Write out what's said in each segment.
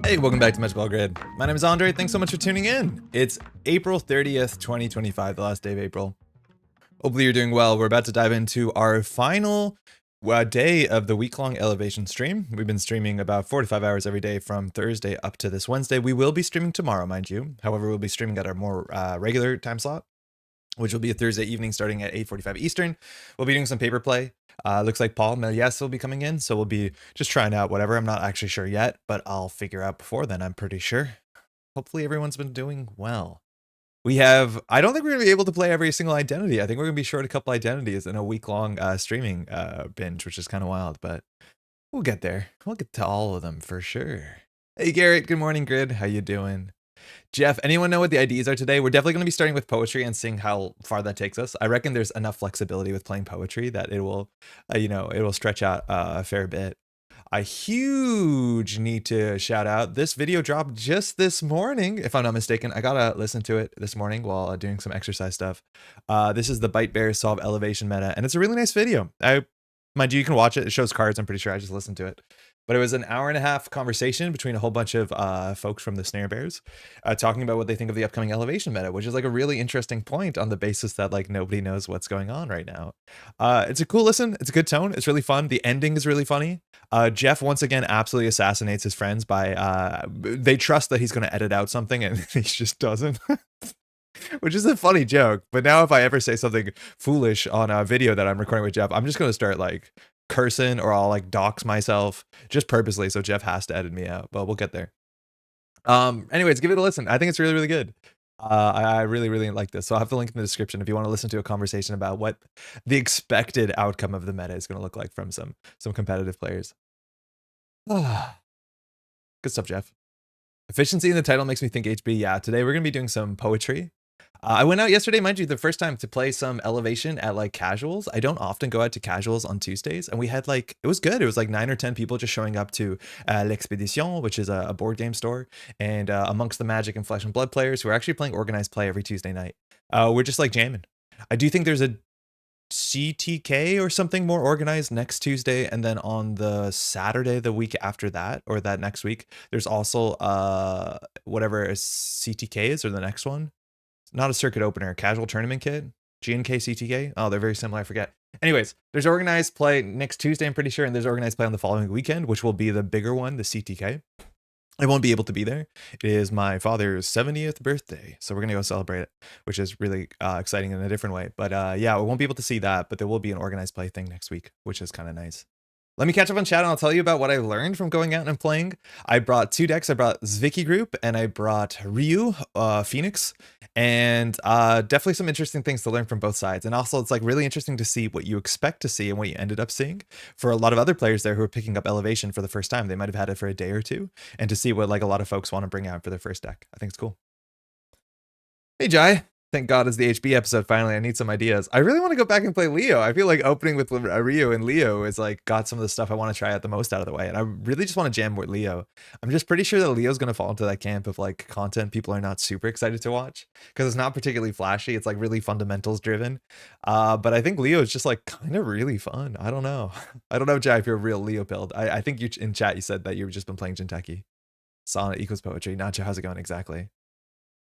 Hey, welcome back to Métropole Grid. My name is Andre. Thanks so much for tuning in. It's April 30th, 2025, the last day of April. Hopefully you're doing well. We're about to dive into our final day of the week-long elevation stream. We've been streaming about 4 to 5 hours every day from Thursday up to this Wednesday. We will be streaming tomorrow, mind you. However, we'll be streaming at our more regular time slot, which will be a Thursday evening starting at 8:45 Eastern. We'll be doing some paper play. Looks like Paul Melies will be coming in, so we'll be just trying out whatever. I'm not actually sure yet, but I'll figure out before then, I'm pretty sure. Hopefully everyone's been doing well. I don't think we're going to be able to play every single identity. I think we're going to be short a couple identities in a week-long streaming binge, which is kind of wild, but we'll get there. We'll get to all of them for sure. Hey, Garrett. Good morning, Grid. How you doing? Jeff, anyone know what the IDs are today? We're definitely going to be starting with poetry and seeing how far that takes us. I reckon there's enough flexibility with playing poetry that it will, it will stretch out a fair bit. A huge need to shout out. This video dropped just this morning, if I'm not mistaken. I gotta listen to it this morning while doing some exercise stuff. This is the Bite Bear Solve Elevation meta, and it's a really nice video. Mind you can watch it. It shows cards. I'm pretty sure I just listened to it. But it was an hour-and-a-half conversation between a whole bunch of folks from the Snare Bears talking about what they think of the upcoming elevation meta, which is like a really interesting point on the basis that like nobody knows what's going on right now. It's a cool listen. It's a good tone. It's really fun. The ending is really funny. Jeff once again absolutely assassinates his friends by they trust that he's going to edit out something and he just doesn't. Which is a funny joke. But now if I ever say something foolish on a video that I'm recording with Jeff, I'm just going to start like cursing, or I'll like dox myself just purposely so Jeff has to edit me out, but we'll get there. Anyways, give it a listen. I think it's really, really good. I really, really like this. So I'll have the link in the description if you want to listen to a conversation about what the expected outcome of the meta is going to look like from some competitive players. Good stuff, Jeff. Efficiency in the title makes me think HB. Yeah, today we're going to be doing some poetry. I went out yesterday, mind you, the first time to play some elevation at like casuals. I don't often go out to casuals on Tuesdays, and we had like, it was good. It was like 9 or 10 people just showing up to L'Expedition, which is a board game store, and amongst the Magic and Flesh and Blood players who are actually playing organized play every Tuesday night. We're just like jamming. I do think there's a CTK or something more organized next Tuesday, and then on the Saturday the week after that, or that next week, there's also whatever a CTK is, or the next one. Not a circuit opener, casual tournament kit, GNK CTK. Oh, they're very similar. I forget. Anyways, there's organized play next Tuesday, I'm pretty sure, and there's organized play on the following weekend, which will be the bigger one, the CTK. I won't be able to be there. It is my father's 70th birthday, so we're gonna go celebrate it, which is really exciting in a different way. But yeah, we won't be able to see that, but there will be an organized play thing next week, which is kind of nice. Let me catch up on chat and I'll tell you about what I learned from going out and playing. I brought 2 decks. I brought Zwicky Group and I brought Ryu, Phoenix, and definitely some interesting things to learn from both sides. And also it's like really interesting to see what you expect to see and what you ended up seeing. For a lot of other players there who are picking up elevation for the first time, they might have had it for a day or two, and to see what like a lot of folks want to bring out for their first deck. I think it's cool. Hey, Jai. Thank God it's the HB episode finally. I need some ideas. I really want to go back and play Leo. I feel like opening with Ryu and Leo is like got some of the stuff I want to try out the most out of the way. And I really just want to jam with Leo. I'm just pretty sure that Leo's going to fall into that camp of like content people are not super excited to watch because it's not particularly flashy. It's like really fundamentals driven. But I think Leo is just like kind of really fun. I don't know. I don't know, Jai, if you're a real Leo build. I think you in chat, you said that you've just been playing Jinteki. Sonnet equals poetry. Nacho, how's it going exactly?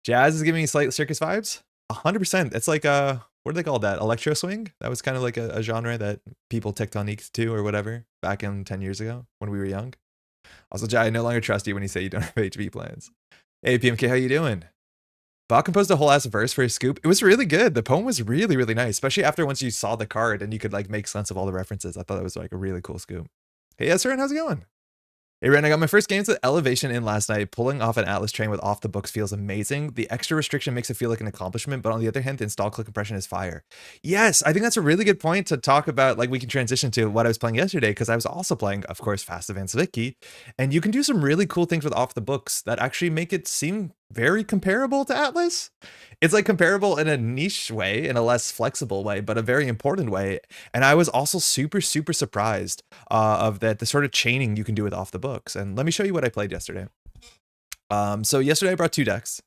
Jazz is giving me slight circus vibes. 100%. It's like what do they call that? Electro swing? That was kind of like a genre that people tectoniqued to or whatever back in 10 years ago when we were young. Also, Jai, I no longer trust you when you say you don't have HB plans. Hey, PMK, how you doing? Bob composed a whole ass verse for his scoop. It was really good. The poem was really, really nice, especially after once you saw the card and you could like make sense of all the references. I thought it was like a really cool scoop. Hey, Esran, how's it going? Hey, Ren, I got my first games with elevation in last night. Pulling off an Atlas train with off the books feels amazing. The extra restriction makes it feel like an accomplishment, but on the other hand, the install click compression is fire. Yes, I think that's a really good point to talk about. Like, we can transition to what I was playing yesterday, because I was also playing, of course, Fast Advance Vicky, and you can do some really cool things with off the books that actually make it seem very comparable to Atlas. It's like comparable in a niche way, in a less flexible way, but a very important way. And I was also super, super surprised of the sort of chaining you can do with off the books. And let me show you what I played yesterday. So yesterday I brought 2 decks.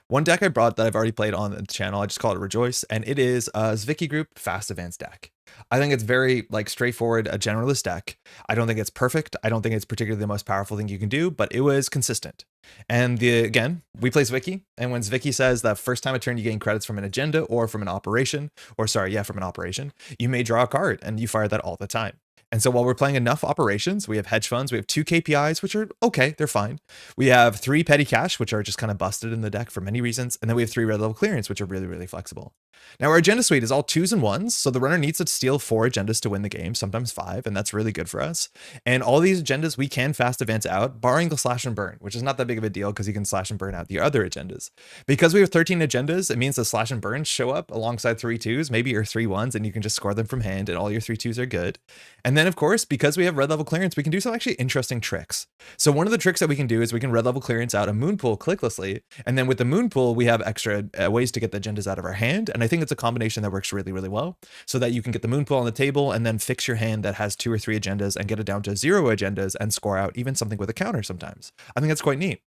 One deck I brought that I've already played on the channel, I just call it Rejoice, and it is a Zwicky Group Fast Advance deck. I think it's very like straightforward, a generalist deck. I don't think it's perfect. I don't think it's particularly the most powerful thing you can do, but it was consistent. And again, we play Zwicky, and when Zwicky says that first time a turn you gain credits from an agenda or from an operation, or sorry, yeah, from an operation, you may draw a card, and you fire that all the time. And so while we're playing enough operations, we have hedge funds, we have 2 KPIs, which are okay, they're fine. We have 3 petty cash, which are just kind of busted in the deck for many reasons. And then we have 3 red level clearance, which are really, really flexible. Now our agenda suite is all 2s and 1s. So the runner needs to steal 4 agendas to win the game, sometimes 5, and that's really good for us. And all these agendas we can fast advance out, barring the slash and burn, which is not that big of a deal because you can slash and burn out the other agendas. Because we have 13 agendas, it means the slash and burns show up alongside 3 2s, maybe your 3 1s, and you can just score them from hand and all your 3 2s are good. And then of course, because we have red level clearance, we can do some actually interesting tricks. So one of the tricks that we can do is we can red level clearance out a moon pool clicklessly. And then with the moon pool, we have extra ways to get the agendas out of our hand. And I think it's a combination that works really, really well so that you can get the moon pool on the table and then fix your hand that has 2 or 3 agendas and get it down to 0 agendas and score out even something with a counter sometimes. I think that's quite neat.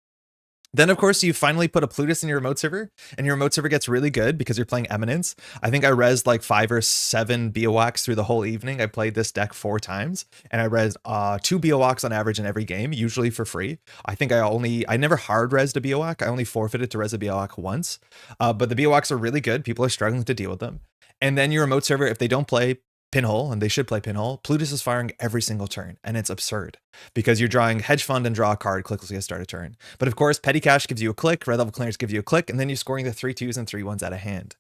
Then, of course, you finally put a Plutus in your remote server, and your remote server gets really good because you're playing Eminence. I think I rezzed like 5 or 7 BOWACs through the whole evening. I played this deck 4 times, and I rezzed 2 BOWACs on average in every game, usually for free. I think I never hard rezzed a BOWAC. I only forfeited to res a BOWAC once, but the BOWACs are really good. People are struggling to deal with them. And then your remote server, if they don't play Pinhole, and they should play Pinhole, Plutus is firing every single turn, and it's absurd because you're drawing hedge fund and draw a card clicklessly to start a turn. But of course, petty cash gives you a click, red level clearance gives you a click, and then you're scoring the 3 2s and 3 1s out of hand.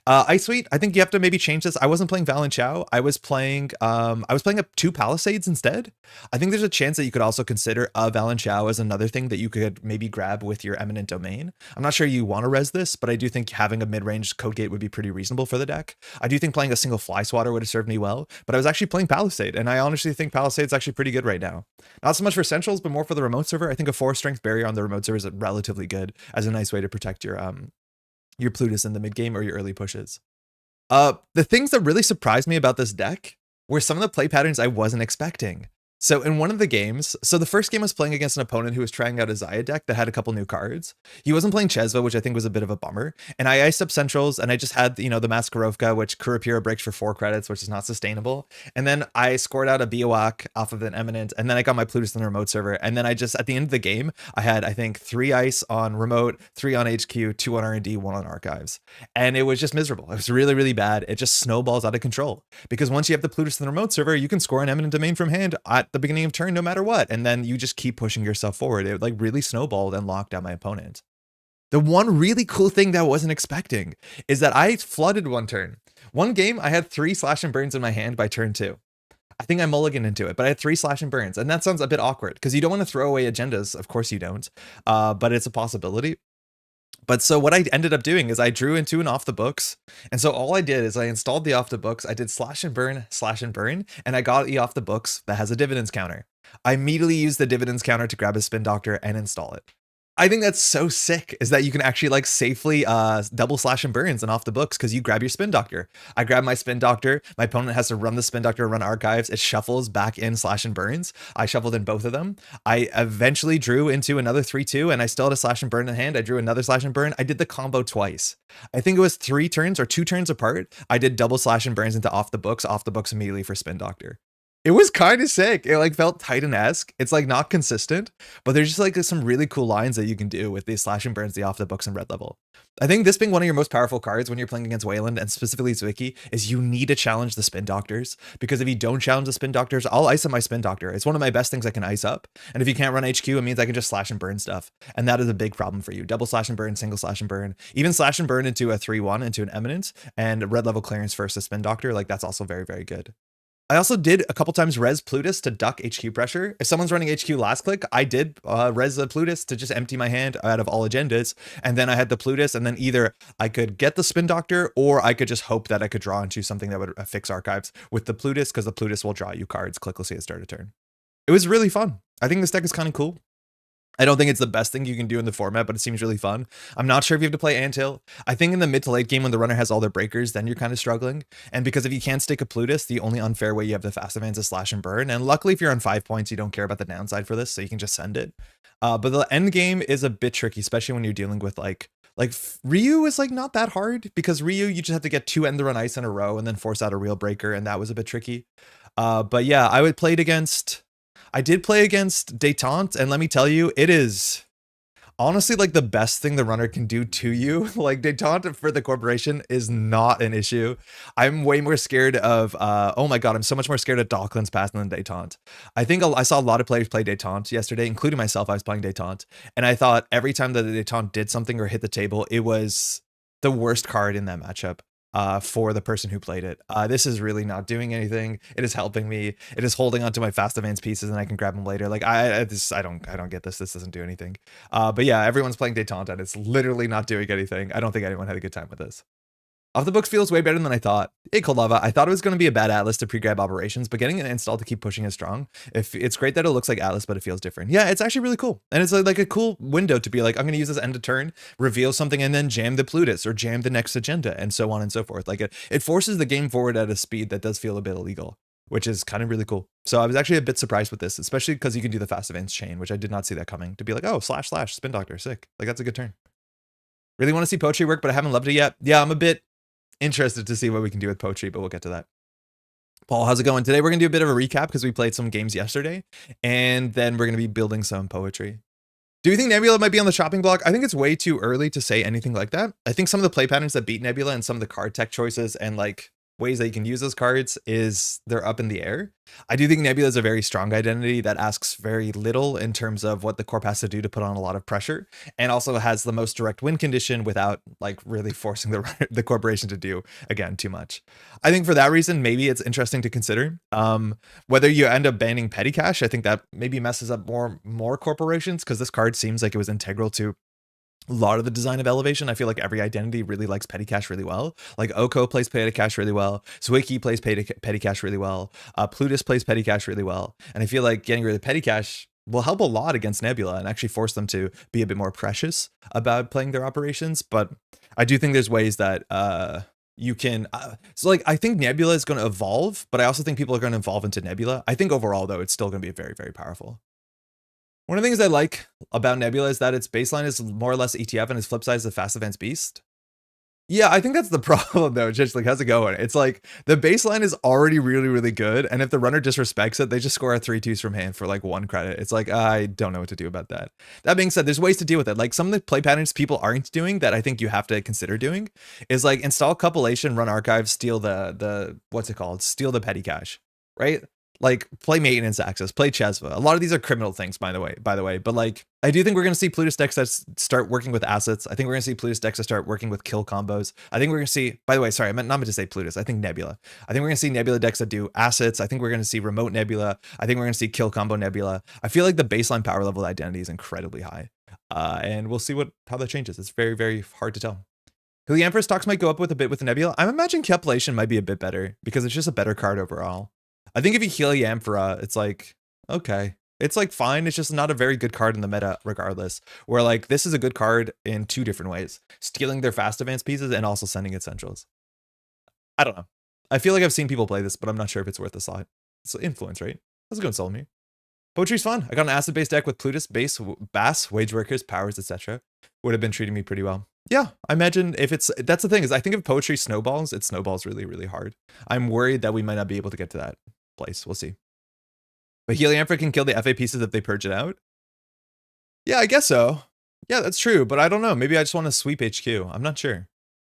Ice Suite, I think you have to maybe change this. I wasn't playing Val and Chow. I was playing up 2 Palisades instead. I think there's a chance that you could also consider Val and Chow as another thing that you could maybe grab with your Eminent Domain. I'm not sure you want to res this, but I do think having a mid-range code gate would be pretty reasonable for the deck. I do think playing a single Fly Swatter would have served me well, but I was actually playing Palisade, and I honestly think Palisade's actually pretty good right now. Not so much for Centrals, but more for the remote server. I think a 4 strength barrier on the remote server is relatively good as a nice way to protect your Plutus in the mid game or your early pushes. The things that really surprised me about this deck were some of the play patterns I wasn't expecting. So in one of the games, so the first game I was playing against an opponent who was trying out a Zaya deck that had a couple new cards. He wasn't playing Chesva, which I think was a bit of a bummer. And I iced up Centrals, and I just had, the Maskarovka, which Kurapira breaks for 4 credits, which is not sustainable. And then I scored out a BOAC off of an Eminent, and then I got my Plutus on the remote server. And then I just, at the end of the game, I had, I think, 3 ice on remote, 3 on HQ, 2 on R&D, 1 on archives. And it was just miserable. It was really, really bad. It just snowballs out of control. Because once you have the Plutus on the remote server, you can score an Eminent Domain from hand at the beginning of turn no matter what, and then you just keep pushing yourself forward. It like really snowballed and locked out my opponent. The one really cool thing that I wasn't expecting is that I flooded one turn. One game I had 3 slash and burns in my hand by turn 2. I think I mulliganed into it, but I had 3 slash and burns, and that sounds a bit awkward because you don't want to throw away agendas. Of course you don't, but it's a possibility. But so what I ended up doing is I drew into an off the books. And so all I did is I installed the off the books. I did slash and burn, and I got the off the books that has a dividends counter. I immediately used the dividends counter to grab a spin doctor and install it. I think that's so sick, is that you can actually like safely double slash and burns and off the books because you grab your spin doctor. I grab my spin doctor. My opponent has to run the spin doctor, run archives. It shuffles back in slash and burns. I shuffled in both of them. I eventually drew into another 3-2, and I still had a slash and burn in hand. I drew another slash and burn. I did the combo twice. I think it was 3 turns or 2 turns apart. I did double slash and burns into off the books immediately for spin doctor. It was kind of sick. It like felt Titan-esque. It's like not consistent, but there's just like some really cool lines that you can do with these slash and burns, the off the books and red level. I think this being one of your most powerful cards when you're playing against Wayland and specifically Zwicky is you need to challenge the spin doctors, because if you don't challenge the spin doctors, I'll ice up my spin doctor. It's one of my best things I can ice up. And if you can't run HQ, it means I can just slash and burn stuff. And that is a big problem for you. Double slash and burn, single slash and burn, even slash and burn into a 3-1 into an Eminence and red level clearance versus a spin doctor. Like that's also very, very good. I also did a couple times res Plutus to duck HQ pressure. If someone's running HQ last click, I did res the Plutus to just empty my hand out of all agendas. And then I had the Plutus, and then either I could get the spin doctor or I could just hope that I could draw into something that would fix archives with the Plutus, because the Plutus will draw you cards clicklessly at start of turn. It was really fun. I think this deck is kind of cool. I don't think it's the best thing you can do in the format, but it seems really fun. I'm not sure if you have to play Anthill. I think in the mid to late game when the runner has all their breakers, then you're kind of struggling. And because if you can't stick a Plutus, the only unfair way you have the fast advance is slash and burn. And luckily, if you're on 5 points, you don't care about the downside for this, so you can just send it. But the end game is a bit tricky, especially when you're dealing with like Like Ryu is like not that hard because Ryu, you just have to get 2 end the run ice in a row and then force out a real breaker. And that was a bit tricky. But yeah, I did play against Detente. And let me tell you, it is honestly like the best thing the runner can do to you. Like Detente for the corporation is not an issue. I'm way more scared of, oh my God, I'm so much more scared of DECKLISTS passing than Detente. I think I saw a lot of players play Detente yesterday, including myself. I was playing Detente, and I thought every time that the Detente did something or hit the table, it was the worst card in that matchup. For the person who played it. This is really not doing anything. It is helping me. It is holding onto my fast advance pieces and I can grab them later. Like I don't get this. This doesn't do anything. But yeah, everyone's playing Detente and it's literally not doing anything. I don't think anyone had a good time with this. Off the books feels way better than I thought. Hey, Cold Lava, I thought it was going to be a bad Atlas to pre-grab operations, but getting it installed to keep pushing is strong. If it's great that it looks like Atlas, but it feels different. Yeah, it's actually really cool. And it's like a cool window to be like, I'm going to use this end of turn, reveal something, and then jam the Plutus or jam the next agenda, and so on and so forth. Like it forces the game forward at a speed that does feel a bit illegal, which is kind of really cool. So I was actually a bit surprised with this, especially because you can do the fast advance chain, which I did not see that coming. To be like, oh, / spin doctor, sick. Like that's a good turn. Really want to see Poétrï work, but I haven't loved it yet. Yeah, I'm a bit interested to see what we can do with Poétrï, but we'll get to that. Paul, how's it going? Today we're going to do a bit of a recap because we played some games yesterday, and then we're going to be building some Poétrï. Do you think Nebula might be on the chopping block? I think it's way too early to say anything like that. I think some of the play patterns that beat Nebula and some of the card tech choices and like ways that you can use those cards is they're up in the air. I do think Nebula is a very strong identity that asks very little in terms of what the corp has to do to put on a lot of pressure, and also has the most direct win condition without like really forcing the corporation to do, again, too much. I think for that reason, maybe it's interesting to consider. Whether you end up banning petty cash, I think that maybe messes up more corporations because this card seems like it was integral to a lot of the design of Elevation. I feel like every identity really likes petty cash really well. Like Oko plays petty cash really well. Zwicky plays petty cash really well. Plutus plays petty cash really well. And I feel like getting rid of petty cash will help a lot against Nebula and actually force them to be a bit more precious about playing their operations. But I do think there's ways that you can so like I think Nebula is going to evolve, but I also think people are going to evolve into Nebula. I think overall though it's still going to be very, very powerful. One of the things I like about Nebula is that its baseline is more or less ETF and its flip side is the fast advance beast. Yeah, I think that's the problem though. Just like, how's it going? It's like the baseline is already really, really good. And if the runner disrespects it, they just score a 3/2s from hand for like 1 credit. It's like, I don't know what to do about that. That being said, there's ways to deal with it. Like some of the play patterns people aren't doing that I think you have to consider doing is like install compilation, run archive, steal the what's it called? Steal the petty cash, right? Like play maintenance access, play Chesva. A lot of these are criminal things, by the way, but like, I do think we're going to see Plutus decks that start working with assets. I think we're going to see Plutus decks that start working with kill combos. I think we're going to see, by the way, sorry, I not meant to say Plutus. I think Nebula. I think we're going to see Nebula decks that do assets. I think we're going to see remote Nebula. I think we're going to see kill combo Nebula. I feel like the baseline power level of identity is incredibly high. And we'll see how that changes. It's very, very hard to tell. Helianthropus stocks might go up with a bit with Nebula. I'm imagining Capulation might be a bit better because it's just a better card overall. I think if you heal Yamphora, it's like, okay. It's like fine. It's just not a very good card in the meta regardless. Where like this is a good card in 2 different ways. Stealing their fast advance pieces and also sending it centrals. I don't know. I feel like I've seen people play this, but I'm not sure if it's worth the slot. It's influence, right? How's it going, Solomir? Poétrï's fun. I got an acid-based deck with Plutus, Base, Bass, Wage Workers, Powers, etc. Would have been treating me pretty well. Yeah, I imagine if that's the thing is I think if Poétrï snowballs, it snowballs really, really hard. I'm worried that we might not be able to get to that place. We'll see. But Helianthropus can kill the FA pieces if they purge it out. Yeah, I guess so. Yeah, that's true. But I don't know. Maybe I just want to sweep HQ. I'm not sure.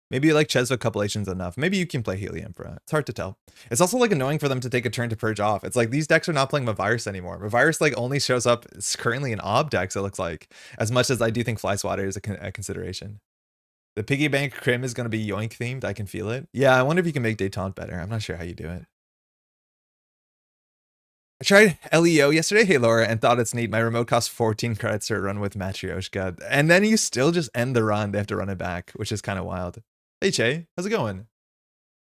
Maybe like Chesva Couplation's enough. Maybe you can play Helianthropus. It's hard to tell. It's also like annoying for them to take a turn to purge off. It's like these decks are not playing Mavirus anymore. Mavirus like only shows up currently in Ob decks, it looks like. As much as I do think Fly Swatter is a consideration. The Piggy Bank Crim is going to be Yoink themed. I can feel it. Yeah, I wonder if you can make Detente better. I'm not sure how you do it. I tried LEO yesterday, hey Laura, and thought it's neat. My remote costs 14 credits to run with Matryoshka. And then you still just end the run. They have to run it back, which is kind of wild. Hey Che, how's it going?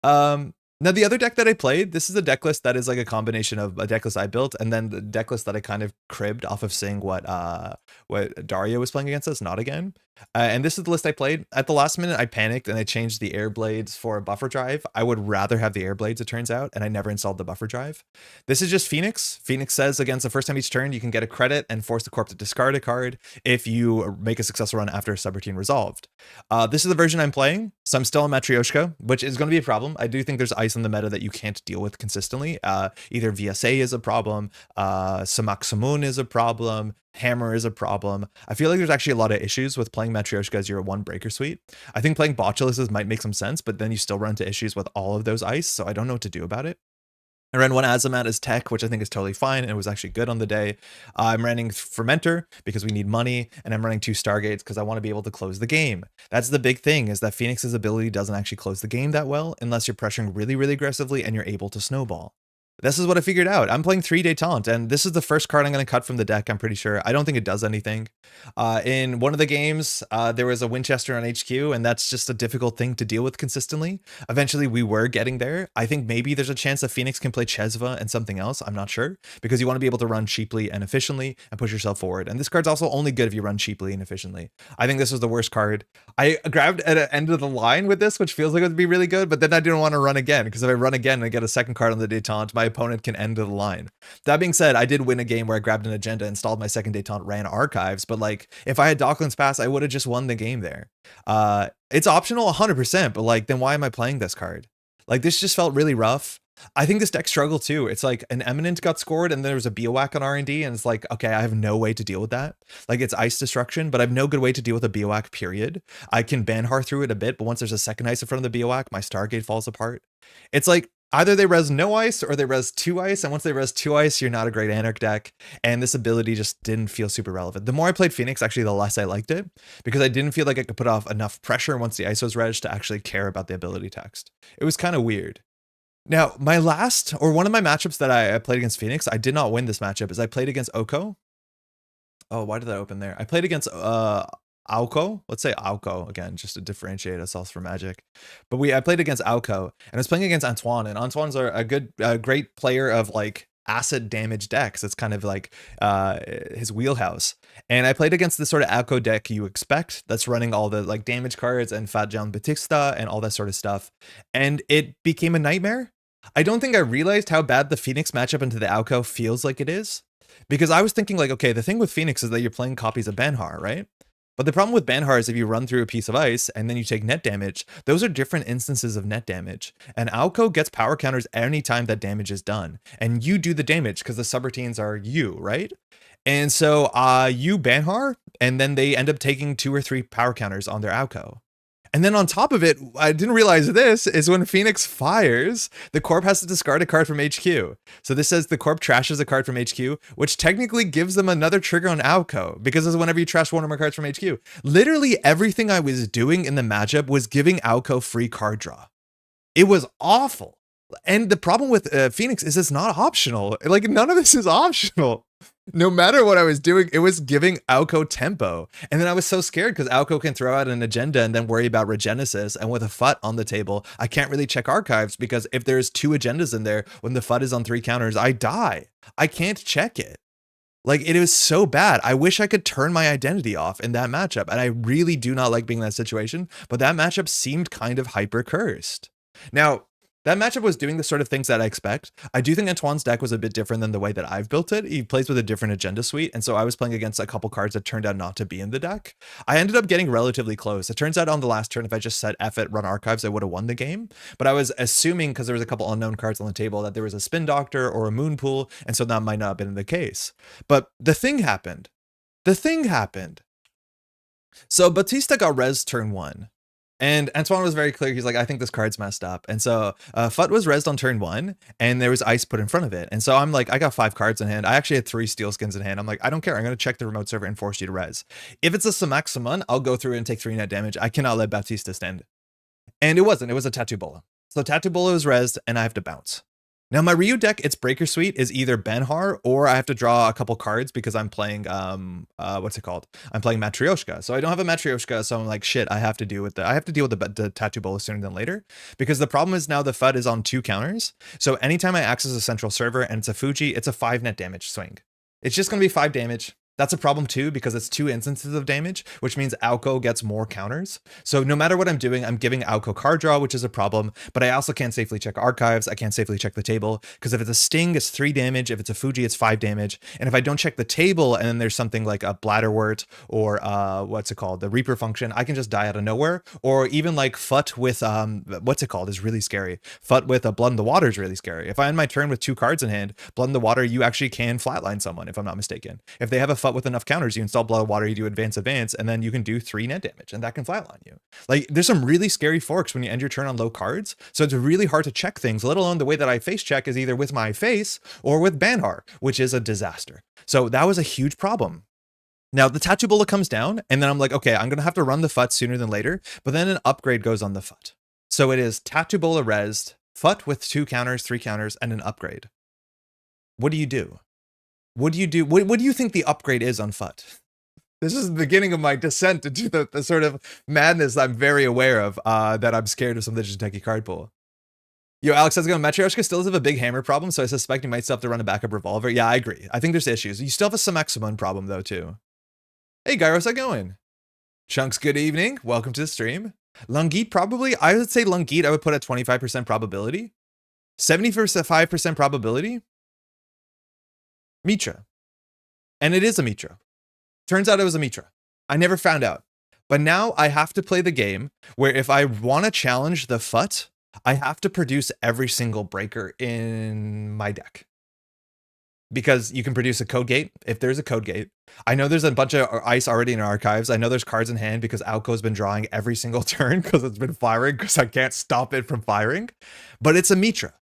Now the other deck that I played, this is a deck list that is like a combination of a deck list I built and then the deck list that I kind of cribbed off of seeing what Dario was playing against us, not again. And this is the list I played. At the last minute, I panicked and I changed the air blades for a buffer drive. I would rather have the air blades, it turns out, and I never installed the buffer drive. This is just Phoenix. Phoenix says against the first time each turn, you can get a credit and force the corp to discard a card if you make a successful run after a subroutine resolved. This is the version I'm playing, so I'm still on Matryoshka, which is going to be a problem. I do think there's ice in the meta that you can't deal with consistently. Either VSA is a problem, Samak Samun is a problem, Hammer is a problem. I feel like there's actually a lot of issues with playing Matryoshka as your one breaker suite. I think playing Botulis's might make some sense, but then you still run into issues with all of those ice, so I don't know what to do about it. I ran one Azamat as tech, which I think is totally fine, and it was actually good on the day. I'm running Fermenter because we need money, and I'm running 2 Stargates because I want to be able to close the game. That's the big thing, is that Phoenix's ability doesn't actually close the game that well unless you're pressuring really, really aggressively and you're able to snowball. This is what I figured out. I'm playing 3 Détente, and this is the first card I'm going to cut from the deck, I'm pretty sure. I don't think it does anything. In one of the games, there was a Winchester on HQ, and that's just a difficult thing to deal with consistently. Eventually, we were getting there. I think maybe there's a chance that Phoenix can play Chesva and something else. I'm not sure, because you want to be able to run cheaply and efficiently and push yourself forward. And this card's also only good if you run cheaply and efficiently. I think this was the worst card. I grabbed at the end of the line with this, which feels like it would be really good, but then I didn't want to run again, because if I run again and I get a second card on the Détente, my opponent can end the line. That being said, I did win a game where I grabbed an agenda, installed my second Détente, ran archives, but like if I had Docklands Pass, I would have just won the game there. It's optional 100%, but like then why am I playing this card? Like this just felt really rough. I think this deck struggled too. It's like an Eminent got scored and there was a Biowack on R&D, and it's like, okay, I have no way to deal with that. Like it's ice destruction, but I have no good way to deal with a Biowack, period. I can Banhar through it a bit, but once there's a second ice in front of the Biowack, my Stargate falls apart. It's like either they res no ice or they res 2 ice, and once they res 2 ice, you're not a great Anarch deck, and this ability just didn't feel super relevant. The more I played Phoenix, actually, the less I liked it, because I didn't feel like I could put off enough pressure once the ice was res to actually care about the ability text. It was kind of weird. Now, my last, or one of my matchups that I played against Phoenix, I did not win this matchup, is I played against Oko. Oh, why did I open there? I played against Auko. Let's say Auko again, just to differentiate ourselves from Magic. But I played against Auko, and I was playing against Antoine, and Antoine's a great player of like acid damage decks. It's kind of like his wheelhouse. And I played against this sort of Auko deck you expect, that's running all the like damage cards and Fat Jean Batista and all that sort of stuff. And it became a nightmare. I don't think I realized how bad the Phoenix matchup into the Auko feels like it is. Because I was thinking like, okay, the thing with Phoenix is that you're playing copies of Banhar, right? But the problem with Banhar is if you run through a piece of ice and then you take net damage, those are different instances of net damage. And Auko gets power counters anytime that damage is done. And you do the damage because the subroutines are you, right? And so you Banhar, and then they end up taking 2 or 3 power counters on their Auko. And then on top of it, I didn't realize this, is when Phoenix fires, the Corp has to discard a card from HQ. So this says the Corp trashes a card from HQ, which technically gives them another trigger on Auko, because it's whenever you trash one or more cards from HQ. Literally everything I was doing in the matchup was giving Auko free card draw. It was awful. And the problem with Phoenix is it's not optional. Like none of this is optional. No matter what I was doing, it was giving Auko tempo. And then I was so scared because Auko can throw out an agenda and then worry about Regenesis. And with a FUT on the table, I can't really check archives, because if there's 2 agendas in there, when the FUT is on 3 counters, I die. I can't check it. Like, it was so bad. I wish I could turn my identity off in that matchup. And I really do not like being in that situation. But that matchup seemed kind of hyper cursed. Now, that matchup was doing the sort of things that I expect. I do think Antoine's deck was a bit different than the way that I've built it. He plays with a different agenda suite, and so I was playing against a couple cards that turned out not to be in the deck. I ended up getting relatively close. It turns out on the last turn, if I just said F it, run archives, I would have won the game. But I was assuming, because there was a couple unknown cards on the table, that there was a Spin Doctor or a Moon Pool, and so that might not have been the case. But the thing happened. The thing happened. So Batista got res turn 1. And Antoine was very clear. He's like, I think this card's messed up. And so FUT was rezzed on turn 1, and there was ice put in front of it. And so I'm like, I got 5 cards in hand. I actually had 3 steel skins in hand. I'm like, I don't care. I'm going to check the remote server and force you to res. If it's a Samak Saman, I'll go through and take 3 net damage. I cannot let Baptista stand. And it wasn't. It was a Tattoo Bola. So Tattoo Bola was rezzed, and I have to bounce. Now, my Ryu deck, its Breaker Suite is either Banhar, or I have to draw a couple cards because I'm playing, what's it called? I'm playing Matryoshka. So I don't have a Matryoshka, so I'm like, shit, I have to deal with the Tattoo Bola sooner than later. Because the problem is now the FUD is on 2 counters. So anytime I access a central server and it's a Fuji, it's a 5 net damage swing. It's just going to be 5 damage. That's a problem too, because it's 2 instances of damage, which means Alco gets more counters. So no matter what I'm doing, I'm giving Alco card draw, which is a problem, but I also can't safely check archives. I can't safely check the table, because if it's a Sting, it's 3 damage. If it's a Fuji, it's 5 damage. And if I don't check the table and then there's something like a Bladderwort or what's it called? The Reaper function, I can just die out of nowhere. Or even like Fut with, what's it called? Is really scary. Fut with a Blood in the Water is really scary. If I end my turn with 2 cards in hand, Blood in the Water, you actually can flatline someone, if I'm not mistaken. If they have a Fut with enough counters, you install Blood of Water, you do advance, and then you can do 3 net damage, and that can flatline you. Like, there's some really scary forks when you end your turn on low cards, so it's really hard to check things, let alone the way that I face check is either with my face or with Banhar, which is a disaster. So that was a huge problem. Now, the Tattoo Bullet comes down, and then I'm like, okay, I'm going to have to run the Fut sooner than later, but then an upgrade goes on the Fut. So it is Tattoo Bullet rezzed, Fut with 2 counters, 3 counters, and an upgrade. What do you do? What do you do? What do you think the upgrade is on Fut? This is the beginning of my descent into the sort of madness I'm very aware of, that I'm scared of some of the Jinteki card pool. Yo, Alex says, Matryoshka still does have a big hammer problem, so I suspect you might still have to run a backup revolver. Yeah, I agree. I think there's issues. You still have a Samaximon problem, though, too. Hey, Gyros, how's it going? Chunks, good evening. Welcome to the stream. Lungeet, probably. I would say Lungeet, I would put at 25% probability. 75% probability. Mitra. And it is a Mitra. Turns out it was a Mitra. I never found out. But now I have to play the game where if I want to challenge the Fut, I have to produce every single breaker in my deck. Because you can produce a code gate if there's a code gate. I know there's a bunch of ice already in archives. I know there's cards in hand because Alco's been drawing every single turn because it's been firing because I can't stop it from firing. But it's a Mitra.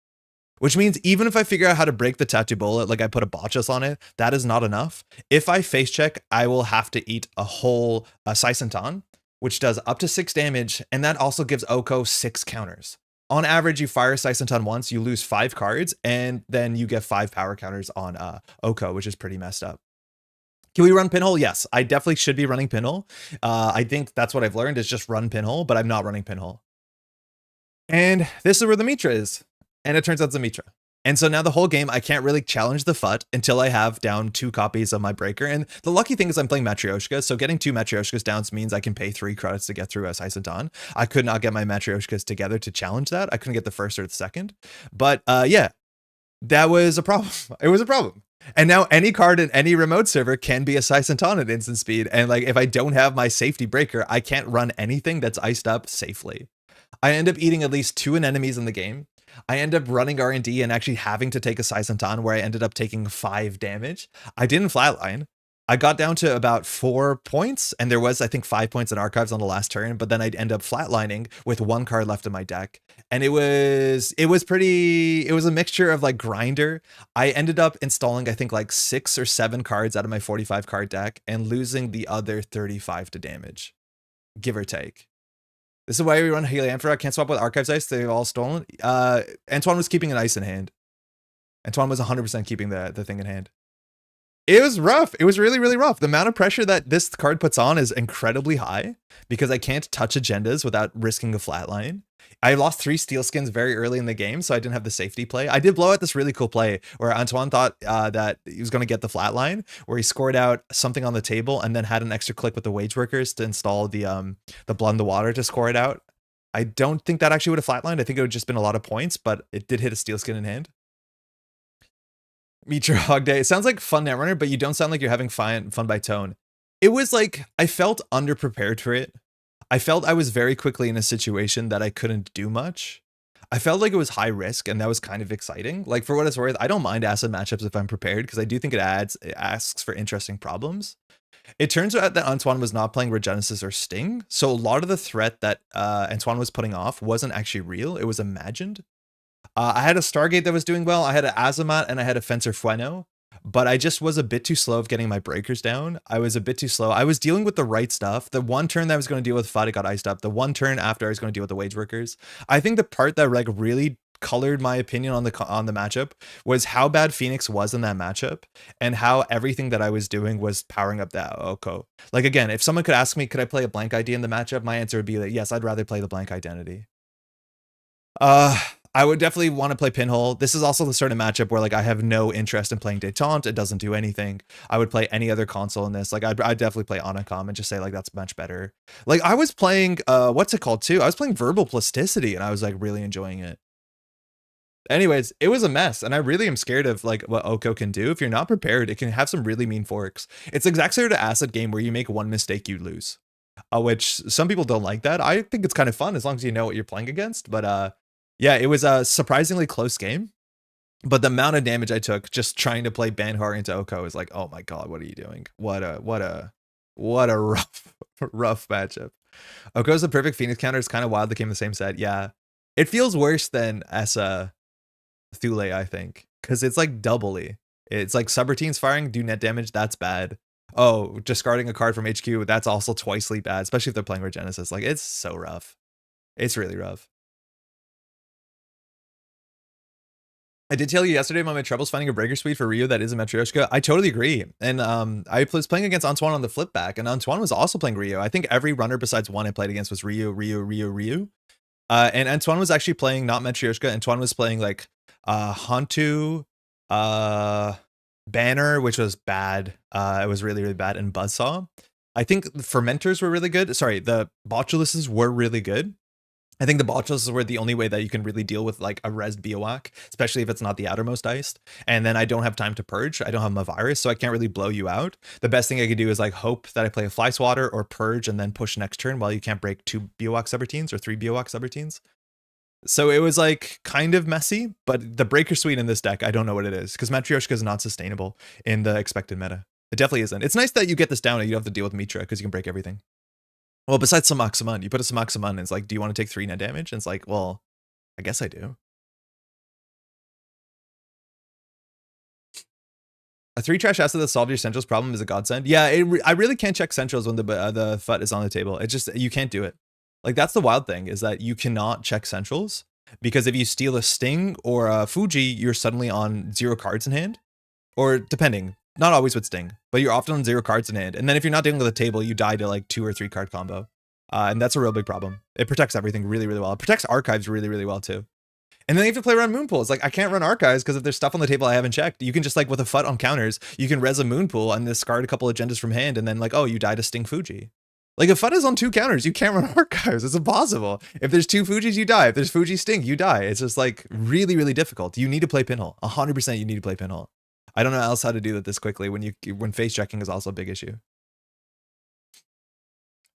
Which means even if I figure out how to break the Tattoo Bullet, like I put a Botchus on it, that is not enough. If I face check, I will have to eat a whole Saisentan, which does up to 6 damage, and that also gives Oko 6 counters. On average, you fire Saisentan once, you lose 5 cards, and then you get 5 power counters on Oko, which is pretty messed up. Can we run Pinhole? Yes, I definitely should be running Pinhole. I think that's what I've learned is just run Pinhole, but I'm not running Pinhole. And this is where the Mitra is. And it turns out it's a Mitra. And so now the whole game, I can't really challenge the Fut until I have down 2 copies of my breaker. And the lucky thing is I'm playing Matryoshka, so getting 2 Matryoshkas down means I can pay 3 credits to get through a Saisentan. I could not get my Matryoshkas together to challenge that. I couldn't get the first or the second. But yeah, that was a problem. It was a problem. And now any card in any remote server can be a Saisentan at instant speed. And like if I don't have my safety breaker, I can't run anything that's iced up safely. I end up eating at least 2 enemies in the game. I end up running R&D and actually having to take a Saisentan where I ended up taking 5 damage. I didn't flatline. I got down to about 4 points, and there was, I think, 5 points in archives on the last turn, but then I'd end up flatlining with 1 card left in my deck. And it was a mixture of like grinder. I ended up installing, I think, like 6 or 7 cards out of my 45 card deck and losing the other 35 to damage, give or take. This is why we run Helianthra. Can't swap with Archives Ice. They've all stolen. Antoine was keeping an ice in hand. Antoine was 100% keeping the thing in hand. It was rough. It was really, really rough. The amount of pressure that this card puts on is incredibly high because I can't touch agendas without risking a flatline. I lost 3 steel skins very early in the game, so I didn't have the safety play. I did blow out this really cool play where Antoine thought that he was going to get the flatline, where he scored out something on the table and then had an extra click with the wage workers to install the Blood in the Water to score it out. I don't think that actually would have flatlined. I think it would have just been a lot of points, but it did hit a steel skin in hand. Meet your hog day. It sounds like fun Netrunner, but you don't sound like you're having fun by tone. It was like, I felt underprepared for it. I felt I was very quickly in a situation that I couldn't do much. I felt like it was high risk, and that was kind of exciting. Like, for what it's worth, I don't mind acid matchups if I'm prepared, because I do think it asks for interesting problems. It turns out that Antoine was not playing Regenesis or Sting, so a lot of the threat that Antoine was putting off wasn't actually real. It was imagined. I had a Stargate that was doing well. I had an Azamat, and I had a Fencer Fueno. But I just was a bit too slow of getting my breakers down. I was a bit too slow. I was dealing with the right stuff. The one turn that I was going to deal with FUD, it got iced up. The one turn after I was going to deal with the wage workers. I think the part that like really colored my opinion on the matchup was how bad Phoenix was in that matchup and how everything that I was doing was powering up that Oko. Like, again, if someone could ask me, could I play a blank ID in the matchup? My answer would be that yes, I'd rather play the blank identity. I would definitely want to play Pinhole. This is also the sort of matchup where like I have no interest in playing Détente. It doesn't do anything. I would play any other console in this. Like I'd definitely play Onacom and just say like that's much better. Like I was playing what's it called too? I was playing Verbal Plasticity and I was like really enjoying it. Anyways, it was a mess, and I really am scared of like what Oko can do. If you're not prepared, it can have some really mean forks. It's the exact sort of acid game where you make one mistake, you lose. Which some people don't like that. I think it's kind of fun as long as you know what you're playing against. But yeah, it was a surprisingly close game. But the amount of damage I took just trying to play Banhar into Oko is like, oh my god, what are you doing? What a rough matchup. Oko's the perfect Phoenix counter. It's kind of wild they came in the same set. Yeah, it feels worse than Asa Thule, I think, because it's like doubly. It's like subroutines firing, do net damage, that's bad. Oh, discarding a card from HQ, that's also twicely bad, especially if they're playing Regenesis. Like, it's so rough. It's really rough. I did tell you yesterday about my troubles finding a breaker suite for Ryu that is a Matryoshka. I totally agree. And I was playing against Antoine on the flip back, and Antoine was also playing Ryu. I think every runner besides one I played against was Ryu. And Antoine was actually playing not Matryoshka. Antoine was playing like Hantu, Banner, which was bad. It was really, really bad. And Buzzsaw. I think the Fermenters were really good. Sorry, the Botulists were really good. I think the Botulists were the only way that you can really deal with like a res Biowac, especially if it's not the outermost iced. And then I don't have time to purge. I don't have my virus, so I can't really blow you out. The best thing I could do is like hope that I play a Fly Swatter or purge and then push next turn while you can't break 2 Biowac subroutines or 3 Biowac subroutines. So it was like kind of messy, but the breaker suite in this deck, I don't know what it is because Matryoshka is not sustainable in the expected meta. It definitely isn't. It's nice that you get this down and you don't have to deal with Mitra because you can break everything. Well, besides Samak Saman, you put a Samak Saman and it's like, do you want to take 3 net damage? And it's like, well, I guess I do. A 3 trash asset that solved your centrals problem is a godsend. Yeah, I really can't check centrals when the FUT is on the table. It just, you can't do it. Like, that's the wild thing, is that you cannot check centrals, because if you steal a Sting or a Fuji, you're suddenly on 0 cards in hand. Or depending, not always with Sting, but you're often on 0 cards in hand. And then if you're not dealing with a table, you die to like 2 or 3 card combo. And that's a real big problem. It protects everything really, really well. It protects archives really, really well too. And then you have to play around Moonpool. It's like, I can't run archives because if there's stuff on the table I haven't checked, you can just like with a FUT on counters, you can res a Moonpool and discard a couple agendas from hand and then like, oh, you die to Sting Fuji. Like, if FUT is on 2 counters, you can't run archives. It's impossible. If there's 2 Fujis, you die. If there's Fuji Sting, you die. It's just like really, really difficult. You need to play Pinhole. 100% you need to play Pinhole. I don't know else how to do that this quickly when face checking is also a big issue.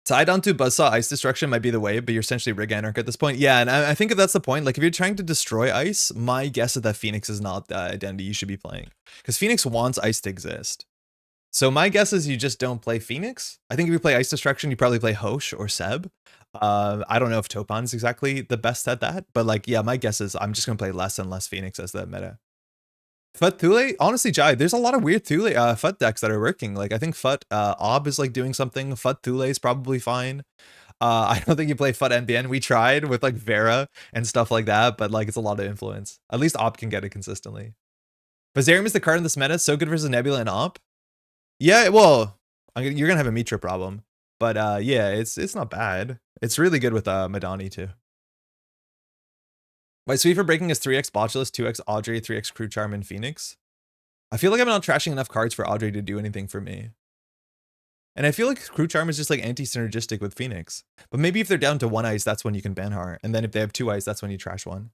Tied onto Buzzsaw Ice Destruction might be the way, but you're essentially Rig Anarch at this point. Yeah, and I think if that's the point, like if you're trying to destroy Ice, my guess is that Phoenix is not the identity you should be playing. Because Phoenix wants Ice to exist. So my guess is you just don't play Phoenix. I think if you play Ice Destruction, you probably play Hosh or Seb. I don't know if Topan's exactly the best at that, but like, yeah, my guess is I'm just going to play less and less Phoenix as the meta. FUT Thule, honestly, Jai, there's a lot of weird Thule FUT decks that are working. Like, I think FUT Ob is like doing something. FUT Thule is probably fine. I don't think you play FUT NBN. We tried with like Vera and stuff like that, but like it's a lot of influence. At least Ob can get it consistently. Vazarium is the card in this meta. So good versus Nebula and Ob. Yeah, well, you're gonna have a Mitra problem, but yeah, it's not bad. It's really good with Madani too. My sweep for breaking is 3x Botulus, 2x Audrey, 3x Crew Charm, and Phoenix. I feel like I'm not trashing enough cards for Audrey to do anything for me. And I feel like Crew Charm is just like anti-synergistic with Phoenix. But maybe if they're down to 1 ice, that's when you can Banhar. And then if they have 2 ice, that's when you trash 1.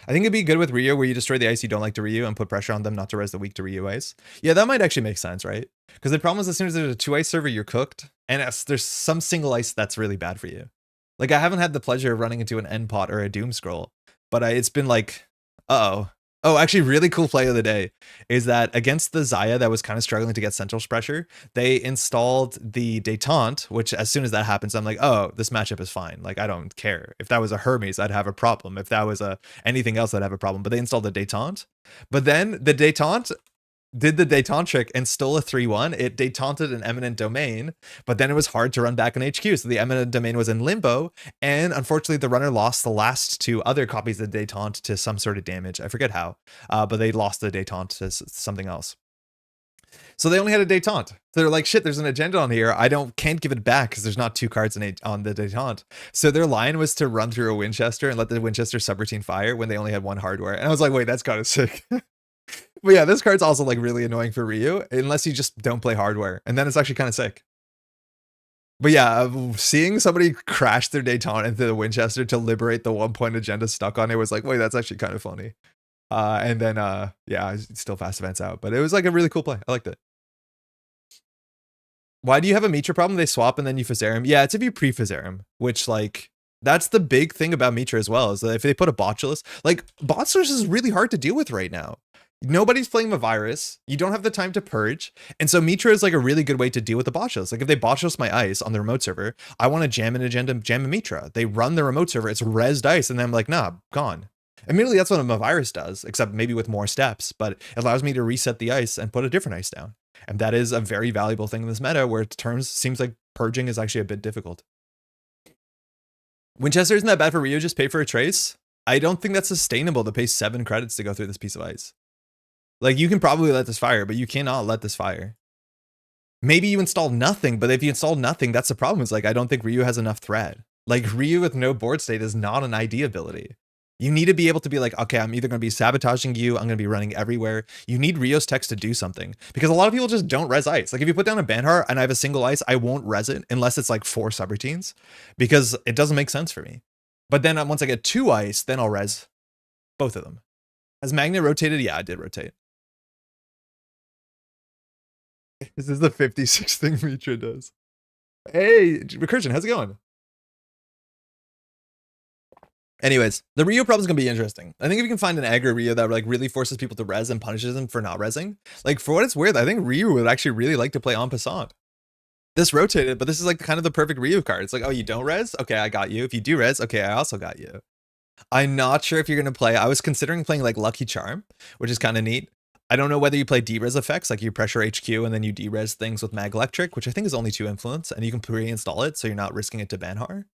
I think it'd be good with Ryu where you destroy the ice you don't like to Ryu and put pressure on them not to res the weak to Ryu ice. Yeah, that might actually make sense, right? Because the problem is as soon as there's a 2 ice server, you're cooked. And there's some single ice that's really bad for you. Like, I haven't had the pleasure of running into an End Pot or a Doom Scroll. But it's been like, oh, actually, really cool play of the day is that against the Zaya that was kind of struggling to get Central's pressure, they installed the Détente, which as soon as that happens, I'm like, oh, this matchup is fine. Like, I don't care. If that was a Hermes, I'd have a problem. If that was anything else, I'd have a problem. But they installed the Détente. But then the Détente did the Détente trick and stole a 3-1. It Détented an Eminent Domain, but then it was hard to run back on HQ. So the Eminent Domain was in limbo. And unfortunately, the runner lost the last 2 other copies of Détente to some sort of damage. I forget how, but they lost the Détente to something else. So they only had a detente. So they're like, shit, there's an agenda on here. Can't give it back because there's not 2 cards on the detente. So their line was to run through a Winchester and let the Winchester subroutine fire when they only had 1 hardware. And I was like, wait, that's kind of sick. But yeah, this card's also like really annoying for Ryu unless you just don't play hardware. And then it's actually kind of sick. But yeah, seeing somebody crash their detente into the Winchester to liberate the 1-point agenda stuck on it was like, wait, that's actually kind of funny. And then, yeah, still fast advance out. But it was like a really cool play. I liked it. Why do you have a Mitra problem? They swap and then you Fizzer him. Yeah, it's if you pre-Fizzer him, which like, that's the big thing about Mitra as well, is that if they put a Botulus, like Botulus is really hard to deal with right now. Nobody's playing the virus. You don't have the time to purge. And so Mitra is like a really good way to deal with the Botulus. Like if they Botulus my ice on the remote server, I want to jam an agenda, jam a Mitra. They run the remote server, it's rezzed ice, and then I'm like, nah, gone. Immediately, that's what a virus does, except maybe with more steps, but it allows me to reset the ice and put a different ice down. And that is a very valuable thing in this meta where terms seems like purging is actually a bit difficult. Winchester isn't that bad for Ryu, just pay for a trace. I don't think that's sustainable to pay 7 credits to go through this piece of ice. Like you can probably let this fire, but you cannot let this fire. Maybe you install nothing, but if you install nothing, that's the problem. It's like, I don't think Ryu has enough thread. Like Ryu with no board state is not an ID ability. You need to be able to be like, okay, I'm either going to be sabotaging you, I'm going to be running everywhere. You need Rio's text to do something because a lot of people just don't res ice. Like if you put down a Banhar and I have a single ice, I won't res it unless it's like 4 subroutines because it doesn't make sense for me. But then once I get 2 ice, then I'll res both of them. Has Magnet rotated? Yeah, I did rotate. This is the 56th thing Mitra does. Hey, Recursion, how's it going? Anyways, the Ryu problem is going to be interesting. I think if you can find an aggro Ryu that like really forces people to res and punishes them for not resing, like for what it's worth, I think Ryu would actually really like to play en passant. This rotated, but this is like kind of the perfect Ryu card. It's like, oh, you don't res? Okay, I got you. If you do res, okay, I also got you. I'm not sure if you're going to play. I was considering playing like Lucky Charm, which is kind of neat. I don't know whether you play D-res effects, like you pressure HQ and then you D-res things with Mag Electric, which I think is only 2 influence, and you can pre-install it so you're not risking it to Banhar.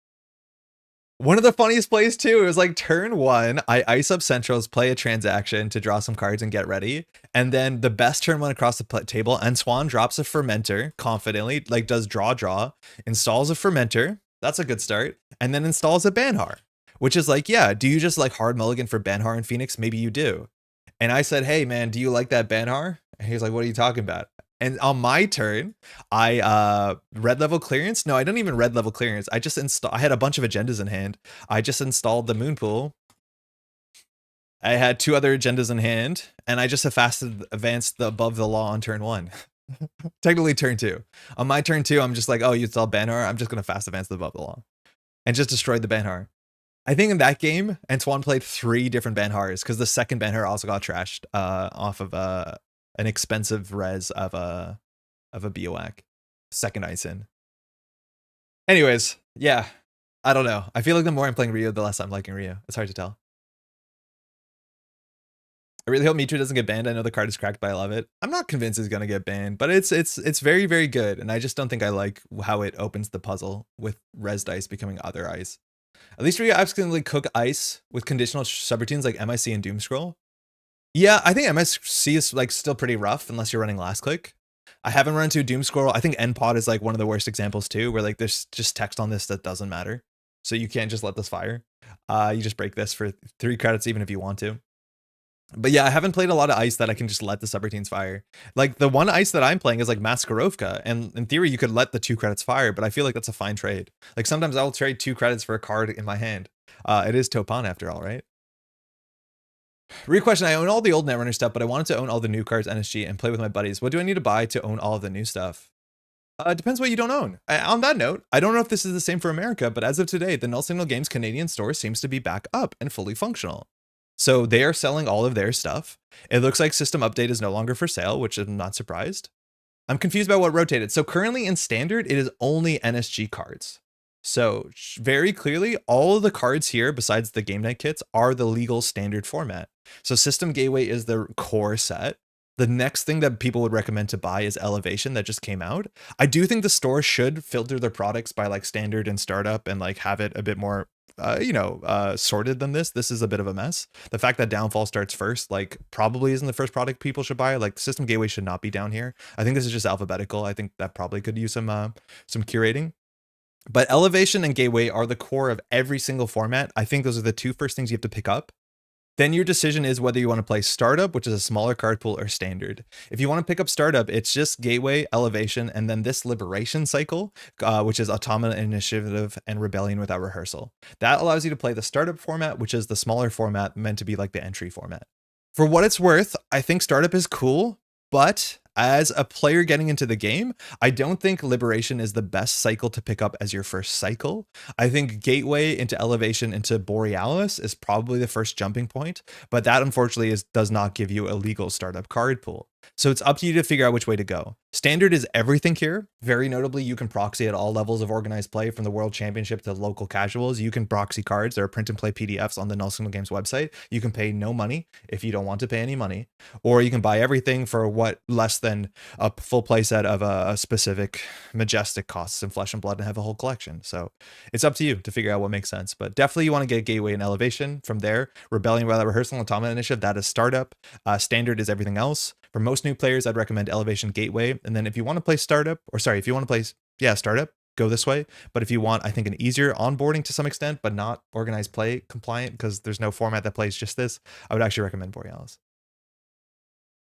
One of the funniest plays too, it was like turn 1, I ice up Centrals, play a transaction to draw some cards and get ready. And then the best turn 1 across the table, Antoine drops a Fermenter confidently, like does draw, installs a Fermenter. That's a good start. And then installs a Banhar, which is like, yeah, do you just like hard mulligan for Banhar and Phoenix? Maybe you do. And I said, hey man, do you like that Banhar? And he was like, what are you talking about? And on my turn, I red level clearance. No, I don't even red level clearance. I just I had a bunch of agendas in hand. I just installed the moon pool. I had 2 other agendas in hand, and I just advanced the above the law on turn 1. Technically turn 2. On my turn 2, I'm just like, oh, you install Banhar. I'm just gonna fast advance the above the law, and just destroyed the Banhar. I think in that game, Antoine played 3 different Banhars because the second Banhar also got trashed off of an expensive res of a Bioac. Second ice in. Anyways, yeah, I don't know. I feel like the more I'm playing Ryu, the less I'm liking Ryu. It's hard to tell. I really hope Mitra doesn't get banned. I know the card is cracked, but I love it. I'm not convinced he's gonna get banned, but it's very, very good, and I just don't think I like how it opens the puzzle with res dice becoming other ice. At least Ryu accidentally cook ice with conditional subroutines like MIC and Doomscroll. Yeah, I think MSC is like still pretty rough unless you're running last click. I haven't run into Doomscroll. I think NPOD is like one of the worst examples too, where like there's just text on this that doesn't matter. So you can't just let this fire. You just break this for 3 credits even if you want to. But yeah, I haven't played a lot of ice that I can just let the subroutines fire. Like the one ice that I'm playing is like Maskarovka, and in theory you could let the 2 credits fire, but I feel like that's a fine trade. Like sometimes I'll trade 2 credits for a card in my hand. It is Topan after all, right? Re-question, I own all the old Netrunner stuff, but I wanted to own all the new cards NSG and play with my buddies. What do I need to buy to own all of the new stuff? It depends what you don't own. On that note, I don't know if this is the same for America, but as of today, the Null Signal Games Canadian store seems to be back up and fully functional. So they are selling all of their stuff. It looks like System Update is no longer for sale, which I'm not surprised. I'm confused about what rotated. So currently in Standard, it is only NSG cards. So very clearly, all of the cards here, besides the Game Night kits, are the legal Standard format. So System Gateway is the core set. The next thing that people would recommend to buy is Elevation that just came out. I do think the store should filter their products by like Standard and Startup and like have it a bit more sorted than this. This is a bit of a mess. The fact that Downfall starts first, like, probably isn't the first product people should buy. Like, the System Gateway should not be down here. I think this is just alphabetical. I think that probably could use some curating. But Elevation and Gateway are the core of every single format. I think those are the two first things you have to pick up. Then your decision is whether you want to play Startup, which is a smaller card pool, or Standard. If you want to pick up Startup, it's just Gateway, Elevation, and then this Liberation cycle, which is Automata, Initiative, and Rebellion without Rehearsal. That allows you to play the Startup format, which is the smaller format meant to be like the entry format. For what it's worth, I think Startup is cool, but as a player getting into the game, I don't think Liberation is the best cycle to pick up as your first cycle. I think Gateway into Elevation into Borealis is probably the first jumping point, but that unfortunately does not give you a legal startup card pool. So it's up to you to figure out which way to go. Standard is everything here. Very notably, you can proxy at all levels of organized play, from the World Championship to local casuals. You can proxy cards. There are print and play PDFs on the Null Signal Games website. You can pay no money if you don't want to pay any money, or you can buy everything for what less than a full play set of a specific majestic costs in Flesh and Blood and have a whole collection. So it's up to you to figure out what makes sense. But definitely you want to get Gateway and Elevation. From there, Rebellion without Rehearsal, Automata Initiative, that is Startup. Standard is everything else. For most new players, I'd recommend Elevation, Gateway. And then if you want to play Startup, if you want to play, Startup, go this way. But if you want, I think, an easier onboarding to some extent, but not organized play compliant, because there's no format that plays just this, I would actually recommend Borealis.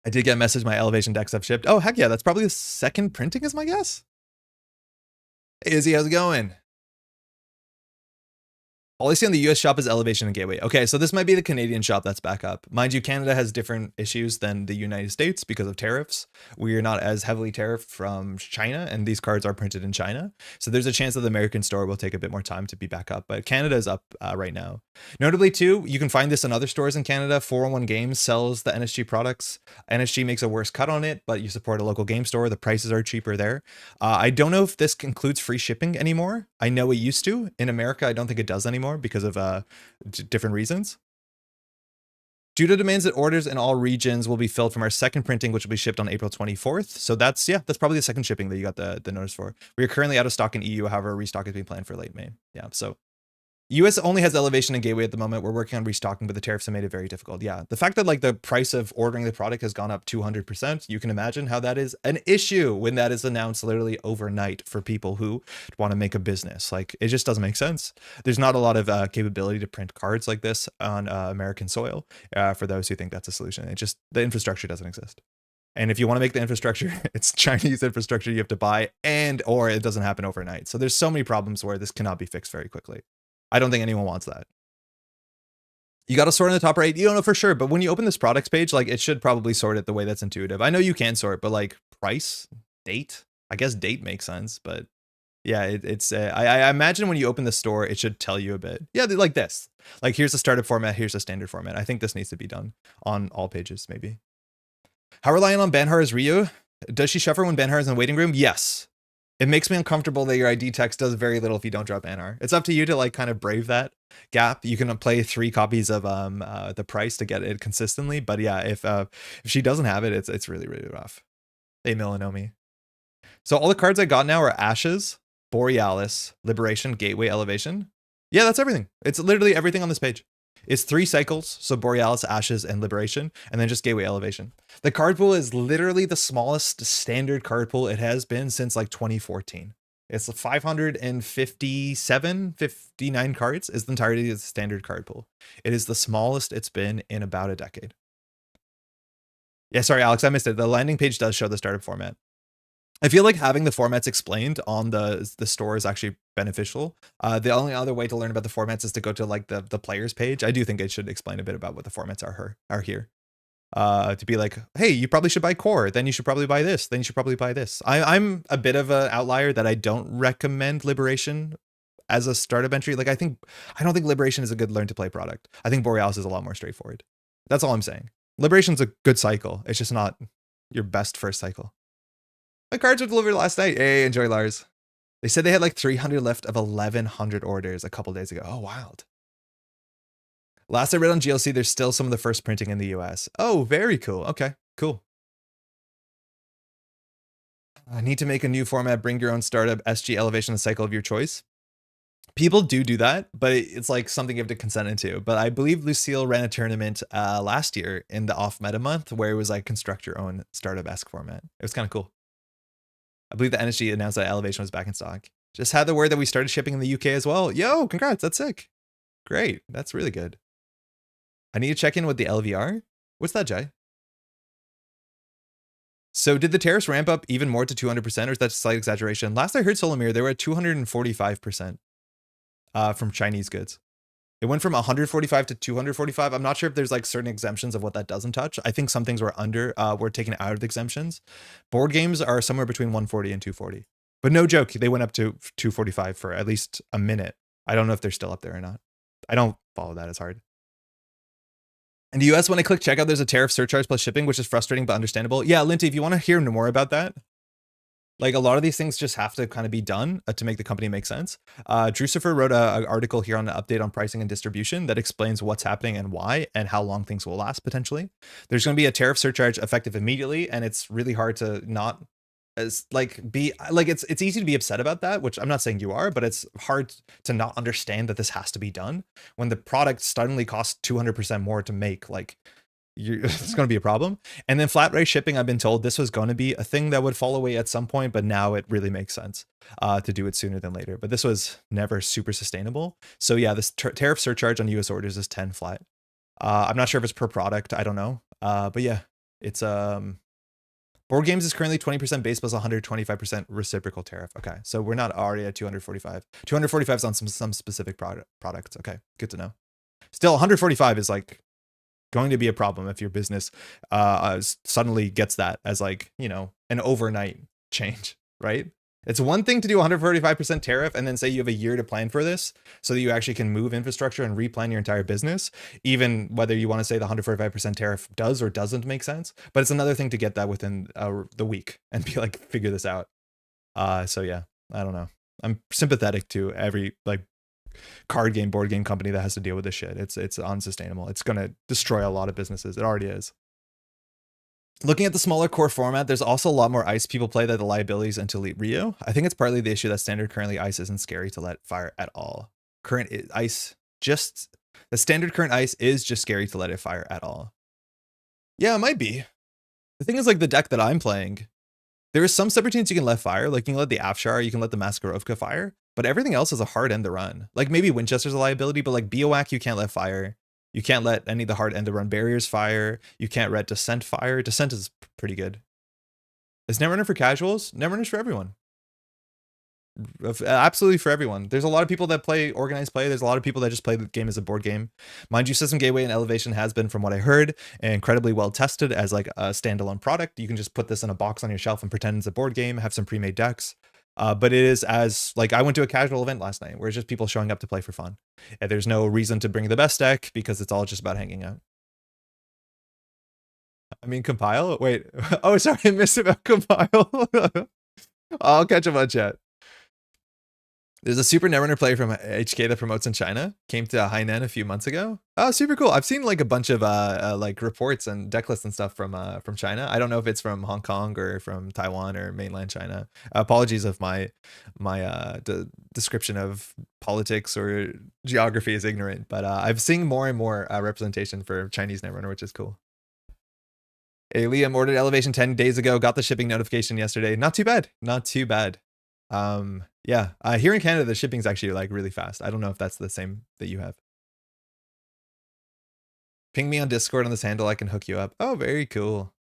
I did get a message my Elevation decks have shipped. Oh, heck yeah, that's probably the second printing is my guess. Hey, Izzy, how's it going? All I see on the US shop is Elevation and Gateway. Okay, so this might be the Canadian shop that's back up. Mind you, Canada has different issues than the United States because of tariffs. We are not as heavily tariffed from China, and these cards are printed in China. So there's a chance that the American store will take a bit more time to be back up, but Canada is up right now. Notably too, you can find this in other stores in Canada. 401 Games sells the NSG products. NSG makes a worse cut on it, but you support a local game store. The prices are cheaper there. I don't know if this includes free shipping anymore. I know it used to. In America, I don't think it does anymore because of different reasons. Due to demands that orders in all regions will be filled from our second printing, which will be shipped on April 24th. So that's probably the second shipping that you got the notice for. We are currently out of stock in EU. However, restock is being planned for late May. Yeah, so US only has Elevation and Gateway at the moment. We're working on restocking, but the tariffs have made it very difficult. Yeah, the fact that like the price of ordering the product has gone up 200%, you can imagine how that is an issue when that is announced literally overnight for people who want to make a business. Like, it just doesn't make sense. There's not a lot of capability to print cards like this on American soil for those who think that's a solution. It just, the infrastructure doesn't exist. And if you want to make the infrastructure, it's Chinese infrastructure you have to buy, or it doesn't happen overnight. So there's so many problems where this cannot be fixed very quickly. I don't think anyone wants that. You got to sort in the top right. You don't know for sure, but when you open this products page, like, it should probably sort it the way that's intuitive. I know you can sort, but like price, date, I guess date makes sense, but yeah, I imagine when you open the store, it should tell you a bit. Yeah, like this. Like, here's the startup format, here's the standard format. I think this needs to be done on all pages, maybe. How reliant on Banhar is Ryu? Does she shuffle when Banhar is in the waiting room? Yes. It makes me uncomfortable that your ID text does very little if you don't drop Banhar. It's up to you to like kind of brave that gap. You can play 3 copies of the price to get it consistently. But yeah, if she doesn't have it, it's really, really rough. Hey, Milanomi. So all the cards I got now are Ashes, Borealis, Liberation, Gateway, Elevation. Yeah, that's everything. It's literally everything on this page. It's 3 cycles, so Borealis, Ashes, and Liberation, and then just Gateway, Elevation. The card pool is literally the smallest standard card pool it has been since like 2014. It's 557, 59 cards is the entirety of the standard card pool. It is the smallest it's been in about a decade. Yeah, sorry, Alex, I missed it. The landing page does show the startup format. I feel like having the formats explained on the store is actually beneficial. The only other way to learn about the formats is to go to like the players page. I do think it should explain a bit about what the formats are here. To be like, hey, you probably should buy core, then you should probably buy this, then you should probably buy this. I'm a bit of an outlier that I don't recommend Liberation as a startup entry. Like, I don't think Liberation is a good learn to play product. I think Borealis is a lot more straightforward. That's all I'm saying. Liberation's a good cycle. It's just not your best first cycle. My cards were delivered last night. Hey, enjoy, Lars. They said they had like 300 left of 1,100 orders a couple days ago. Oh, wild. Last I read on GLC, there's still some of the first printing in the US. Oh, very cool. Okay, cool. I need to make a new format. Bring your own startup, SG, Elevation, and cycle of your choice. People do that, but it's like something you have to consent into. But I believe Lucille ran a tournament last year in the off meta month where it was like construct your own startup-esque format. It was kind of cool. I believe the NSG announced that Elevation was back in stock. Just had the word that we started shipping in the UK as well. Yo, congrats, that's sick. Great, that's really good. I need to check in with the LVR. What's that, Jay? So did the tariffs ramp up even more to 200%, or is that a slight exaggeration? Last I heard Solomir, they were at 245% from Chinese goods. It went from 145 to 245. I'm not sure if there's like certain exemptions of what that doesn't touch. I think some things were were taken out of the exemptions. Board games are somewhere between 140 and 240. But no joke, they went up to 245 for at least a minute. I don't know if they're still up there or not. I don't follow that as hard. In the US, when I click checkout, there's a tariff surcharge plus shipping, which is frustrating but understandable. Yeah, Linty, if you want to hear more about that, like a lot of these things just have to kind of be done to make the company make sense. Drucifer wrote an article here on an update on pricing and distribution that explains what's happening and why and how long things will last potentially. There's going to be a tariff surcharge effective immediately, and it's really hard to not it's easy to be upset about that, which I'm not saying you are, but it's hard to not understand that this has to be done when the product suddenly costs 200% more to make. Like, it's going to be a problem. And then flat rate shipping, I've been told this was going to be a thing that would fall away at some point, but now it really makes sense to do it sooner than later. But this was never super sustainable. So yeah, this tariff surcharge on US orders is 10 flat. I'm not sure if it's per product. I don't know. But yeah, it's board games is currently 20% base plus 125% reciprocal tariff. Okay, so we're not already at 245. 245 is on some specific products. Okay, good to know. Still, 145 is like going to be a problem if your business suddenly gets that as like, you know, an overnight change, right? It's one thing to do 145% tariff and then say you have a year to plan for this so that you actually can move infrastructure and replan your entire business, even whether you want to say the 145% tariff does or doesn't make sense. But it's another thing to get that within the week and be like, figure this out. So yeah, I don't know. I'm sympathetic to every like board game company that has to deal with this shit. It's unsustainable. It's going to destroy a lot of businesses. It already is. Looking at the smaller core format, there's also a lot more ice people play than the liabilities into Elite Rio. I think it's partly the issue that standard currently ice isn't scary to let fire at all. The standard current ice is just scary to let it fire at all. Yeah, it might be. The thing is, like the deck that I'm playing, there is some subroutines you can let fire. Like you can let the Afshar, you can let the Maskarovka fire, but everything else is a hard end to run. Like maybe Winchester's a liability, but like Biowac you can't let fire. You can't let any of the hard end to run barriers fire. You can't let Descent fire. Descent is pretty good. Is Netrunner for casuals? Netrunner's for everyone. Absolutely for everyone. There's a lot of people that play organized play. There's a lot of people that just play the game as a board game. Mind you, System Gateway and Elevation has been, from what I heard, incredibly well tested as like a standalone product. You can just put this in a box on your shelf and pretend it's a board game, have some pre-made decks. But it is as like I went to a casual event last night where it's just people showing up to play for fun. And there's no reason to bring the best deck because it's all just about hanging out. I mean, compile? Wait. Oh, sorry, I missed about compile. I'll catch up on chat. There's a super Netrunner player from HK that promotes in China. Came to Hainan a few months ago. Oh, super cool. I've seen like a bunch of like reports and deck lists and stuff from China. I don't know if it's from Hong Kong or from Taiwan or mainland China. Apologies if my description of politics or geography is ignorant, but I've seen more and more representation for Chinese Netrunner, which is cool. Hey, Liam ordered Elevation 10 days ago. Got the shipping notification yesterday. Not too bad. Not too bad. Yeah, here in Canada, the shipping's actually like really fast. I don't know if that's the same that you have. Ping me on Discord on this handle. I can hook you up. Oh, very cool.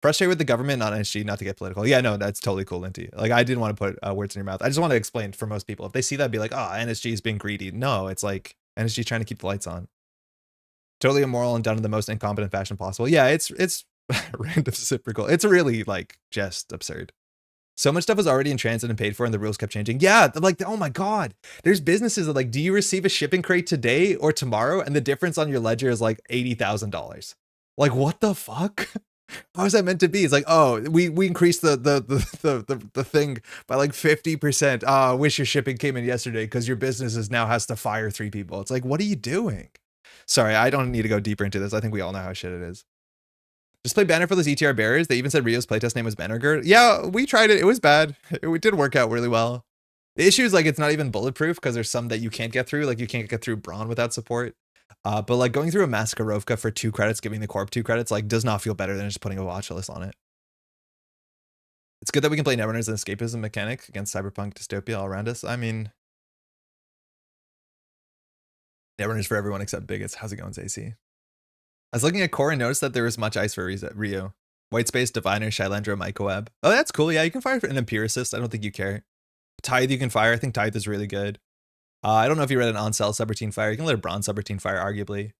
Frustrated with the government, not NSG, not to get political. Yeah, no, that's totally cool, Linty. Like, I didn't want to put words in your mouth. I just want to explain for most people. If they see that, be like, oh, NSG is being greedy. No, it's like NSG trying to keep the lights on. Totally immoral and done in the most incompetent fashion possible. Yeah, it's random reciprocal. It's really like just absurd. So much stuff was already in transit and paid for, and the rules kept changing. Yeah, like, oh my God. There's businesses that like, do you receive a shipping crate today or tomorrow? And the difference on your ledger is like $80,000. Like, what the fuck? How is that meant to be? It's like, oh, we increased the thing by like 50%. I wish your shipping came in yesterday because your business now has to fire 3 people. It's like, what are you doing? Sorry, I don't need to go deeper into this. I think we all know how shit it is. Just play Banner for those ETR bearers. They even said Rio's playtest name was Bannergird. Yeah, we tried it. It was bad. It did work out really well. The issue is like it's not even bulletproof because there's some that you can't get through. Like you can't get through Brawn without support. But like going through a Maskarovka for 2 credits, giving the Corp 2 credits, like does not feel better than just putting a watch list on it. It's good that we can play Netrunner as an escapism mechanic against cyberpunk dystopia all around us. I mean, Netrunner's for everyone except bigots. How's it going, AC? I was looking at core and noticed that there was much ice for Rio. White Space, Diviner, Shylendra, Mycoweb. Oh, that's cool. Yeah, you can fire for an Empiricist. I don't think you care. Tithe you can fire. I think Tithe is really good. I don't know if you read an on-cell subroutine fire. You can let a bronze subroutine fire, arguably.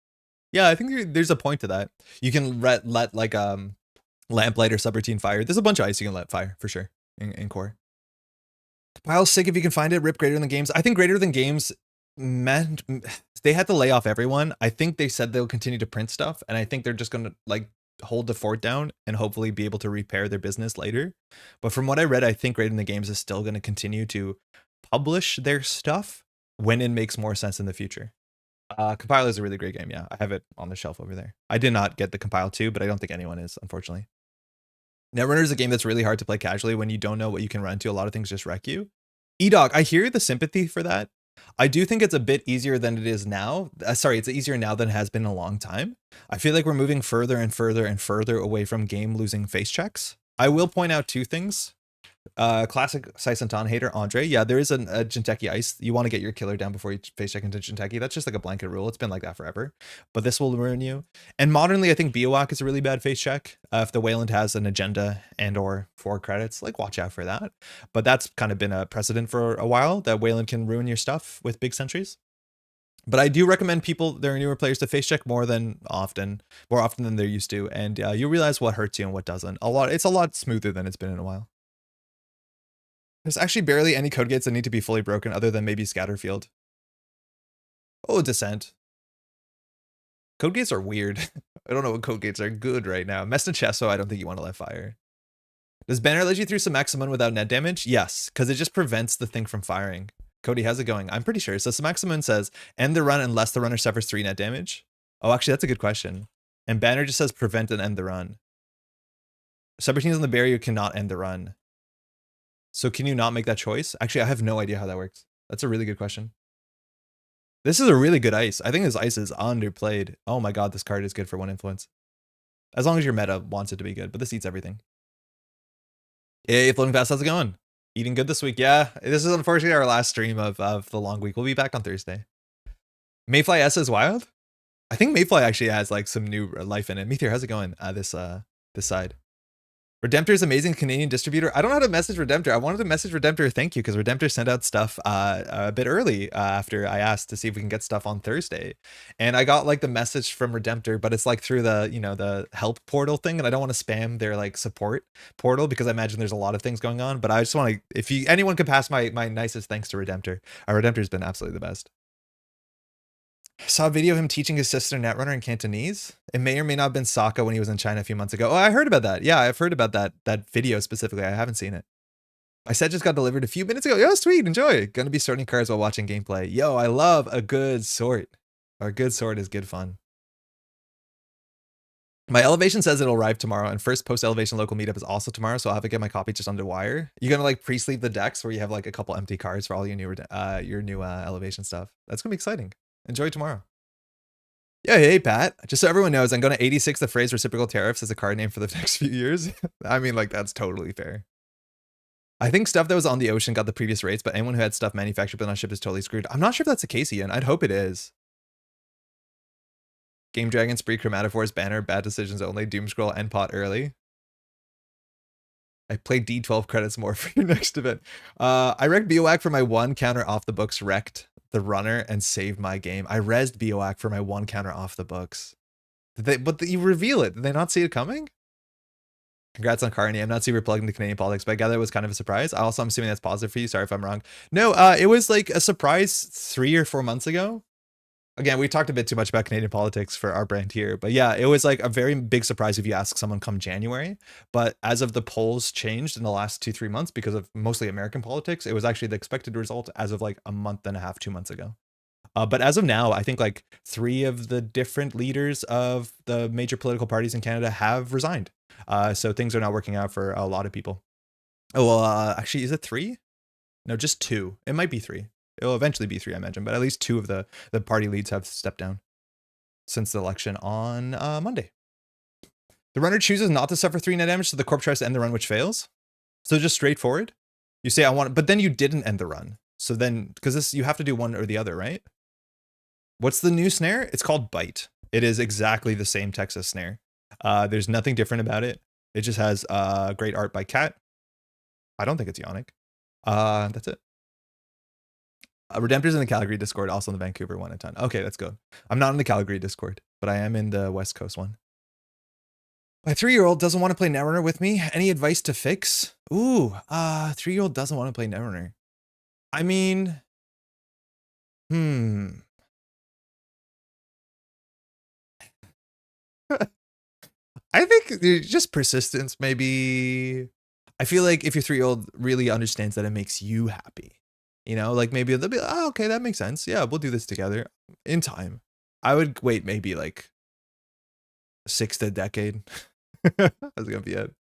Yeah, I think there's a point to that. You can let like Lamplighter subroutine fire. There's a bunch of ice you can let fire for sure in core. Compile's sick if you can find it. Rip greater than games. I think greater than games meant they had to lay off everyone. I think they said they'll continue to print stuff, and I think they're just gonna like hold the fort down and hopefully be able to repair their business later. But from what I read, I think Greater Than Games is still going to continue to publish their stuff when it makes more sense in the future. Compile is a really great game. Yeah, I have it on the shelf over there. I did not get the Compile 2, but I don't think anyone is, unfortunately. Netrunner is a game that's really hard to play casually when you don't know what you can run to. A lot of things just wreck you. E-Dog, I hear the sympathy for that. I do think it's a bit easier than it is now. Sorry, it's easier now than it has been in a long time. I feel like we're moving further and further and further away from game losing face checks. I will point out 2 things. Classic Saisantan hater, Andre. Yeah, there is a Jinteki ice. You want to get your killer down before you face check into Jinteki. That's just like a blanket rule. It's been like that forever. But this will ruin you. And modernly, I think Biowak is a really bad face check. If the Wayland has an agenda and or 4 credits, like watch out for that. But that's kind of been a precedent for a while, that Wayland can ruin your stuff with big sentries. But I do recommend people, there are newer players, to face check more often than they're used to. And you realize what hurts you and what doesn't. It's a lot smoother than it's been in a while. There's actually barely any code gates that need to be fully broken other than maybe Scatterfield. Oh, Descent. Code gates are weird. I don't know what code gates are good right now. Mesnachesso, I don't think you want to let fire. Does Banner let you through some Maximum without net damage? Yes, because it just prevents the thing from firing. Cody, how's it going? I'm pretty sure. So Maximum says, end the run unless the runner suffers 3 net damage. Oh, actually, that's a good question. And Banner just says prevent and end the run. Subroutines on the barrier cannot end the run. So can you not make that choice? Actually, I have no idea how that works. That's a really good question. This is a really good ice. I think this ice is underplayed. Oh my god, this card is good for 1 influence. As long as your meta wants it to be good, but this eats everything. Hey, Floating Fast, how's it going? Eating good this week? Yeah, this is unfortunately our last stream of the long week. We'll be back on Thursday. Mayfly S is wild? I think Mayfly actually has like some new life in it. Meteor, how's it going? This side. Redemptor is amazing Canadian distributor. I don't know how to message Redemptor. I wanted to message Redemptor thank you because Redemptor sent out stuff a bit early after I asked to see if we can get stuff on Thursday. And I got like the message from Redemptor, but it's like through the, the help portal thing. And I don't want to spam their like support portal because I imagine there's a lot of things going on. But I just want to, if anyone could pass my nicest thanks to Redemptor. Redemptor's been absolutely the best. I saw a video of him teaching his sister Netrunner in Cantonese. It may or may not have been Sokka when he was in China a few months ago. Oh, I heard about that. Yeah, I've heard about that video specifically. I haven't seen it. My set just got delivered a few minutes ago. Yo, sweet, enjoy. Gonna be sorting cards while watching gameplay. Yo, I love a good sort. A good sort is good fun. My elevation says it'll arrive tomorrow, and first post-elevation local meetup is also tomorrow, so I'll have to get my copy just under wire. You gonna like pre-sleeve the decks where you have like a couple empty cards for all your new elevation stuff. That's gonna be exciting. Enjoy tomorrow. Yeah, hey Pat. Just so everyone knows, I'm going to 86 the phrase reciprocal tariffs as a card name for the next few years. I mean, like, that's totally fair. I think stuff that was on the ocean got the previous rates, but anyone who had stuff manufactured but not shipped is totally screwed. I'm not sure if that's the case, Ian. I'd hope it is. Game Dragon, Spree, Chromatophores, Banner, Bad Decisions Only, Doomscroll, End Pot early. I played D12 credits more for your next event. I wrecked Biowak for my 1 counter off the books, wrecked the runner and saved my game. I rezzed Biowak for my 1 counter off the books. But you reveal it. Did they not see it coming? Congrats on Carney. I'm not super plugged into Canadian politics, but I gather it was kind of a surprise. Also, I'm assuming that's positive for you. Sorry if I'm wrong. No, it was like a surprise 3 or 4 months ago. Again, we talked a bit too much about Canadian politics for our brand here, but yeah, it was like a very big surprise if you ask someone come January. But as of the polls changed in the last 2-3 months because of mostly American politics, it was actually the expected result as of like a month and a half, 2 months ago. But as of now, I think like 3 of the different leaders of the major political parties in Canada have resigned. So things are not working out for a lot of people. Oh, well, actually, is it 3? No, just 2. It might be 3. It'll eventually be 3, I imagine, but at least 2 of the party leads have stepped down since the election on Monday. The runner chooses not to suffer 3 net damage, so the corp tries to end the run, which fails. So just straightforward. You say, I want it, but then you didn't end the run. So then, because this, you have to do one or the other, right? What's the new snare? It's called Bite. It is exactly the same Texas snare. There's nothing different about it. It just has great art by Kat. I don't think it's Yannick. That's it. Redemptors in the Calgary Discord, also in the Vancouver one a ton. Okay, let's go. I'm not in the Calgary Discord, but I am in the West Coast one. My 3-year-old doesn't want to play Netrunner with me. Any advice to fix? Ooh, 3-year-old doesn't want to play Netrunner. I mean, I think just persistence, maybe. I feel like if your 3-year-old really understands that it makes you happy, you know, like maybe they'll be like, oh, okay, that makes sense. Yeah, we'll do this together in time. I would wait maybe like 6 to a decade. That's gonna be it.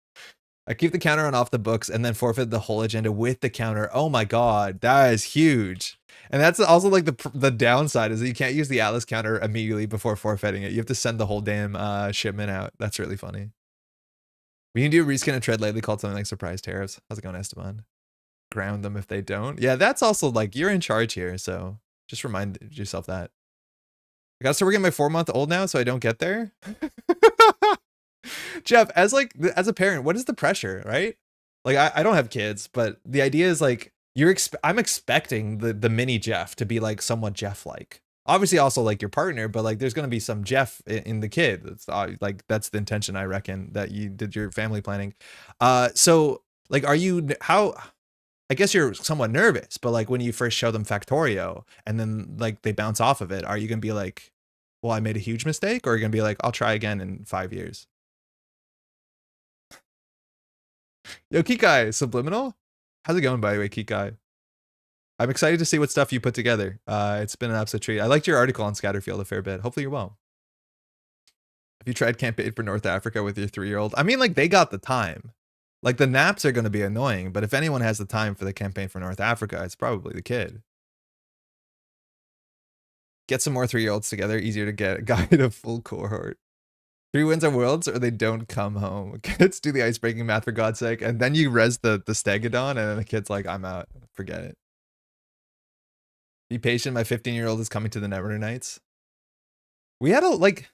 I keep the counter on off the books and then forfeit the whole agenda with the counter. Oh my god, that is huge. And that's also like the downside is that you can't use the Atlas counter immediately before forfeiting it. You have to send the whole damn shipment out. That's really funny. We can do a reskin and tread lately called something like surprise tariffs. How's it going, Esteban? Ground them if they don't. Yeah, that's also like you're in charge here, so just remind yourself that. I gotta start working my 4-month-old now, so I don't get there. Jeff, as a parent, what is the pressure, right? Like I don't have kids, but the idea is like I'm expecting the mini Jeff to be like somewhat Jeff-like. Obviously also like your partner, but like there's gonna be some Jeff in the kid. It's like that's the intention, I reckon, that you did your family planning. So like are you I guess you're somewhat nervous, but like when you first show them Factorio and then like they bounce off of it, are you gonna be like, well, I made a huge mistake, or are you gonna be like, I'll try again in 5 years? Yo, Kikai, Subliminal? How's it going, by the way, Kikai? I'm excited to see what stuff you put together. It's been an absolute treat. I liked your article on Scatterfield a fair bit. Hopefully you're well. Have you tried campaign for North Africa with your 3-year-old? I mean, like, they got the time. Like, the naps are going to be annoying, but if anyone has the time for the campaign for North Africa, it's probably the kid. Get some more 3-year-olds together. Easier to get. Guide a full cohort. 3 wins on Worlds or they don't come home. Kids do the ice-breaking math for God's sake, and then you res the Stegodon, and then the kid's like, I'm out. Forget it. Be patient. My 15-year-old is coming to the Netrunner nights. We had like,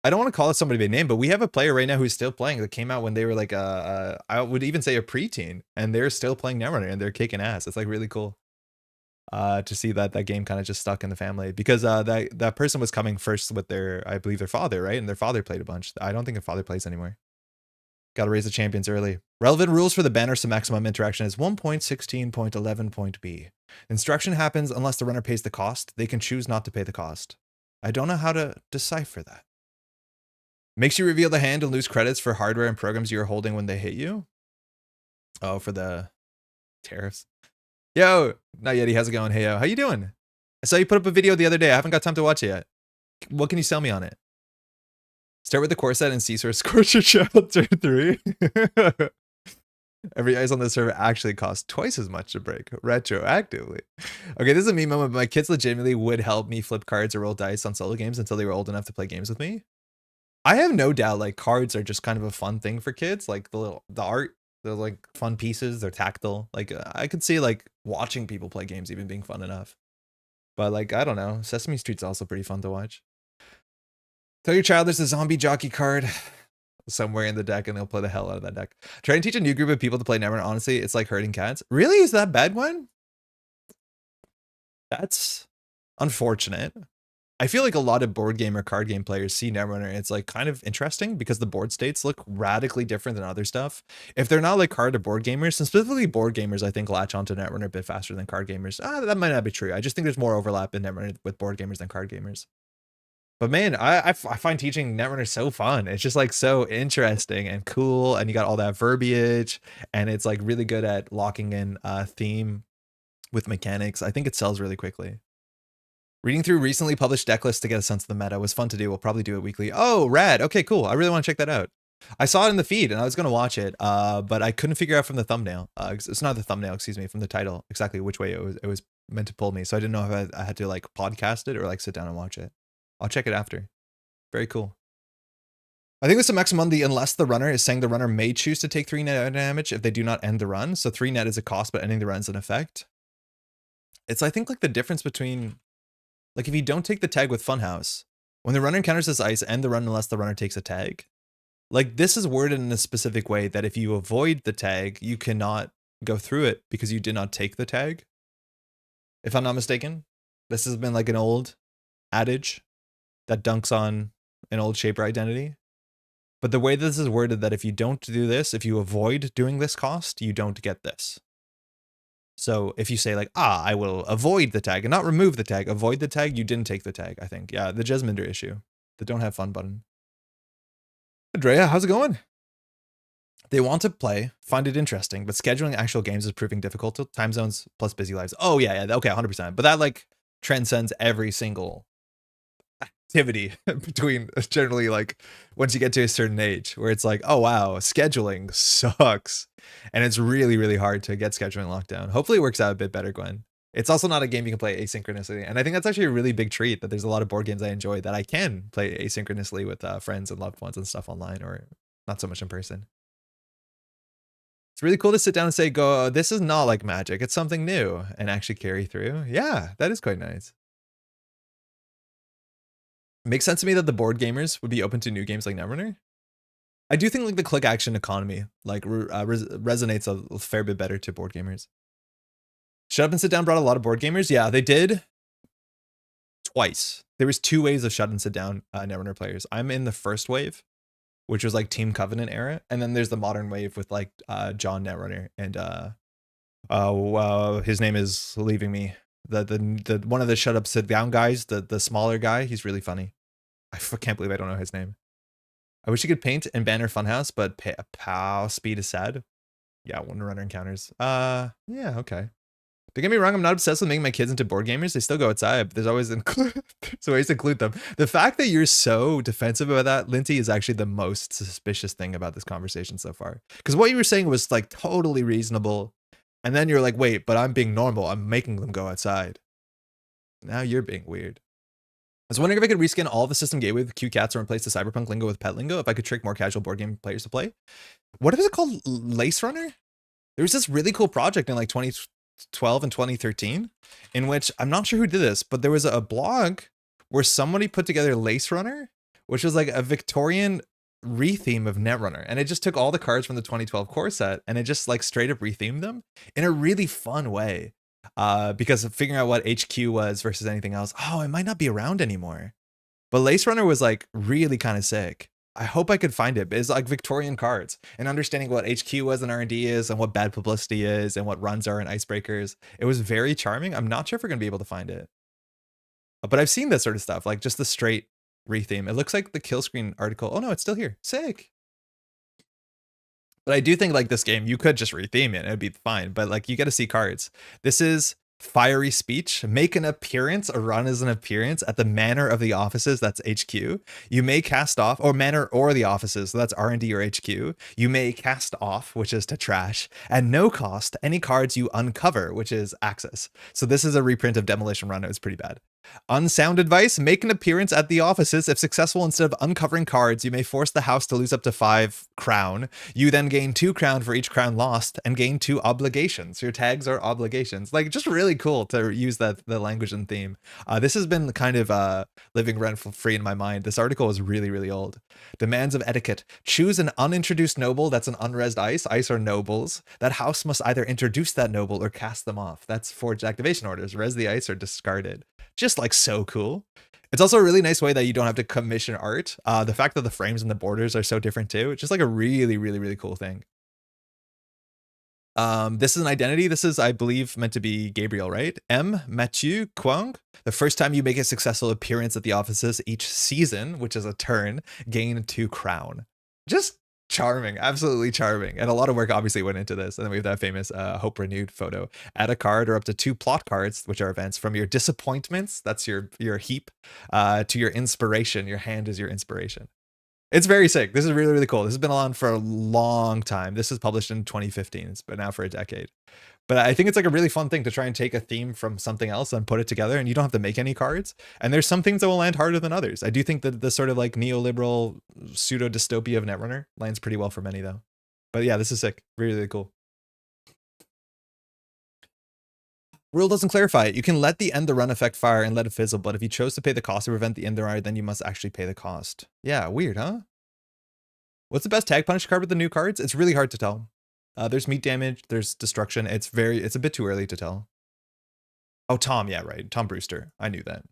I don't want to call it somebody by name, but we have a player right now who's still playing that came out when they were like I would even say a preteen, and they're still playing Netrunner and they're kicking ass. It's like really cool. To see that game kind of just stuck in the family, because that person was coming first with I believe their father, right? And their father played a bunch. I don't think their father plays anymore. Got to raise the champions early. Relevant rules for the banner to maximum interaction is 1.16.11.b. Instruction happens unless the runner pays the cost. They can choose not to pay the cost. I don't know how to decipher that. Makes you reveal the hand and lose credits for hardware and programs you are holding when they hit you. Oh, for the tariffs. Yo, not Yeti, how's it going? Hey, yo, how you doing? I saw you put up a video the other day. I haven't got time to watch it yet. What can you sell me on it? Start with the core set and Caesar Scorcher Child turn 3. Every ice on the server actually costs twice as much to break retroactively. Okay, this is a me moment, but my kids legitimately would help me flip cards or roll dice on solo games until they were old enough to play games with me. I have no doubt like cards are just kind of a fun thing for kids. Like the art, they're like fun pieces, they're tactile. Like I could see like watching people play games even being fun enough. But like, I don't know, Sesame Street's also pretty fun to watch. Tell your child there's a zombie jockey card somewhere in the deck and they'll play the hell out of that deck. Try and teach a new group of people to play Netrunner. Honestly, it's like herding cats. Really? Is that bad one? That's unfortunate. I feel like a lot of board game or card game players see Netrunner. It's like kind of interesting because the board states look radically different than other stuff. If they're not like card or board gamers, and specifically board gamers, I think latch onto Netrunner a bit faster than card gamers. That might not be true. I just think there's more overlap in Netrunner with board gamers than card gamers. But man, I find teaching Netrunner so fun. It's just like so interesting and cool, and you got all that verbiage, and it's like really good at locking in a theme with mechanics. I think it sells really quickly. Reading through recently published deck lists to get a sense of the meta was fun to do. We'll probably do it weekly. Oh, rad. Okay, cool. I really want to check that out. I saw it in the feed and I was gonna watch it, but I couldn't figure out from the thumbnail. It's not the thumbnail, excuse me, from the title exactly which way it was meant to pull me. So I didn't know if I had to like podcast it or like sit down and watch it. I'll check it after. Very cool. I think with some maximum the unless the runner is saying the runner may choose to take 3 net damage if they do not end the run. So 3 net is a cost, but ending the run is an effect. It's I think like the difference between like if you don't take the tag with Funhouse, when the runner encounters this ice, end the run unless the runner takes a tag. Like this is worded in a specific way that if you avoid the tag, you cannot go through it because you did not take the tag. If I'm not mistaken, this has been like an old adage that dunks on an old shaper identity. But the way this is worded that if you don't do this, if you avoid doing this cost, you don't get this. So if you say like, I will avoid the tag and not remove the tag, avoid the tag, you didn't take the tag, I think. Yeah, the Jesminder issue, the don't have fun button. Andrea, how's it going? They want to play, find it interesting, but scheduling actual games is proving difficult. Time zones plus busy lives. Oh yeah, okay, 100%. But that like transcends every single activity between generally like once you get to a certain age where it's like, oh wow, scheduling sucks. And it's really, really hard to get scheduling locked down. Hopefully it works out a bit better, Gwen. It's also not a game you can play asynchronously. And I think that's actually a really big treat that there's a lot of board games I enjoy that I can play asynchronously with friends and loved ones and stuff online or not so much in person. It's really cool to sit down and say, go, this is not like Magic. It's something new and actually carry through. Yeah, that is quite nice. It makes sense to me that the board gamers would be open to new games like Netrunner. I do think like the click action economy like resonates a fair bit better to board gamers. Shut Up and Sit Down brought a lot of board gamers. Yeah, they did twice. There was 2 waves of Shut and Sit Down Netrunner players. I'm in the first wave, which was like Team Covenant era, and then there's the modern wave with like John Netrunner and his name is leaving me. The one of the Shut Up Sit Down guys, the smaller guy. He's really funny. I can't believe I don't know his name. I wish you could paint and banner Funhouse, but pow speed is sad. Yeah, one runner encounters. Yeah, okay. Don't get me wrong, I'm not obsessed with making my kids into board gamers. They still go outside, but there's always ways to include them. The fact that you're so defensive about that, Linty, is actually the most suspicious thing about this conversation so far. Because what you were saying was like totally reasonable. And then you're like, wait, but I'm being normal. I'm making them go outside. Now you're being weird. I was wondering if I could reskin all the system gateway with cute cats or replace the cyberpunk lingo with pet lingo if I could trick more casual board game players to play. What is it called? Lace Runner? There was this really cool project in like 2012 and 2013 in which I'm not sure who did this, but there was a blog where somebody put together Lace Runner, which was like a Victorian retheme of Netrunner. And it just took all the cards from the 2012 core set and it just like straight up rethemed them in a really fun way. Because of figuring out what HQ was versus anything else. Oh, it might not be around anymore. But Lace Runner was like really kind of sick. I hope I could find it. But it's like Victorian cards and understanding what HQ was and R&D is and what bad publicity is and what runs are and icebreakers. It was very charming. I'm not sure if we're going to be able to find it. But I've seen this sort of stuff, like just the straight retheme. It looks like the kill screen article. Oh no, it's still here. Sick. But I do think like this game, you could just retheme it and it'd be fine. But like you got to see cards. This is Fiery Speech. Make an appearance or run as an appearance at the manor of the offices. That's HQ. You may cast off or manor or the offices. So that's R&D or HQ. You may cast off, which is to trash, and no cost any cards you uncover, which is access. So this is a reprint of Demolition Run. It was pretty bad. Unsound advice, make an appearance at the offices. If successful, instead of uncovering cards, you may force the house to lose up to 5 crown. You then gain 2 crown for each crown lost and gain 2 obligations. Your tags are obligations. Like just really cool to use the language and theme. This has been kind of living rent free in my mind. This article is really, really old. Demands of etiquette. Choose an unintroduced noble that's an unresed ice. Ice are nobles. That house must either introduce that noble or cast them off. That's forged activation orders. Res the ice or discarded. Just like so cool. It's also a really nice way that you don't have to commission art. The fact that the frames and the borders are so different too. It's just like a really, really, really cool thing. This is an identity. This is, I believe, meant to be Gabriel, right? M. Mathieu Kwang. The first time you make a successful appearance at the offices each season, which is a turn, gain 2 crown. Just charming, absolutely charming. And a lot of work obviously went into this. And then we have that famous Hope Renewed photo. Add a card or up to 2 plot cards, which are events, from your disappointments, that's your heap, to your inspiration. Your hand is your inspiration. It's very sick. This is really, really cool. This has been on for a long time. This is published in 2015. It's been out for a decade. But I think it's like a really fun thing to try and take a theme from something else and put it together, and you don't have to make any cards. And there's some things that will land harder than others. I do think that the sort of like neoliberal pseudo dystopia of Netrunner lands pretty well for many though. But yeah, this is sick. Really, really cool. Rule doesn't clarify it. You can let the end the run effect fire and let it fizzle, but if you chose to pay the cost to prevent the end the run, then you must actually pay the cost. Yeah, weird, huh? What's the best tag punish card with the new cards? It's really hard to tell. There's meat damage, there's destruction. It's a bit too early to tell. Oh, Tom, yeah, right. Tom Brewster. I knew that.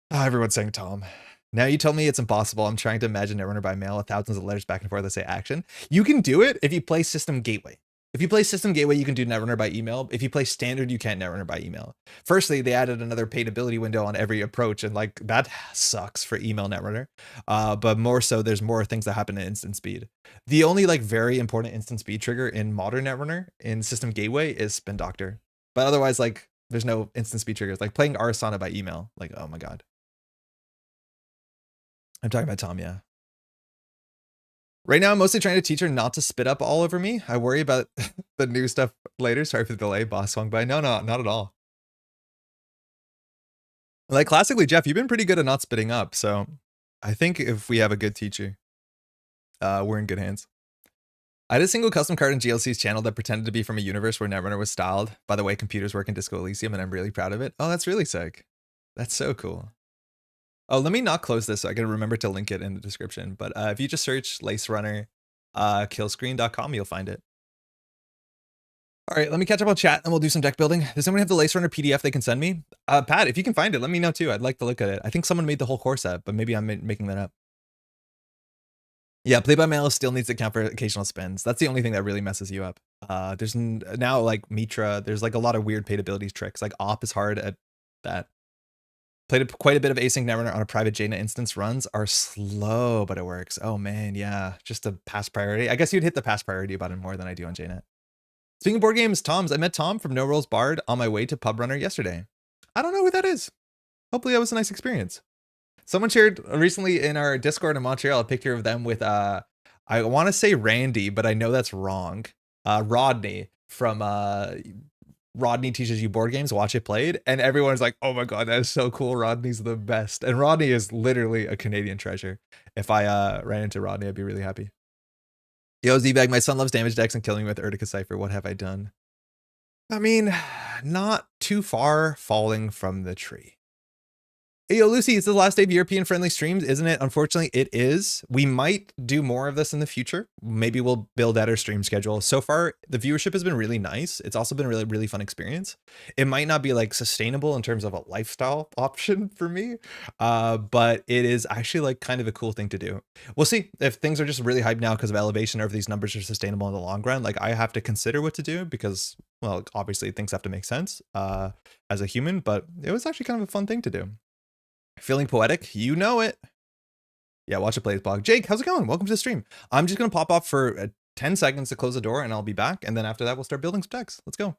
Oh, everyone's saying Tom. Now you tell me it's impossible. I'm trying to imagine Netrunner by mail, thousands of letters back and forth that say action. You can do it if you play System Gateway. If you play System Gateway, you can do Netrunner by email. If you play Standard, you can't Netrunner by email. Firstly, they added another paid ability window on every approach, and like that sucks for email Netrunner. But more so, there's more things that happen in instant speed. The only like very important instant speed trigger in modern Netrunner in System Gateway is Spin Doctor. But otherwise, like there's no instant speed triggers. Like playing Arasana by email, like oh my god. I'm talking about Tom, yeah. Right now, I'm mostly trying to teach her not to spit up all over me. I worry about the new stuff later. Sorry for the delay. Boss swung by. No, not at all. Like classically, Jeff, you've been pretty good at not spitting up. So I think if we have a good teacher, we're in good hands. I had a single custom card in GLC's channel that pretended to be from a universe where Netrunner was styled by the way computers work in Disco Elysium, and I'm really proud of it. Oh, that's really sick. That's so cool. Oh, let me not close this so I can remember to link it in the description. But if you just search Lace Runner killscreen.com, you'll find it. All right, let me catch up on chat and we'll do some deck building. Does someone have the Lace Runner PDF they can send me? Pat, if you can find it, let me know too. I'd like to look at it. I think someone made the whole core set, but maybe I'm making that up. Yeah, play by mail still needs to count for occasional spins. That's the only thing that really messes you up. There's now like Mitra, there's like a lot of weird paid abilities tricks. Like Op is hard at that. Played quite a bit of async Netrunner on a private Jaina instance. Runs are slow, but it works. Oh man, yeah. Just a pass priority. I guess you'd hit the pass priority button more than I do on Jaina. Speaking of board games, Tom's. I met Tom from No Rolls Bard on my way to Pub Runner yesterday. I don't know who that is. Hopefully that was a nice experience. Someone shared recently in our Discord in Montreal a picture of them with, I want to say Randy, but I know that's wrong. Rodney from Rodney Teaches You Board Games, Watch It Played, and everyone's like, oh my god, that is so cool. Rodney's the best. And Rodney is literally a Canadian treasure. If I ran into Rodney, I'd be really happy. Yo, Z-Bag, my son loves damage decks and killing me with Urtica Cypher. What have I done? I mean, not too far falling from the tree. Hey, yo, Lucy, it's the last day of European-friendly streams, isn't it? Unfortunately, it is. We might do more of this in the future. Maybe we'll build out our stream schedule. So far, the viewership has been really nice. It's also been a really, really fun experience. It might not be like sustainable in terms of a lifestyle option for me, but it is actually like kind of a cool thing to do. We'll see if things are just really hyped now because of elevation or if these numbers are sustainable in the long run. Like I have to consider what to do because, well, obviously things have to make sense as a human, but it was actually kind of a fun thing to do. Feeling poetic? You know it. Yeah, Watch It Play blog. Jake, how's it going? Welcome to the stream. I'm just going to pop off for 10 seconds to close the door and I'll be back. And then after that, we'll start building some decks. Let's go.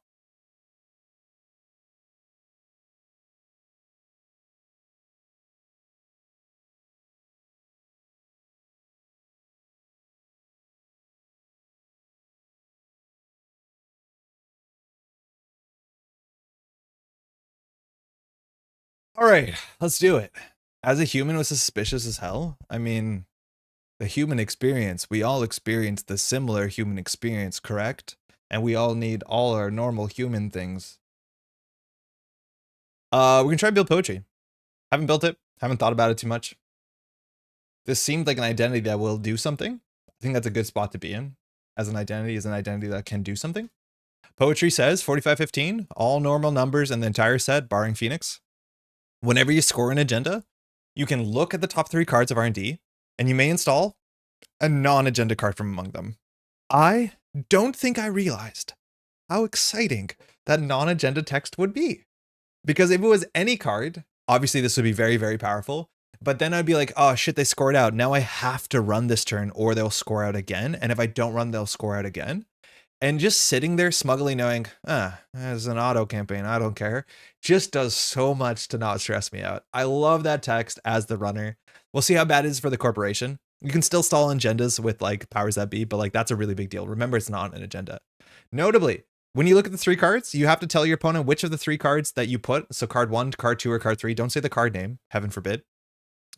All right, let's do it. As a human was suspicious as hell. I mean, the human experience, we all experience the similar human experience, correct? And we all need all our normal human things. We're gonna try to build poetry. Haven't built it, haven't thought about it too much. This seemed like an identity that will do something. I think that's a good spot to be in. As an identity that can do something. Poetry says 4515, all normal numbers in the entire set, barring Phoenix. Whenever you score an agenda, you can look at the top 3 cards of R&D, and you may install a non-agenda card from among them. I don't think I realized how exciting that non-agenda text would be. Because if it was any card, obviously this would be very, very powerful. But then I'd be like, oh shit, they scored out. Now I have to run this turn or they'll score out again. And if I don't run, they'll score out again. And just sitting there smugly knowing, there's an auto campaign, I don't care, just does so much to not stress me out. I love that text as the runner. We'll see how bad it is for the corporation. You can still stall agendas with like powers that be, but like that's a really big deal. Remember, it's not an agenda. Notably, when you look at the 3 cards, you have to tell your opponent which of the 3 cards that you put. So card 1, card 2, or card 3. Don't say the card name, heaven forbid.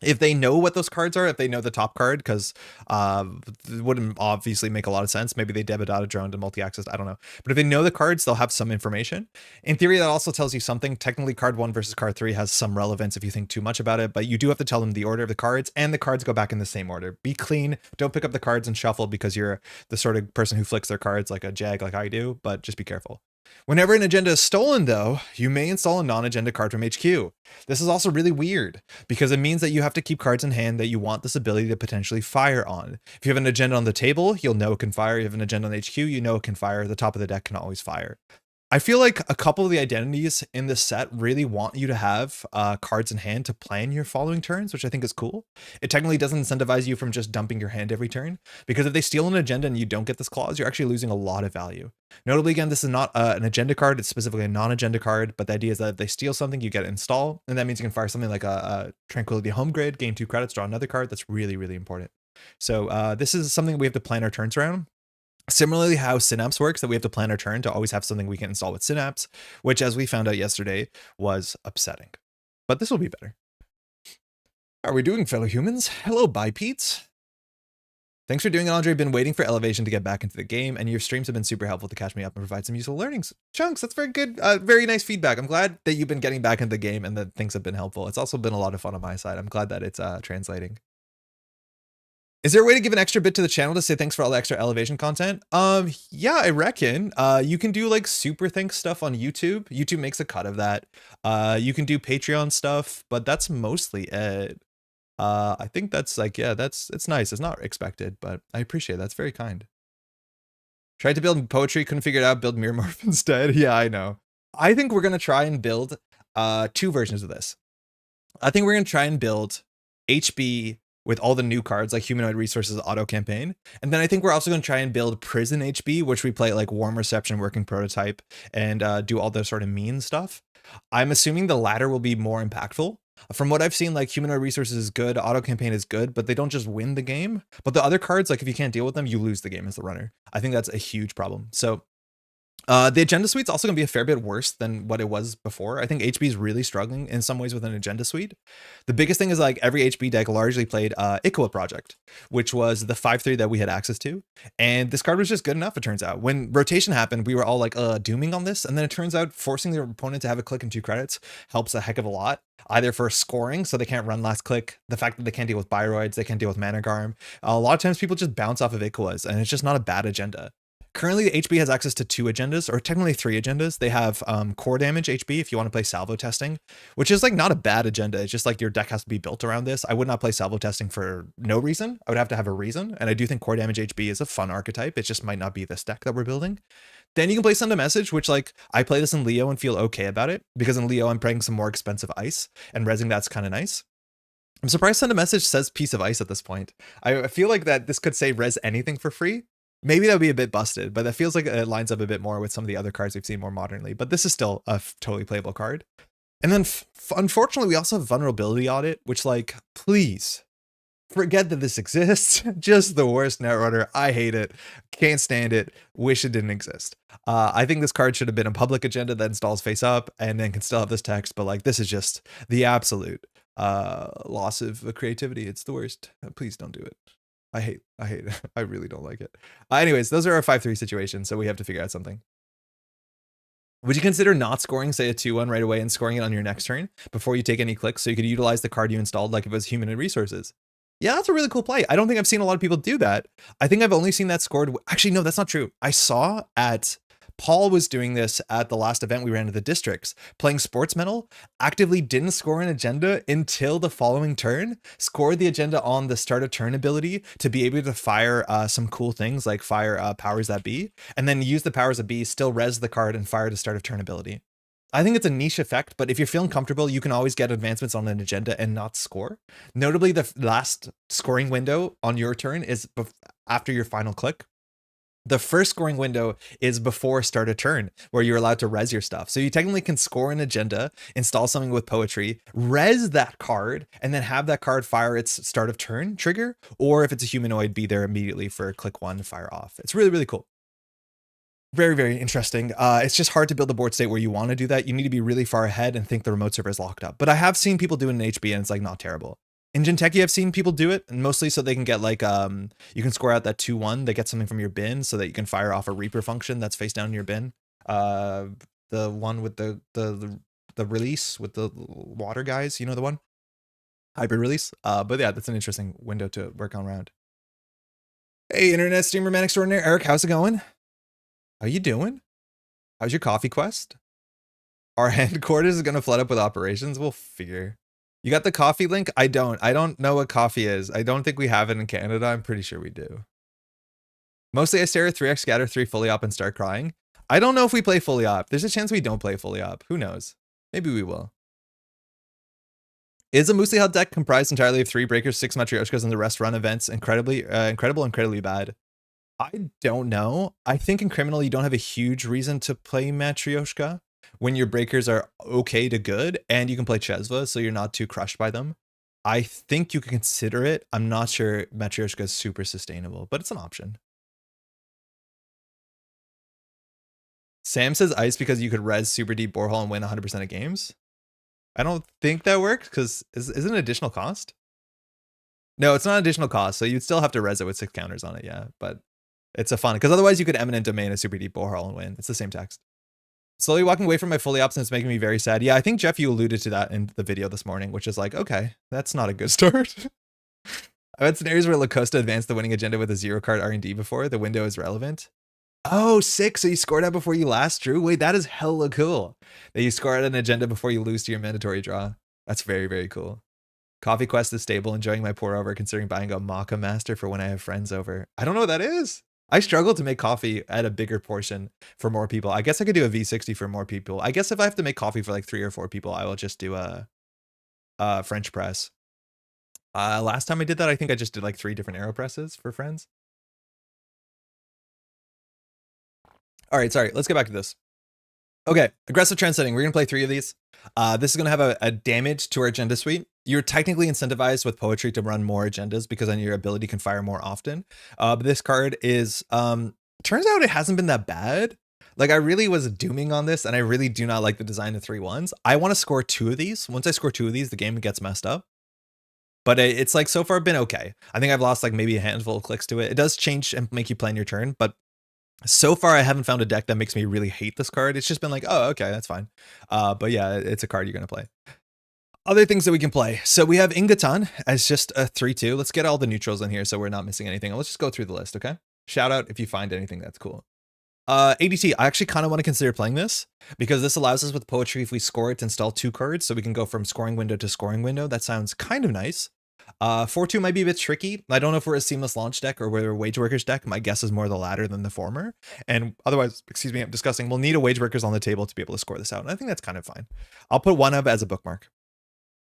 If they know what those cards are, if they know the top card, because it wouldn't obviously make a lot of sense. Maybe they debit out a drone to multi-access. I don't know. But if they know the cards, they'll have some information. In theory, that also tells you something. Technically, card 1 versus card 3 has some relevance if you think too much about it. But you do have to tell them the order of the cards, and the cards go back in the same order. Be clean. Don't pick up the cards and shuffle because you're the sort of person who flicks their cards like a jag like I do. But just be careful. Whenever an agenda is stolen, though, you may install a non-agenda card from HQ. This is also really weird because it means that you have to keep cards in hand that you want this ability to potentially fire on. If you have an agenda on the table, you'll know it can fire. You have an agenda on HQ, you know it can fire. The top of the deck can always fire. I feel like a couple of the identities in this set really want you to have cards in hand to plan your following turns, which I think is cool. It technically doesn't incentivize you from just dumping your hand every turn, because if they steal an agenda and you don't get this clause, you're actually losing a lot of value. Notably, again, this is not an agenda card. It's specifically a non-agenda card, but the idea is that if they steal something, you get it install, and that means you can fire something like a Tranquility Home Grid, gain 2 credits, draw another card. That's really, really important. So this is something we have to plan our turns around. Similarly, how Synapse works, that we have to plan our turn to always have something we can install with Synapse, which, as we found out yesterday, was upsetting. But this will be better. How are we doing, fellow humans? Hello, bipeds. Thanks for doing it, Andre. Been waiting for Elevation to get back into the game, and your streams have been super helpful to catch me up and provide some useful learnings. Chunks, that's very good. Very nice feedback. I'm glad that you've been getting back into the game and that things have been helpful. It's also been a lot of fun on my side. I'm glad that it's translating. Is there a way to give an extra bit to the channel to say thanks for all the extra Elevation content? Yeah, I reckon. You can do like super thanks stuff on YouTube. YouTube makes a cut of that. You can do Patreon stuff, but that's mostly it. I think that's like, yeah, it's nice. It's not expected, but I appreciate it. That's very kind. Tried to build Poétrî, couldn't figure it out, build Mirror Morph instead. Yeah, I know. I think we're going to try and build 2 versions of this. I think we're going to try and build HB with all the new cards like Humanoid Resources Auto Campaign. And then I think we're also going to try and build Prison HB, which we play like Warm Reception, Working Prototype, and do all the sort of mean stuff. I'm assuming the latter will be more impactful. From what I've seen, like Humanoid Resources is good, Auto Campaign is good, but they don't just win the game. But the other cards, like if you can't deal with them, you lose the game as the runner. I think that's a huge problem. So the agenda suite's also going to be a fair bit worse than what it was before. I think HB is really struggling in some ways with an agenda suite. The biggest thing is like every HB deck largely played Ikoa Project, which was the 5/3 that we had access to. And this card was just good enough, it turns out. When rotation happened, we were all like dooming on this. And then it turns out forcing their opponent to have a click and 2 credits helps a heck of a lot. Either for scoring, so they can't run last click, the fact that they can't deal with Biroids, they can't deal with Mana Garm. A lot of times people just bounce off of Ikoas, and it's just not a bad agenda. Currently, the HB has access to 2 agendas, or technically 3 agendas. They have core damage HB if you want to play salvo testing, which is like not a bad agenda. It's just like your deck has to be built around this. I would not play salvo testing for no reason. I would have to have a reason. And I do think core damage HB is a fun archetype. It just might not be this deck that we're building. Then you can play Send a Message, which like I play this in Leo and feel okay about it because in Leo I'm playing some more expensive ice and rezzing that's kind of nice. I'm surprised Send a Message says Piece of Ice at this point. I feel like that this could say res anything for free. Maybe that would be a bit busted, but that feels like it lines up a bit more with some of the other cards we've seen more modernly. But this is still a totally playable card. And then, unfortunately, we also have Vulnerability Audit, which, like, please, forget that this exists. Just the worst Netrunner. I hate it. Can't stand it. Wish it didn't exist. I think this card should have been a public agenda that installs face up and then can still have this text. But, like, this is just the absolute loss of creativity. It's the worst. Please don't do it. I hate it. I really don't like it. Anyways, those are our 5/3 situations, so we have to figure out something. Would you consider not scoring, say, a 2/1 right away and scoring it on your next turn before you take any clicks so you could utilize the card you installed like if it was Humanoid Resources? Yeah, that's a really cool play. I don't think I've seen a lot of people do that. I think I've only seen that scored. Actually, no, that's not true. I saw at Paul was doing this at the last event we ran to the districts, playing Sportsmetal, actively didn't score an agenda until the following turn, scored the agenda on the start of turn ability to be able to fire some cool things like fire powers that be, and then use the powers that be, still res the card and fire the start of turn ability. I think it's a niche effect, but if you're feeling comfortable, you can always get advancements on an agenda and not score. Notably, the last scoring window on your turn is after your final click. The first scoring window is before start a turn, where you're allowed to res your stuff. So you technically can score an agenda, install something with Poétrï, res that card, and then have that card fire its start of turn trigger, or if it's a humanoid, be there immediately for click 1 to fire off. It's really, really cool. Very, very interesting. It's just hard to build a board state where you want to do that. You need to be really far ahead and think the remote server is locked up. But I have seen people do it in HB, and it's like not terrible. In Jinteki, I've seen people do it, and mostly so they can get like, you can score out that 2-1, they get something from your bin so that you can fire off a Reaper function that's face down in your bin. The one with the release with the water guys, you know the one? Hybrid release. But yeah, that's an interesting window to work on around. Hey, internet streamer man extraordinaire, Eric, how's it going? How you doing? How's your coffee quest? Our headquarters is gonna flood up with operations, we'll figure. You got the coffee link? I don't know what coffee is. I don't think we have it in Canada. I'm pretty sure we do. Mostly I stare at 3x scatter 3 fully op and start crying. I don't know if we play fully op. There's a chance we don't play fully op. Who knows? Maybe we will. Is a Moosey Hut deck comprised entirely of 3 breakers, 6 Matryoshkas, and the rest run events incredibly bad? I don't know. I think in Criminal you don't have a huge reason to play Matryoshka when your breakers are okay to good, and you can play Chesva, so you're not too crushed by them. I think you can consider it. I'm not sure Matryoshka is super sustainable, but it's an option. Sam says ice because you could res super deep borehole and win 100% of games. I don't think that works because is it an additional cost? No, it's not an additional cost, so you'd still have to res it with 6 counters on it, yeah, but it's a fun, because otherwise you could eminent domain a super deep borehole and win. It's the same text. Slowly walking away from my fully ops and it's making me very sad. Yeah, I think, Jeff, you alluded to that in the video this morning, which is like, okay, that's not a good start. I've had scenarios where Lacosta advanced the winning agenda with a 0-card R&D before. The window is relevant. Oh, sick. So you scored out before you last drew? Wait, that is hella cool. That you score out an agenda before you lose to your mandatory draw. That's very, very cool. Coffee Quest is stable. Enjoying my pour over, considering buying a Maca Master for when I have friends over. I don't know what that is. I struggle to make coffee at a bigger portion for more people. I guess I could do a V60 for more people. I guess if I have to make coffee for like 3 or 4 people, I will just do a French press. Last time I did that, I think I just did like 3 different AeroPresses for friends. All right, sorry. Let's get back to this. Okay, aggressive trend setting. We're going to play 3 of these. This is going to have a damage to our agenda suite. You're technically incentivized with Poétrï to run more agendas because then your ability can fire more often. But this card is, turns out it hasn't been that bad. Like, I really was dooming on this, and I really do not like the design of 3 ones. I want to score 2 of these. Once I score 2 of these, the game gets messed up. But it's like so far been okay. I think I've lost like maybe a handful of clicks to it. It does change and make you plan your turn, but so far I haven't found a deck that makes me really hate this card. It's just been like, oh, okay, that's fine. But yeah, it's a card you're going to play. Other things that we can play. So we have Ingatan as just a 3-2. Let's get all the neutrals in here so we're not missing anything. Let's just go through the list, okay? Shout out if you find anything that's cool. ADT, I actually kind of want to consider playing this because this allows us with Poétrï, if we score it, to install 2 cards so we can go from scoring window to scoring window. That sounds kind of nice. 4-2 might be a bit tricky. I don't know if we're a seamless launch deck or we're a wage workers deck. My guess is more the latter than the former. And otherwise, excuse me, I'm discussing, we'll need a wage workers on the table to be able to score this out. And I think that's kind of fine. I'll put one of as a bookmark.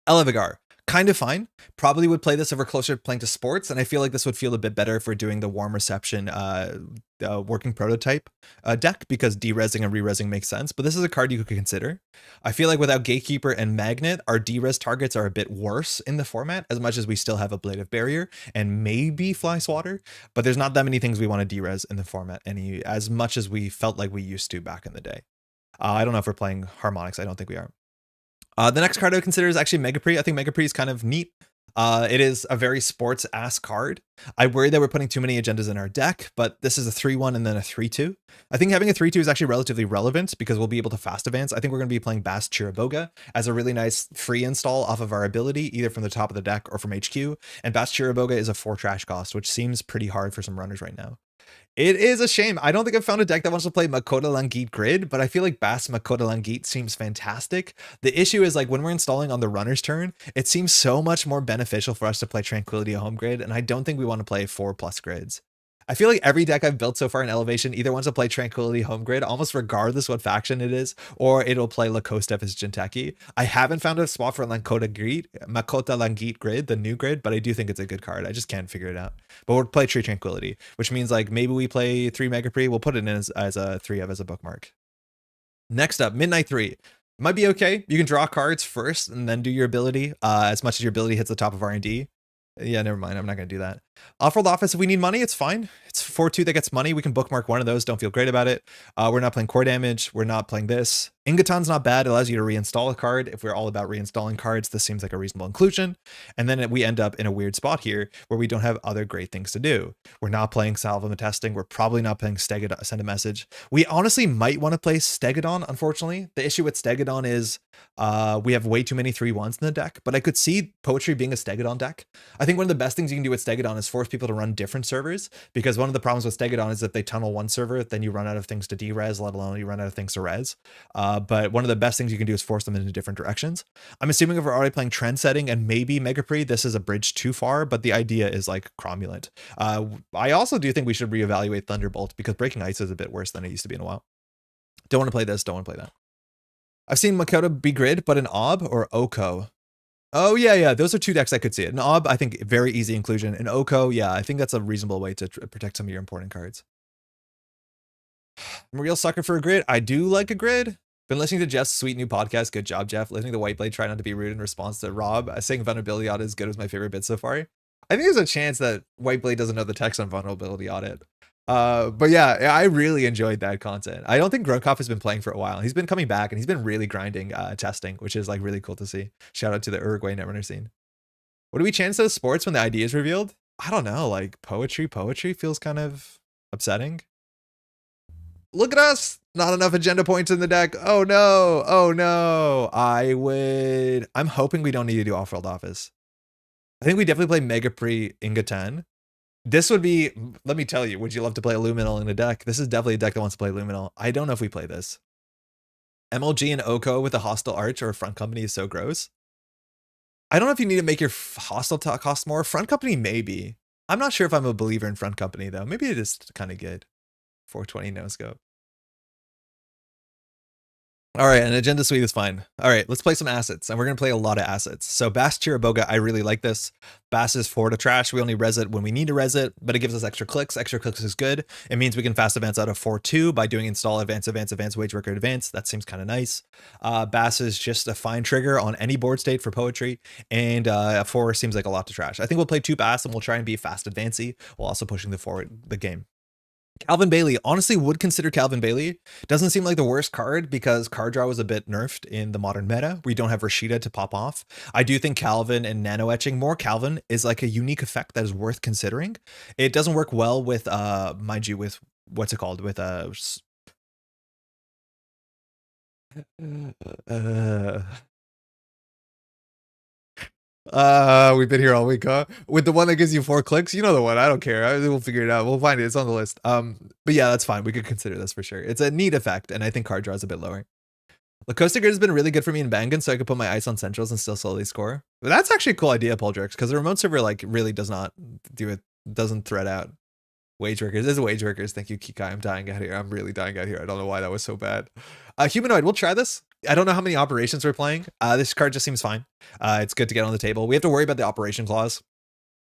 Elevigar, kind of fine. Probably would play this if we're closer to playing to sports, and I feel like this would feel a bit better if we're doing the warm reception working prototype deck, because derezzing and re-rezzing makes sense, but this is a card you could consider. I feel like without Gatekeeper and Magnet, our derez targets are a bit worse in the format, as much as we still have Ablative Barrier and maybe Fly Swatter, but there's not that many things we want to derez in the format as much as we felt like we used to back in the day. I don't know if we're playing Harmonics. I don't think we are. The next card I would consider is actually Megaprix. I think Megaprix is kind of neat. It is a very sports-ass card. I worry that we're putting too many agendas in our deck, but this is a 3-1 and then a 3-2. I think having a 3-2 is actually relatively relevant because we'll be able to fast advance. I think we're going to be playing Bast Chiriboga as a really nice free install off of our ability, either from the top of the deck or from HQ. And Bast Chiriboga is a 4 trash cost, which seems pretty hard for some runners right now. It is a shame. I don't think I've found a deck that wants to play Makota Langit Grid, but I feel like Bast Makota Langit seems fantastic. The issue is like when we're installing on the runner's turn, it seems so much more beneficial for us to play Tranquility Home Grid, and I don't think we want to play 4+ grids. I feel like every deck I've built so far in Elevation either wants to play Tranquility Home Grid, almost regardless what faction it is, or it'll play Lacoste if it's Jinteki. I haven't found a spot for Makota Langit Grid, the new grid, but I do think it's a good card. I just can't figure it out. But we'll play Tree Tranquility, which means like maybe we play 3 Megaprix. We'll put it in as a 3 as a bookmark. Next up, Midnight 3. Might be okay. You can draw cards first and then do your ability as much as your ability hits the top of R&D. Yeah, never mind. I'm not going to do that. Off-world office, if we need money, it's fine. It's 4-2 that gets money. We can bookmark one of those. Don't feel great about it. We're not playing core damage. We're not playing this. Ingaton's not bad. It allows you to reinstall a card. If we're all about reinstalling cards, this seems like a reasonable inclusion. And then we end up in a weird spot here where we don't have other great things to do. We're not playing Salvum testing. We're probably not playing Stegadon, Send a Message. We honestly might want to play Stegadon, unfortunately. The issue with Stegadon is we have way too many 3/1s in the deck, but I could see Poétrï being a Stegadon deck. I think one of the best things you can do with Stegadon is force people to run different servers, because one of the problems with Stegadon is if they tunnel one server, then you run out of things to derez, let alone you run out of things to res. But one of the best things you can do is force them into different directions. I'm assuming if we're already playing trend setting and maybe Megaprix, this is a bridge too far, but the idea is like cromulent. I also do think we should reevaluate Thunderbolt, because Breaking Ice is a bit worse than it used to be in a while. Don't want to play this, don't want to play that. I've seen Makota be grid, but an Ob or Oko. Oh, yeah. Those are 2 decks I could see it. An Ob, I think, very easy inclusion. An Oko, yeah, I think that's a reasonable way to protect some of your important cards. I'm a real sucker for a grid. I do like a grid. Been listening to Jeff's sweet new podcast. Good job, Jeff. Listening to Whiteblade, try not to be rude in response to Rob. Saying Vulnerability Audit is good was my favorite bit so far. I think there's a chance that Whiteblade doesn't know the text on Vulnerability Audit. But yeah, I really enjoyed that content. I don't think Grunkov has been playing for a while. He's been coming back and he's been really grinding testing, which is like really cool to see. Shout out to the Uruguay Netrunner scene. What do we chance those sports when the ID is revealed? I don't know, like poetry feels kind of upsetting. Look at us, not enough agenda points in the deck. Oh no. I'm hoping we don't need to do off-world office. I think we definitely play Megaprix Ingatan. This would be, let me tell you, would you love to play a Luminal in a deck? This is definitely a deck that wants to play Luminal. I don't know if we play this. MLG and Oko with a hostile arch or a front company is so gross. I don't know if you need to make your hostile cost more. Front company, maybe. I'm not sure if I'm a believer in front company, though. Maybe it is kind of good. 420 no scope. All right, an agenda suite is fine. All right, let's play some assets, and we're going to play a lot of assets. So Bass Chiraboga, I really like this. Bass is 4 to trash. We only res it when we need to res it, but it gives us extra clicks. Extra clicks is good. It means we can fast advance out of 4-2 by doing install, advance, wage worker, advance. That seems kind of nice. Bass is just a fine trigger on any board state for Poétrï, and 4 seems like a lot to trash. I think we'll play 2 Bass, and we'll try and be fast advancey while also pushing the game. Calvin Bailey, honestly would consider Calvin Bailey. Doesn't seem like the worst card because card draw was a bit nerfed in the modern meta. We don't have Rashida to pop off. I do think Calvin and nano etching, more Calvin, is like a unique effect that is worth considering. It doesn't work well with, mind you, with, what's it called? With, we've been here all week, huh? With the one that gives you 4 clicks, you know the one. I don't care. We'll figure it out. We'll find it. It's on the list. But yeah, that's fine. We could consider this for sure. It's a neat effect, and I think card draw is a bit lower. Lacoste Grid has been really good for me in Bangan, so I could put my ice on centrals and still slowly score. But that's actually a cool idea, Poldrix, because the remote server like really does not do it. Doesn't thread out. Wage workers. This is wage workers. Thank you, Kikai. I'm dying out here. I'm really dying out here. I don't know why that was so bad. Humanoid. We'll try this. I don't know how many operations we're playing. This card just seems fine. It's good to get on the table. We have to worry about the operation clause.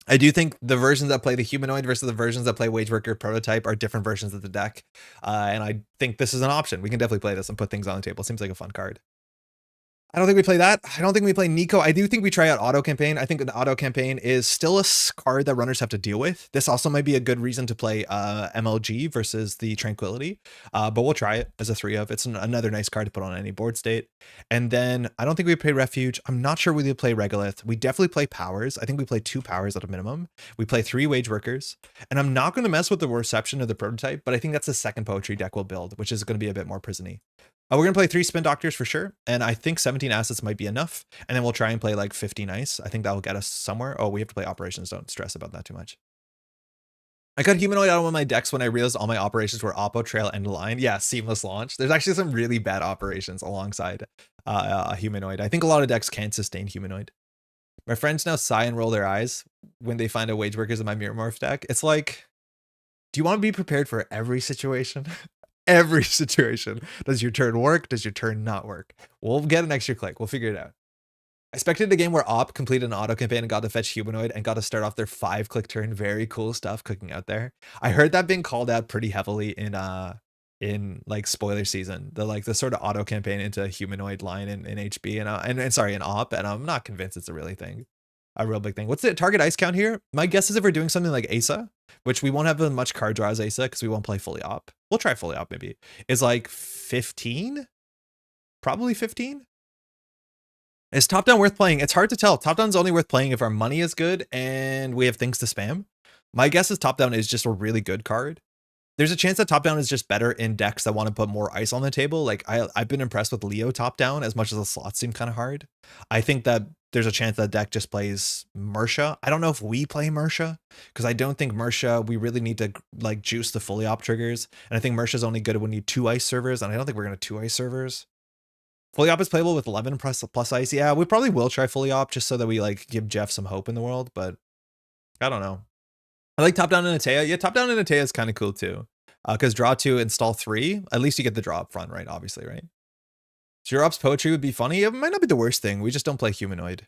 I do think the versions that play the humanoid versus the versions that play wage worker prototype are different versions of the deck. And I think this is an option. We can definitely play this and put things on the table. Seems like a fun card. I don't think we play that. I don't think we play Nico. I do think we try out auto campaign. I think an auto campaign is still a card that runners have to deal with. This also might be a good reason to play MLG versus the Tranquility, but we'll try it as a 3 of. It's another nice card to put on any board state. And then I don't think we play Refuge. I'm not sure we play Regolith. We definitely play Powers. I think we play 2 Powers at a minimum. We play 3 Wage Workers, and I'm not going to mess with the reception of the prototype, but I think that's the second Poétrï deck we'll build, which is going to be a bit more prison-y. We're going to play 3 Spin Doctors for sure, and I think 17 assets might be enough, and then we'll try and play like 15 ice. I think that'll get us somewhere. Oh, we have to play operations. Don't stress about that too much. I cut Humanoid out of one of my decks when I realized all my operations were Oppo, Trail, and Line. Yeah, seamless launch. There's actually some really bad operations alongside Humanoid. I think a lot of decks can't sustain Humanoid. My friends now sigh and roll their eyes when they find a Wage Workers in my Mirror Morph deck. It's like, Do you want to be prepared for every situation? Every situation. Does your turn work? Does your turn not work? We'll get an extra click. We'll figure it out. I expected a game where Op completed an auto campaign and got to fetch Humanoid and got to start off their 5-click turn. Very cool stuff cooking out there. I heard that being called out pretty heavily in like spoiler season. The sort of auto campaign into Humanoid line in HB and sorry, in Op, and I'm not convinced it's a really thing. A real big thing. What's the target ice count here? My guess is if we're doing something like Asa, which we won't have as much card draw as Asa because we won't play fully op. We'll try fully op maybe. Is like 15? Probably 15? Is top down worth playing? It's hard to tell. Top down's only worth playing if our money is good and we have things to spam. My guess is top down is just a really good card. There's a chance that top down is just better in decks that want to put more ice on the table. Like I've been impressed with Leo top down as much as the slots seem kind of hard. I think that there's a chance that deck just plays Mersha. I don't know if we play Mersha because I don't think Mersha, we really need to like juice the fully op triggers. And I think Mersha's only good when you 2 ice servers. And I don't think we're going to 2 ice servers. Fully op is playable with 11 plus ice. Yeah, we probably will try fully op just so that we like give Jeff some hope in the world. But I don't know. I like top down in Atea. Yeah, top down in Atea is kind of cool too. Because draw 2, install 3. At least you get the draw up front, right? Obviously, right? Zero Ops Poetry would be funny. It might not be the worst thing. We just don't play Humanoid.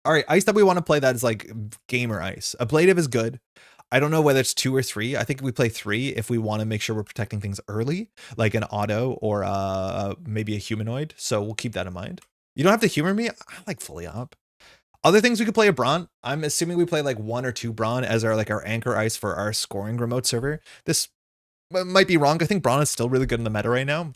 All right, ice that we want to play that is like gamer ice. Ablative is good. I don't know whether it's 2 or 3. I think we play 3 if we want to make sure we're protecting things early, like an auto or maybe a Humanoid. So we'll keep that in mind. You don't have to humor me. I like fully op. Other things we could play a Brawn. I'm assuming we play like 1 or 2 Brawn as our anchor ice for our scoring remote server. This might be wrong. I think Brawn is still really good in the meta right now.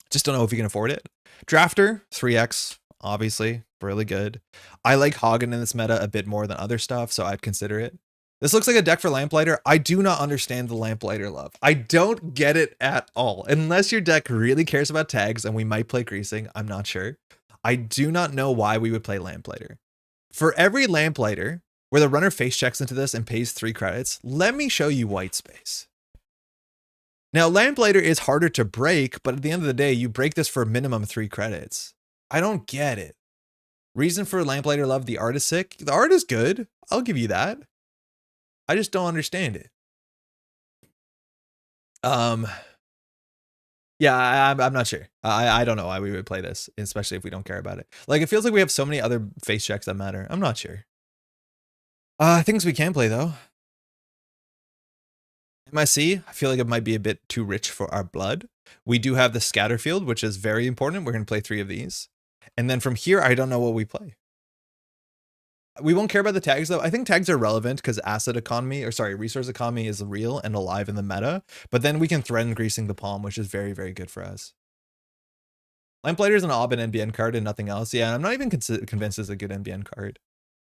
Just don't know if you can afford it. Drafter, 3x, obviously, really good. I like Hagen in this meta a bit more than other stuff, so I'd consider it. This looks like a deck for Lamplighter. I do not understand the Lamplighter love. I don't get it at all. Unless your deck really cares about tags, and we might play Greasing, I'm not sure. I do not know why we would play Lamplighter. For every Lamplighter, where the runner face checks into this and pays 3 credits, let me show you white space. Now, Lamplighter is harder to break, but at the end of the day, you break this for minimum 3 credits. I don't get it. Reason for Lamplighter love, the art is sick. The art is good. I'll give you that. I just don't understand it. Yeah, I'm not sure. I don't know why we would play this, especially if we don't care about it. Like, it feels like we have so many other face checks that matter. I'm not sure. Things we can play, though. MIC, I feel like it might be a bit too rich for our blood. We do have the scatter field, which is very important. We're going to play 3 of these. And then from here, I don't know what we play. We won't care about the tags, though. I think tags are relevant because resource economy is real and alive in the meta. But then we can threaten greasing the palm, which is very, very good for us. Lamplighter is an Ob and NBN card and nothing else. Yeah, I'm not even convinced it's a good NBN card.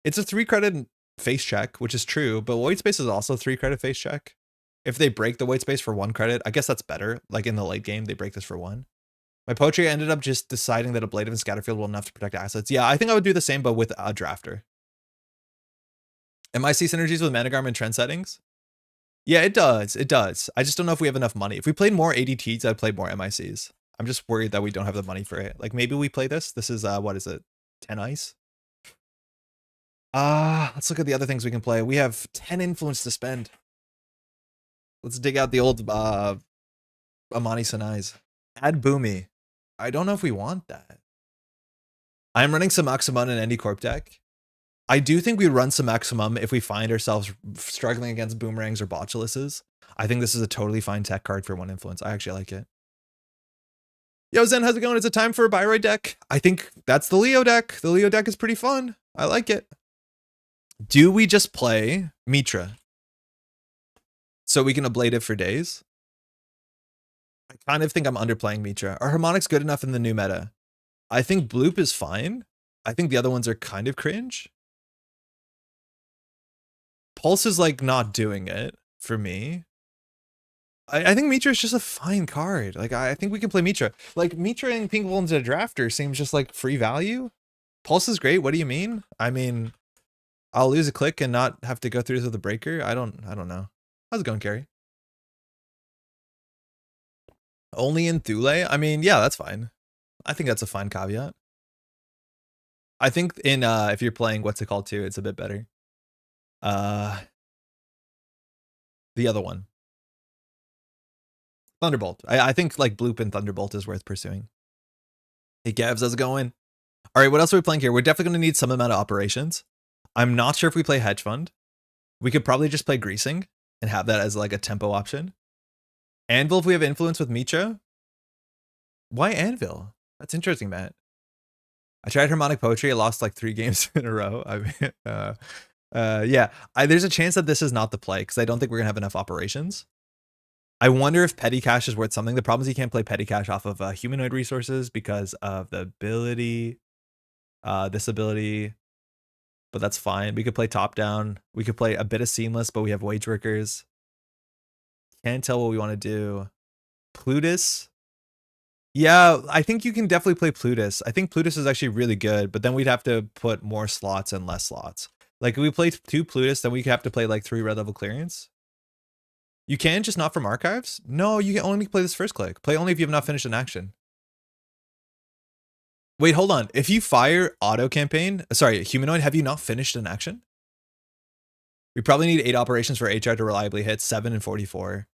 It's a 3 credit face check, which is true. But white space is also 3 credit face check. If they break the white space for 1 credit, I guess that's better. Like in the late game, they break this for 1. My Poetry ended up just deciding that Ablative and Scatterfield will enough to protect assets. Yeah, I think I would do the same, but with a drafter. MIC synergies with Managarm and trend settings? Yeah, it does. It does. I just don't know if we have enough money. If we played more ADTs, I'd play more MICs. I'm just worried that we don't have the money for it. Like maybe we play this. This is, what is it? 10 ice? Let's look at the other things we can play. We have 10 influence to spend. Let's dig out the old Amani Sanais. Add Boomy. I don't know if we want that. I'm running some Maximum in any corp deck. I do think we run some Maximum if we find ourselves struggling against Boomerangs or Botulises. I think this is a totally fine tech card for 1 influence. I actually like it. Yo, Zen, how's it going? It's a time for a Byroid deck. I think that's the Leo deck. The Leo deck is pretty fun. I like it. Do we just play Mitra so we can ablate it for days? I kind of think I'm underplaying Mitra. Are harmonics good enough in the new meta? I think Bloop is fine. I think the other ones are kind of cringe. Pulse is like not doing it for me. I think Mitra is just a fine card. Like I think we can play Mitra. Like Mitra and Pink Wolves into Drafter seems just like free value. Pulse is great. What do you mean? I mean, I'll lose a click and not have to go through to the breaker. I don't know. How's it going, Carrie? Only in Thule? I mean, yeah, that's fine. I think that's a fine caveat. I think in if you're playing what's it called too, it's a bit better. The other one. Thunderbolt. I think like Bloop and Thunderbolt is worth pursuing. Hey Gavs, how's it going? All right, what else are we playing here? We're definitely going to need some amount of operations. I'm not sure if we play Hedge Fund. We could probably just play Greasing and have that as like a tempo option. Anvil if we have influence with Mitra. Why Anvil? That's interesting, Matt. I tried Harmonic Poetry. I lost like 3 games in a row. I mean, yeah, there's a chance that this is not the play because I don't think we're going to have enough operations. I wonder if Petty Cash is worth something. The problem is you can't play Petty Cash off of humanoid resources because of the ability, this ability, but that's fine. We could play top down. We could play a bit of Seamless, but we have Wage Workers. Can't tell what we want to do. Plutus. Yeah, I think you can definitely play Plutus. I think Plutus is actually really good, but then we'd have to put more slots and less slots. Like if we play 2 Plutus, then we have to play like 3 red level clearance. You can, just not from archives? No, you can only play this first click. Play only if you have not finished an action. Wait, hold on. If you fire auto campaign, sorry, humanoid, have you not finished an action? We probably need 8 operations for HR to reliably hit 7 and 44.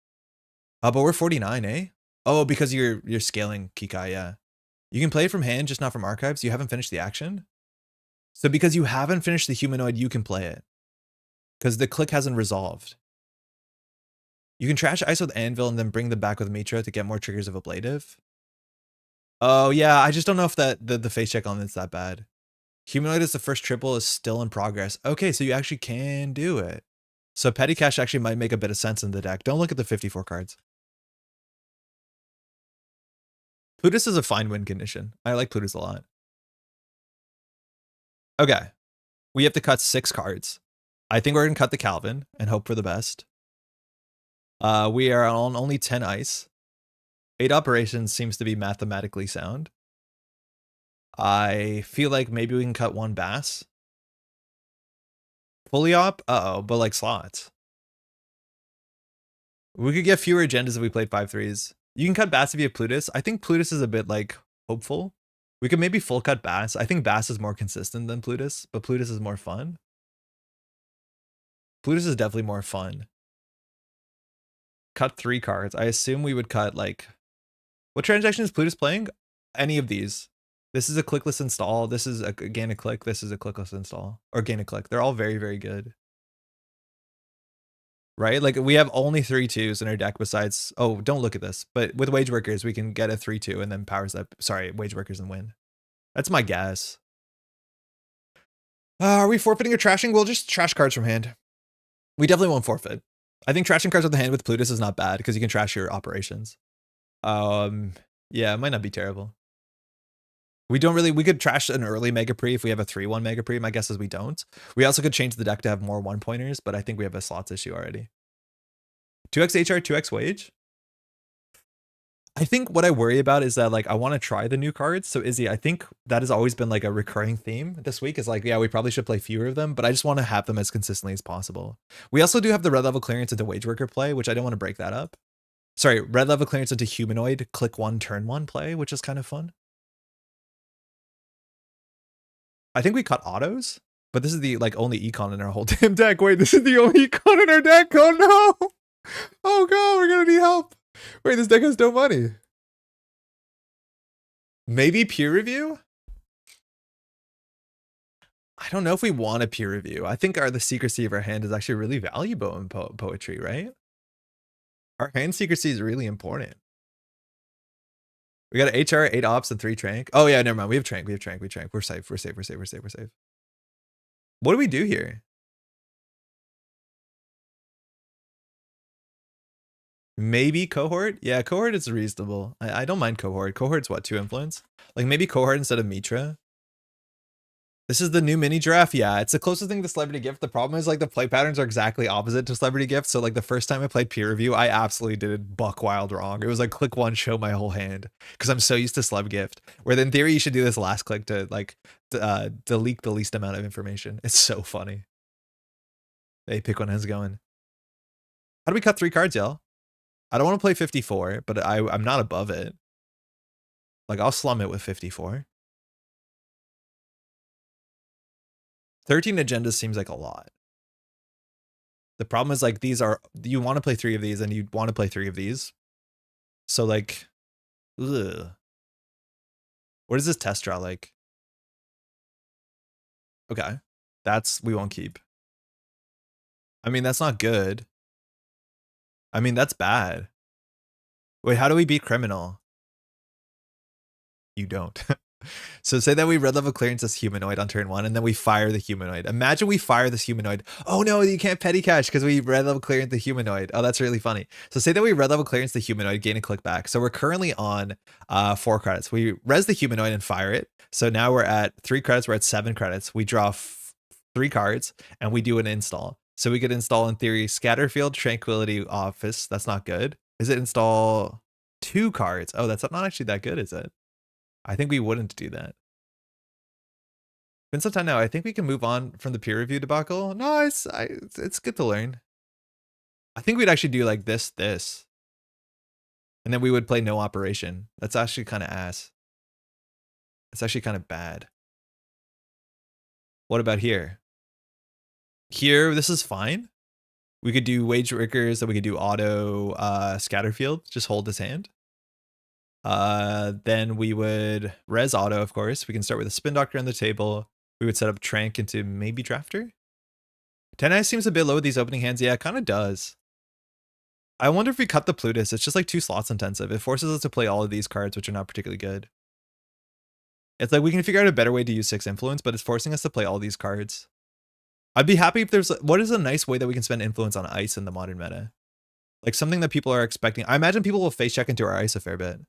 But we're 49, eh? Oh, because you're scaling Kikai, yeah. You can play it from hand, just not from archives. You haven't finished the action. So because you haven't finished the humanoid, you can play it. Because the click hasn't resolved. You can trash ice with Anvil and then bring them back with Mitra to get more triggers of Ablative. Oh yeah, I just don't know if the face check on it's that bad. Humanoid is the first triple is still in progress. Okay, so you actually can do it. So Petty Cash actually might make a bit of sense in the deck. Don't look at the 54 cards. Plutus is a fine win condition. I like Plutus a lot. Okay. We have to cut 6 cards. I think we're going to cut the Calvin and hope for the best. We are on only 10 ice. 8 operations seems to be mathematically sound. I feel like maybe we can cut 1 Bass. Fully op? Uh-oh, but like slots. We could get fewer agendas if we played 5/3s. You can cut Bass if you have Plutus. I think Plutus is a bit like hopeful. We could maybe full cut Bass. I think Bass is more consistent than Plutus, but Plutus is more fun. Plutus is definitely more fun. Cut 3 cards. I assume we would cut like... What transaction is Plutus playing? Any of these. This is a clickless install. This is a gain a click. This is a clickless install. Or gain a click. They're all very, very good. Right? Like we have only 3/2s in our deck besides... Oh, don't look at this. But with Wage Workers, we can get a 3/2 and then powers up... Sorry, Wage Workers and win. That's my guess. Are we forfeiting or trashing? We'll just trash cards from hand. We definitely won't forfeit. I think trashing cards with the hand with Plutus is not bad because you can trash your operations. Yeah, it might not be terrible. We could trash an early Mega Pre if we have a 3/1 Mega Pre. My guess is we don't. We also could change the deck to have more 1-pointers, but I think we have a slots issue already. 2x HR, 2x Wage. I think what I worry about is that like I want to try the new cards. So Izzy, I think that has always been like a recurring theme this week is like, yeah, we probably should play fewer of them, but I just want to have them as consistently as possible. We also do have the red level clearance into Wage Worker play, which I don't want to break that up. Sorry, red level clearance into Humanoid, click 1, turn 1 play, which is kind of fun. I think we cut autos, but this is the like only econ in our whole damn deck. Wait, this is the only econ in our deck. Oh no! Oh god, we're gonna need help. Wait, this deck has no money. Maybe peer review? I don't know if we want a peer review. I think the secrecy of our hand is actually really valuable in poetry, right? Our hand secrecy is really important. We got an HR, 8 ops, and 3 trank. Oh yeah, never mind. We have trank. We're safe. We're safe. What do we do here? Maybe cohort? Yeah, cohort is reasonable. I don't mind cohort. Cohort's what, 2 influence? Like maybe cohort instead of Mitra. This is the new mini giraffe. Yeah, it's the closest thing to Celebrity Gift. The problem is like the play patterns are exactly opposite to Celebrity Gift. So like the first time I played peer review, I absolutely did it buck wild wrong. It was like click 1, show my whole hand because I'm so used to Celeb Gift. Where in theory you should do this last click to like delete the least amount of information. It's so funny. Hey, pick one. How's it going? How do we cut 3 cards, y'all? I don't want to play 54, but I'm not above it. Like I'll slum it with 54. 13 agendas seems like a lot. The problem is like these are, you want to play 3 of these and you want to play 3 of these. So like, ugh. What is this test draw like? Okay. We won't keep. I mean, that's not good. I mean, that's bad. Wait, how do we beat criminal? You don't. So say that we red level clearance this humanoid on turn 1, and then we fire the humanoid. Imagine we fire this humanoid. Oh no, you can't petty cash because we red level clearance the humanoid. Oh, that's really funny. So say that we red level clearance the humanoid, gain a click back. So we're currently on 4 credits. We res the humanoid and fire it. So now we're at 3 credits. We're at 7 credits. We draw 3 cards and we do an install. So we could install, in theory, Scatterfield, Tranquility Office. That's not good. Is it install 2 cards? Oh, that's not actually that good, is it? I think we wouldn't do that. Been some time now. I think we can move on from the peer review debacle. No, it's good to learn. I think we'd actually do like this. And then we would play no operation. That's actually kind of ass. It's actually kind of bad. What about here? Here, this is fine. We could do wage workers, so we could do auto Scatterfield. Just hold this hand. Then we would res auto, of course. We can start with a spin doctor on the table. We would set up Trank into maybe drafter. 10 ice seems a bit low with these opening hands. Yeah, it kind of does. I wonder if we cut the Plutus. It's just like 2 slots intensive. It forces us to play all of these cards, which are not particularly good. It's like we can figure out a better way to use 6 influence, but it's forcing us to play all these cards. I'd be happy if there's, what is a nice way that we can spend influence on ice in the modern meta? Like something that people are expecting. I imagine people will face check into our ice a fair bit.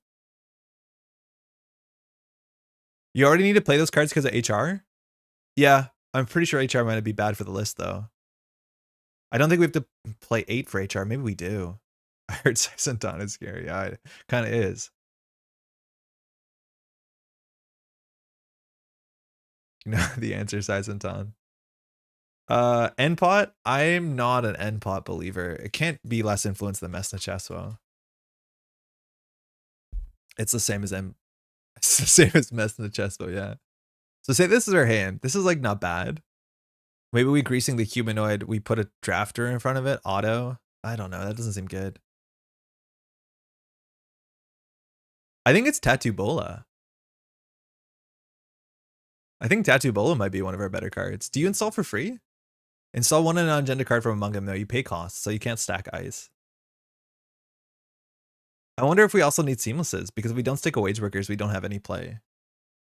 You already need to play those cards because of HR? Yeah, I'm pretty sure HR might be bad for the list though. I don't think we have to play 8 for HR. Maybe we do. I heard Saisenton is scary. Yeah, it kind of is. You know the answer, Saisenton. Endpot? I'm not an Endpot believer. It can't be less influence than Mesna Cheswo. It's the same as It's the same as Mesna Cheswo, yeah. So say this is our hand. This is like not bad. Maybe we greasing the humanoid, we put a drafter in front of it, auto. I don't know, that doesn't seem good. I think it's Tattoo Bola. I think Tattoo Bola might be one of our better cards. Do you install for free? Install one in an agenda card from among them though. You pay costs, so you can't stack ice. I wonder if we also need seamlesses, because if we don't stick a wage workers, we don't have any play.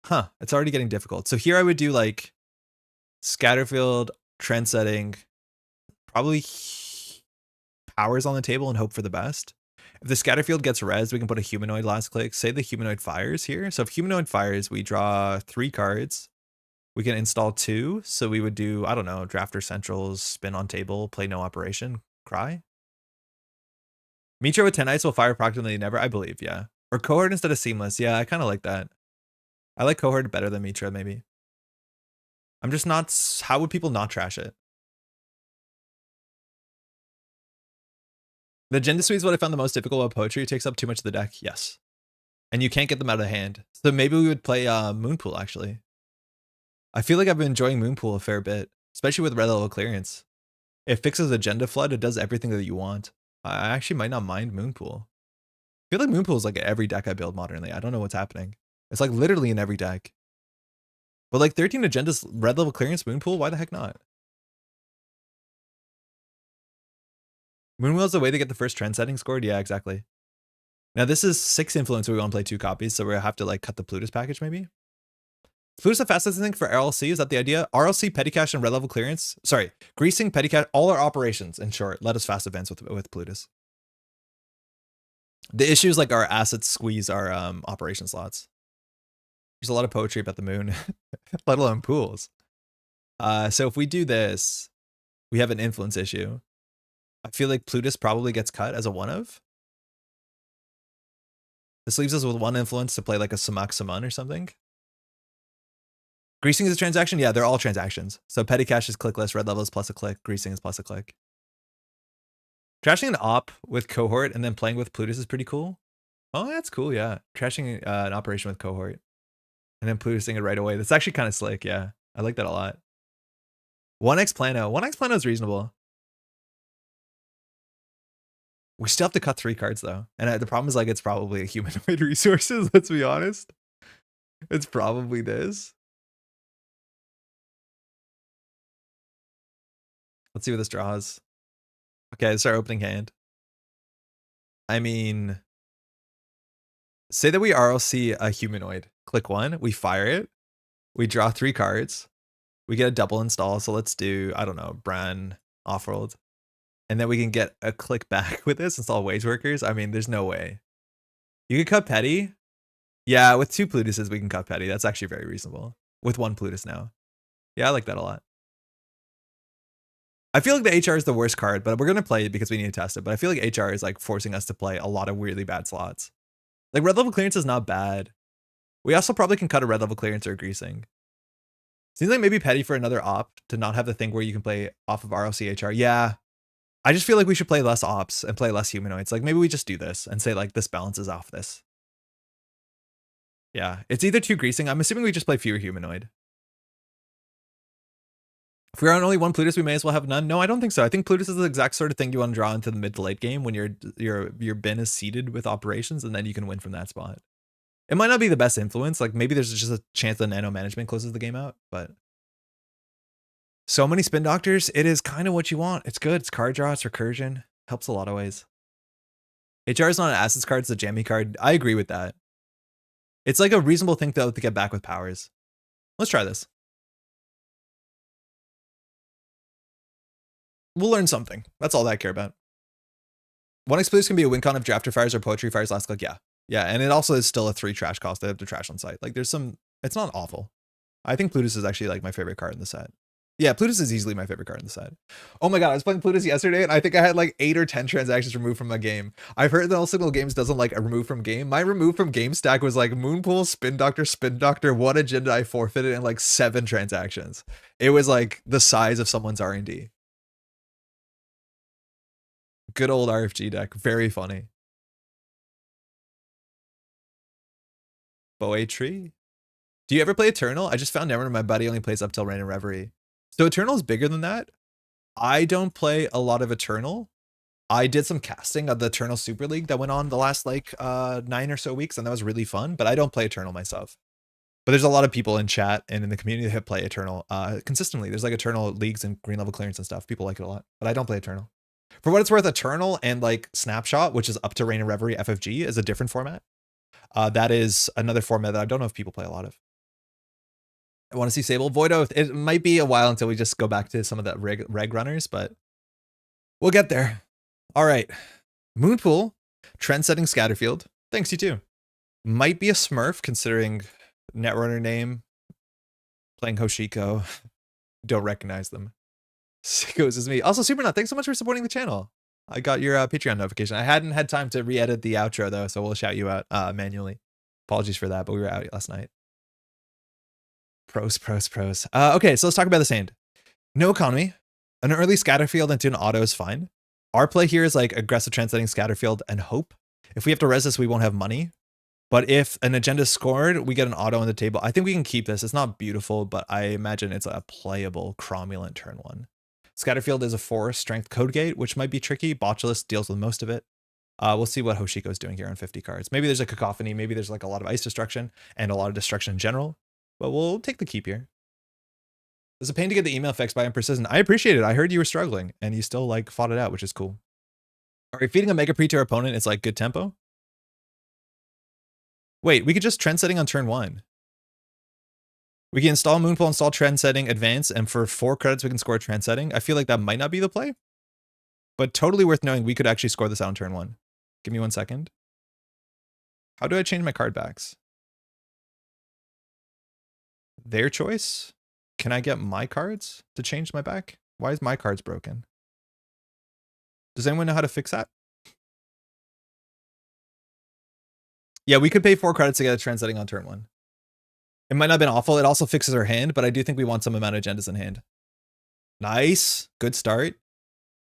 Huh, it's already getting difficult. So here I would do like Scatterfield, trend setting, probably powers on the table and hope for the best. If the Scatterfield gets res, we can put a humanoid last click. Say the humanoid fires here. So if humanoid fires, we draw 3 cards. We can install 2. So we would do, I don't know, drafter centrals, spin on table, play no operation, cry. Mitra with 10 ice will fire approximately never, I believe, yeah. Or cohort instead of seamless. Yeah, I kind of like that. I like cohort better than Mitra, maybe. I'm just not, how would people not trash it? The agenda suite is what I found the most difficult about Poétrî. It takes up too much of the deck, yes. And you can't get them out of hand. So maybe we would play Moonpool, actually. I feel like I've been enjoying Moonpool a fair bit, especially with red level clearance. It fixes agenda flood, it does everything that you want. I actually might not mind Moonpool. I feel like Moonpool is like every deck I build modernly. I don't know what's happening. It's like literally in every deck. But like 13 agendas, red level clearance, Moonpool, why the heck not? Moonwheel is the way to get the first trend setting scored? Yeah, exactly. Now this is 6 influence, so we want to play 2 copies, so we're gonna have to like cut the Plutus package maybe. Plutus the fastest thing for RLC, is that the idea? RLC, petty cash, and red level clearance. Sorry, greasing, petty cash, all our operations, in short. Let us fast advance with Plutus. The issue is like our assets squeeze our operation slots. There's a lot of poetry about the moon, let alone pools. So if we do this, we have an influence issue. I feel like Plutus probably gets cut as a one of. This leaves us with 1 influence to play like a Samak Saman or something. Greasing is a transaction? Yeah, they're all transactions. So petty cash is clickless, red level is plus a click, greasing is plus a click. Trashing an op with cohort and then playing with Plutus is pretty cool. Oh, that's cool, yeah. Trashing an operation with cohort and then Plutusing it right away. That's actually kind of slick, yeah. I like that a lot. 1x Plano. 1x Plano is reasonable. We still have to cut 3 cards though. And the problem is like, it's probably a humanoid resources. Let's be honest. It's probably this. Let's see what this draws. Okay, let's start opening hand. I mean, say that we RLC a humanoid. Click 1, we fire it. We draw 3 cards. We get a double install. So let's do, I don't know, Bran Offworld. And then we can get a click back with this, install Wage Workers. I mean, there's no way. You could cut Petty. Yeah, with 2 Plutuses, we can cut Petty. That's actually very reasonable. With 1 Plutus now. Yeah, I like that a lot. I feel like the HR is the worst card, but we're going to play it because we need to test it. But I feel like HR is like forcing us to play a lot of weirdly bad slots. Like red level clearance is not bad. We also probably can cut a red level clearance or greasing. Seems like maybe Petty for another op to not have the thing where you can play off of RLC HR. Yeah. I just feel like we should play less ops and play less humanoids. Like maybe we just do this and say like this balances off this. Yeah, it's either 2 greasing. I'm assuming we just play fewer humanoid. If we're on only 1 Plutus, we may as well have none. No, I don't think so. I think Plutus is the exact sort of thing you want to draw into the mid to late game when your bin is seeded with operations, and then you can win from that spot. It might not be the best influence. Like maybe there's just a chance that nano management closes the game out, but so many spin doctors, it is kind of what you want. It's good. It's card draw. It's recursion. Helps a lot of ways. HR is not an assets card. It's a jammy card. I agree with that. It's like a reasonable thing though to get back with powers. Let's try this. We'll learn something. That's all that I care about. 1x Plutus can be a win con if Drafter fires or Poetry fires last click. Yeah. Yeah. And it also is still a 3 trash cost. They have to trash on site. Like there's some, it's not awful. I think Plutus is actually like my favorite card in the set. Yeah, Plutus is easily my favorite card in the set. Oh my god, I was playing Plutus yesterday and I think I had like 8 or 10 transactions removed from a game. I've heard that All Signal Games doesn't like a remove from game. My remove from game stack was like Moonpool, Spin Doctor, 1 agenda I forfeited, and like 7 transactions. It was like the size of someone's R&D. Good old RFG deck. Very funny. Poétrï? Do you ever play Eternal? I just found Netrunner. My buddy only plays up till Rain and Reverie. So Eternal is bigger than that. I don't play a lot of Eternal. I did some casting of the Eternal Super League that went on the last like 9 or so weeks, and that was really fun, but I don't play Eternal myself. But there's a lot of people in chat and in the community that play Eternal consistently. There's like Eternal leagues and green level clearance and stuff. People like it a lot, but I don't play Eternal. For what it's worth, Eternal and like Snapshot, which is up to Rain and Reverie FFG, is a different format. That is another format that I don't know if people play a lot of. I want to see Sable. Voido, it might be a while until we just go back to some of the reg runners, but we'll get there. All right. Moonpool, trend-setting Scatterfield. Thanks, you too. Might be a Smurf, considering Netrunner name. Playing Hoshiko. Don't recognize them. Sickos is me. Also, Supernut, thanks so much for supporting the channel. I got your Patreon notification. I hadn't had time to re-edit the outro, though, so we'll shout you out manually. Apologies for that, but we were out last night. Pros. Okay, so let's talk about this hand. No economy. An early Scatterfield into an auto is fine. Our play here is like aggressive translating Scatterfield and hope. If we have to res this, we won't have money. But if an agenda is scored, we get an auto on the table. I think we can keep this. It's not beautiful, but I imagine it's a playable cromulent turn 1. Scatterfield is a 4 strength code gate, which might be tricky. Botulus deals with most of it. We'll see what Hoshiko's doing here on 50 cards. Maybe there's a cacophony. Maybe there's like a lot of ice destruction and a lot of destruction in general. But we'll take the keep here. It's a pain to get the email fixed by Imprecision. I appreciate it. I heard you were struggling and you still like fought it out, which is cool. Are we feeding a Mega Pre to our opponent? It's like good tempo. Wait, we could just trend setting on turn 1. We can install Moonpool, install trend setting, advance, and for 4 credits we can score trend setting. I feel like that might not be the play, but totally worth knowing we could actually score this out on turn 1. Give me 1 second. How do I change my card backs? Their choice? Can I get my cards to change my back? Why is my cards broken? Does anyone know how to fix that? Yeah, we could pay 4 credits to get a trend setting on turn 1. It might not have been awful. It also fixes our hand, but I do think we want some amount of agendas in hand. Nice. Good start.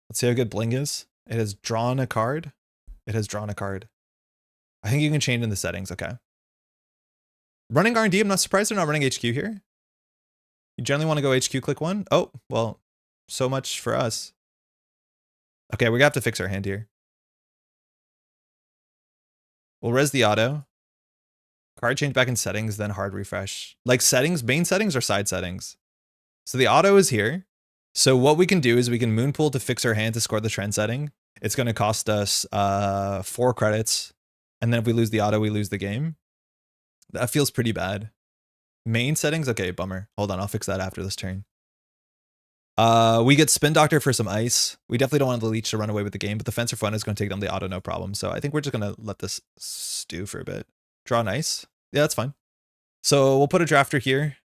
Let's see how good Bling is. It has drawn a card. It has drawn a card. I think you can change in the settings. Okay. Running R&D, I'm not surprised they're not running HQ here. You generally want to go HQ click 1. Oh, well, so much for us. Okay, we're going to have to fix our hand here. We'll res the auto. Card change back in settings, then hard refresh. Like settings, main settings or side settings? So the auto is here. So what we can do is we can moonpool to fix our hand to score the trend setting. It's going to cost us 4 credits. And then if we lose the auto, we lose the game. That feels pretty bad. Main settings? Okay, bummer. Hold on, I'll fix that after this turn. We get Spin Doctor for some ice. We definitely don't want the leech to run away with the game, but the Fence or Fun is going to take down the auto, no problem. So I think we're just going to let this stew for a bit. Draw an ice. Yeah, that's fine. So we'll put a drafter here.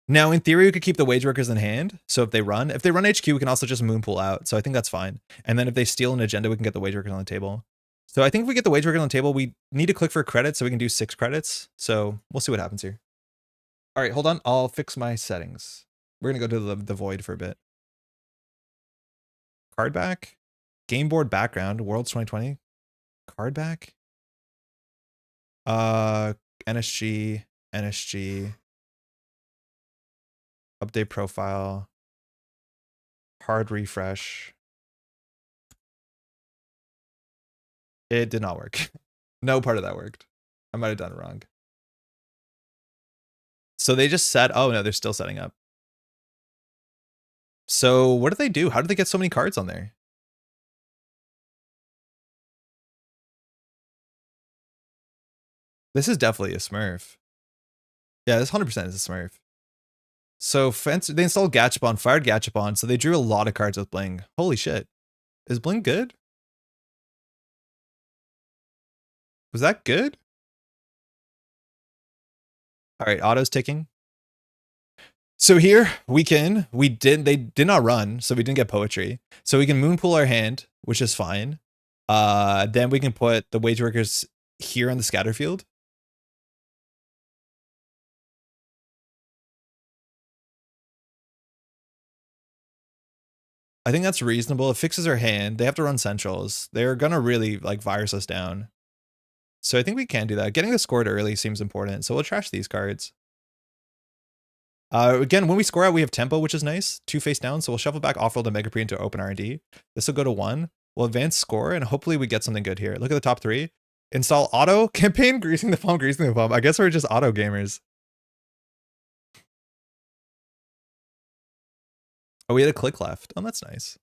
Now, in theory, we could keep the wage workers in hand. So if they run HQ, we can also just moonpool out. So I think that's fine. And then if they steal an agenda, we can get the wage workers on the table. So I think if we get the wage workers on the table, we need to click for credits so we can do 6 credits. So we'll see what happens here. All right, hold on. I'll fix my settings. We're going to go to the void for a bit. Card back. Game board background. Worlds 2020. Card back. NSG. Update profile. Hard refresh. It did not work. No part of that worked. I might have done it wrong. So they just set, oh no, they're still setting up. So what did they do? How did they get so many cards on there? This is definitely a smurf. Yeah, this 100% is a smurf. So Fence, they installed Gachapon, fired Gachapon, so they drew a lot of cards with Bling. Holy shit. Is Bling good? Was that good? All right, auto's ticking. So here they did not run, so we didn't get Poétrï. So we can moonpool our hand, which is fine. Then we can put the wage workers here on the scatter field. I think that's reasonable. It fixes our hand. They have to run centrals. They're gonna really like virus us down. So I think we can do that. Getting the scored early seems important. So we'll trash these cards. Again, when we score out, we have tempo, which is nice. 2 face down. So we'll shuffle back off-roll the Mega Pre into open R&D. This will go to 1. We'll advance score, and hopefully we get something good here. Look at the top 3. Install auto campaign, greasing the palm. I guess we're just auto gamers. Oh, we had a click left. Oh, that's nice.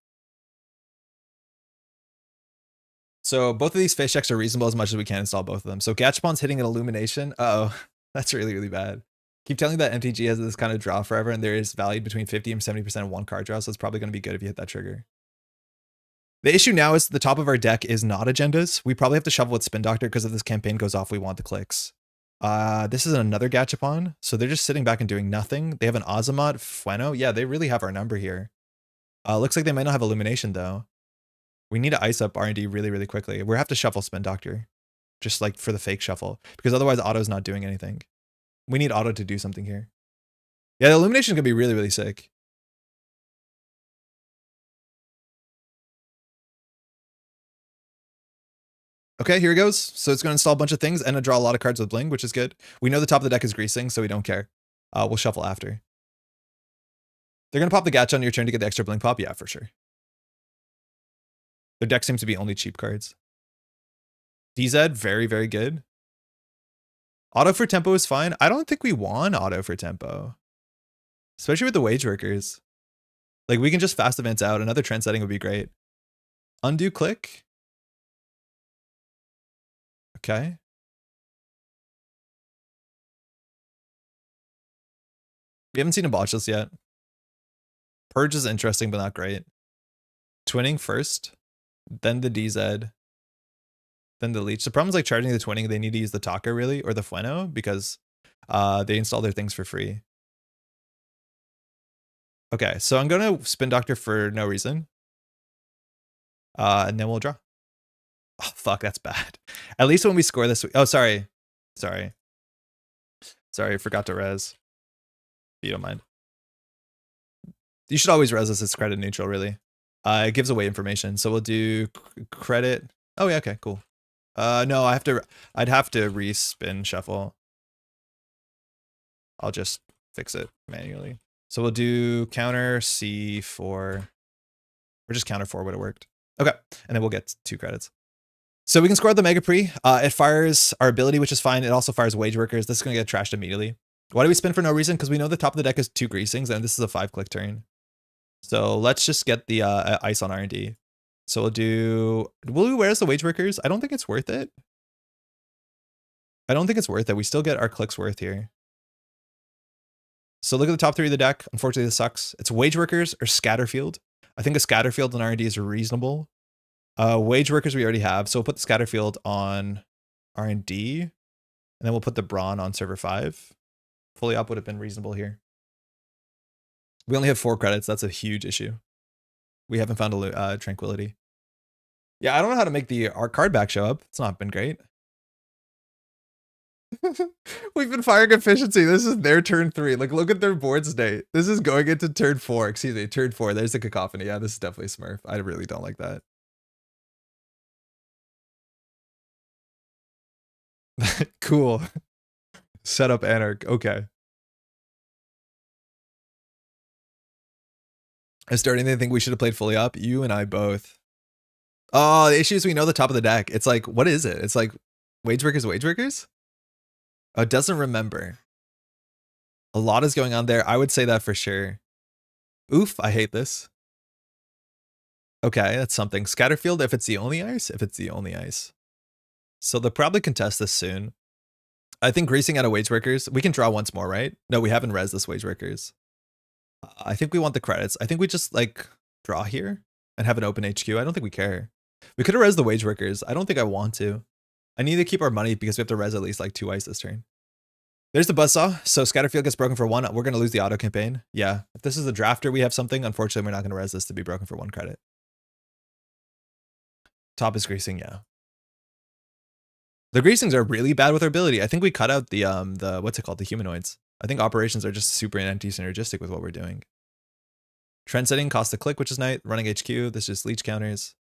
So both of these face checks are reasonable as much as we can install both of them. So Gachapon's hitting an illumination. Uh-oh, that's really, really bad. Keep telling that MTG has this kind of draw forever, and there is valued between 50 and 70% of 1 card draw, so it's probably going to be good if you hit that trigger. The issue now is the top of our deck is not agendas. We probably have to shuffle with Spin Doctor because if this campaign goes off, we want the clicks. This is another Gachapon, so they're just sitting back and doing nothing. They have an Azamat, Fueno. Yeah, they really have our number here. Looks like they might not have Illumination, though. We need to ice up R&D really, really quickly. We have to shuffle Spin Doctor, just like for the fake shuffle, because otherwise Auto's not doing anything. We need Auto to do something here. Yeah, the Illumination could be really, really sick. Okay, here it goes. So it's going to install a bunch of things and draw a lot of cards with Bling, which is good. We know the top of the deck is greasing, so we don't care. We'll shuffle after. They're going to pop the Gacha on your turn to get the extra Bling pop? Yeah, for sure. Their deck seems to be only cheap cards. DZ, very, very good. Auto for tempo is fine. I don't think we want auto for tempo, especially with the wage workers. Like, we can just fast advance out. Another trend setting would be great. Undo click. Okay. We haven't seen a botch list yet. Purge is interesting, but not great. Twinning first, then the DZ, then the leech. The problem is like charging the twinning, they need to use the Taka really, or the Fueno, because they install their things for free. Okay, so I'm gonna Spin Doctor for no reason. And then we'll draw. Oh, fuck, that's bad. At least when we score this, oh, sorry. Sorry, I forgot to res. If you don't mind. You should always res this, it's credit neutral, really. It gives away information, so we'll do credit. Oh yeah, okay, cool. No, I'd have to respin shuffle. I'll just fix it manually. So we'll do counter C4, or just counter 4 would have worked. Okay, and then we'll get 2 credits. So we can score the Mega Pre. It fires our ability, which is fine. It also fires Wage Workers. This is going to get trashed immediately. Why do we spin for no reason? Because we know the top of the deck is 2 Greasings, and this is a 5-click turn. So let's just get the ice on R&D. So will we wear the Wage Workers? I don't think it's worth it. I don't think it's worth it. We still get our clicks worth here. So look at the top 3 of the deck. Unfortunately, this sucks. It's Wage Workers or Scatterfield. I think a Scatterfield on R&D is reasonable. Wage Workers we already have. So we'll put the Scatterfield on R&D. And then we'll put the Brawn on server 5. Fully up would have been reasonable here. We only have 4 credits. That's a huge issue. We haven't found a Tranquility. Yeah, I don't know how to make our card back show up. It's not been great. We've been firing efficiency. This is their turn 3. Like, look at their board state. This is going into turn 4. Excuse me, turn 4. There's the Cacophony. Yeah, this is definitely Smurf. I really don't like that. Cool. Set up Anarch. Okay. I starting to think we should have played fully up. You and I both. Oh, the issue is we know the top of the deck. It's like, what is it? It's like Wage Workers, Wage Workers? Oh, it doesn't remember. A lot is going on there. I would say that for sure. Oof, I hate this. Okay, that's something. Scatterfield if it's the only ice? If it's the only ice. So they'll probably contest this soon. I think greasing out of Wage Workers. We can draw once more, right? No, we haven't res this Wage Workers. I think we want the credits. I think we just like draw here and have an open HQ. I don't think we care. We could have res the Wage Workers. I don't think I want to. I need to keep our money because we have to res at least like 2 ice this turn. There's the Buzzsaw. So Scatterfield gets broken for 1. We're going to lose the auto campaign. Yeah. If this is a drafter, we have something. Unfortunately, we're not going to res this to be broken for 1 credit. Top is greasing, yeah. The greasings are really bad with our ability. I think we cut out the what's it called? The humanoids. I think operations are just super anti-synergistic with what we're doing. Trend setting costs a click, which is nice. Running HQ, this is just leech counters.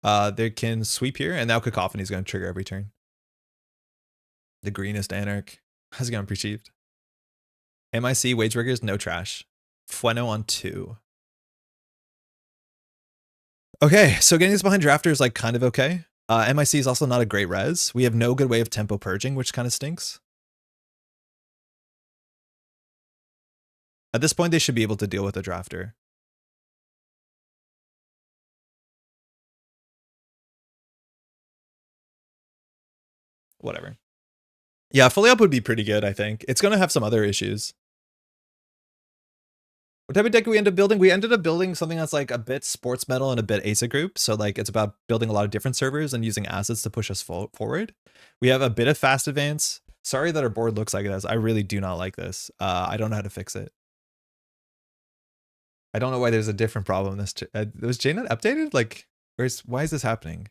They can sweep here, and now Cacophony is going to trigger every turn. The greenest Anarch. How's it going perceived? MIC, Wage Workers, no trash. Fueno on 2. Okay, so getting this behind drafter is like kind of okay. MIC is also not a great res. We have no good way of tempo purging, which kind of stinks. At this point, they should be able to deal with a drafter. Whatever. Yeah, fully up would be pretty good, I think. It's going to have some other issues. What type of deck did we end up building? We ended up building something that's like a bit Sportsmetal and a bit Asa Group. So like it's about building a lot of different servers and using assets to push us forward. We have a bit of fast advance. Sorry that our board looks like it does. I really do not like this. I don't know how to fix it. I don't know why there's a different problem. Was JNet updated? Like, why is this happening?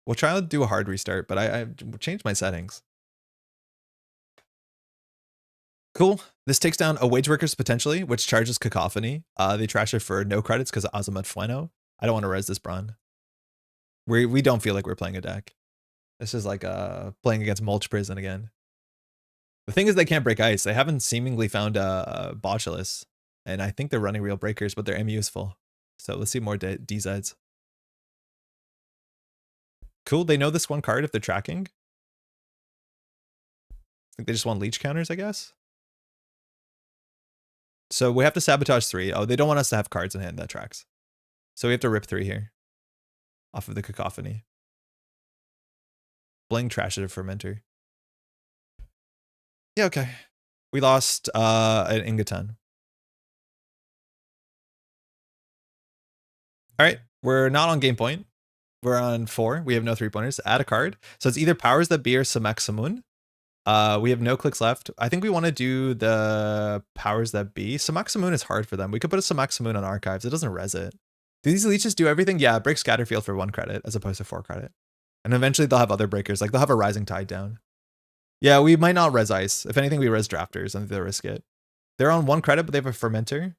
We'll try to do a hard restart, but I changed my settings. Cool. This takes down a Wage Workers potentially, which charges Cacophony. They trash it for no credits because of Azamat Fueno. I don't want to res this Brawn. We don't feel like we're playing a deck. This is like playing against Mulch Prison again. The thing is they can't break ice. They haven't seemingly found a Botulus. And I think they're running real breakers, but they're MU is full. So let's see more DZs. Cool. They know this one card if they're tracking. I think they just want leech counters, I guess. So we have to sabotage 3. Oh, they don't want us to have cards in hand. That tracks. So we have to rip 3 here. Off of the Cacophony. Bling trash it a fermenter. Yeah, okay. We lost an Ingaton. All right, we're not on game point. We're on 4. We have no 3-pointers. Add a card. So it's either Powers That Be or Samak Samun. We have no clicks left. I think we want to do the Powers That Be. Samak Samun is hard for them. We could put a Samak Samun on archives. It doesn't res it. Do these leeches do everything? Yeah, break Scatterfield for 1 credit as opposed to 4 credit. And eventually they'll have other breakers. Like they'll have a Rising Tide down. Yeah, we might not res ice. If anything, we res drafters and they'll risk it. They're on 1 credit, but they have a fermenter.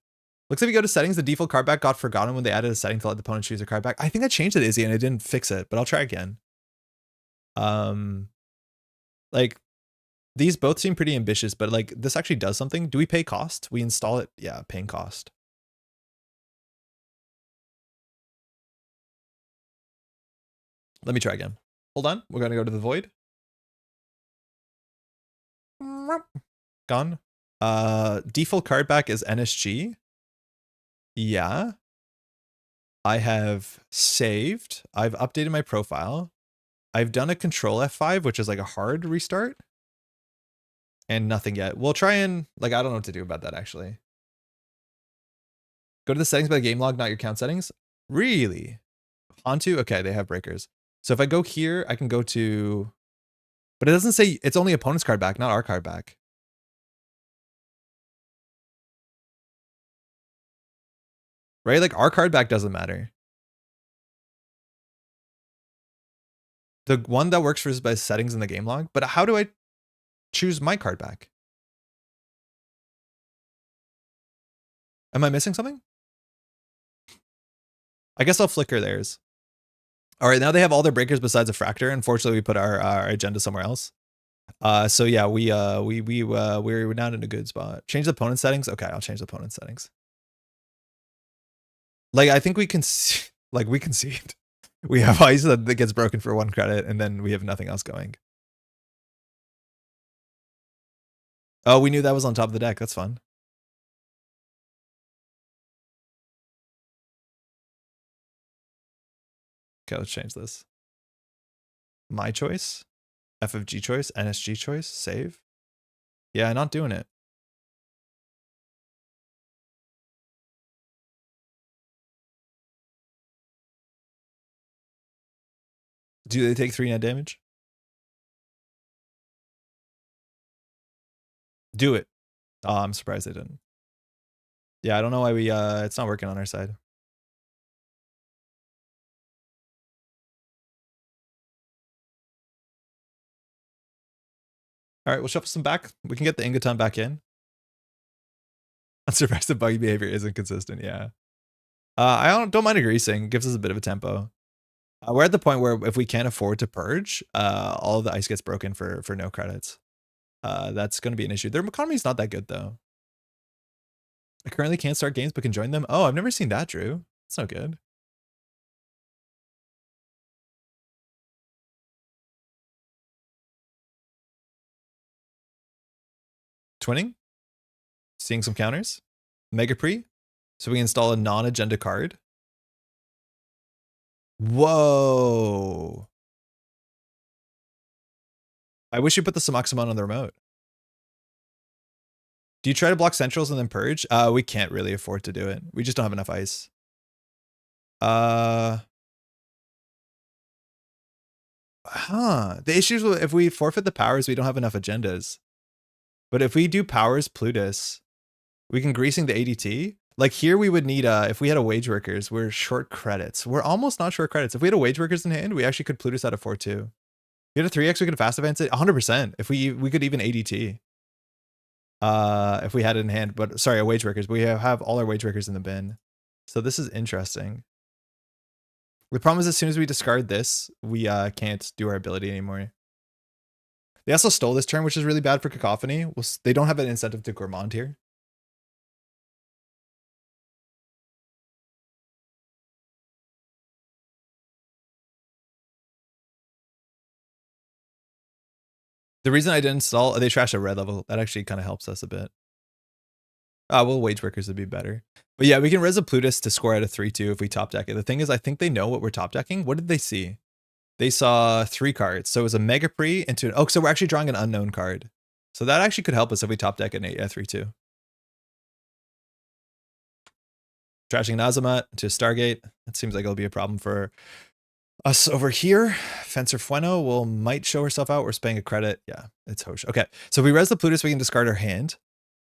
Looks like if you go to settings, the default card back got forgotten when they added a setting to let the opponent choose a card back. I think I changed it, Izzy, and it didn't fix it, but I'll try again. Like these both seem pretty ambitious, but like this actually does something. Do we pay cost? We install it. Yeah, paying cost. Let me try again. Hold on. We're going to go to the void. Gone. Default card back is NSG. Yeah. I have saved. I've updated my profile. I've done a control F5, which is like a hard restart. And nothing yet. We'll try and, like, I don't know what to do about that, actually. Go to the settings by the game log, not your count settings. Really? Onto? Okay, they have breakers. So if I go here, I can go to... But it doesn't say... It's only opponent's card back, not our card back. Right? Like, our card back doesn't matter. The one that works for is by settings in the game log. But how do I choose my card back? Am I missing something? I guess I'll flicker theirs. All right, now they have all their breakers besides a fractor. Unfortunately, we put our agenda somewhere else. So yeah, we're not in a good spot. Change the opponent settings. Okay, I'll change the opponent settings. Like, I think we can see, like, we concede. We have ice that gets broken for 1 credit, and then we have nothing else going. Oh, we knew that was on top of the deck. That's fun. Okay, let's change this. My choice, FFG choice, NSG choice, save. Yeah, not doing it. Do they take 3 net damage? Do it. Oh, I'm surprised they didn't. Yeah, I don't know why we, it's not working on our side. All right, we'll shuffle some back. We can get the Ingaton back in. I'm surprised the buggy behavior isn't consistent. Yeah. I don't mind a greasing. It gives us a bit of a tempo. We're at the point where if we can't afford to purge, all of the ice gets broken for no credits. That's going to be an issue. Their economy's not that good, though. I currently can't start games, but can join them. Oh, I've never seen that, Drew. That's no good. Twinning. Seeing some counters. Mega Pre. So we install a non-agenda card. Whoa. I wish you put the Sumaxamon on the remote. Do you try to block centrals and then purge? We can't really afford to do it. We just don't have enough ice. The issue is if we forfeit the powers, we don't have enough agendas. But if we do powers Plutus, we can greasing the ADT. Like here we would need, if we had a wage workers, we're short credits. We're almost not short credits. If we had a wage workers in hand, we actually could Plutus out of 4-2. If we had a 3x, we could fast advance it 100%. If we could even ADT. If we had it in hand, but sorry, a wage workers. We have all our wage workers in the bin. So this is interesting. The problem is as soon as we discard this, we can't do our ability anymore. They also stole this turn, which is really bad for Cacophony. They don't have an incentive to Gourmand here. The reason I didn't install, they trashed a red level. That actually kind of helps us a bit. Well, wage workers would be better. But yeah, we can res a Plutus to score out a 3-2 if we top deck it. The thing is, I think they know what we're top decking. What did they see? They saw 3 cards. So it was a Mega Pre into an... Oh, so we're actually drawing an unknown card. So that actually could help us if we top deck an 3-2. Trashing an Azamat to Stargate. That seems like it'll be a problem for us over here. Fencer Fueno might show herself out. We're spending a credit. Yeah, it's Hosh. Okay, so if we res the Plutus, we can discard our hand.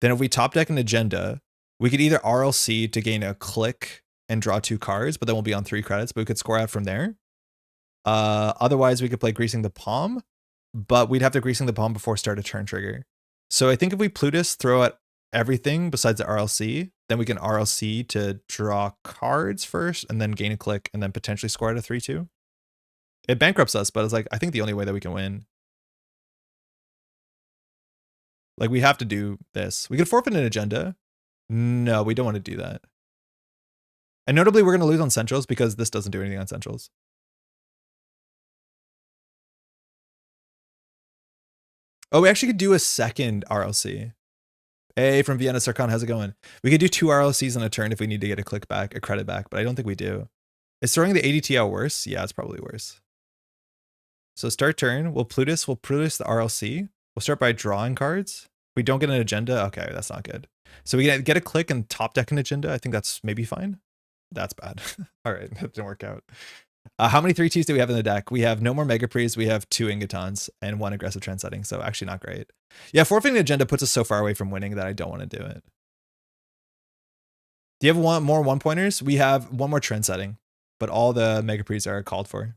Then if we top deck an agenda, we could either RLC to gain a click and draw 2 cards, but then we'll be on 3 credits, but we could score out from there. Otherwise, we could play Greasing the Palm, but we'd have to Greasing the Palm before start a turn trigger. So I think if we Plutus, throw out everything besides the RLC, then we can RLC to draw cards first and then gain a click and then potentially score out a 3-2. It bankrupts us, but it's like, I think the only way that we can win. Like, we have to do this. We could forfeit an agenda. No, we don't want to do that. And notably, we're going to lose on centrals because this doesn't do anything on centrals. Oh, we actually could do a second RLC. Hey, from Vienna, Sarkon, how's it going? We could do 2 RLCs in a turn if we need to get a click back, a credit back, but I don't think we do. Is throwing the ADT out worse? Yeah, it's probably worse. So start turn, we'll Plutus the RLC. We'll start by drawing cards. If we don't get an agenda, okay, that's not good. So we get a click and top deck an agenda. I think that's maybe fine. That's bad. All right, that didn't work out. How many 3-2s do we have in the deck? We have no more Mega Prees, we have 2 Ingatons, and 1 aggressive trend setting, so actually not great. Yeah, forfeiting the agenda puts us so far away from winning that I don't want to do it. Do you have more 1-pointers? We have 1 more trend setting, but all the Mega Prees are called for.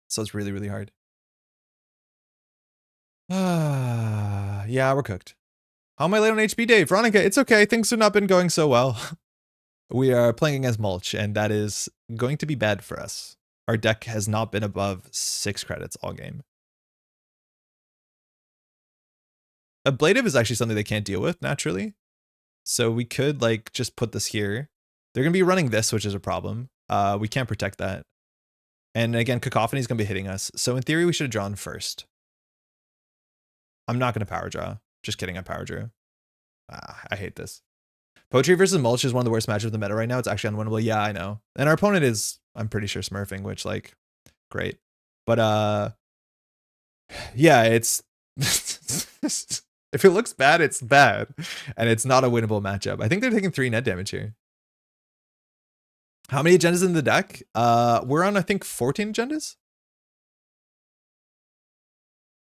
So it's really, really hard. Yeah, we're cooked. How am I late on HB Day? Veronica, it's okay. Things have not been going so well. We are playing against Mulch, and that is going to be bad for us. Our deck has not been above 6 credits all game. Ablative is actually something they can't deal with naturally. So we could like just put this here. They're going to be running this, which is a problem. We can't protect that. And again, Cacophony is going to be hitting us. So in theory, we should have drawn first. I'm not going to power draw. Just kidding, I power drew. I hate this. Poétrï versus Mulch is one of the worst matchups of the meta right now. It's actually unwinnable. Yeah, I know. And our opponent is, I'm pretty sure, smurfing, which, like, great. But, yeah, it's... if it looks bad, it's bad. And it's not a winnable matchup. I think they're taking 3 net damage here. How many agendas in the deck? We're on, I think, 14 agendas.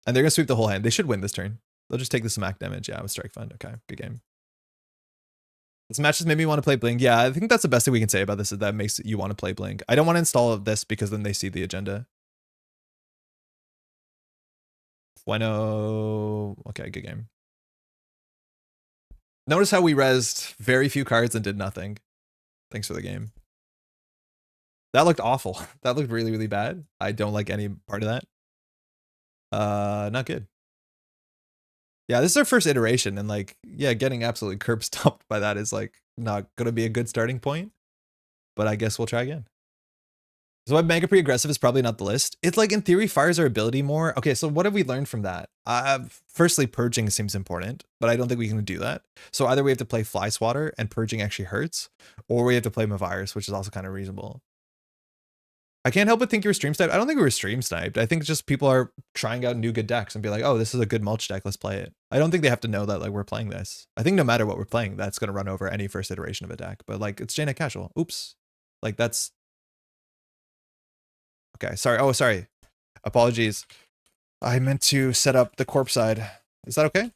And they're going to sweep the whole hand. They should win this turn. They'll just take the smack damage. Yeah, with Strike Fund. Okay, good game. This match just made me want to play Blink. Yeah, I think that's the best thing we can say about this is that makes you want to play Blink. I don't want to install this because then they see the agenda. Bueno. Okay, good game. Notice how we rezzed very few cards and did nothing. Thanks for the game. That looked awful. That looked really, really bad. I don't like any part of that. Not good. Yeah, this is our first iteration, and like, yeah, getting absolutely curb stomped by that is like not gonna be a good starting point. But I guess we'll try again. So why Mega Pre-Aggressive is probably not the list. It's like in theory fires our ability more. Okay, so what have we learned from that? Firstly, purging seems important, but I don't think we can do that. So either we have to play Fly Swatter and purging actually hurts, or we have to play Mavirus, which is also kind of reasonable. I can't help but think you were stream sniped. I don't think we were stream sniped. I think just people are trying out new good decks and be like, oh, this is a good Mulch deck. Let's play it. I don't think they have to know that like we're playing this. I think no matter what we're playing, that's going to run over any first iteration of a deck. But like it's JNet casual. Oops. Like that's. Okay. Sorry. Oh, sorry. Apologies. I meant to set up the corpse side. Is that okay?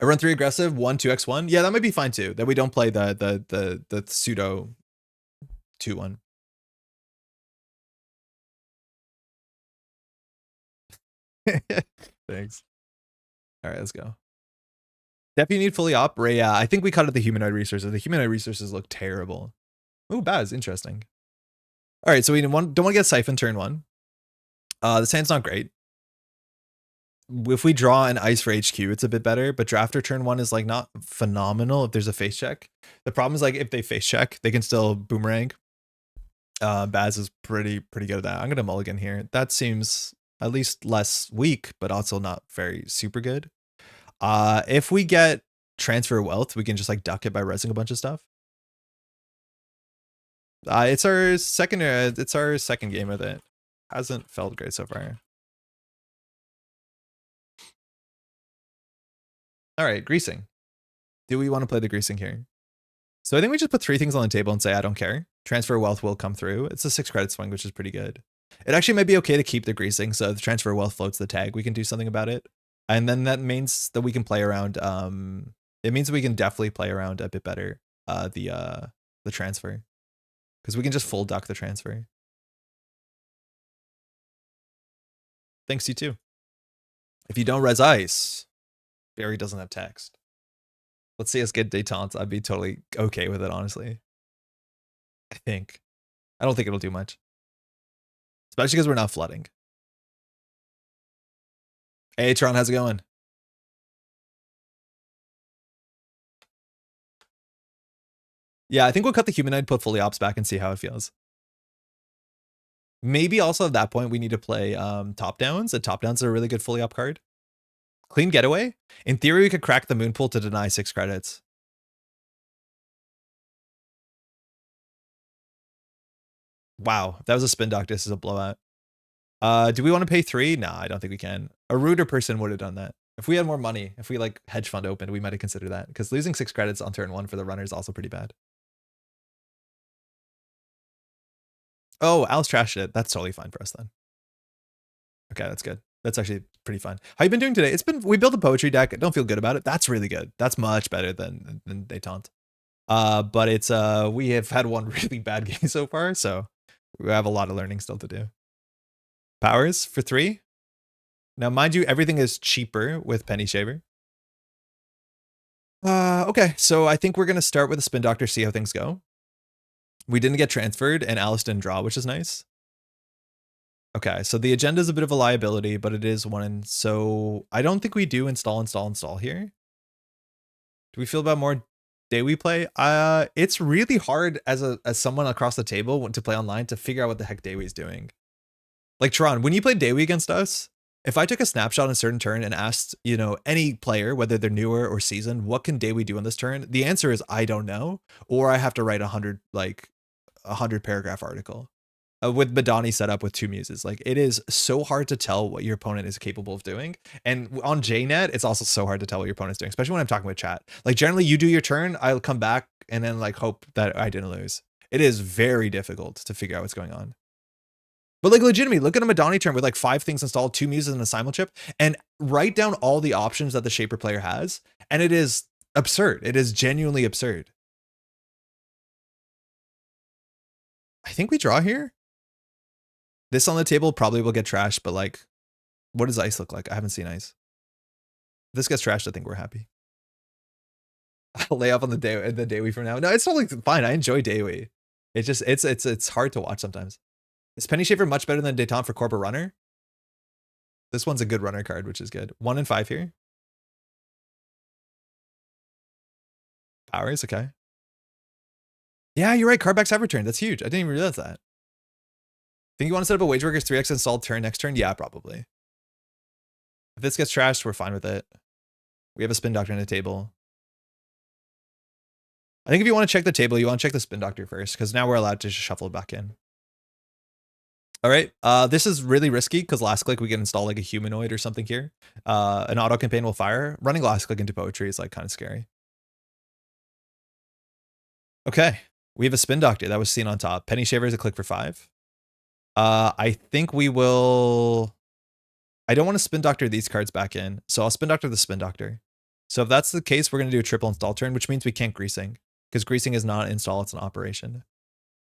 I run 3 aggressive, 1 2x1. Yeah, that might be fine too. That we don't play the pseudo 2-1. Thanks. All right, let's go. Definitely need fully op. Yeah, I think we cut out the humanoid resources. The humanoid resources look terrible. Oh, Baz, interesting. All right, so we don't want to get Siphon turn 1. This hand's not great. If we draw an ice for HQ, it's a bit better, but Drafter turn 1 is like not phenomenal if there's a face check. The problem is like if they face check, they can still boomerang. Baz is pretty good at that. I'm gonna mulligan here. That seems at least less weak, but also not very super good. If we get transfer wealth, we can just like duck it by rezzing a bunch of stuff. It's our second game with it. Hasn't felt great so far. All right, greasing. Do we want to play the greasing here? So I think we just put 3 things on the table and say, I don't care. Transfer wealth will come through. It's a 6 credit swing, which is pretty good. It actually might be okay to keep the greasing. So if the transfer wealth floats the tag, we can do something about it. And then that means that we can play around. It means we can definitely play around a bit better the transfer. Because we can just full duck the transfer. Thanks, you too. If you don't res ice, Barry doesn't have text. Let's see us get detente. I'd be totally okay with it, honestly. I think. I don't think it'll do much. Especially because we're not flooding. Hey, Tron, how's it going? Yeah, I think we'll cut the humanoid, put fully ops back, and see how it feels. Maybe also at that point we need to play top downs. And top downs are a really good fully up card. Clean getaway. In theory, we could crack the moon pool to deny 6 credits. Wow, if that was a spin doctor, this is a blowout. Do we want to pay 3? Nah, I don't think we can. A ruder person would have done that. If we had more money, if we like hedge fund opened, we might have considered that. Because losing 6 credits on turn 1 for the runner is also pretty bad. Oh, Al's trashed it. That's totally fine for us then. Okay, that's good. That's actually pretty fun. How you been doing today? We built a poetry deck. I don't feel good about it. That's really good. That's much better than Detente. But it's we have had one really bad game so far, so we have a lot of learning still to do. Powers for 3. Now, mind you, everything is cheaper with Penny Shaver. Okay, so I think we're gonna start with a spin doctor, see how things go. We didn't get transferred, and Alice didn't draw, which is nice. Okay, so the agenda is a bit of a liability, but it is one. So I don't think we do install here. Do we feel about more day we play? It's really hard as someone across the table to play online to figure out what the heck Daywee is doing. Like Tron, when you played Daywee against us, if I took a snapshot on a certain turn and asked, you know, any player, whether they're newer or seasoned, what can Daywee do on this turn? The answer is I don't know, or I have to write a 100 paragraph article. With Madani set up with 2 muses. Like, it is so hard to tell what your opponent is capable of doing. And on JNet, it's also so hard to tell what your opponent's doing, especially when I'm talking with chat. Like, generally, you do your turn, I'll come back and then, like, hope that I didn't lose. It is very difficult to figure out what's going on. But, like, legitimately, look at a Madani turn with, like, 5 things installed, 2 muses and a simul chip, and write down all the options that the Shaper player has, and it is absurd. It is genuinely absurd. I think we draw here. This on the table probably will get trashed, but like, what does ice look like? I haven't seen ice. If this gets trashed, I think we're happy. I'll lay off on the Daywee for now. No, it's totally fine. I enjoy Daywee. It's just it's hard to watch sometimes. Is Penny Shaver much better than Detente for Corporate Runner? This one's a good runner card, which is good. 1 and 5 here. Powers, okay. Yeah, you're right. Card backs have returned. That's huge. I didn't even realize that. Think you want to set up a Wage Workers 3x installed turn next turn? Yeah, probably. If this gets trashed, we're fine with it. We have a Spin Doctor on the table. I think if you want to check the table, you want to check the Spin Doctor first, because now we're allowed to just shuffle it back in. All right, this is really risky, because last click we can install like a humanoid or something here. An auto campaign will fire. Running last click into Poetry is like kind of scary. Okay, we have a Spin Doctor that was seen on top. Penny Shaver is a click for 5. I think we will... I don't want to Spin Doctor these cards back in, so I'll Spin Doctor the Spin Doctor. So if that's the case, we're going to do a triple install turn, which means we can't Greasing, because Greasing is not an install, it's an operation.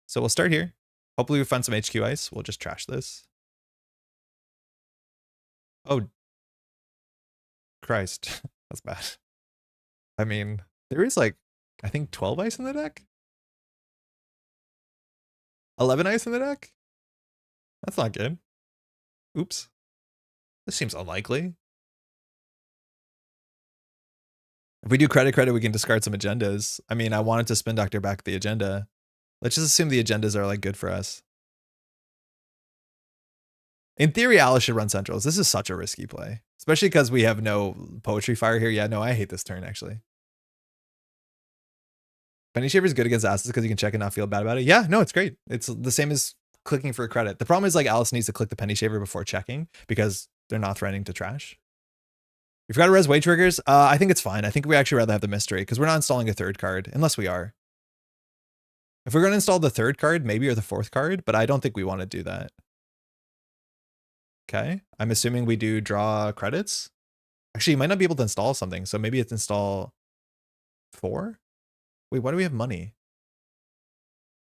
So we'll start here. Hopefully we find some HQ ice. We'll just trash this. Oh, Christ. That's bad. I mean, there is like, I think 12 ice in the deck? 11 ice in the deck? That's not good. Oops. This seems unlikely. If we do credit, we can discard some agendas. I mean, I wanted to Spin Doctor back the agenda. Let's just assume the agendas are like good for us. In theory, Alice should run centrals. This is such a risky play, especially because we have no Poetry fire here. Yeah, no, I hate this turn actually. Penny Shaver is good against Asses because you can check and not feel bad about it. Yeah, no, it's great. It's the same as clicking for a credit. The problem is like Alice needs to click the Penny Shaver before checking because they're not threatening to trash. We forgot to res Wage Workers. I think it's fine. I think we actually rather have the Mystery because we're not installing a 3rd card unless we are. If we're going to install the 3rd card, maybe, or the 4th card, but I don't think we want to do that. Okay. I'm assuming we do draw credits. Actually, you might not be able to install something, so maybe it's install 4? Wait, why do we have money?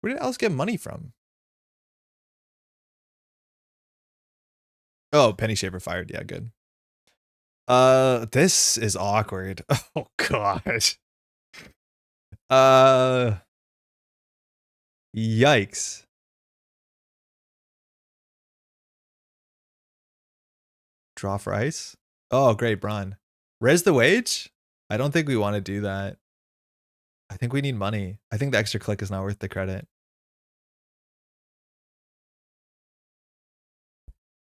Where did Alice get money from? Oh, Penny Shaver fired. Yeah, good. This is awkward. Oh gosh. Yikes. Draw for ice. Oh, great, Braun. Res the wage? I don't think we want to do that. I think we need money. I think the extra click is not worth the credit.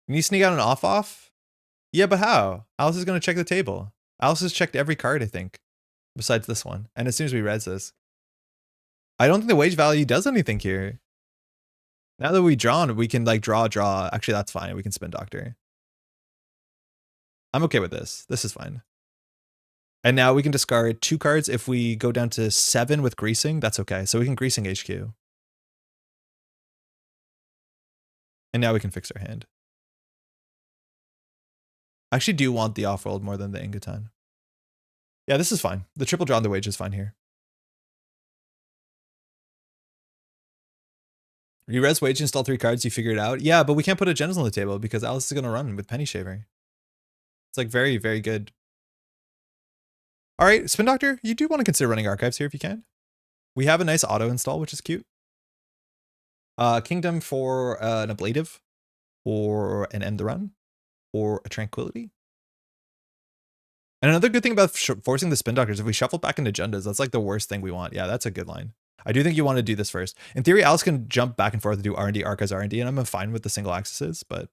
Can you sneak out an off? Yeah, but how? Alice is going to check the table. Alice has checked every card, I think, besides this one. And as soon as we res this, I don't think the wage value does anything here. Now that we've drawn, we can like draw. Actually, that's fine. We can spin doctor. I'm okay with this. This is fine. And now we can discard 2 cards. If we go down to 7 with greasing, that's okay. So we can greasing HQ. And now we can fix our hand. I actually do want the off-world more than the Ingoton. Yeah, this is fine. The triple draw on the wage is fine here. You res wage, install 3 cards, you figure it out. Yeah, but we can't put a Gems on the table because Alice is going to run with Penny Shaver. It's like very, very good. All right, Spin Doctor, you do want to consider running archives here if you can. We have a nice auto install, which is cute. Kingdom for an ablative, or an end the run, or a tranquility. And another good thing about forcing the Spin Doctor is if we shuffle back into agendas, that's like the worst thing we want. Yeah, that's a good line. I do think you want to do this first. In theory, Alice can jump back and forth and do R&D, archives, R&D, and I'm fine with the single axes, but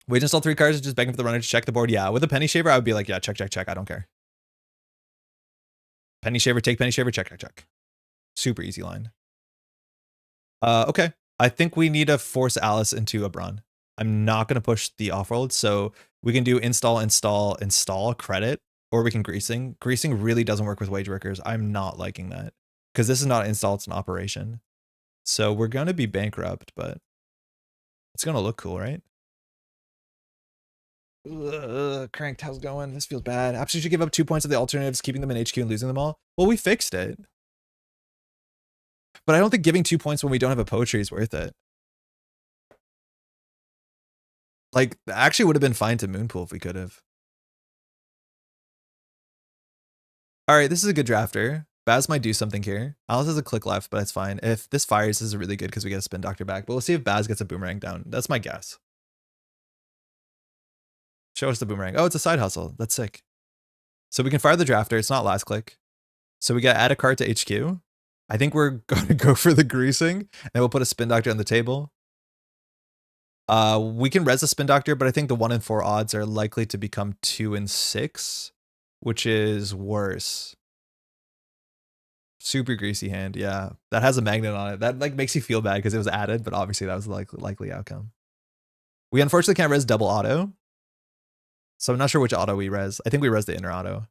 wait, install 3 cards, just begging for the runner to check the board. Yeah, with a Penny Shaver, I would be like, yeah, check, check, check. I don't care. Penny Shaver, take Penny Shaver, check, check, check. Super easy line. Okay. I think we need to force Alice into a Brawn. I'm not going to push the off-world, so we can do install, install, install, credit, or we can greasing. Greasing really doesn't work with wage workers. I'm not liking that because this is not install, it's an operation. So we're going to be bankrupt, but it's going to look cool, right? Cranked, how's it going? This feels bad. Absolutely should give up 2 points of the alternatives, keeping them in HQ and losing them all. Well, we fixed it. But I don't think giving 2 points when we don't have a Poétrï is worth it. Like, actually would have been fine to Moonpool if we could have. All right, this is a good drafter. Baz might do something here. Alice has a click left, but it's fine. If this fires, this is really good because we get a Spin Doctor back. But we'll see if Baz gets a Boomerang down. That's my guess. Show us the Boomerang. Oh, it's a side hustle. That's sick. So we can fire the drafter. It's not last click. So we got add a card to HQ. I think we're going to go for the greasing. And we'll put a Spin Doctor on the table. We can res a Spin Doctor, but I think the 1 in 4 odds are likely to become 2 in 6, which is worse. Super greasy hand, yeah. That has a magnet on it. That like makes you feel bad because it was added, but obviously that was the likely outcome. We unfortunately can't res double auto. So I'm not sure which auto we res. I think we res the inner auto.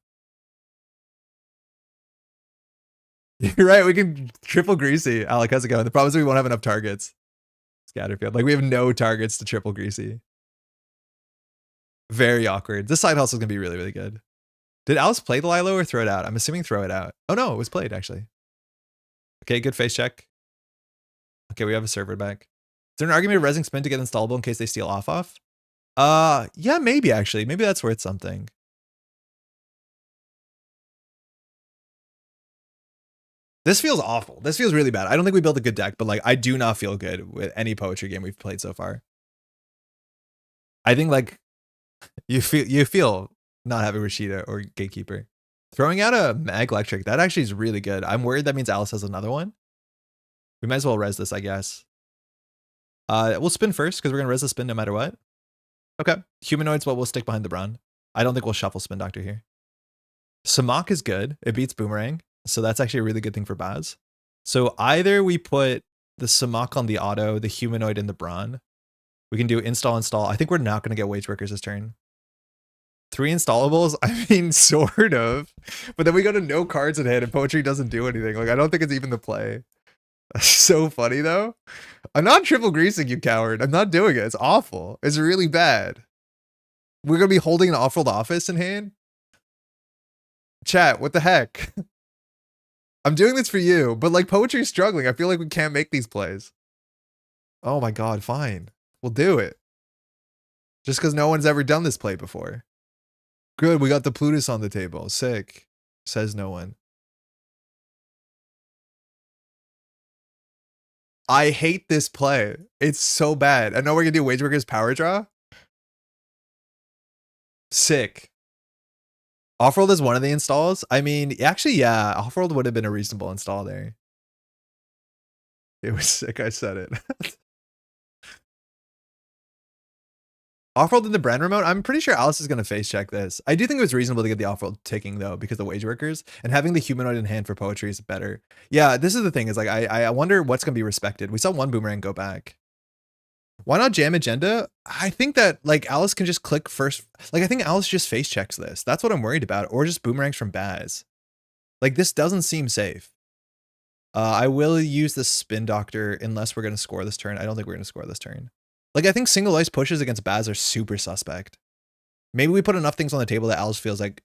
You're right, we can triple greasy. Alec, how's it going? The problem is we won't have enough targets. Scatterfield. Like we have no targets to triple greasy. Very awkward. This side hustle is gonna be really, really good. Did Alice play the Lilo or throw it out? I'm assuming throw it out. Oh no, it was played actually. Okay, good face check. Okay, we have a server back. Is there an argument of resing spin to get installable in case they steal off? Yeah, maybe actually. Maybe that's worth something. This feels awful. This feels really bad. I don't think we built a good deck, but like I do not feel good with any Poétrï game we've played so far. I think like you feel not having Rashida or Gatekeeper. Throwing out a Mag Electric, that actually is really good. I'm worried that means Alice has another one. We might as well res this, I guess. We'll spin first because we're gonna res the spin no matter what. Okay. Humanoid's what we'll stick behind the Brawn. I don't think we'll shuffle Spin Doctor here. Samak is good. It beats Boomerang. So that's actually a really good thing for Baz. So either we put the Samak on the auto, the Humanoid in the Brawn. We can do install, install. I think we're not going to get Wage Workers this turn. 3 installables? I mean, sort of. But then we go to no cards in hand and Poétrï doesn't do anything. Like, I don't think it's even the play. That's so funny, though. I'm not triple greasing, you coward. I'm not doing it. It's awful. It's really bad. We're going to be holding an off-world office in hand? Chat, what the heck? I'm doing this for you, but like Poétrï's struggling. I feel like we can't make these plays. Oh my god, fine. We'll do it. Just because no one's ever done this play before. Good, we got the Plutus on the table. Sick. Says no one. I hate this play. It's so bad. I know we're gonna do Wage Workers power draw. Sick. Offworld is one of the installs. I mean, actually, yeah, Offworld would have been a reasonable install there. It was sick, I said it. Off-world in the brand remote, I'm pretty sure Alice is going to face check this. I do think it was reasonable to get the off-world ticking though, because of wage workers, and having the humanoid in hand for poetry is better. Yeah, this is the thing, is like, I wonder what's going to be respected. We saw one boomerang go back. Why not jam agenda? I think that like Alice can just click first. Like I think Alice just face checks this. That's what I'm worried about. Or just boomerangs from Baz. Like this doesn't seem safe. I will use the spin doctor unless we're going to score this turn. I don't think we're going to score this turn. Like I think single ice pushes against Baz are super suspect. Maybe we put enough things on the table that Alice feels like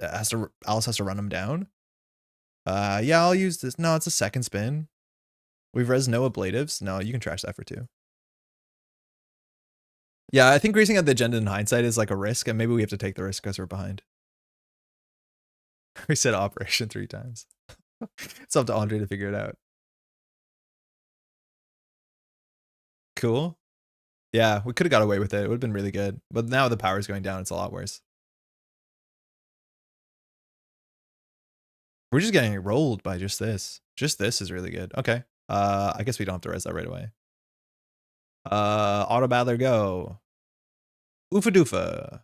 Alice has to run them down. Yeah, I'll use this. No, it's a second spin. We've res no ablatives. No, you can trash that for 2. Yeah, I think greasing at the agenda in hindsight is like a risk, and maybe we have to take the risk because we're behind. We said operation 3 times. It's up to Andre to figure it out. Cool. Yeah, we could have got away with it. It would have been really good. But now the power's going down. It's a lot worse. We're just getting rolled by just this. Just this is really good. Okay. I guess we don't have to res that right away. Auto battler go. Oofa doofa.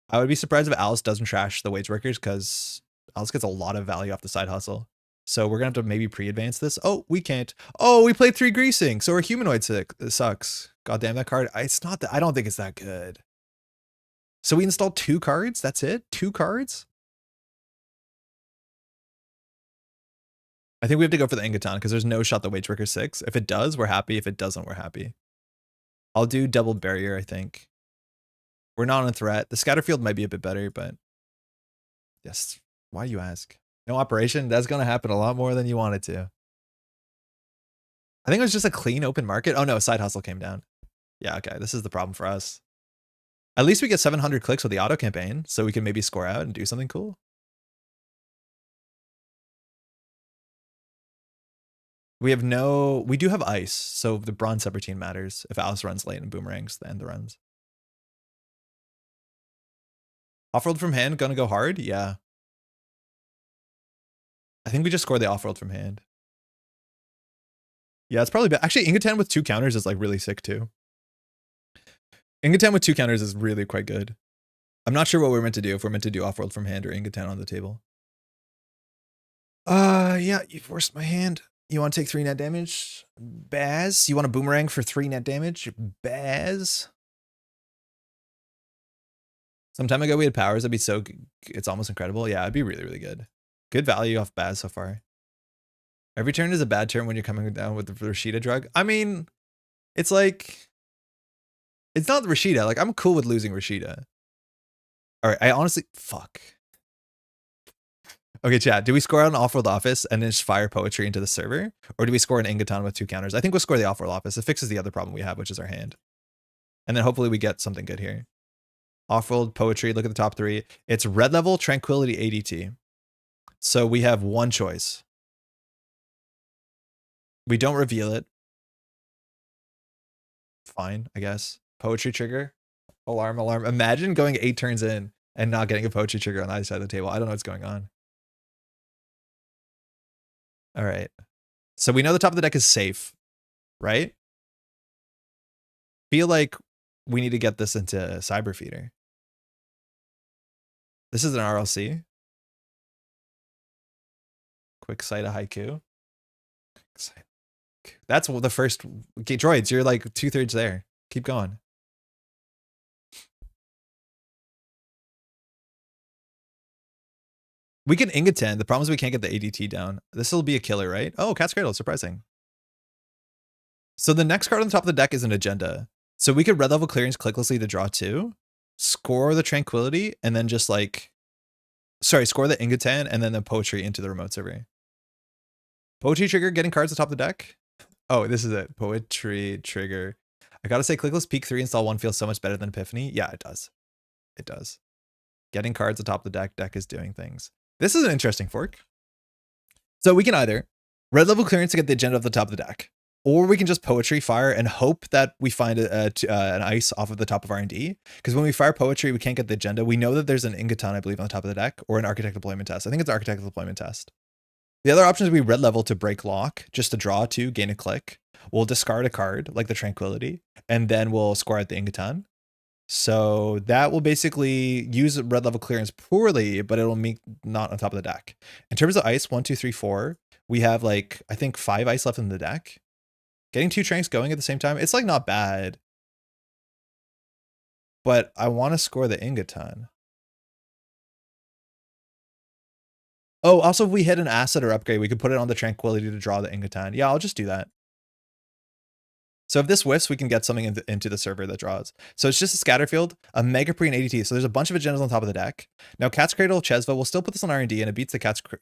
I would be surprised if Alice doesn't trash the wage workers because Alice gets a lot of value off the side hustle. So we're going to have to maybe pre-advance this. Oh, we can't. Oh, we played 3 greasing. So we're humanoid sick. It sucks. God damn that card. It's not that. I don't think it's that good. So we installed 2 cards. That's it. 2 cards. I think we have to go for the Ingaton because there's no shot the wage worker 6. If it does, we're happy. If it doesn't, we're happy. I'll do double barrier, I think. We're not on a threat. The Scatterfield might be a bit better, but yes. Why do you ask? No operation? That's going to happen a lot more than you want it to. I think it was just a clean open market. Oh no, side hustle came down. Yeah, okay. This is the problem for us. At least we get 700 clicks with the auto campaign, so we can maybe score out and do something cool. We do have ice, so the bronze subroutine matters if Alice runs late and boomerangs the end the runs. Off-world from hand, gonna go hard? Yeah. I think we just score the off-world from hand. Yeah, it's probably bad. Actually, Ingatan with 2 counters is like really sick too. Ingatan with 2 counters is really quite good. I'm not sure what we're meant to do, if we're meant to do off-world from hand or Ingatan on the table. Yeah, you forced my hand. You want to take 3 net damage? Baz. You want a boomerang for 3 net damage? Baz. Some time ago we had powers. That'd be so good. It's almost incredible. Yeah, it'd be really, really good. Good value off Baz so far. Every turn is a bad turn when you're coming down with the Rashida drug. I mean, it's like, it's not Rashida. Like, I'm cool with losing Rashida. All right, I honestly, fuck. Okay, chat, do we score out an off-world office and then just fire poetry into the server? Or do we score an Ingaton with 2 counters? I think we'll score the off-world office. It fixes the other problem we have, which is our hand. And then hopefully we get something good here. Off-world poetry, look at the top 3. It's red level, tranquility, ADT. So we have one choice. We don't reveal it. Fine, I guess. Poetry trigger. Alarm, alarm. Imagine going 8 turns in and not getting a poetry trigger on either side of the table. I don't know what's going on. All right. So we know the top of the deck is safe, right? Feel like we need to get this into Cyber Feeder. This is an RLC. Quick sight of haiku. That's the first. Okay, droids, you're like 2/3 there. Keep going. We can Ingatan. The problem is we can't get the ADT down. This will be a killer, right? Oh, Cat's Cradle. Surprising. So the next card on the top of the deck is an agenda. So we could red level clearance clicklessly to draw 2, score the Tranquility, and then just like, sorry, score the Ingatan and then the Poetry into the remote server. Poetry trigger getting cards on top of the deck. Oh, this is it. Poetry trigger. I gotta say, clickless peak 3 install 1 feels so much better than Epiphany. Yeah, it does. It does. Getting cards atop the deck. Deck is doing things. This is an interesting fork. So we can either red level clearance to get the agenda off the top of the deck, or we can just poetry fire and hope that we find an ice off of the top of R&D. Because when we fire poetry, we can't get the agenda. We know that there's an Ingatan, I believe, on the top of the deck, or an architect deployment test. I think it's architect deployment test. The other option is we red level to break lock, just to draw 2, gain a click. We'll discard a card, like the Tranquility, and then we'll score at the Ingotan. So that will basically use red level clearance poorly, but it'll make not on top of the deck. In terms of ice, 1, 2, 3, 4, we have like, I think 5 ice left in the deck. Getting 2 Tranks going at the same time, it's like not bad. But I want to score the Ingotan. Oh, also if we hit an asset or upgrade, we could put it on the Tranquility to draw the Ingotan. Yeah, I'll just do that. So if this whiffs, we can get something into the server that draws. So it's just a Scatterfield, a Megapree, and ADT. So there's a bunch of agendas on top of the deck. Now Cat's Cradle, Chesva, we'll still put this on R&D, and it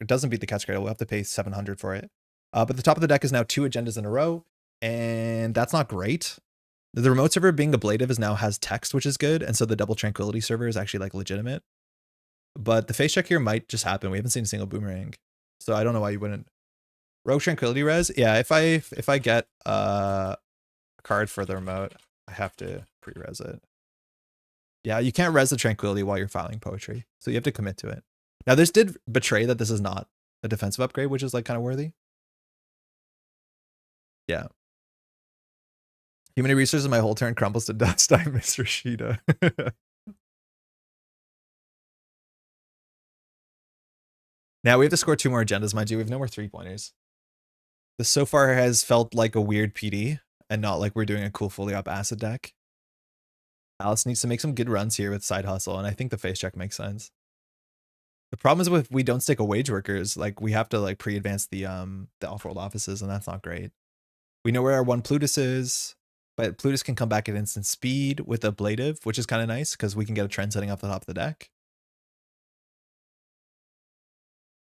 doesn't beat the Cat's Cradle. We'll have to pay 700 for it. But the top of the deck is now 2 agendas in a row, and that's not great. The remote server being ablative now has text, which is good, and so the double Tranquility server is actually like legitimate. But the face check here might just happen. We haven't seen a single boomerang, so I don't know why you wouldn't. Rogue Tranquility res, yeah. If I get a card for the remote, I have to pre-res it. Yeah, you can't res the Tranquility while you're filing Poétrï, so you have to commit to it. Now this did betray that this is not a defensive upgrade, which is like kind of worthy. Yeah. Human resources, my whole turn crumbles to dust. I miss Rashida. Now we have to score 2 more agendas, mind you. We have no more 3-pointers. This so far has felt like a weird PD and not like we're doing a cool fully up acid deck. Alice needs to make some good runs here with side hustle, and I think the face check makes sense. The problem is if we don't stick a wage workers, like we have to like pre-advance the off-world offices, and that's not great. We know where our 1 Plutus is, but Plutus can come back at instant speed with ablative, which is kind of nice because we can get a trend setting off the top of the deck.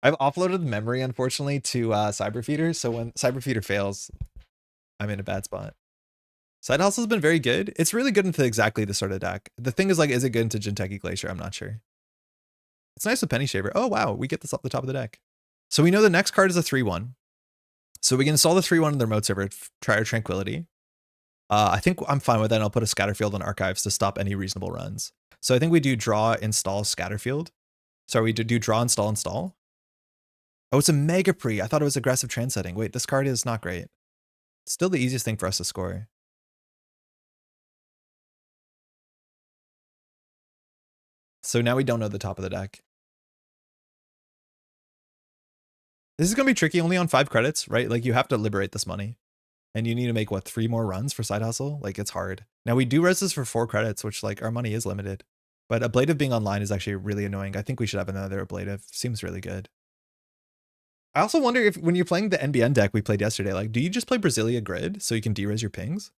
I've offloaded the memory, unfortunately, to Cyberfeeder, so when Cyberfeeder fails, I'm in a bad spot. Side Hustle's been very good. It's really good into exactly the sort of deck. The thing is, like, is it good into Jinteki Glacier? I'm not sure. It's nice with Penny Shaver. Oh, wow, we get this off the top of the deck. So we know the next card is a 3-1. So we can install the 3-1 in the remote server, try our Tranquility. I think I'm fine with that, and I'll put a Scatterfield on Archives to stop any reasonable runs. So I think we do draw, install, Scatterfield. Sorry, we do draw, install, install. Oh, it's a Megapree. I thought it was aggressive trendsetting. Wait, this card is not great. Still the easiest thing for us to score. So now we don't know the top of the deck. This is going to be tricky, only on 5 credits, right? Like you have to liberate this money. And you need to make, what, 3 more runs for side hustle? Like it's hard. Now we do res this for 4 credits, which like our money is limited. But ablative being online is actually really annoying. I think we should have another ablative. Seems really good. I also wonder if when you're playing the NBN deck we played yesterday, like, do you just play Brasilia Grid so you can de-res your pings?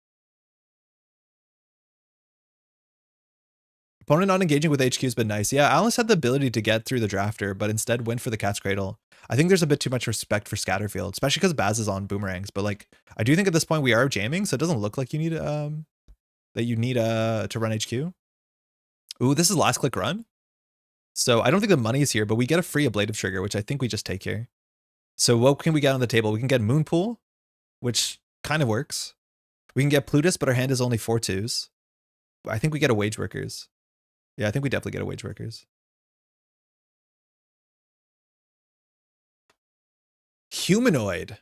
Opponent not engaging with HQ has been nice. Yeah, Alice had the ability to get through the drafter, but instead went for the Cat's Cradle. I think there's a bit too much respect for Scatterfield, especially because Baz is on boomerangs. But like, I do think at this point we are jamming, so it doesn't look like you need to run HQ. Ooh, this is last click run. So I don't think the money is here, but we get a free ablative trigger, which I think we just take here. So what can we get on the table? We can get Moonpool, which kind of works. We can get Plutus, but our hand is only 4 2s. I think we get a Wage Workers. Yeah, I think we definitely get a Wage Workers. Humanoid.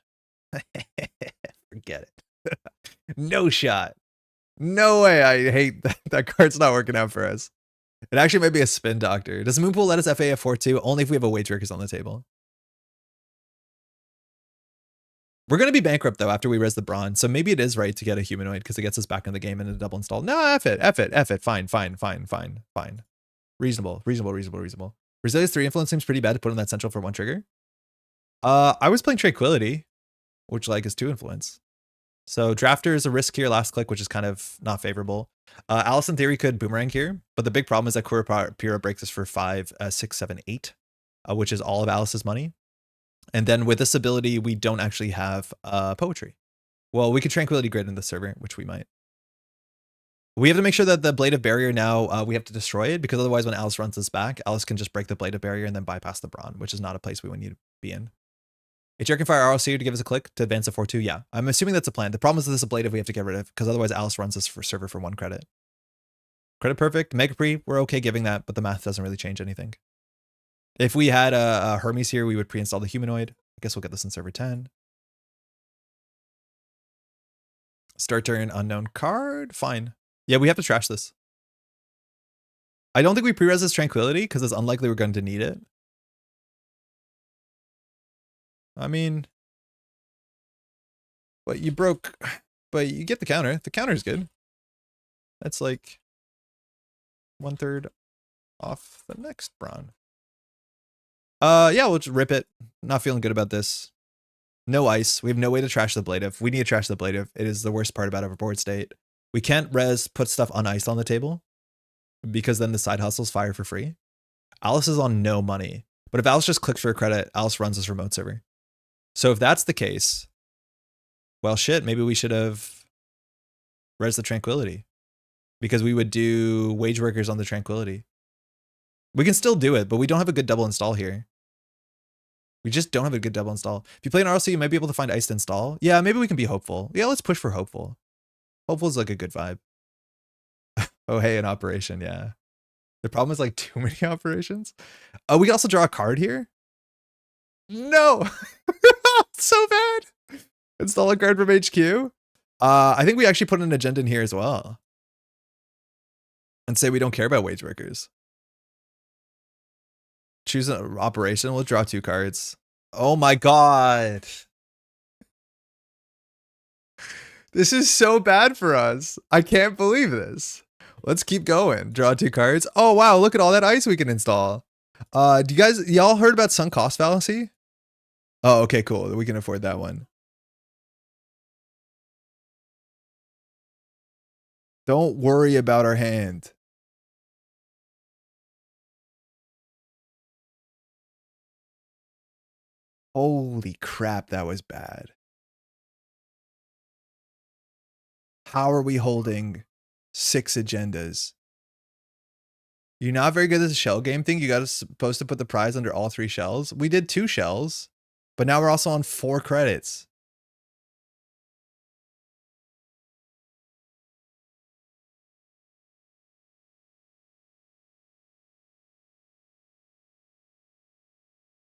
Forget it. No shot. No way. I hate that. That card's not working out for us. It actually might be a Spin Doctor. Does Moonpool let us FA at 4-2? Only if we have a Wage Workers on the table. We're going to be bankrupt, though, after we res the bronze, so maybe it is right to get a humanoid because it gets us back in the game and a double install. No, F it. Fine. Reasonable. Brazilia's 3 influence seems pretty bad to put on that central for 1 trigger. I was playing Tranquility, which like is 2 influence. So Drafter is a risk here, last click, which is kind of not favorable. Alice in theory could boomerang here, but the big problem is that Kurapira breaks us for 5, 6, 7, 8, which is all of Alice's money. And then with this ability, we don't actually have Poétrï. Well, we could Tranquility Grid in the server, which we might. We have to make sure that the Blade of Barrier now, we have to destroy it, because otherwise when Alice runs this back, Alice can just break the Blade of Barrier and then bypass the Brawn, which is not a place we want you to be in. HR can fire RLC to give us a click to advance a 4-2. Yeah, I'm assuming that's a plan. The problem is this ablative we have to get rid of, because otherwise Alice runs this for server for 1 credit. Credit perfect. Megapree, we're okay giving that, but the math doesn't really change anything. If we had a Hermes here, we would pre-install the humanoid. guess we'll get this in server 10. Start turn, unknown card. Fine. Yeah, we have to trash this. I don't think we pre-res this Tranquility because it's unlikely we're going to need it. I mean, but you broke, but you get the counter. The counter is good. That's like 1/3 off the next Brawn. Yeah, we'll just rip it. Not feeling good about this. No ice. We have no way to trash the Blative. We need to trash the Blative. It is the worst part about our board state. We can't put stuff on ice on the table because then the side hustles fire for free. Alice is on no money. But if Alice just clicks for a credit, Alice runs this remote server. So if that's the case, well, shit, maybe we should have res the Tranquility because we would do wage workers on the Tranquility. We can still do it, but we don't have a good double install here. We just don't have a good double install. If you play an RLC, you might be able to find ice to install. Yeah, maybe we can be hopeful. Yeah, let's push for hopeful. Hopeful is like a good vibe. Oh, hey, an operation, yeah. The problem is like too many operations. Oh, we can also draw a card here. No, so bad. Install a card from HQ. I think we actually put an agenda in here as well. And say we don't care about wage workers. Choose an operation. We'll draw 2 cards. Oh my god. This is so bad for us. I can't believe this. Let's keep going. Draw 2 cards. Oh wow, look at all that ice we can install. Do you guys, y'all heard about sunk cost fallacy? Oh, okay, cool. We can afford that one. Don't worry about our hand. Holy crap, that was bad. How are we holding 6 agendas? You're not very good at the shell game thing. You got supposed to put the prize under all 3 shells. We did 2 shells, but now we're also on 4 credits.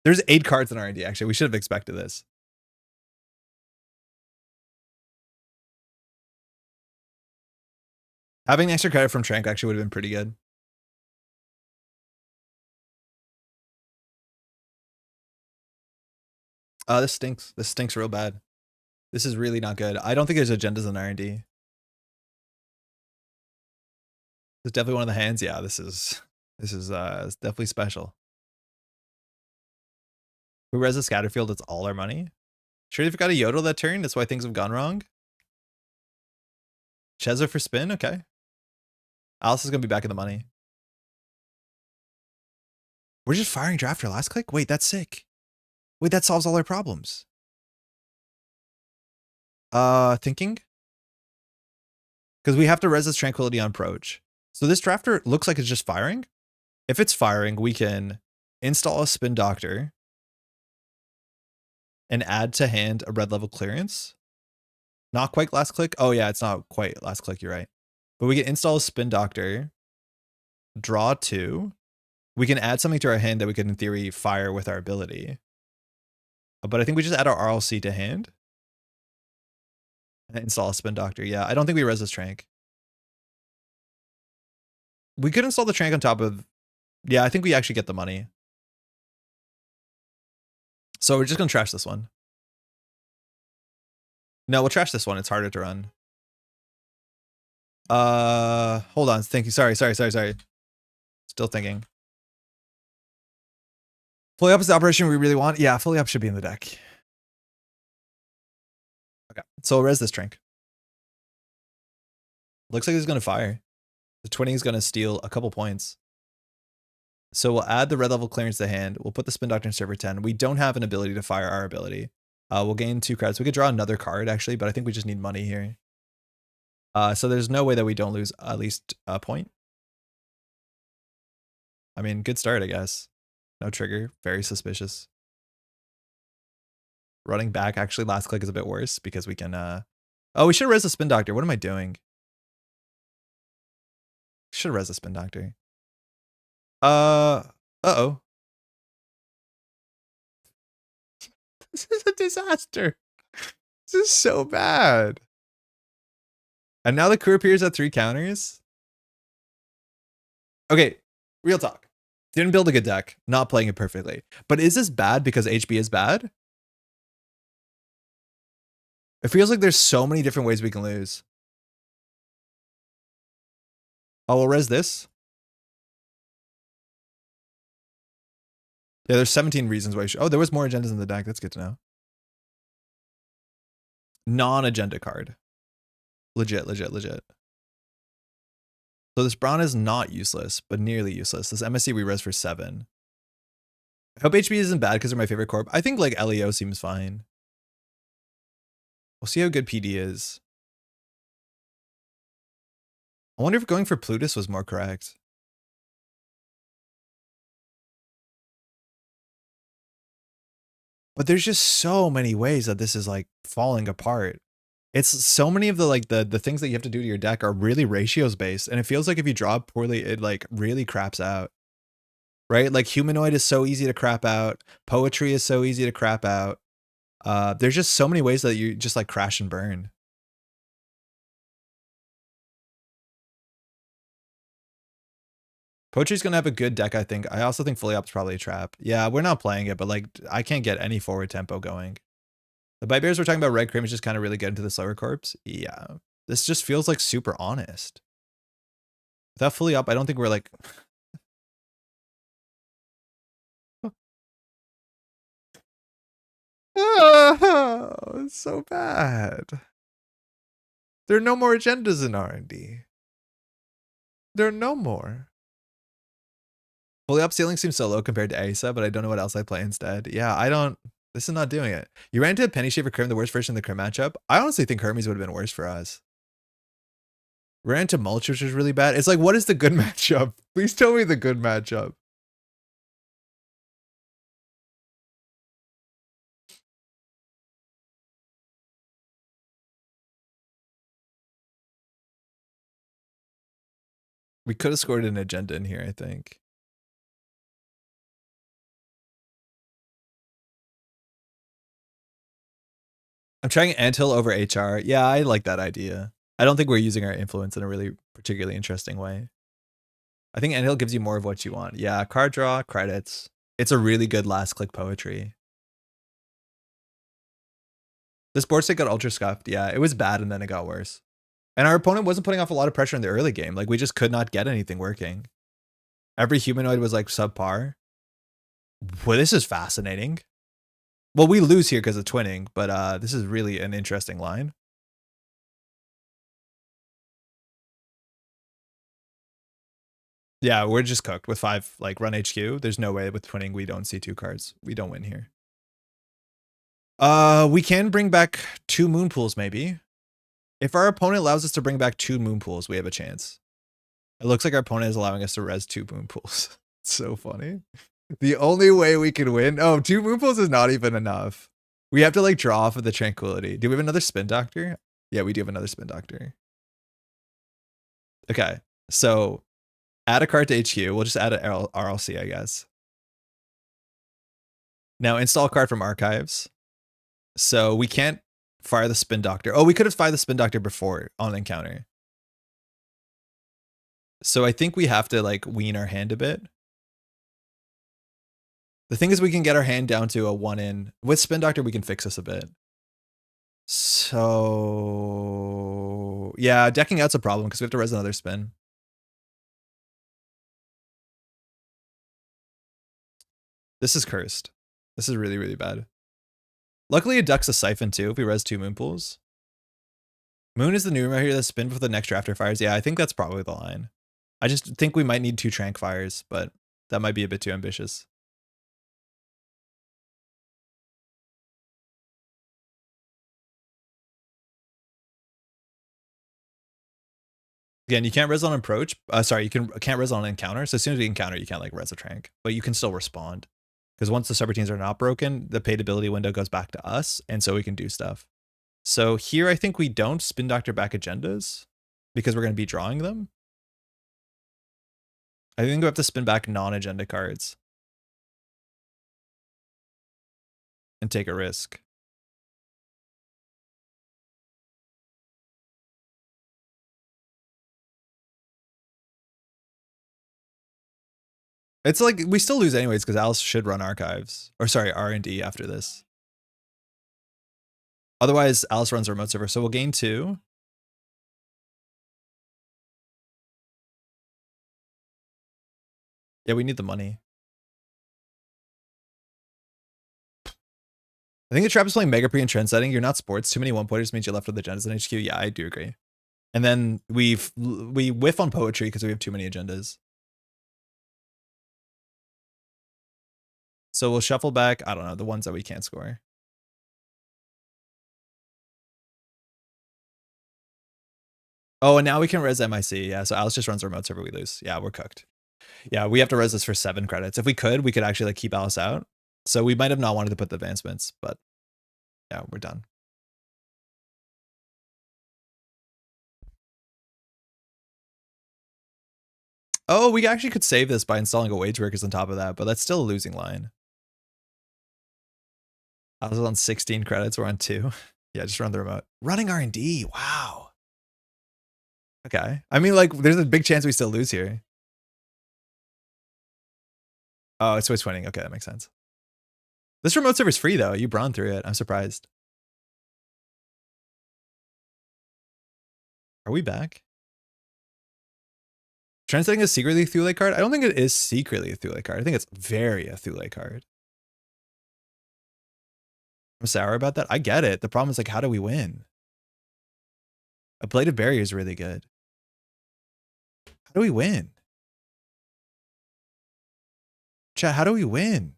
There's 8 cards in R&D, actually. We should have expected this. Having extra credit from Trank actually would have been pretty good. This stinks. This stinks real bad. This is really not good. I don't think there's agendas in R&D. It's definitely one of the hands. Yeah, this is definitely special. We res a Scatterfield, it's all our money. Sure, you've got a Yodel that turn. That's why things have gone wrong. Cheza for spin. Okay. Alice is gonna be back in the money. We're just firing draft our last click. Wait, that's sick. Wait, that solves all our problems. Thinking. Because we have to res this Tranquility on approach. So this drafter looks like it's just firing. If it's firing, we can install a Spin Doctor and add to hand a red level clearance. Not quite last click. Oh yeah, it's not quite last click, you're right. But we can install a Spin Doctor, draw 2. We can add something to our hand that we could in theory fire with our ability. But I think we just add our RLC to hand. And install a Spin Doctor. Yeah, I don't think we res this Trank. We could install the Trank on top of... Yeah, I think we actually get the money. So we're just going to trash this one. No, we'll trash this one. It's harder to run. Hold on. Thinking. Sorry. Still thinking. Fully up is the operation we really want. Yeah, fully up should be in the deck. Okay, so we'll res this Trank. Looks like he's going to fire. The twinning is going to steal a couple points. So we'll add the red level clearance to hand. We'll put the Spin Doctor in server 10. We don't have an ability to fire our ability. We'll gain 2 credits. We could draw another card actually, but I think we just need money here. So there's no way that we don't lose at least a point. I mean, good start, I guess. No trigger. Very suspicious. Running back, actually, last click is a bit worse because we can... Oh, we should res the Spin Doctor. What am I doing? Should res the Spin Doctor. Uh-oh. This is a disaster. This is so bad. And now the crew appears at 3 counters. Okay, real talk. Didn't build a good deck. Not playing it perfectly. But is this bad because HB is bad? It feels like there's so many different ways we can lose. Oh, we'll res this. Yeah, there's 17 reasons why you should. Oh, there was more agendas in the deck. That's good to know. Non-agenda card. Legit. So this Brawn is not useless, but nearly useless. This MSC we res for 7. I hope HB isn't bad because they're my favorite corp. I think like LEO seems fine. We'll see how good PD is. I wonder if going for Plutus was more correct. But there's just so many ways that this is like falling apart. It's so many of the like the things that you have to do to your deck are really ratios based, and it feels like if you draw poorly, it like really craps out. Right? Like Humanoid is so easy to crap out. Poétrï is so easy to crap out. There's just so many ways that you just like crash and burn. Poetry's gonna have a good deck, I think. I also think Fully Up's probably a trap. Yeah, we're not playing it, but like I can't get any forward tempo going. The Bite Bears we're talking about, Red Cream is just kind of really good into the slower corpse. Yeah. This just feels like super honest. Without Fully Up, I don't think we're like oh, it's so bad. There are no more agendas in R&D. There are no more. Fully Up ceiling seems so low compared to Asa, but I don't know what else I'd play instead. Yeah, I don't. This is not doing it. You ran into Penny Shaver Crim, the worst version of the Crim matchup. I honestly think Hermes would have been worse for us. Ran into Mulch, which was really bad. It's like, what is the good matchup? Please tell me the good matchup. We could have scored an agenda in here, I think. I'm trying Anthill over HR. Yeah, I like that idea. I don't think we're using our influence in a really particularly interesting way. I think Anthill gives you more of what you want. Yeah, card draw, credits. It's a really good last click poetry. This board state got ultra scuffed. Yeah, it was bad and then it got worse. And our opponent wasn't putting off a lot of pressure in the early game. Like we just could not get anything working. Every humanoid was like subpar. Well, this is fascinating. Well, we lose here because of twinning, but this is really an interesting line. Yeah, we're just cooked with 5 like run HQ. There's no way with twinning we don't see 2 cards. We don't win here. We can bring back 2 moon pools maybe. If our opponent allows us to bring back 2 moon pools, we have a chance. It looks like our opponent is allowing us to res 2 moon pools. It's so funny. The only way we can win. Oh, 2 moon pools is not even enough. We have to like draw off of the tranquility. Do we have another spin doctor? Yeah, we do have another spin doctor. Okay, so add a card to HQ. We'll just add an RLC, I guess. Now install a card from archives. So we can't fire the spin doctor. Oh, we could have fired the spin doctor before on encounter. So I think we have to like wean our hand a bit. The thing is we can get our hand down to a 1 in. With spin doctor, we can fix this a bit. So yeah, decking out's a problem because we have to res another spin. This is cursed. This is really, really bad. Luckily, it ducks a siphon too if we res 2 moon pools. Moon is the new right here that spin for the next drafter fires. Yeah, I think that's probably the line. I just think we might need 2 trank fires, but that might be a bit too ambitious. Again, you can't res on approach. Sorry, you can't res on encounter. So as soon as we encounter, you can't like res a trank, but you can still respond. Because once the subroutines are not broken, the paid ability window goes back to us, and so we can do stuff. So here I think we don't spin doctor back agendas because we're going to be drawing them. I think we have to spin back non-agenda cards. and take a risk. It's like we still lose anyways because Alice should run archives, or sorry, R&D after this. Otherwise, Alice runs a remote server, so we'll gain 2. Yeah, we need the money. I think the trap is playing Mega Pre and trend setting. You're not sports. Too many one pointers means you're left with agendas in HQ. Yeah, I do agree. And then we whiff on Poétrï because we have too many agendas. So we'll shuffle back, I don't know, the ones that we can't score. Oh, and now we can res MIC. Yeah, so Alice just runs remote server, we lose. Yeah, we're cooked. Yeah, we have to res this for 7 credits. If we could actually like keep Alice out. So we might have not wanted to put the advancements, but yeah, we're done. Oh, we actually could save this by installing a wage workers on top of that, but that's still a losing line. I was on 16 credits, we're on 2. Yeah, just run the remote. Running R&D, wow. Okay. I mean, like, there's a big chance we still lose here. Oh, it's switch winning. Okay, that makes sense. This remote server's free, though. You brawn through it. I'm surprised. Are we back? Translating a secretly Thule card? I don't think it is secretly a Thule card. I think it's very a Thule card. I'm sour about that. I get it. The problem is, like, how do we win? A bladed barrier is really good. How do we win? Chat, how do we win?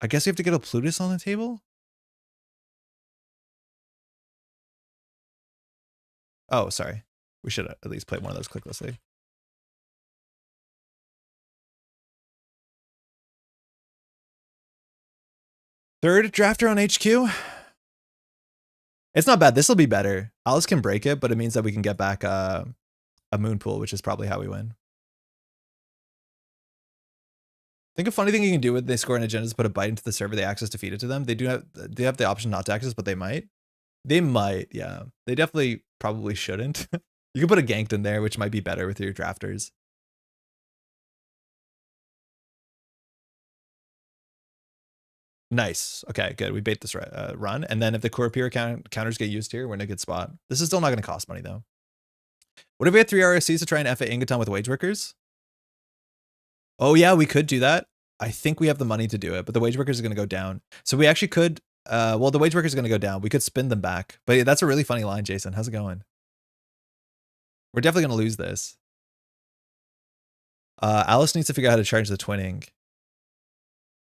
I guess we have to get a Plutus on the table? Oh, sorry. We should at least play one of those clicklessly. Third drafter on HQ? It's not bad. This will be better. Alice can break it, but it means that we can get back a moon pool, which is probably how we win. I think a funny thing you can do when they score an agenda is put a bite into the server they access to feed it to them. They have the option not to access, but they might. They might, yeah. They definitely probably shouldn't. You can put a ganked in there, which might be better with your drafters. Nice. Okay, good. We bait this run. And then if the Corpier counters get used here, we're in a good spot. This is still not going to cost money, though. What if we had 3 RSCs to try and FA Ingoton with wage workers? Oh, yeah, we could do that. I think we have the money to do it, but the wage workers are going to go down. So we actually could, well, the wage workers are going to go down. We could spin them back. But yeah, that's a really funny line, Jason. How's it going? We're definitely going to lose this. Alice needs to figure out how to charge the twinning.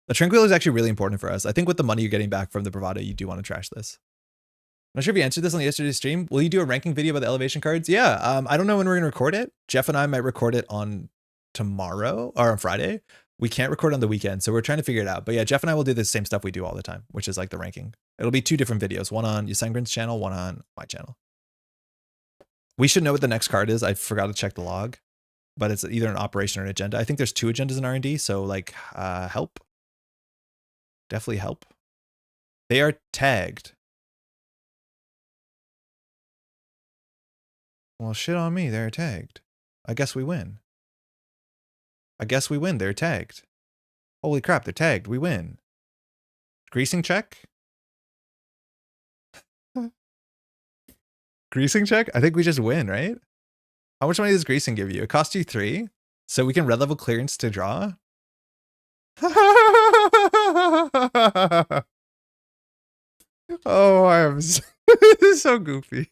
The Tranquil is actually really important for us. I think with the money you're getting back from the Bravado, you do want to trash this. I'm not sure if you answered this on yesterday's stream. Will you do a ranking video about the elevation cards? Yeah, I don't know when we're going to record it. Jeff and I might record it on tomorrow or on Friday. We can't record on the weekend, so we're trying to figure it out. But yeah, Jeff and I will do the same stuff we do all the time, which is like the ranking. It'll be 2 different videos, one on Yusengrin's channel, one on my channel. We should know what the next card is. I forgot to check the log, but it's either an operation or an agenda. I think there's 2 agendas in R&D, so like help. Definitely help. They are tagged. Well, shit on me. They're tagged. I guess we win. I guess we win. They're tagged. Holy crap, they're tagged. We win. Greasing check? Greasing check? I think we just win, right? How much money does greasing give you? It costs you 3, so we can red level clearance to draw. Oh, I am this is so goofy.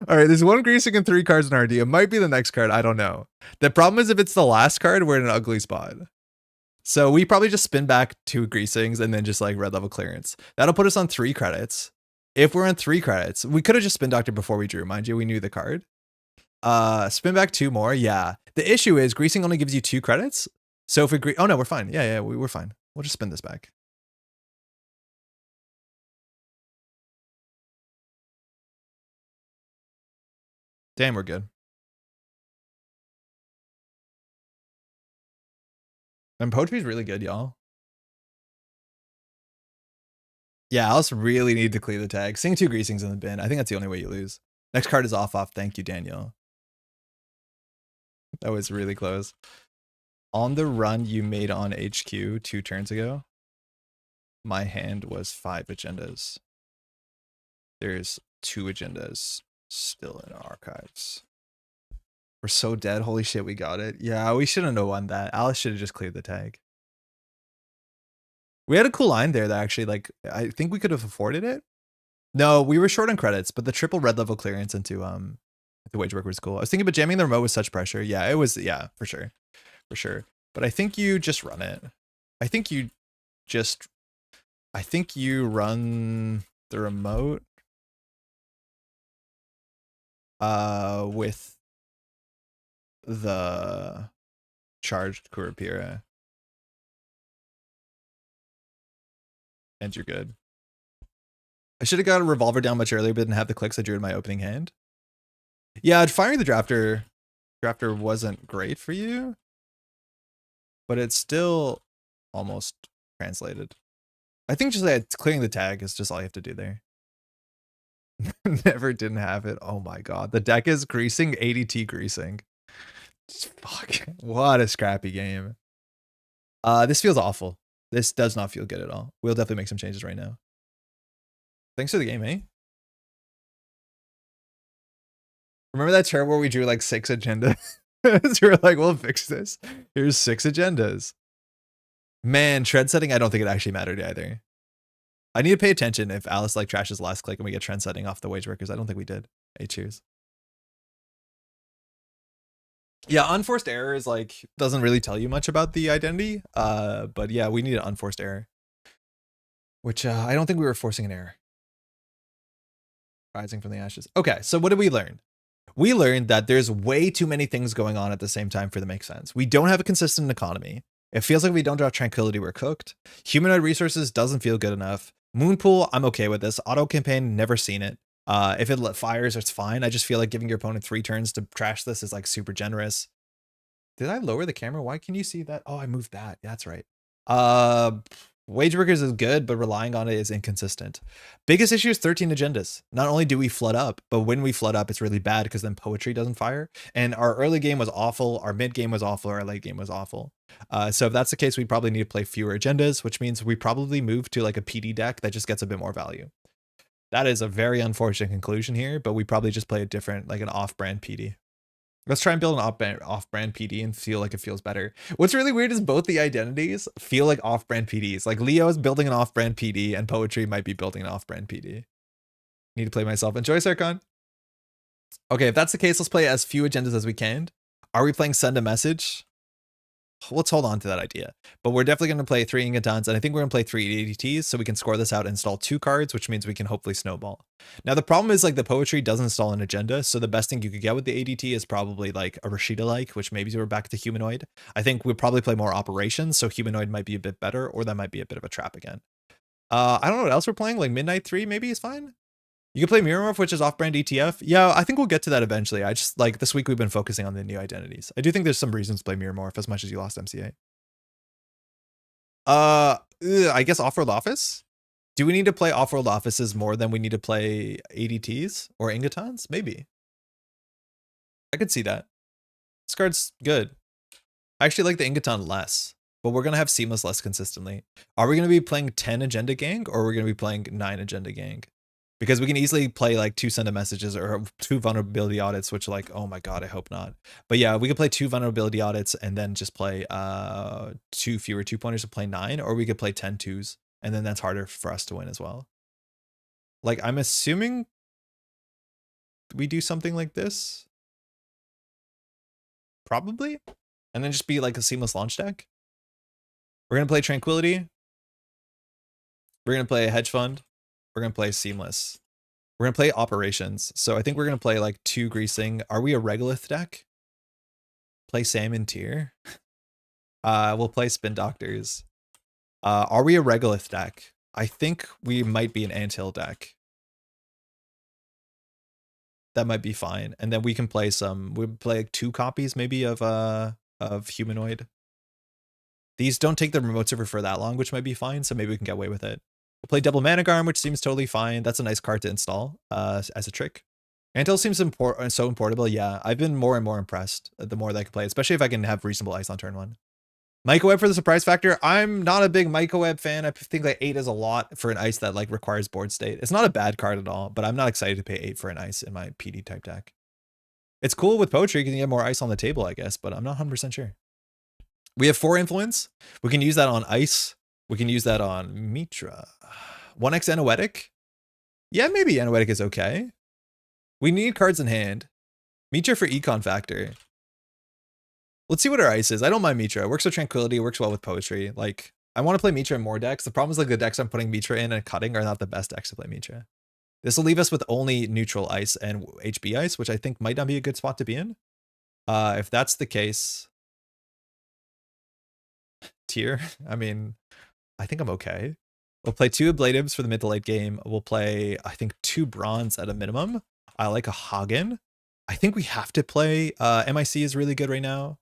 All right, there's 1 greasing and 3 cards in RD. It might be the next card. I don't know. The problem is if it's the last card, we're in an ugly spot. So we probably just spin back 2 greasings and then just like red level clearance. That'll put us on 3 credits. If we're on 3 credits, we could have just spin doctored before we drew. Mind you, we knew the card. Spin back 2 more. Yeah. The issue is greasing only gives you 2 credits. So if we oh no, we're fine. Yeah, we're fine. We'll just spin this back. Damn, we're good. And Poétrï's really good, y'all. Yeah, Alice really need to clear the tag. Seeing 2 greasings in the bin. I think that's the only way you lose. Next card is off. Thank you, Daniel. That was really close. On the run you made on HQ 2 turns ago, my hand was 5 agendas. There's 2 agendas still in archives. We're so dead. Holy shit, we got it. Yeah, we shouldn't have won that. Alice should have just cleared the tag. We had a cool line there that actually, like, I think we could have afforded it. No, we were short on credits, but the triple red level clearance into the wage worker was cool. I was thinking about jamming the remote with such pressure. Yeah, it was, yeah, for sure. For sure. But I think you just run it. I think you run the remote with the charged Kurapira. And you're good. I should have got a revolver down much earlier, but didn't have the clicks I drew in my opening hand. Yeah, firing the drafter wasn't great for you, but it's still almost translated. I think just that clearing the tag is just all you have to do there. Never didn't have it. Oh my god. The deck is greasing, ADT greasing. Fuck. What a scrappy game. This feels awful. This does not feel good at all. We'll definitely make some changes right now. Thanks for the game, eh? Remember that turn where we drew like 6 agendas? So we're like, we'll fix this. Here's 6 agendas. Man, trend setting, I don't think it actually mattered either. I need to pay attention if Alice like trashes last click and we get trend setting off the wage workers. I don't think we did. Hey, cheers. Yeah, unforced error is like, doesn't really tell you much about the identity. But yeah, we need an unforced error. Which I don't think we were forcing an error. Rising from the ashes. Okay, so what did we learn? We learned that there's way too many things going on at the same time for it to make sense. We don't have a consistent economy. It feels like we don't draw tranquility, we're cooked. Humanoid resources doesn't feel good enough. Moonpool, I'm okay with this. Auto campaign, never seen it. If it fires, it's fine. I just feel like giving your opponent 3 turns to trash this is like super generous. Did I lower the camera? Why can you see that? Oh, I moved that. That's right. Wage workers is good, but relying on it is inconsistent. Biggest issue is 13 agendas. Not only do we flood up, but when we flood up, it's really bad because then Poétrï doesn't fire. And our early game was awful. Our mid game was awful. Our late game was awful. So if that's the case, we probably need to play fewer agendas, which means we probably move to like a PD deck that just gets a bit more value. That is a very unfortunate conclusion here, but we probably just play a different, like an off-brand PD. Let's try and build an off-brand PD and feel like it feels better. What's really weird is both the identities feel like off-brand PDs. Like Leo is building an off-brand PD and Poétrï might be building an off-brand PD. Need to play myself. Enjoy, Sarkon. Okay, if that's the case, let's play as few agendas as we can. Are we playing send a message? Let's hold on to that idea. But we're definitely going to play 3 Ingatons, and I think we're going to play 3 ADTs so we can score this out and install 2 cards, which means we can hopefully snowball. Now, the problem is like the Poétrï doesn't install an agenda, so the best thing you could get with the ADT is probably like a Rashida-like, which maybe we're back to Humanoid. I think we'll probably play more Operations, so Humanoid might be a bit better, or that might be a bit of a trap again. I don't know what else we're playing, like Midnight 3 maybe is fine. You can play Mirror Morph, which is off-brand ETF. Yeah, I think we'll get to that eventually. I just, like, this week we've been focusing on the new identities. I do think there's some reasons to play Mirror Morph as much as you lost MCA. I guess Off-World Office? Do we need to play Off-World Offices more than we need to play ADTs or Ingatons? Maybe. I could see that. This card's good. I actually like the Ingaton less, but we're going to have Seamless less consistently. Are we going to be playing 10 Agenda Gang or are we going to be playing 9 Agenda Gang? Because we can easily play like 2 send a messages or 2 vulnerability audits, which like, oh my god, I hope not. But yeah, we could play 2 vulnerability audits and then just play 2 fewer 2-pointers to play 9, or we could play 10 2s, and then that's harder for us to win as well. Like, I'm assuming we do something like this. Probably. And then just be like a Seamless launch deck. We're going to play Tranquility. We're going to play Hedge Fund. We're going to play Seamless. We're going to play Operations. So I think we're going to play like 2 Greasing. Are we a Regolith deck? Play Salmon Tier. We'll play Spin Doctors. Are we a Regolith deck? I think we might be an Anthill deck. that might be fine. And then we can play we play like 2 copies maybe of Humanoid. These don't take the remote server for that long, which might be fine, so maybe we can get away with it. We'll play Double Managarm, which seems totally fine. That's a nice card to install as a trick. Antil seems so importable. Yeah, I've been more and more impressed the more that I can play, especially if I can have reasonable ice on turn 1. Microweb for the surprise factor. I'm not a big Microweb fan. I think like 8 is a lot for an ice that like requires board state. It's not a bad card at all, but I'm not excited to pay 8 for an ice in my PD type deck. It's cool with Poétrî because you get more ice on the table, I guess, but I'm not 100% sure. We have 4 influence. We can use that on ice. We can use that on Mitra. 1x Anoetic. Yeah, maybe Anoetic is okay. We need cards in hand. Mitra for econ factor. Let's see what our ice is. I don't mind Mitra. It works with Tranquility. It works well with Poétrî. Like, I want to play Mitra in more decks. The problem is like the decks I'm putting Mitra in and cutting are not the best decks to play Mitra. This will leave us with only neutral ice and HB ice, which I think might not be a good spot to be in. If that's the case, tier. I mean, I think I'm okay. We'll play 2 Ablatives for the mid to late game. We'll play, I think, 2 Bronze at a minimum. I like a Hagen. I think we have to play, MIC is really good right now.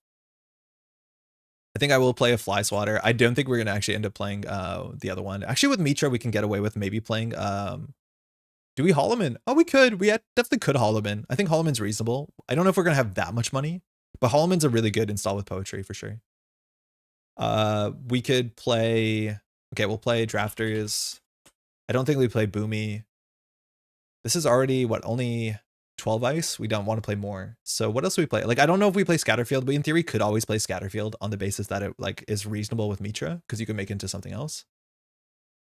I think I will play a Fly Swatter. I don't think we're going to actually end up playing the other one. Actually, with Mitra, we can get away with maybe playing... do we haul him in? Oh, we could. We definitely could haul him in. I think Holloman's reasonable. I don't know if we're going to have that much money, but Holloman's a really good install with Poétrî for sure. We could play... Okay, we'll play Drafters. I don't think we play Boomy. This is already, what, only 12 ice? We don't want to play more. So what else do we play? Like, I don't know if we play Scatterfield, but in theory could always play Scatterfield on the basis that it like is reasonable with Mitra, because you can make it into something else.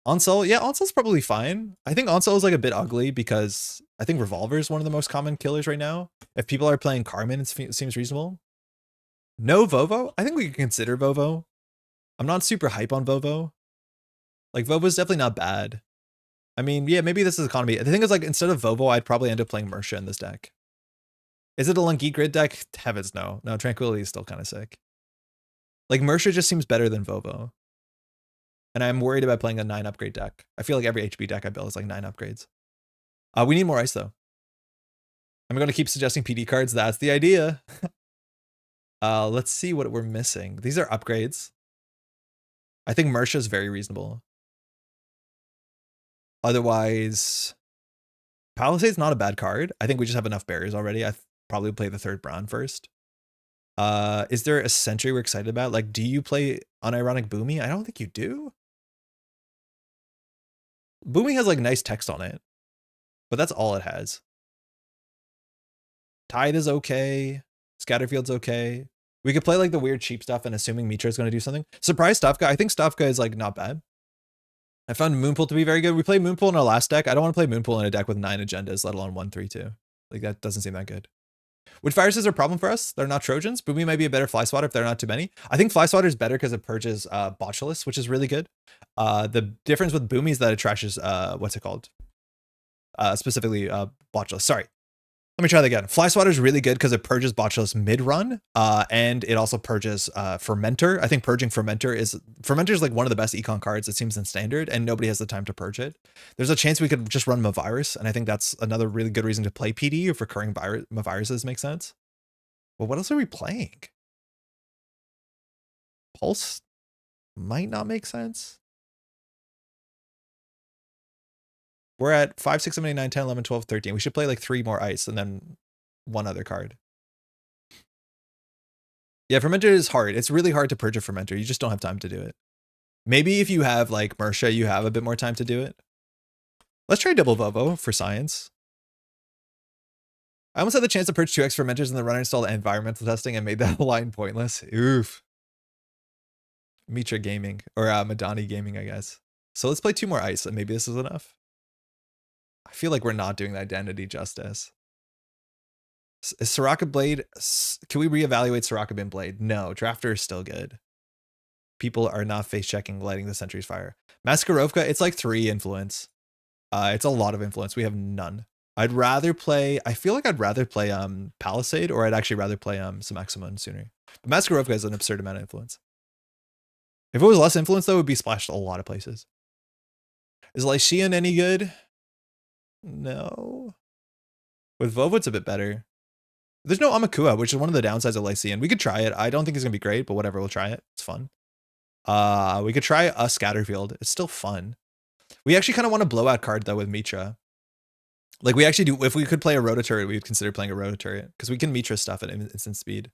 Onsel, yeah, Onsel's probably fine. I think Onsel is like a bit ugly because I think Revolver is one of the most common killers right now. If people are playing Carmen, it seems reasonable. No Vovo? I think we can consider Vovo. I'm not super hype on Vovo. Like, Vovo's definitely not bad. I mean, yeah, maybe this is economy. The thing is, like, instead of Vovo, I'd probably end up playing Mersha in this deck. Is it a Lungi Grid deck? Heavens, no. No, Tranquility is still kind of sick. Like, Mersha just seems better than Vovo. And I'm worried about playing a 9 upgrade deck. I feel like every HB deck I build is like 9 upgrades. We need more ice, though. I'm going to keep suggesting PD cards. That's the idea. Let's see what we're missing. These are upgrades. I think Mersha is very reasonable. Otherwise, Palisade's not a bad card. I think we just have enough barriers already. I probably play the 3rd Brown first. Is there a Sentry we're excited about? Like, do you play Unironic Boomy? I don't think you do. Boomy has like nice text on it, but that's all it has. Tide is okay. Scatterfield's okay. We could play like the weird cheap stuff and assuming Mitra is going to do something. Surprise Stufka. I think Stufka is like not bad. I found Moonpool to be very good. We played Moonpool in our last deck. I don't want to play Moonpool in a deck with 9 agendas, let alone 1, 3, 2. Like, that doesn't seem that good. Would viruses are a problem for us? They're not Trojans. Boomy might be a better Fly Swatter if there are not too many. I think Fly Swatter is better because it purges Botulus, which is really good. The difference with Boomy is that it trashes, what's it called? Specifically Botulus. Sorry. Let me try that again. Fly Swatter is really good because it purges Botulus mid-run, and it also purges Fermenter. I think purging Fermenter is like one of the best econ cards, it seems, in Standard, and nobody has the time to purge it. There's a chance we could just run Mavirus, and I think that's another really good reason to play PD if recurring Maviruses make sense. Well, what else are we playing? Pulse might not make sense. We're at 5, 6, 7, 8, 9, 10, 11, 12, 13. We should play like 3 more ice and then 1 other card. Yeah, Fermenter is hard. It's really hard to purge a Fermenter. You just don't have time to do it. Maybe if you have like Mersha, you have a bit more time to do it. Let's try double Vovo for science. I almost had the chance to purge 2x Fermenters in the runner installed environmental testing and made that line pointless. Oof. Mitra Gaming, or Madani Gaming, I guess. So let's play 2 more ice and maybe this is enough. I feel like we're not doing the identity justice. Is Soraka Blade... Can we reevaluate Soraka Bin Blade? No, Drafter is still good. People are not face-checking lighting the Sentry's fire. Maskarovka, it's like 3 influence. It's a lot of influence. We have none. I'd rather play... I feel like I'd rather play Palisade, or I'd actually rather play Samaximon sooner. But Maskarovka has an absurd amount of influence. If it was less influence, though, it would be splashed a lot of places. Is Lycian any good? No. With Vova, it's a bit better. There's no Amakua, which is one of the downsides of Lycean. We could try it. I don't think it's going to be great, but whatever, we'll try it. It's fun. We could try a Scatterfield. It's still fun. We actually kind of want a blowout card, though, with Mitra. Like, we actually do, if we could play a Rototurret, we would consider playing a Rototurret, because we can Mitra stuff at instant speed.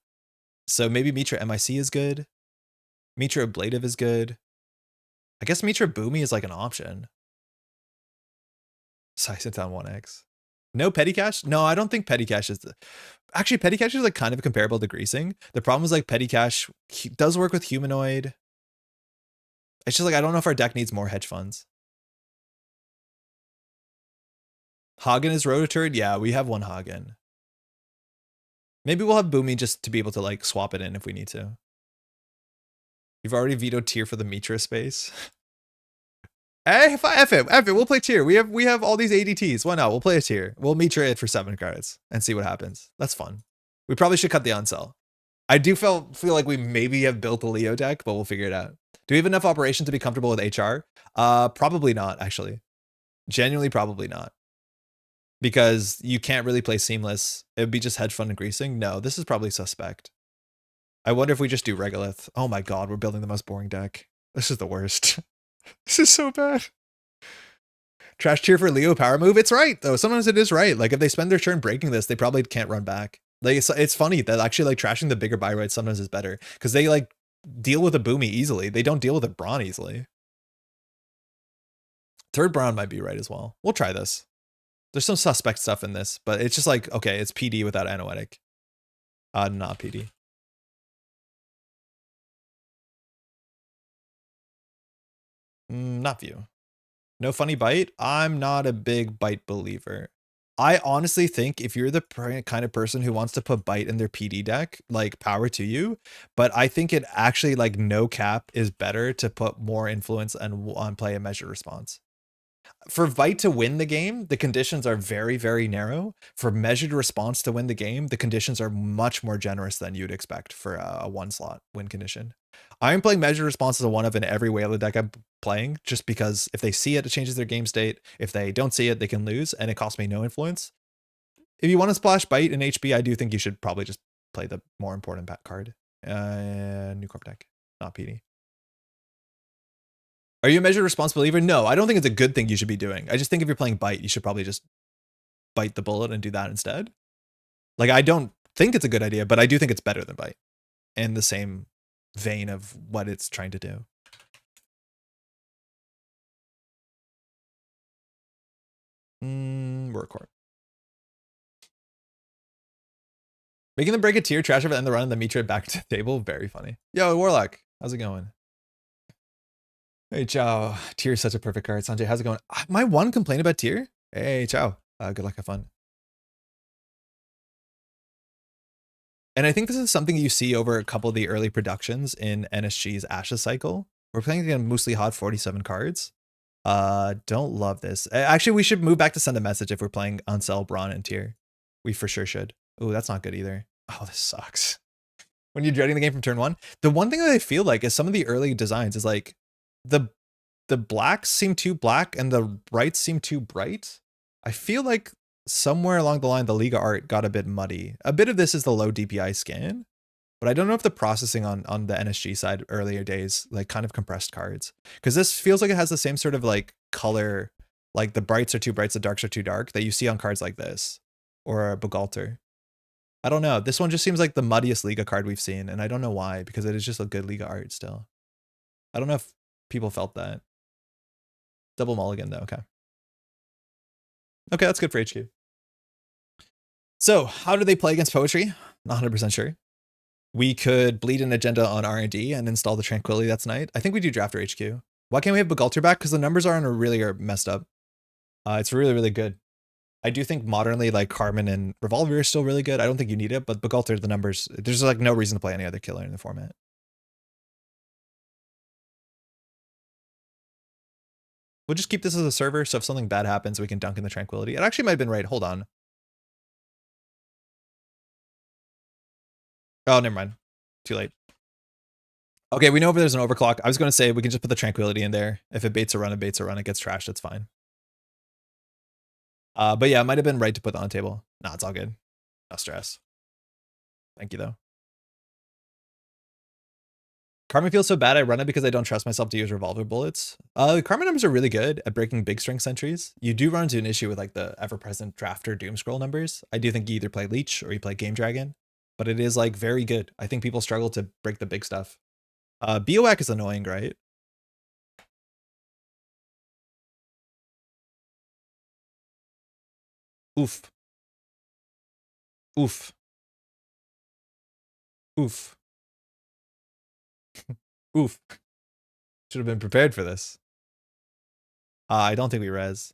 So maybe Mitra MIC is good. Mitra Ablative is good. I guess Mitra Boomy is like an option. Scythe on 1x. No Petty Cash? No, I don't think Petty Cash is the... Actually, Petty Cash is like kind of comparable to Greasing. The problem is like Petty Cash does work with Humanoid. It's just like, I don't know if our deck needs more hedge funds. Hagen is Rototurret? Yeah, we have one Hagen. Maybe we'll have Boomy just to be able to like swap it in if we need to. You've already vetoed tier for the Mitra space. Hey, F it, we'll play tier. We have all these ADTs. Why not? We'll play a tier. We'll Mitra it for 7 cards and see what happens. That's fun. We probably should cut the on-sell. I do feel like we maybe have built a Leo deck, but we'll figure it out. Do we have enough operation to be comfortable with HR? Probably not, actually. Genuinely, probably not. Because you can't really play Seamless. It would be just hedge fund and greasing. No, this is probably suspect. I wonder if we just do Regolith. Oh my god, we're building the most boring deck. This is the worst. This is so bad. Trash tier for Leo power move. It's right, though. Sometimes it is right. Like, if they spend their turn breaking this, they probably can't run back. Like, it's funny that actually, like, trashing the bigger buy rates sometimes is better. Because they, like, deal with a Boomy easily. They don't deal with a Brawn easily. Third Brawn might be right as well. We'll try this. There's some suspect stuff in this, but it's just like, okay, it's PD without Anoetic. Not PD. Not View. No Funny Bite? I'm not a big Bite believer. I honestly think if you're the kind of person who wants to put Bite in their PD deck, like, power to you. But I think it actually, like, no cap is better to put more influence and play a measured response. For Bite to win the game, the conditions are very, very narrow. For measured response to win the game, the conditions are much more generous than you'd expect for a 1-slot win condition. I'm playing measured response as a 1-of in every Whaler deck I'm playing, just because if they see it, it changes their game state. If they don't see it, they can lose, and it costs me no influence. If you want to splash Bite in HP, I do think you should probably just play the more important card. New Corp deck, not PD. Are you a measured response believer? No, I don't think it's a good thing you should be doing. I just think if you're playing Bite, you should probably just bite the bullet and do that instead. Like, I don't think it's a good idea, but I do think it's better than Bite in the same vein of what it's trying to do. Workhorse. Making them break a tier, trash over, and the run, and the Mitra back to the table. Very funny. Yo, Warlock, how's it going? Hey, Chow. Tier is such a perfect card. Sanjay, how's it going? My one complaint about Tier? Hey, Chow. Good luck, have fun. And I think this is something you see over a couple of the early productions in NSG's Ashes cycle. We're playing against mostly hot 47 cards. Don't love this. Actually, we should move back to send a message if we're playing on Cell, Brawn, and Tier. We for sure should. Oh, that's not good either. Oh, this sucks. When you're dreading the game from turn 1. The one thing that I feel like is some of the early designs is like the blacks seem too black and the brights seem too bright. I feel like somewhere along the line, the Liga art got a bit muddy. A bit of this is the low DPI scan, but I don't know if the processing on the NSG side earlier days, like, kind of compressed cards. Because this feels like it has the same sort of like color, like the brights are too brights, the darks are too dark, that you see on cards like this or Bogalter. I don't know. This one just seems like the muddiest Liga card we've seen, and I don't know why, because it is just a good Liga art still. I don't know if people felt that. Double mulligan though, okay. Okay, that's good for HQ. So, how do they play against Poétrï? Not 100% sure. We could bleed an agenda on R&D and install the Tranquility that's night. I think we do Drafter HQ. Why can't we have Bogalter back? Because the numbers are messed up. It's really, really good. I do think modernly, like, Carmen and Revolver is still really good. I don't think you need it, but Bogalter, the numbers, there's like no reason to play any other killer in the format. We'll just keep this as a server, so if something bad happens, we can dunk in the Tranquility. It actually might have been right. Hold on. Oh, never mind. Too late. Okay, we know if there's an overclock. I was going to say we can just put the Tranquility in there. If it baits a run, it baits a run. It gets trashed. It's fine. But yeah, it might have been right to put that on the table. Nah, it's all good. No stress. Thank you, though. Karma feels so bad I run it because I don't trust myself to use revolver bullets. Karma numbers are really good at breaking big strength sentries. You do run into an issue with like the ever-present Drafter Doom Scroll numbers. I do think you either play Leech or you play Game Dragon, but it is like very good. I think people struggle to break the big stuff. BOAC is annoying, right? Oof. Oof. Oof. Oof. Should have been prepared for this. I don't think we res.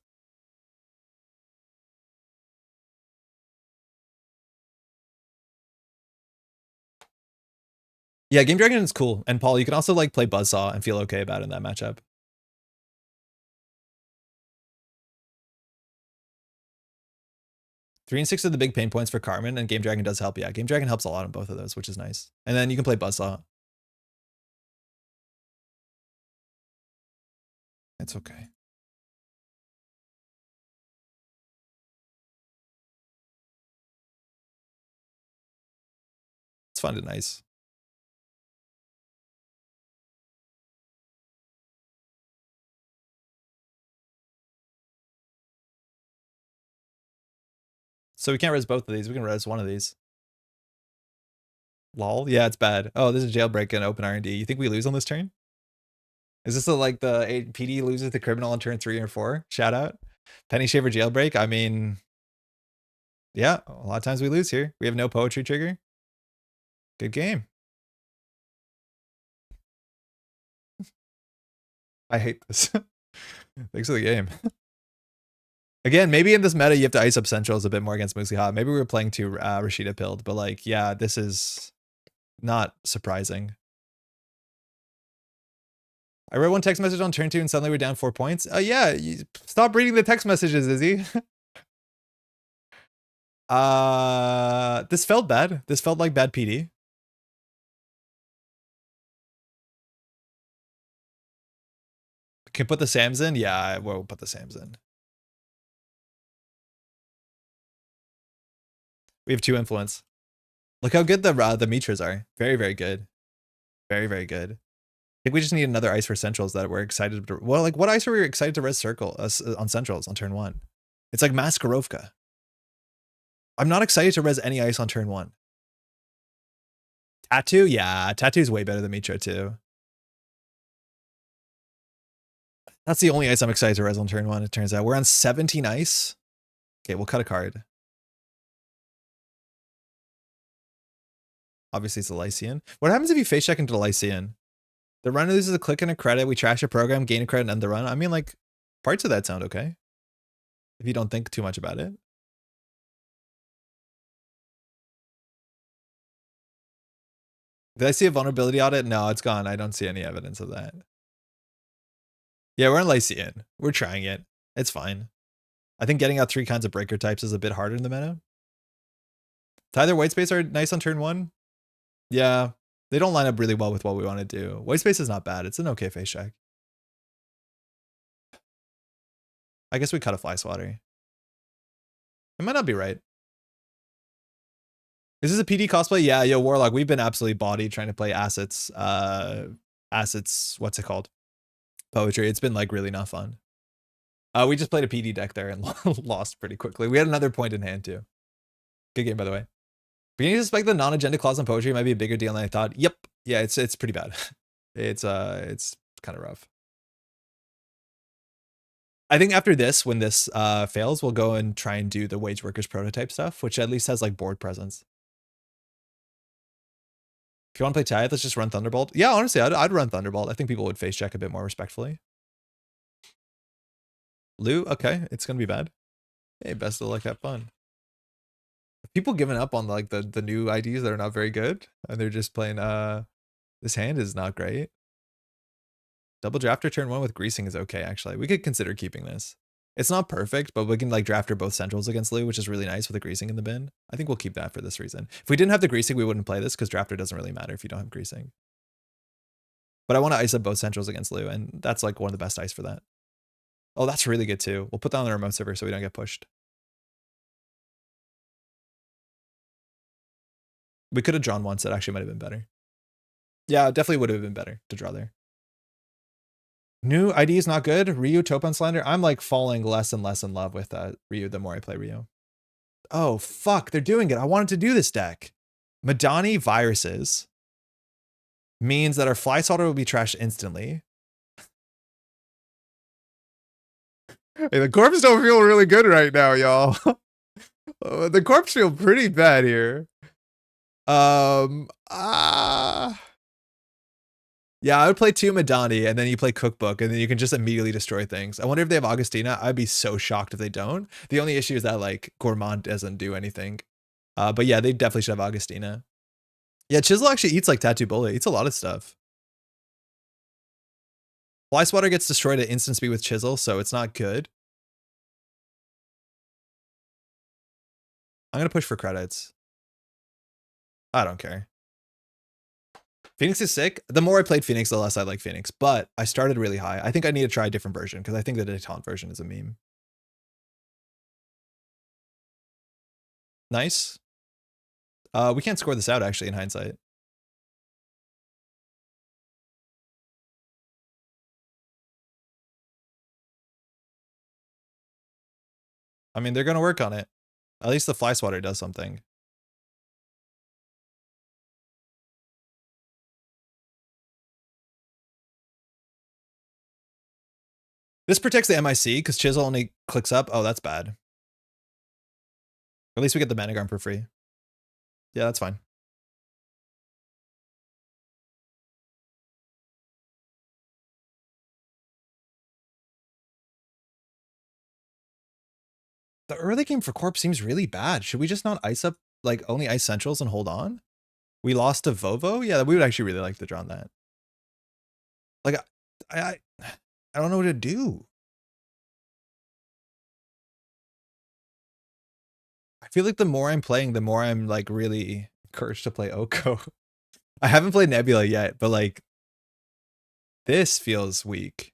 Yeah, Game Dragon is cool. And Paul, you can also like play Buzzsaw and feel okay about it in that matchup. 3 and 6 are the big pain points for Carmen, and Game Dragon does help. Yeah, Game Dragon helps a lot on both of those, which is nice. And then you can play Buzzsaw. It's okay. It's fun and nice. So we can't res both of these. We can res one of these. Lol. Yeah, it's bad. Oh, this is jailbreak and open R&D. You think we lose on this turn? Is this like the PD loses the criminal on turn 3 or 4? Shout out. Penny Shaver jailbreak. I mean, yeah, a lot of times we lose here. We have no poetry trigger. Good game. I hate this. Thanks for the game. Again, maybe in this meta you have to ice up centrals a bit more against Moosey Hot. Maybe we were playing too Rashida pilled, but like, yeah, this is not surprising. I read one text message on turn 2 and suddenly we're down 4 points. Yeah, stop reading the text messages, Izzy. This felt bad. This felt like bad PD. Can put the Sams in? Yeah, I will put the Sams in. We have 2 influence. Look how good the Mitras are. Very, very good. Very, very good. I think we just need another ice for centrals that we're excited to. Well, like what ice are we excited to res circle on centrals on turn 1? It's like Maskarovka. I'm not excited to res any ice on turn 1. Tattoo? Yeah, Tattoo's way better than Mitra too. That's the only ice I'm excited to res on turn 1, it turns out. We're on 17 ice. Okay, we'll cut a card. Obviously, it's a Lycian. What happens if you face check into the Lycian? The run loses a click and a credit. We trash a program, gain a credit, and end the run. I mean, like, parts of that sound okay. If you don't think too much about it. Did I see a vulnerability audit? No, it's gone. I don't see any evidence of that. Yeah, we're in Lycian. We're trying it. It's fine. I think getting out 3 kinds of breaker types is a bit harder in the meta. Tyler White Space are nice on turn 1. Yeah, they don't line up really well with what we want to do. White Space is not bad. It's an okay face check. I guess we cut a Fly Swatter. It might not be right. Is this a PD cosplay? Yeah, yo, Warlock, we've been absolutely bodied trying to play assets. What's it called? Poetry. It's been like really not fun. We just played a PD deck there and lost pretty quickly. We had another point in hand too. Good game, by the way. Beginning to suspect the non-agenda clause on poetry might be a bigger deal than I thought. Yep. Yeah, it's pretty bad. It's kind of rough. I think after this, when this fails, we'll go and try and do the wage workers prototype stuff, which at least has like board presence. If you want to play Tithe, let's just run Thunderbolt. Yeah, honestly, I'd run Thunderbolt. I think people would face check a bit more respectfully. Lou, okay, it's gonna be bad. Hey, best of luck, have fun. People giving up on like the new IDs that are not very good, and they're just playing this hand is not great. Double drafter turn 1 with greasing is okay, actually. We could consider keeping this. It's not perfect, but we can like drafter both centrals against Lou, which is really nice with the greasing in the bin. I think we'll keep that for this reason. If we didn't have the greasing, we wouldn't play this because drafter doesn't really matter if you don't have greasing. But I want to ice up both centrals against Lou, and that's like one of the best ice for that. Oh, that's really good too. We'll put that on the remote server so we don't get pushed. We could have drawn once. That actually might have been better. Yeah, definitely would have been better to draw there. New ID is not good. Ryu, Topon Slander. I'm like falling less and less in love with Ryu the more I play Ryu. Oh, fuck. They're doing it. I wanted to do this deck. Madani Viruses means that our Fly Swatter will be trashed instantly. Hey, the corpse don't feel really good right now, y'all. The corpse feel pretty bad here. Yeah, I would play 2 Madani, and then you play Cookbook, and then you can just immediately destroy things. I wonder if they have Augustina. I'd be so shocked if they don't. The only issue is that, like, Gourmand doesn't do anything. But yeah, they definitely should have Augustina. Yeah, Chisel actually eats, like, Tattoo Bullet. Eats a lot of stuff. Fly Swatter gets destroyed at instant speed with Chisel, so it's not good. I'm going to push for credits. I don't care. Phoenix is sick. The more I played Phoenix, the less I like Phoenix. But I started really high. I think I need to try a different version because I think the Detente version is a meme. Nice. We can't score this out, actually, in hindsight. I mean, they're going to work on it. At least the Fly Swatter does something. This protects the MIC because Chisel only clicks up. Oh, that's bad. At least we get the Managram for free. Yeah, that's fine. The early game for Corp seems really bad. Should we just not ice up, like, only ice centrals and hold on? We lost to Vovo? Yeah, we would actually really like to draw on that. Like, I don't know what to do. I feel like the more I'm playing, the more I'm, like, really encouraged to play Oko. I haven't played Nebula yet, but, like, this feels weak.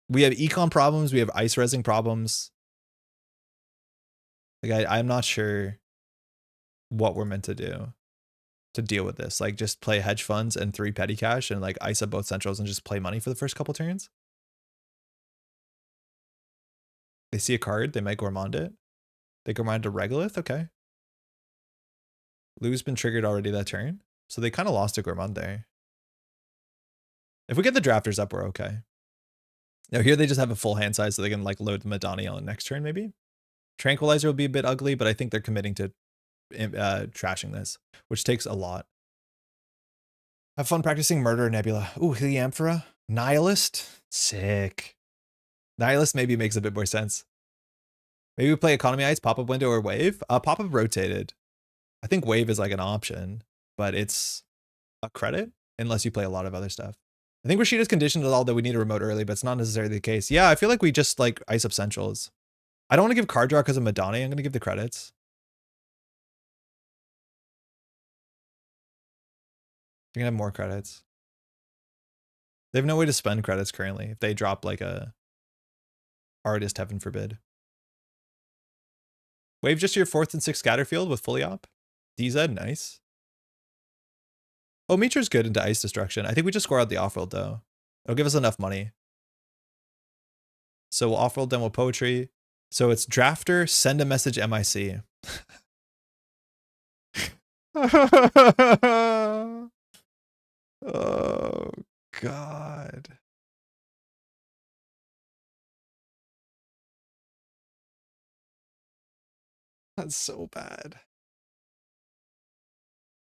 We have econ problems. We have ice resing problems. Like, I'm not sure what we're meant to do to deal with this. Like, just play hedge funds and 3 petty cash and, like, ice up both centrals and just play money for the first couple turns. They see a card. They might Gourmand it. They Gourmand to Regolith. Okay. Lou's been triggered already that turn. So they kind of lost a Gourmand there. If we get the drafters up, we're okay. Now here they just have a full hand size so they can, like, load the Madani on the next turn maybe. Tranquilizer will be a bit ugly, but I think they're committing to trashing this, which takes a lot. Have fun practicing Murder Nebula. Ooh, Heliamphora. Nihilist. Sick. Nihilist maybe makes a bit more sense. Maybe we play Economy Ice, Pop-Up Window, or Wave. Pop-Up rotated. I think Wave is like an option, but it's a credit unless you play a lot of other stuff. I think Rashida's conditioned at all that we need a remote early, but it's not necessarily the case. Yeah, I feel like we just, like, ice up centrals. I don't want to give card draw because of Madani. I'm going to give the credits. You're going to have more credits. They have no way to spend credits currently if they drop, like, a artist, heaven forbid. Wave just your 4th and 6th Scatterfield with fully op. DZ, nice. Oh, Meecher's good into ice destruction. I think we just score out the off-world, though. It'll give us enough money. So we'll off-world, then we'll Poetry. So it's Drafter, send a message MIC. Oh, God. That's so bad.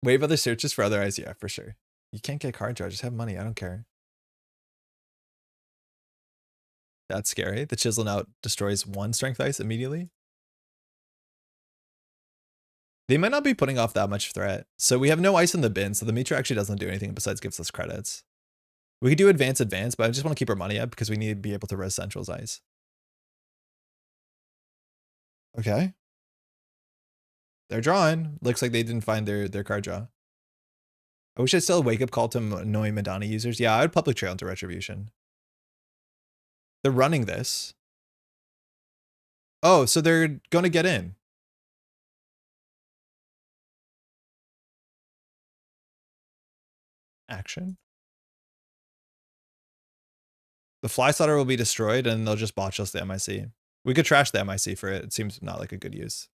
Wave other searches for other eyes, yeah, for sure. You can't get card draw, just have money, I don't care. That's scary. The Chisel now destroys 1 strength ice immediately. They might not be putting off that much threat. So we have no ice in the bin, so the Mitra actually doesn't do anything besides gives us credits. We could do advance, but I just want to keep our money up because we need to be able to res Central's ice. Okay. They're drawing. Looks like they didn't find their card draw. I wish I still wake up call to annoying Madani users. Yeah, I would public trail into Retribution. They're running this. Oh, so they're going to get in. action. The fly swatter will be destroyed and they'll just botch us the MIC. We could trash the MIC for it. It seems not like a good use.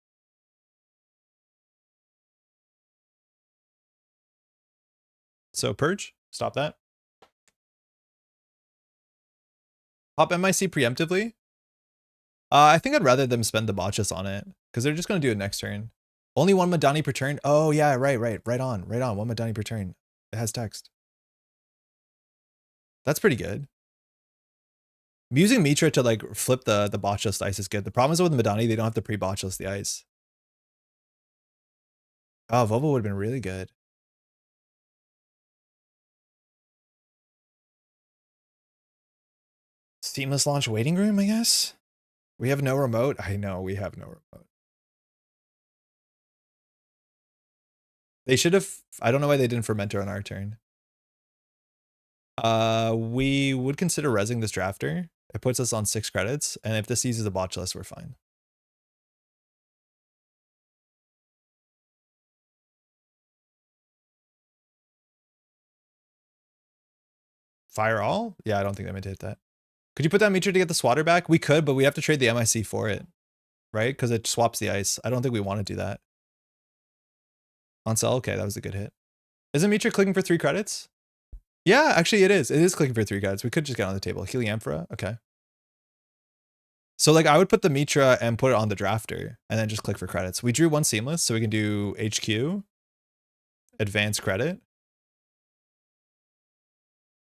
So purge, stop that. Pop MIC preemptively. I think I'd rather them spend the botches on it because they're just going to do it next turn. Only one Madani per turn. Oh yeah, right on. One Madani per turn. It has text. That's pretty good. Using Mitra to like flip the botchless ice is good. The problem is with Madani, they don't have to pre-botchless the ice. Oh, Volvo would have been really good. Seamless launch waiting room, I guess. We have no remote. I know we have no remote. They should have. I don't know why they didn't fermenter on our turn. We would consider resing this drafter. It puts us on 6 credits, and if this uses a botchless, we're fine. Fire all? Yeah, I don't think they meant to hit that. Could you put that Mitra to get the swatter back? We could, but we have to trade the MIC for it, right? Because it swaps the ice. I don't think we want to do that. On sell? Okay, that was a good hit. Isn't Mitra clicking for 3 credits? Yeah, actually it is. It is clicking for 3 credits. We could just get on the table. Heliamphora? Okay. So like I would put the Mitra and put it on the drafter and then just click for credits. We drew 1 seamless, so we can do HQ, advance credit.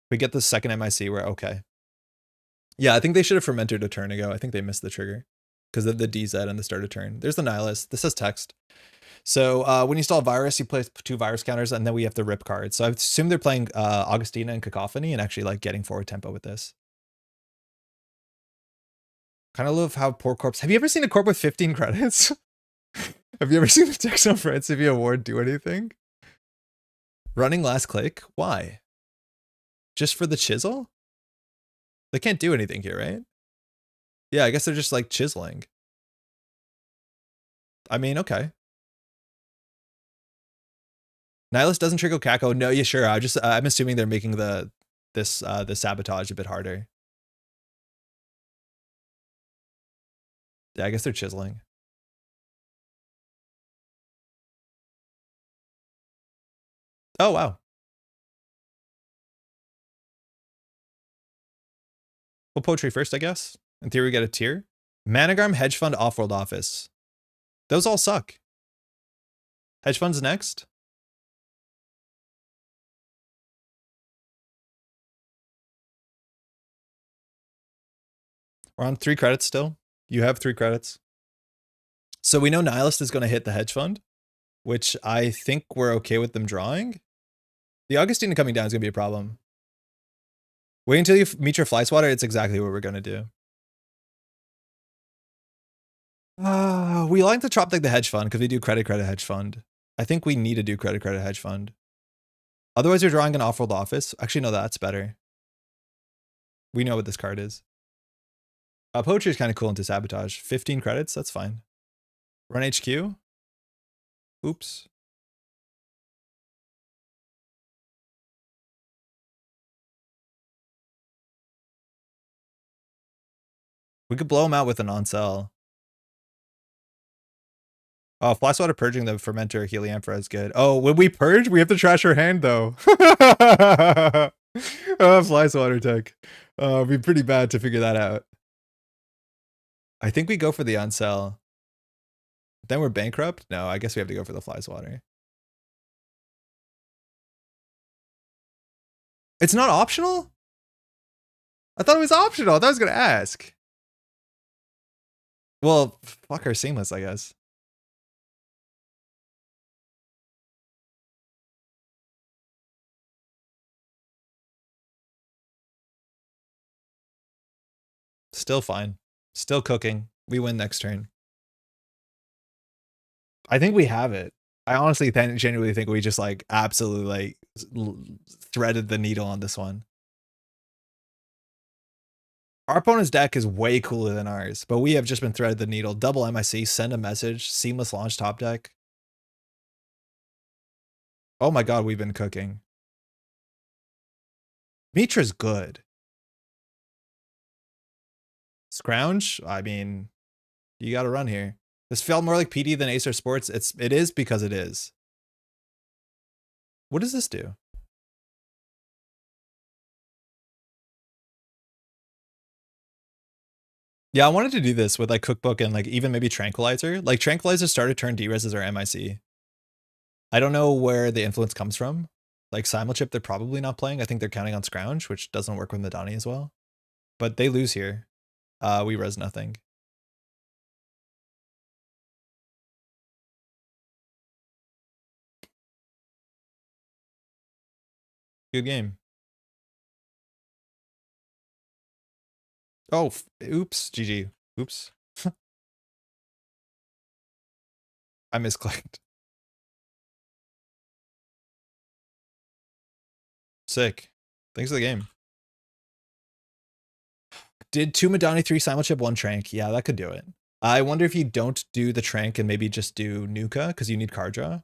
We get the second MIC, we're okay. Yeah, I think they should have fermented a turn ago. I think they missed the trigger because of the DZ and the start of turn. There's the Nihilist. This has text. So when you install virus, you play 2 virus counters and then we have to rip cards. So I assume they're playing Augustina and Cacophony and actually like getting forward tempo with this. Kind of love how poor corps. Have you ever seen a corp with 15 credits? Have you ever seen the Texan Francivia award do anything? Running last click? Why? Just for the chisel? They can't do anything here, right? Yeah, I guess they're just like chiseling. I mean, okay. Nihilist doesn't trigger Kako. No, yeah, sure. I'm assuming they're making the sabotage a bit harder. Yeah, I guess they're chiseling. Oh, wow. Well, Poetry first, I guess. In theory, we get a tier. Managram, Hedge Fund, Offworld Office. Those all suck. Hedge Fund's next. We're on 3 credits still. You have 3 credits. So we know Nihilist is going to hit the Hedge Fund, which I think we're okay with them drawing. The Augustina coming down is going to be a problem. Wait until you meet your fly swatter. It's exactly what we're going to do. We like to chop like the hedge fund because we do credit hedge fund. I think we need to do credit hedge fund. Otherwise, you're drawing an off-world office. Actually, no, that's better. We know what this card is. Poetry is kind of cool into sabotage. 15 credits, that's fine. Run HQ. Oops. We could blow him out with an on-sell. Oh, Flashwater purging the fermenter Heliamphora is good. Oh, when we purge, we have to trash our hand though. Oh, Flashwater tech. It'd be pretty bad to figure that out. I think we go for the on-sell. Then we're bankrupt? No, I guess we have to go for the Flyswatter. It's not optional? I thought it was optional. I thought I was going to ask. Well, fuck our seamless, I guess. Still fine. Still cooking. We win next turn. I think we have it. I honestly genuinely think we just like absolutely like threaded the needle on this one. Our opponent's deck is way cooler than ours, but we have just been threaded the needle. Double MIC, send a message, seamless launch top deck. Oh my god, we've been cooking. Mitra's good. Scrounge? I mean, you got to run here. This felt more like PD than Acer Sports. It is because it is. What does this do? Yeah, I wanted to do this with like Cookbook and like even maybe Tranquilizer. Like Tranquilizer started turn Derez's or MIC. I don't know where the influence comes from. Like Simulchip, they're probably not playing. I think they're counting on Scrounge, which doesn't work with Madani as well. But they lose here. We res nothing. Good game. Oh, oops, GG. Oops. I misclicked. Sick. Thanks for the game. Did 2 Madani, 3 Simulchip, 1 Trank. Yeah, that could do it. I wonder if you don't do the Trank and maybe just do Nuka because you need card draw.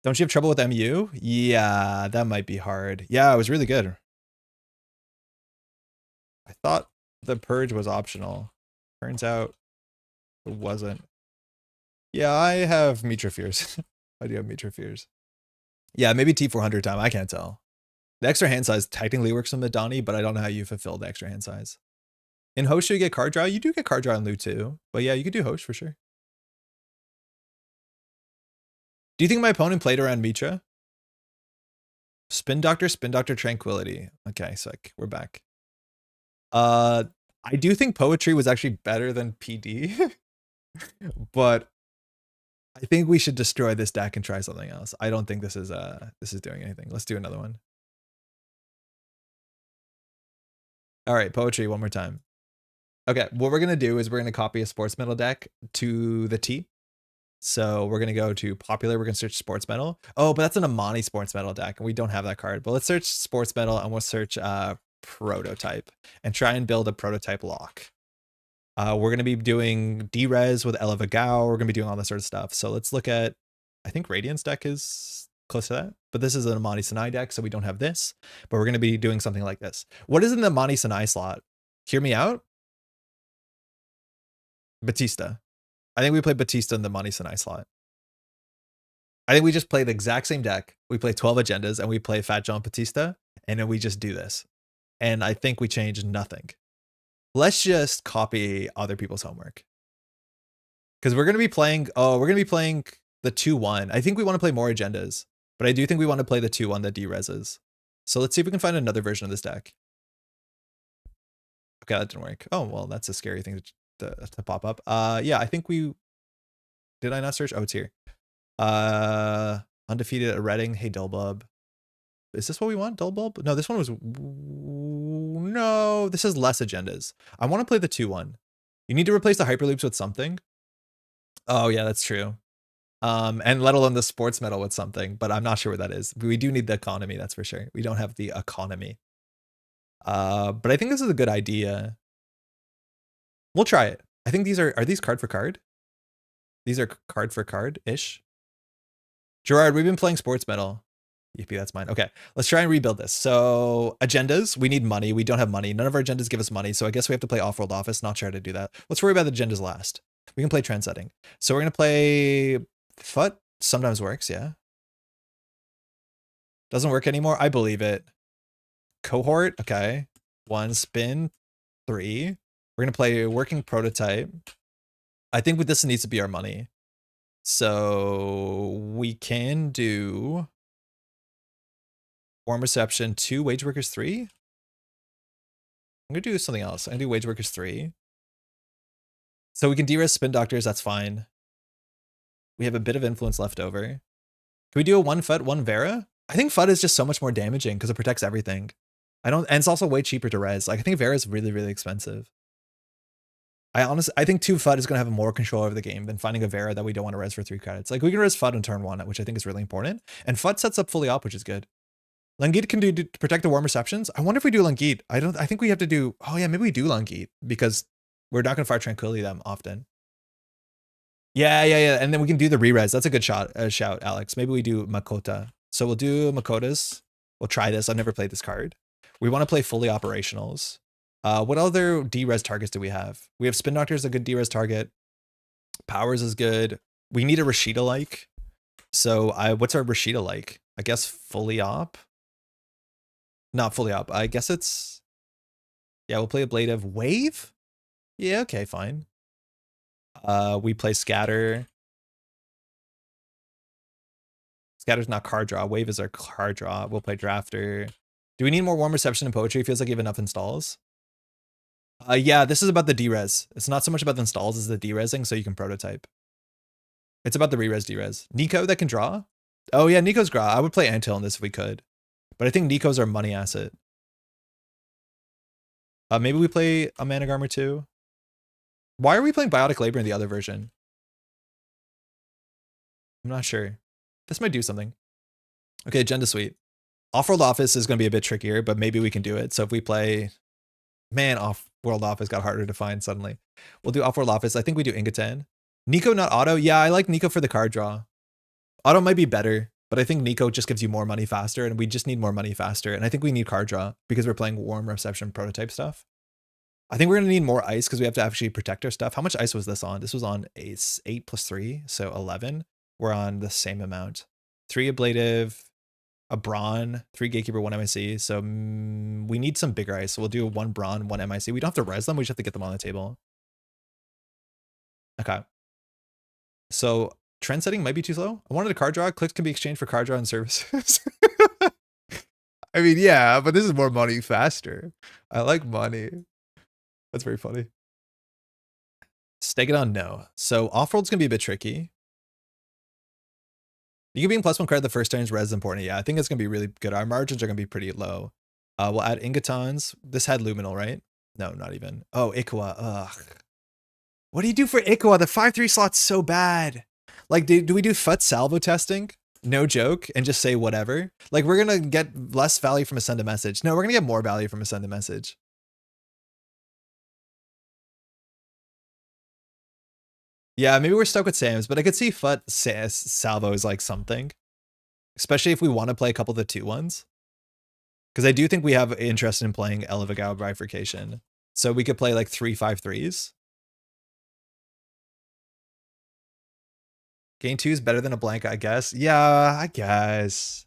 Don't you have trouble with MU? Yeah, that might be hard. Yeah, it was really good. I thought the Purge was optional. Turns out it wasn't. Yeah, I have Mitra fears. I do have Mitra fears. Yeah, maybe T400 time. I can't tell. The extra hand size technically works on the Donnie, but I don't know how you fulfill the extra hand size. In Hosh, you get card draw. You do get card draw in Loot too. But yeah, you could do Hosh for sure. Do you think my opponent played around Mitra? Spin Doctor, Tranquility. Okay, sick. We're back. I do think Poétrï was actually better than PD. But I think we should destroy this deck and try something else. I don't think this is doing anything. Let's do another one. All right, Poétrï one more time. Okay, what we're gonna do is we're gonna copy a sports metal deck to the T. So we're gonna go to popular. We're gonna search sports metal. Oh, but that's an Amani sports metal deck, and we don't have that card. But let's search sports metal, and we'll search prototype and try and build a prototype lock. We're going to be doing Derez with Ella Vagao. We're going to be doing all this sort of stuff. So let's look at, I think Radiance deck is close to that, but this is an Amani Sanai deck, so we don't have this, but we're going to be doing something like this. What is in the Amani Sanai slot? Hear me out. Batista. I think we play Batista in the Amani Sanai slot. I think we just play the exact same deck. We play 12 agendas and we play Fat John Batista, and then we just do this. And I think we change nothing. Let's just copy other people's homework. Because we're going to be playing, we're going to be playing the 2-1. I think we want to play more agendas, but I do think we want to play the 2-1 that Derezes. So let's see if we can find another version of this deck. Okay, that didn't work. Oh, well, that's a scary thing to pop up. Yeah, I think we, did I not search? Oh, it's here. Undefeated at Reading. Hey, Dullbub. Is this what we want? Dullbulb? No, this one was, no, this is less agendas. I want to play the 2-1. You need to replace the Hyperloops with something. Oh yeah, that's true. And let alone the sports metal with something, but I'm not sure what that is. We do need the economy, that's for sure. We don't have the economy. But I think this is a good idea. We'll try it. I think these are these card for card? These are card for card-ish. Gerard, we've been playing sports metal. Yippee, that's mine. Okay, let's try and rebuild this. So agendas, we need money. We don't have money. None of our agendas give us money. So I guess we have to play Off-World Office. Not sure how to do that. Let's worry about the agendas last. We can play trend setting. So we're going to play FUT. Sometimes works, yeah. Doesn't work anymore. I believe it. Cohort. Okay. 1 spin. 3. We're going to play working prototype. I think with this needs to be our money. So we can do warm reception 2, wage workers 3. I'm going to do something else. I'm going to do wage workers 3. So we can de-res spin doctors. That's fine. We have a bit of influence left over. Can we do a 1 FUT, 1 Vera? I think FUT is just so much more damaging because it protects everything. And it's also way cheaper to res. Like I think Vera is really, really expensive. I think 2 FUT is going to have more control over the game than finding a Vera that we don't want to res for 3 credits. Like we can res FUT on turn 1, which I think is really important. And FUT sets up fully op, which is good. Langeet can do to protect the warm receptions. I wonder if we do Langeet. I think we have to do, oh yeah, maybe we do Langeet because we're not going to fire Tranquility them often. Yeah. And then we can do the re-res. That's a good shout, Alex. Maybe we do Makota. So we'll do Makotas. We'll try this. I've never played this card. We want to play fully operationals. What other D-res targets do we have? We have Spin Doctor is a good D-res target. Powers is good. We need a Rashida like. So what's our Rashida like? I guess fully op? Not fully op. I guess it's... Yeah, we'll play Ablative. Wave? Yeah, okay, fine. We play Scatter. Scatter's not card draw. Wave is our card draw. We'll play Drafter. Do we need more warm reception in Poetry? It feels like you have enough installs. Yeah, this is about the D-res. It's not so much about the installs as the D-resing, so you can prototype. It's about the re-res D-res. Nico that can draw? Oh yeah, Nico's draw. I would play Anthill in this if we could. But I think Nico's our money asset. Maybe we play a Mana Garmer too. Why are we playing Biotic Labor in the other version? I'm not sure. This might do something. Okay, Agenda Suite. Off-World Office is going to be a bit trickier, but maybe we can do it. So if we play... Man, Off-World Office got harder to find suddenly. We'll do Off-World Office. I think we do Ingatan. Nico, not Auto. Yeah, I like Nico for the card draw. Auto might be better, but I think Nico just gives you more money faster, and we just need more money faster. And I think we need card draw because we're playing warm reception prototype stuff. I think we're going to need more ice because we have to actually protect our stuff. How much ice was this on? This was on 8 plus 3, so 11. We're on the same amount. 3 ablative, a brawn, 3 gatekeeper, 1 MIC. So we need some bigger ice. So we'll do 1 brawn, 1 MIC. We don't have to res them. We just have to get them on the table. Okay. So trend setting might be too slow. I wanted a card draw. Clicks can be exchanged for card draw and services. I mean, yeah, but this is more money faster. I like money. That's very funny. Stake it on no. So off-world's going to be a bit tricky. You can be in +1 card the first turn is res important. Yeah, I think it's going to be really good. Our margins are going to be pretty low. We'll add Ingatons. This had Luminal, right? No, not even. Oh, Ikwa. Ugh. What do you do for Ikwa? The 5/3 slot's so bad. Like, do we do FUT salvo testing? No joke. And just say whatever? Like, we're going to get less value from a send a message. No, we're going to get more value from a send a message. Yeah, maybe we're stuck with Sam's, but I could see FUT salvo is like something. Especially if we want to play a couple of the 2-1s. Because I do think we have interest in playing Elevagao Bifurcation. So we could play like 3 5/3s. Gain 2 is better than a blank, I guess. Yeah, I guess.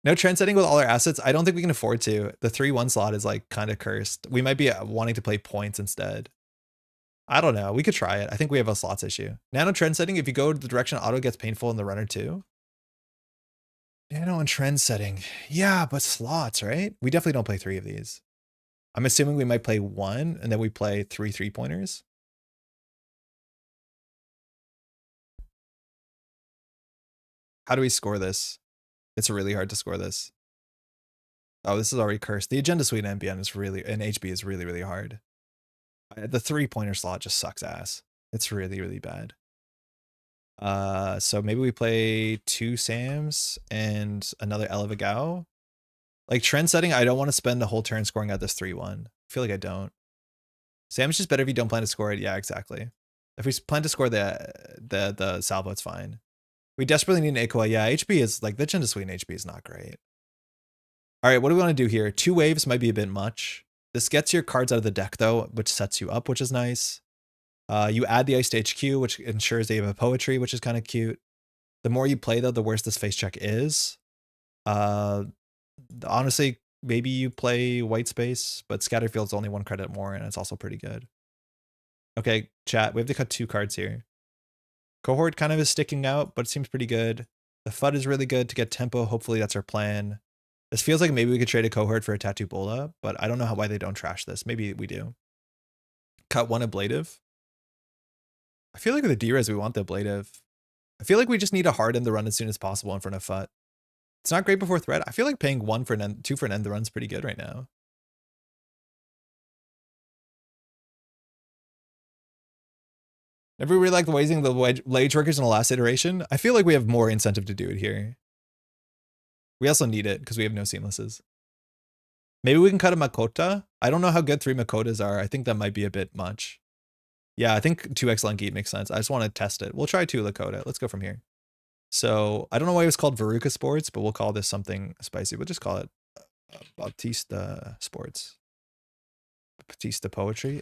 No trend setting with all our assets. I don't think we can afford to. The 3-1 slot is like kind of cursed. We might be wanting to play points instead. I don't know. We could try it. I think we have a slots issue. Nano trend setting. If you go the direction auto gets painful in the runner too. Nano and trend setting. Yeah, but slots, right? We definitely don't play 3 of these. I'm assuming we might play 1 and then we play 3 3-pointers. How do we score this? It's really hard to score this. Oh, this is already cursed. The agenda suite in NBN is really, and HB is really, really hard. The 3-pointer slot just sucks ass. It's really, really bad. So maybe we play 2 Sams and another Elevagao. Like trend setting, I don't want to spend the whole turn scoring out this 3-1. I feel like I don't. Sam's just better if you don't plan to score it. Yeah, exactly. If we plan to score the salvo, it's fine. We desperately need an Aqua. Yeah, HB is like the agenda suite in HB is not great. All right, what do we want to do here? 2 waves might be a bit much. This gets your cards out of the deck though, which sets you up, which is nice. You add the ice to HQ, which ensures they have a Poetry, which is kind of cute. The more you play though, the worse this face check is. Honestly, maybe you play white space, but Scatterfield's only 1 credit more, and it's also pretty good. Okay, chat, we have to cut 2 cards here. Cohort kind of is sticking out, but it seems pretty good. The FUD is really good to get tempo. Hopefully that's our plan. This feels like maybe we could trade a Cohort for a Tattoo Bola, but I don't know why they don't trash this. Maybe we do. Cut 1 ablative. I feel like with the D-Res, we want the ablative. I feel like we just need to harden the run as soon as possible in front of FUT. It's not great before threat. I feel like paying 1 for an end, 2 for an end the run's pretty good right now. Never really liked wasting the Lage Workers in the last iteration. I feel like we have more incentive to do it here. We also need it because we have no seamlesses. Maybe we can cut a Makota. I don't know how good 3 Makotas are. I think that might be a bit much. Yeah, I think 2x Langeet makes sense. I just want to test it. We'll try 2 Lakota. Let's go from here. So I don't know why it was called Veruca Sports, but we'll call this something spicy. We'll just call it Bautista Sports. Bautista Poetry.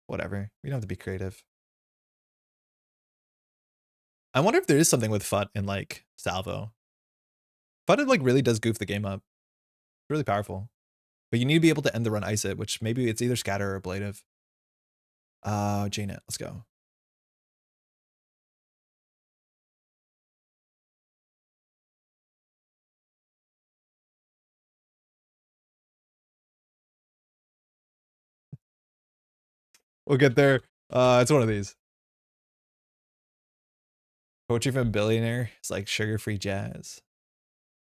Whatever. We don't have to be creative. I wonder if there is something with FUT in like Salvo. FUT like really does goof the game up. It's really powerful. But you need to be able to end the run ice it, which maybe it's either scatter or ablative. JNet, let's go. We'll get there. It's one of these. Poetry from a Billionaire. It's like sugar-free jazz.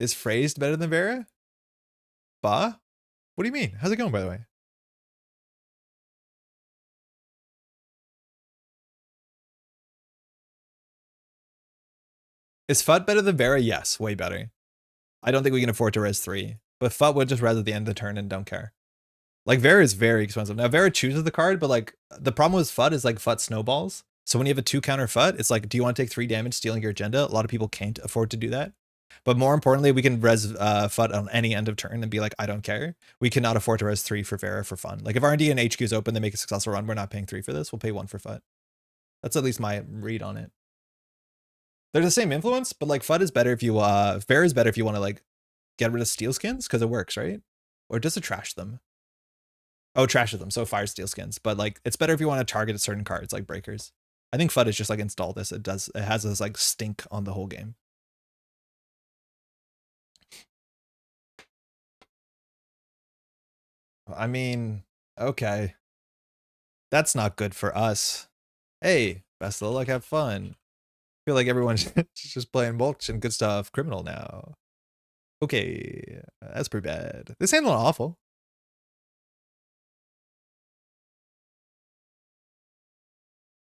Is phrased better than Vera? Ba? What do you mean? How's it going, by the way? Is FUT better than Vera? Yes, way better. I don't think we can afford to res 3. But FUT would just res at the end of the turn and don't care. Like, Vera is very expensive. Now, Vera chooses the card, but like, the problem with FUT is like FUT snowballs. So when you have a 2 counter FUT, it's like, do you want to take 3 damage stealing your agenda? A lot of people can't afford to do that. But more importantly, we can res FUT on any end of turn and be like, I don't care. We cannot afford to res 3 for Vera for fun. Like if R&D and HQ is open, they make a successful run, we're not paying 3 for this. We'll pay 1 for FUT. That's at least my read on it. They're the same influence, but like FUT is better if you, Vera is better if you want to like get rid of steel skins because it works, right? Or does it trash them? Oh, trashes them, so it fires steel skins. But like, it's better if you want to target certain cards like breakers. I think FUT is just like install this. It has this like stink on the whole game. I mean, okay. That's not good for us. Hey, best of luck, have fun. I feel like everyone's just playing mulch and good stuff. Criminal now. Okay, that's pretty bad. This handle awful.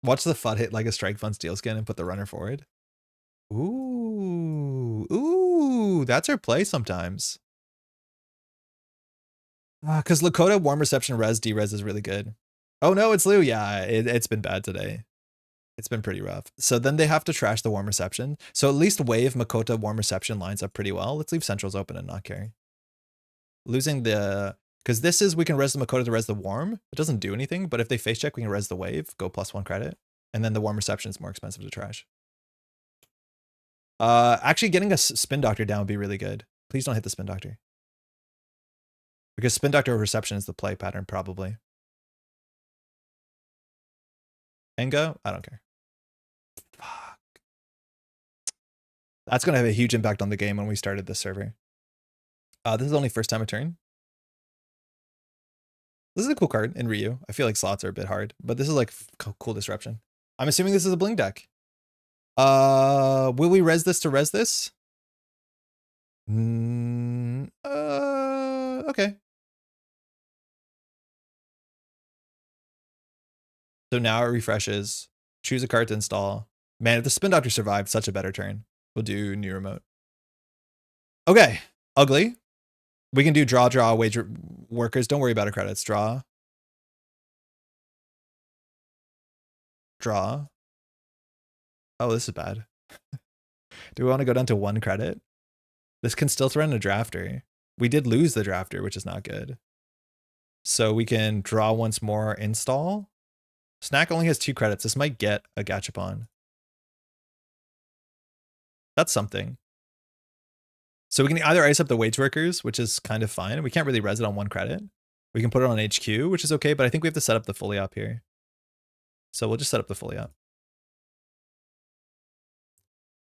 Watch the FUT hit like a strike fun steel skin and put the runner forward. Ooh, that's our play sometimes. Because Lakota warm reception res D-res is really good. Oh no, it's Lou. Yeah, it's been bad today. It's been pretty rough. So then they have to trash the warm reception. So at least wave Makota warm reception lines up pretty well. Let's leave centrals open and not carry. Losing the... Because this is, we can res the Makota to res the warm. It doesn't do anything, but if they face check, we can res the wave, go +1 credit. And then the warm reception is more expensive to trash. Actually getting a spin doctor down would be really good. Please don't hit the spin doctor. Because spin doctor reception is the play pattern, probably. Engo? I don't care. Fuck. That's going to have a huge impact on the game when we started this server. This is only first time a turn. This is a cool card in Ryu. I feel like slots are a bit hard, but this is like cool disruption. I'm assuming this is a bling deck. Will we res this to res this? Okay. So now it refreshes. Choose a card to install. Man, if the spin doctor survived, such a better turn. We'll do new remote. Okay, ugly. We can do draw, wage workers. Don't worry about our credits. Draw. Draw. Oh, this is bad. Do we want to go down to 1 credit? This can still threaten a drafter. We did lose the drafter, which is not good. So we can draw once more, install. Snack only has 2 credits. This might get a Gachapon. That's something. So we can either ice up the wage workers, which is kind of fine. We can't really res it on 1 credit. We can put it on HQ, which is okay, but I think we have to set up the fully up here. So we'll just set up the fully up.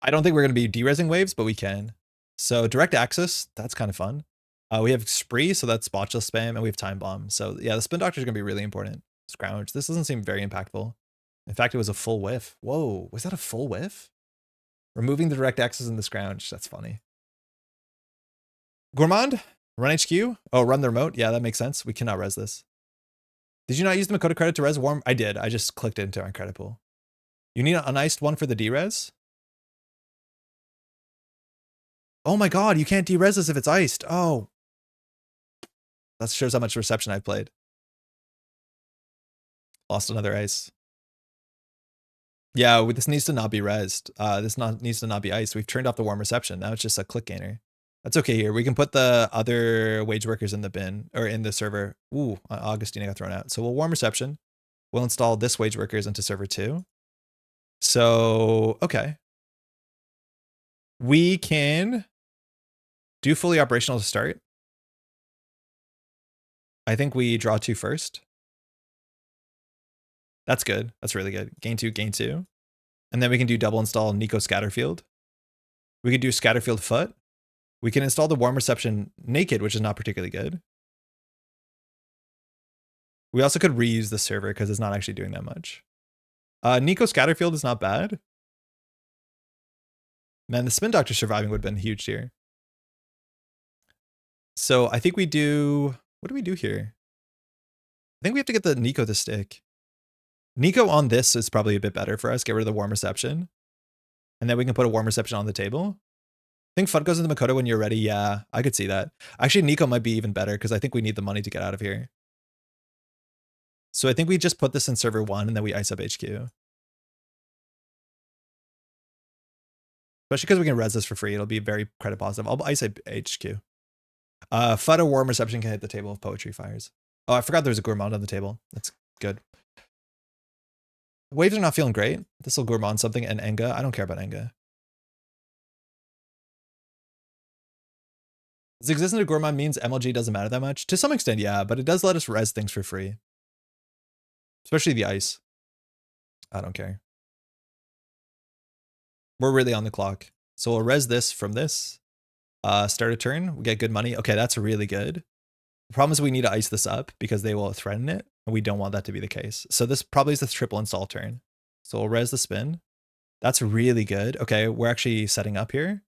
I don't think we're going to be deresing waves, but we can. So direct access, that's kind of fun. We have Spree, so that's botchless spam, and we have Time Bomb. So yeah, the Spin Doctor is going to be really important. Scrounge. This doesn't seem very impactful. In fact, it was a full whiff. Whoa, was that a full whiff? Removing the direct access in the Scrounge. That's funny. Gourmand, run HQ. Oh, run the remote. Yeah, that makes sense. We cannot res this. Did you not use the Makota credit to res warm? I did. I just clicked it into my credit pool. You need an iced one for the D-res? Oh my god, you can't D-res this if it's iced. Oh. That shows how much reception I've played. Lost another ice. Yeah, this needs to not be rezzed. Needs to not be iced. We've turned off the warm reception. Now it's just a click gainer. That's okay here. We can put the other wage workers in the bin or in the server. Ooh, Augustina got thrown out. So we'll warm reception. We'll install this wage workers into server 2. So, okay. We can do fully operational to start. I think we draw 2 first. That's good. That's really good. Gain 2, gain 2. And then we can do double install Nico Scatterfield. We can do Scatterfield Foot. We can install the warm reception naked, which is not particularly good. We also could reuse the server because it's not actually doing that much. Nico Scatterfield is not bad. Man, the Spin Doctor surviving would have been huge here. So I think we do... What do we do here? I think we have to get the Nico to stick. Nico on this is probably a bit better for us. Get rid of the warm reception. And then we can put a warm reception on the table. I think Fud goes into Makoto when you're ready. Yeah, I could see that. Actually, Nico might be even better because I think we need the money to get out of here. So I think we just put this in server 1 and then we ice up HQ. Especially because we can res this for free. It'll be very credit positive. I'll ice up HQ. Fud or warm reception can hit the table if Poétrï fires. Oh, I forgot there's a gourmand on the table. That's good. Waves are not feeling great. This will gourmand something and Enga. I don't care about Enga. Does existence of gourmand means MLG doesn't matter that much? To some extent, yeah, but it does let us res things for free. Especially the ice. I don't care. We're really on the clock. So we'll res this from this. Start a turn. We get good money. Okay, that's really good. The problem is we need to ice this up because they will threaten it. And we don't want that to be the case. So this probably is the triple install turn. So we'll res the spin. That's really good. Okay, we're actually setting up here.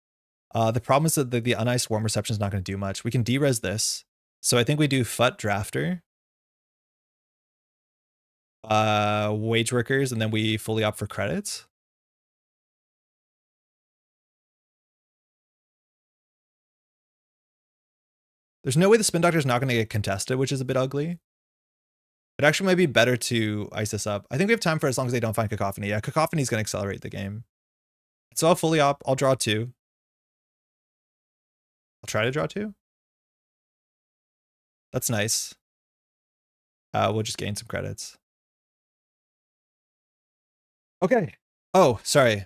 The problem is that the uniced warm reception is not going to do much. We can de-res this. So I think we do Fut Drafter. Wage workers, and then we fully opt for credits. There's no way the Spin Doctor is not going to get contested, which is a bit ugly. It actually might be better to ice this up. I think we have time for as long as they don't find Cacophony. Yeah, Cacophony is going to accelerate the game. So I'll fully opt. I'll draw 2. I'll try to draw 2. That's nice. We'll just gain some credits. Okay. Oh, sorry.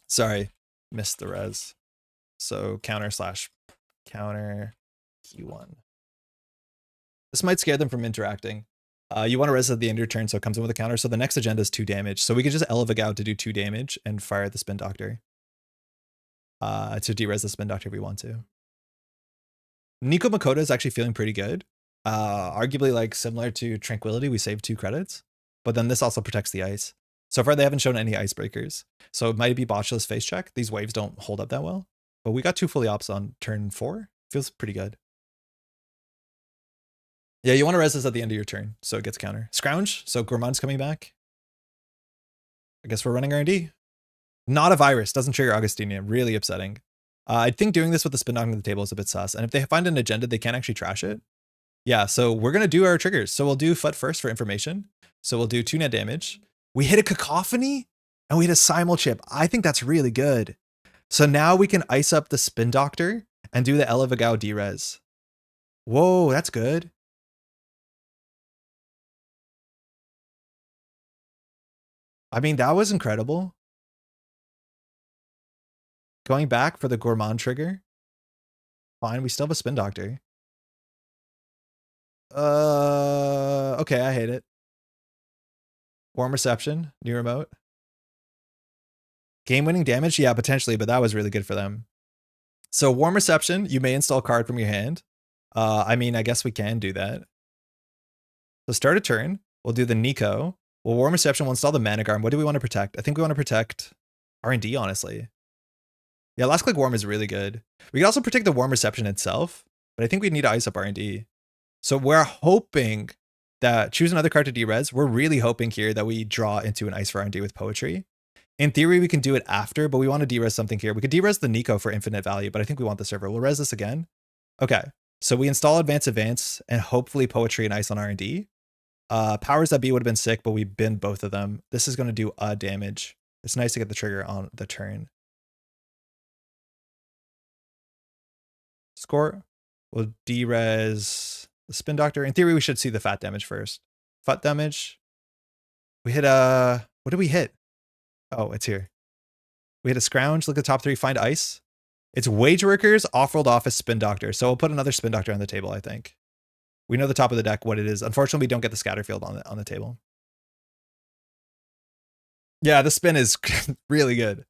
Sorry. Missed the res. So counter/counter Q1. This might scare them from interacting. You want to res at the end of your turn, so it comes in with a counter. So the next agenda is 2 damage. So we could just Elevig out to do 2 damage and fire the Spin Doctor. To de-res the Spin Doctor if we want to. Nico Makoto is actually feeling pretty good. Arguably like similar to Tranquility, we saved 2 credits. But then this also protects the ice. So far they haven't shown any icebreakers. So it might be botchless face check. These waves don't hold up that well. But we got 2 fully ops on turn 4. Feels pretty good. Yeah, you want to res this at the end of your turn, so it gets counter. Scrounge, so Gourmand's coming back. I guess we're running R&D. Not a virus, doesn't trigger Augustina, really upsetting. I think doing this with the Spin Doctor on the table is a bit sus, and if they find an agenda, they can't actually trash it. Yeah, so we're going to do our triggers. So we'll do Fut first for information. So we'll do 2 net damage. We hit a Cacophony, and we hit a Simul Chip. I think that's really good. So now we can ice up the Spin Doctor and do the Elevigao D-Res. Whoa, that's good. I mean, that was incredible. Going back for the Gourmand trigger. Fine, we still have a Spin Doctor. Okay, I hate it. Warm reception, new remote. Game-winning damage? Yeah, potentially, but that was really good for them. So warm reception, you may install a card from your hand. I mean, I guess we can do that. So start a turn. We'll do the Nico. Well, warm reception, we'll install the Managarm. What do we want to protect? I think we want to protect R&D, honestly. Yeah, last click warm is really good. We can also protect the warm reception itself, but I think we need to ice up R&D. So we're hoping that choose another card to de-res. We're really hoping here that we draw into an ice for R&D with Poétrï. In theory, we can do it after, but we want to de-res something here. We could de-res the Nico for infinite value, but I think we want the server. We'll res this again. Okay, so we install advance, and hopefully Poétrï and ice on R&D. Powers that be would have been sick, but we binned both of them. This is going to do damage. It's nice to get the trigger on the turn. Score. We'll Derez the Spin Doctor. In theory, we should see the fat damage first. Fat damage. We hit a... What did we hit? Oh, it's here. We hit a Scrounge. Look at the top 3. Find Ice. It's Wage Workers, Off-World Office, Spin Doctor. So we'll put another Spin Doctor on the table, I think. We know the top of the deck, what it is. Unfortunately, we don't get the Scatterfield on the table. Yeah, the spin is really good.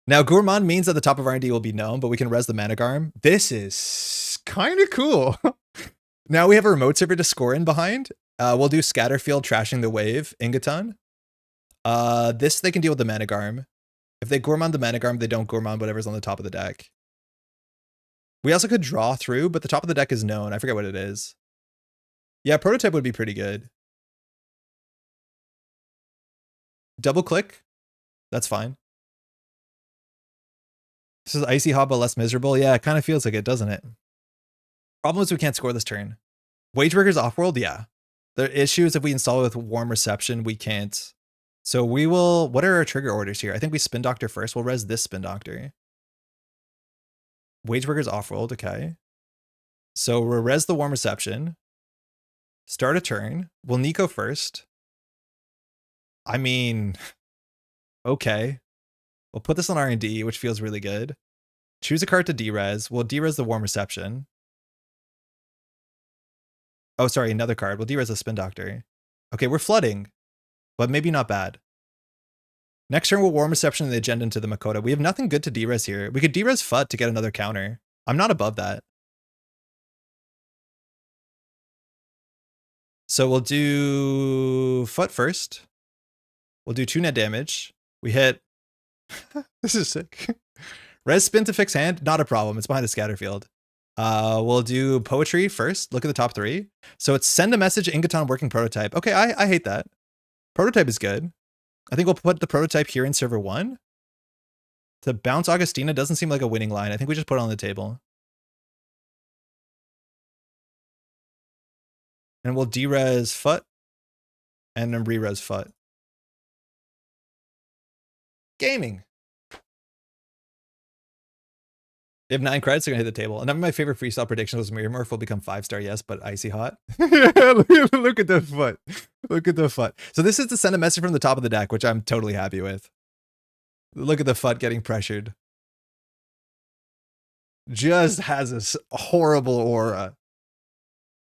Now, Gourmand means that the top of R&D will be known, but we can res the Managarm. This is kind of cool. Now we have a remote server to score in behind. We'll do Scatterfield, Trashing the Wave, Ingaton. This they can deal with the Managarm. If they Gourmand the Managarm, they don't Gourmand whatever's on the top of the deck. We also could draw through, but the top of the deck is known. I forget what it is. Yeah, Prototype would be pretty good. Double click. That's fine. This is Icy Hot, but less miserable. Yeah, it kind of feels like it, doesn't it? Problem is we can't score this turn. Wage Workers Off-World, yeah. The issue is if we install it with Warm Reception, we can't. So we will... What are our trigger orders here? I think we Spin Doctor first. We'll res this Spin Doctor. Wage Workers Off-World, okay. So we'll res the Warm Reception. Start a turn. We'll Nico first. I mean... Okay. We'll put this on R&D, which feels really good. Choose a card to Derez. We'll Derez the Warm Reception. Oh, sorry, another card. We'll Derez the Spin Doctor. Okay, we're flooding, but maybe not bad. Next turn, we'll Warm Reception the agenda into the Makota. We have nothing good to Derez here. We could Derez Fut to get another counter. I'm not above that. So we'll do Fut first. We'll do 2 net damage. We hit... This is sick. Res Spin to fix hand, not a problem. It's behind the Scatterfield. We'll do Poétrï first. Look at the top 3. So it's Send a Message, Ingaton, Working Prototype. Okay, I hate that. Prototype is good. I think we'll put the Prototype here in server 1. To bounce Augustina doesn't seem like a winning line. I think we just put it on the table. And we'll Derez Fut. And then re-res Fut. Gaming. They have 9 credits, they're gonna hit the table. And then my favorite freestyle prediction was Mirror Morph will become 5-star, yes, but Icy Hot. Look at the foot. Look at the foot. So this is to send a message from the top of the deck, which I'm totally happy with. Look at the foot getting pressured. Just has this horrible aura.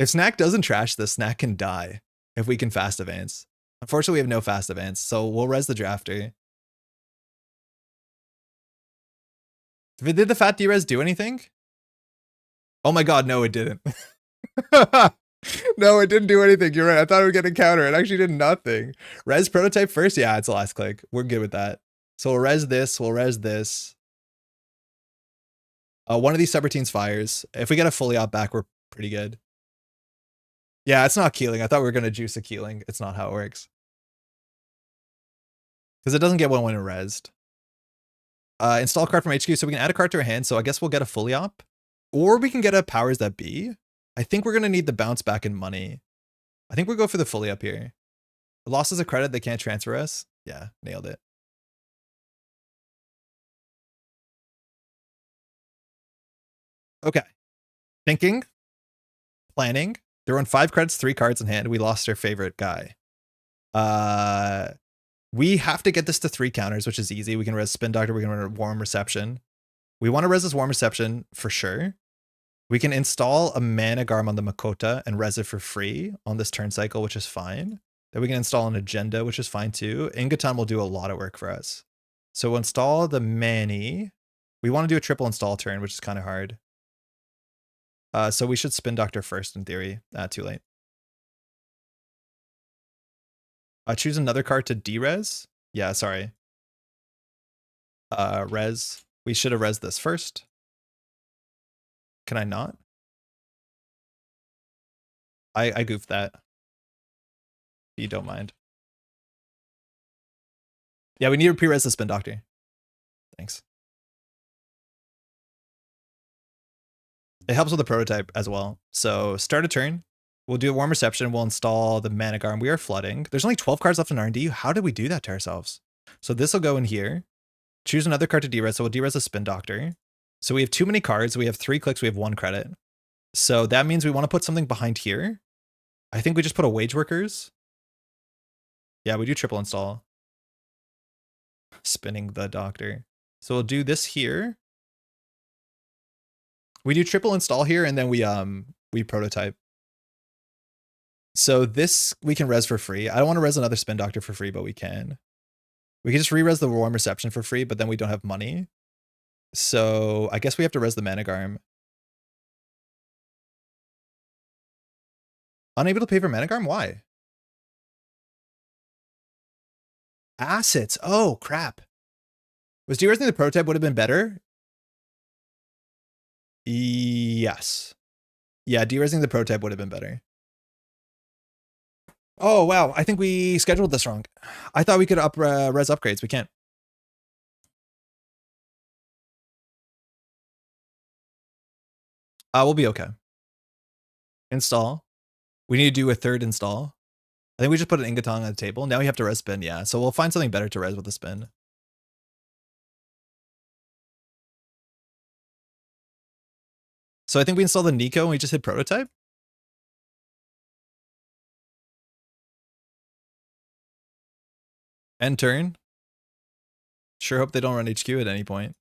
If Snack doesn't trash this, Snack can die if we can fast advance. Unfortunately, we have no fast advance, so we'll res the Drafter. Did the fat Derez do anything? Oh my god, no, it didn't. No, it didn't do anything. You're right. I thought it would get a counter. It actually did nothing. Res Prototype first? Yeah, it's the last click. We're good with that. So we'll res this. We'll res this. One of these subroutines fires. If we get a fully out back, we're pretty good. Yeah, it's not keeling. I thought we were going to juice a keeling. It's not how it works. Because it doesn't get one when it resed. Install a card from HQ, so we can add a card to our hand, so I guess we'll get a fully op. Or we can get a powers that be. I think we're going to need the bounce back in money. I think we'll go for the fully up here. Losses of credit, they can't transfer us. Yeah, nailed it. Okay. Thinking. Planning. They're on 5 credits, 3 cards in hand. We lost our favorite guy. We have to get this to 3 counters, which is easy. We can res Spin Doctor. We can run Warm Reception. We want to res this Warm Reception for sure. We can install a Managarm on the Makota and res it for free on this turn cycle, which is fine. Then we can install an Agenda, which is fine too. Ingaton will do a lot of work for us. So we'll install the Mani. We want to do a triple install turn, which is kind of hard. So we should Spin Doctor first in theory. Too late. Choose another card to Derez. Yeah, sorry. Res. We should have res this first. Can I not? I goofed that. You don't mind. Yeah, we need to pre-res the Spin Doctor. Thanks. It helps with the prototype as well. So start a turn. We'll do a warm reception. We'll install the Managarm. We are flooding. There's only 12 cards left in R&D. How did we do that to ourselves? So this will go in here. Choose another card to derez. So we'll derez a Spin Doctor. So we have too many cards. We have 3 clicks. We have 1 credit. So that means we want to put something behind here. I think we just put a Wage Workers. Yeah, we do triple install. Spinning the Doctor. So we'll do this here. We do triple install here, and then we prototype. So this we can res for free. I don't want to res another Spin Doctor for free, but we can. We can just re-res the Warm Reception for free, but then we don't have money. So I guess we have to res the Managarm. Unable to pay for Managarm? Why? Assets. Oh, crap. Was deresing the prototype would have been better? Yes. Yeah, deresing the prototype would have been better. Oh, wow. I think we scheduled this wrong. I thought we could res upgrades. We can't. We'll be okay. Install. We need to do a third install. I think we just put an Ingatong on the table. Now we have to res spin. Yeah, so we'll find something better to res with the spin. So I think we install the Nico and we just hit prototype. End turn. Sure hope they don't run HQ at any point.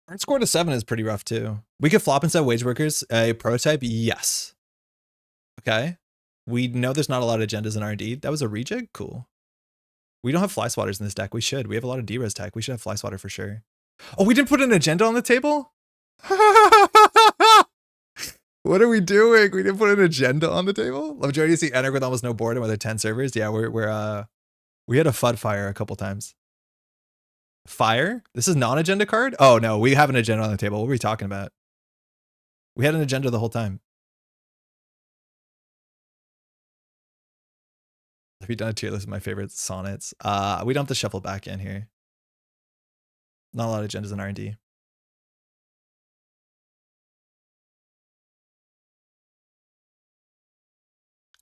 Our score to 7 is pretty rough too. We could flop instead of Wage Workers. A prototype? Yes. Okay. We know there's not a lot of agendas in R&D. That was a rejig? Cool. We don't have Fly Swatters in this deck. We should. We have a lot of derez tech. We should have Fly Swatter for sure. Oh, we didn't put an agenda on the table? What are we doing? We didn't put an agenda on the table? Love Joy to see Energ with almost no board and with 10 servers. Yeah, we had a FUD fire a couple times. Fire? This is non-agenda card? Oh no, we have an agenda on the table. What were we talking about? We had an agenda the whole time. Have you done a tier list of my favorite sonnets? We don't have to shuffle back in here. Not a lot of agendas in R&D.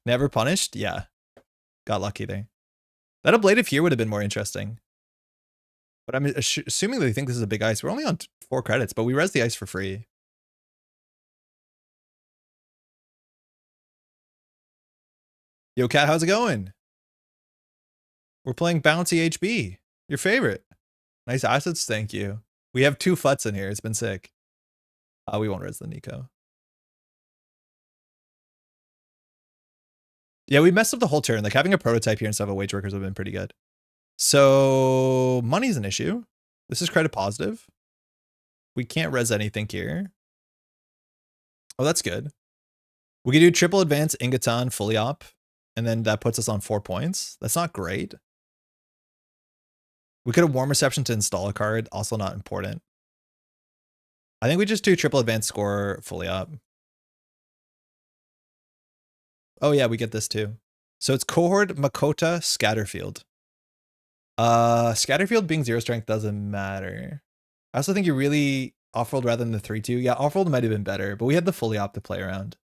Never punished? Yeah. Got lucky there. That ablative here would have been more interesting. But I'm assuming they think this is a big ice. We're only on 4 credits, but we res the ice for free. Yo, Cat, how's it going? We're playing Bouncy HB. Your favorite. Nice assets, thank you. We have 2 futs in here. It's been sick. We won't res the Nico. Yeah, we messed up the whole turn. Like having a prototype here instead of a Wage Workers would have been pretty good. So money's an issue. This is credit positive. We can't res anything here. Oh, that's good. We can do triple advance, Ingaton, fully op, and then that puts us on 4 points. That's not great. We could have warm reception to install a card, also not important. I think we just do triple advance, score fully up. Oh yeah, we get this too. So it's Cohort, Makota, Scatterfield. Scatterfield being 0 strength doesn't matter. I also think you really off-rolled rather than the 3-2. Yeah, off-rolled might have been better, but we had the fully op to play around.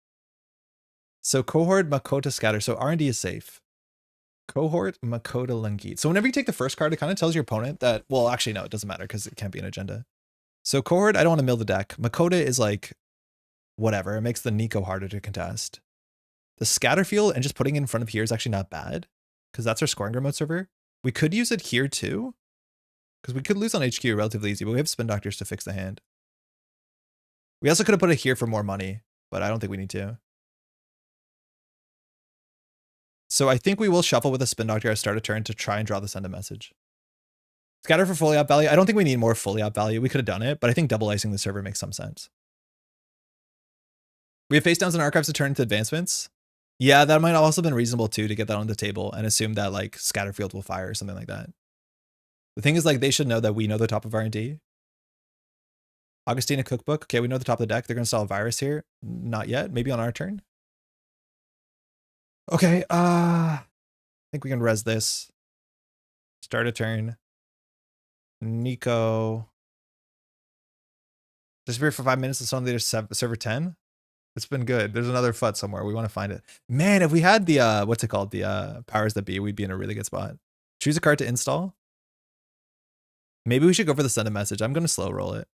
So Cohort, Makota, Scatter. So R&D is safe. Cohort, Makota, Lungit. So whenever you take the first card, it kind of tells your opponent that, well, actually, no, it doesn't matter because it can't be an agenda. So Cohort, I don't want to mill the deck. Makota is like, whatever. It makes the Nico harder to contest. The Scatterfield and just putting it in front of here is actually not bad because that's our scoring remote server. We could use it here too because we could lose on HQ relatively easy, but we have Spin Doctors to fix the hand. We also could have put it here for more money, but I don't think we need to. So I think we will shuffle with a Spin Doctor at start a turn to try and draw the send a message. Scatter for fully op value. I don't think we need more fully op value. We could have done it, but I think double icing the server makes some sense. We have face downs and archives to turn into advancements. Yeah, that might also have been reasonable too to get that on the table and assume that like Scatterfield will fire or something like that. The thing is like they should know that we know the top of R&D. Augustina Cookbook. Okay, we know the top of the deck. They're going to install a virus here. Not yet. Maybe on our turn. Okay, I think we can res this. Start a turn. Nico. Disappear for 5 minutes and suddenly there's server 10. It's been good. There's another FUT somewhere. We want to find it. Man, if we had the, what's it called? The powers that be, we'd be in a really good spot. Choose a card to install. Maybe we should go for the send a message. I'm going to slow roll it.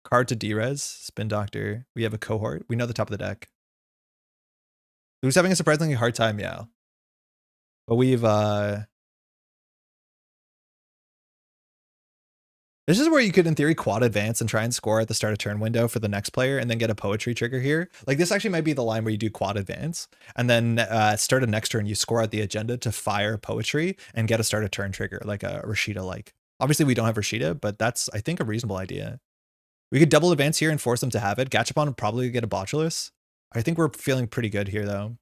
Card to Derez, Spin Doctor. We have a cohort. We know the top of the deck. Who's having a surprisingly hard time? Yeah. But we've, this is where you could, in theory, quad advance and try and score at the start of turn window for the next player and then get a Poétrï trigger here. Like, this actually might be the line where you do quad advance and then start of next turn, you score at the agenda to fire Poétrï and get a start of turn trigger, like a Rashida-like. Obviously, we don't have Rashida, but that's, I think, a reasonable idea. We could double advance here and force them to have it. Gachapon would probably get a Botulus. I think we're feeling pretty good here, though.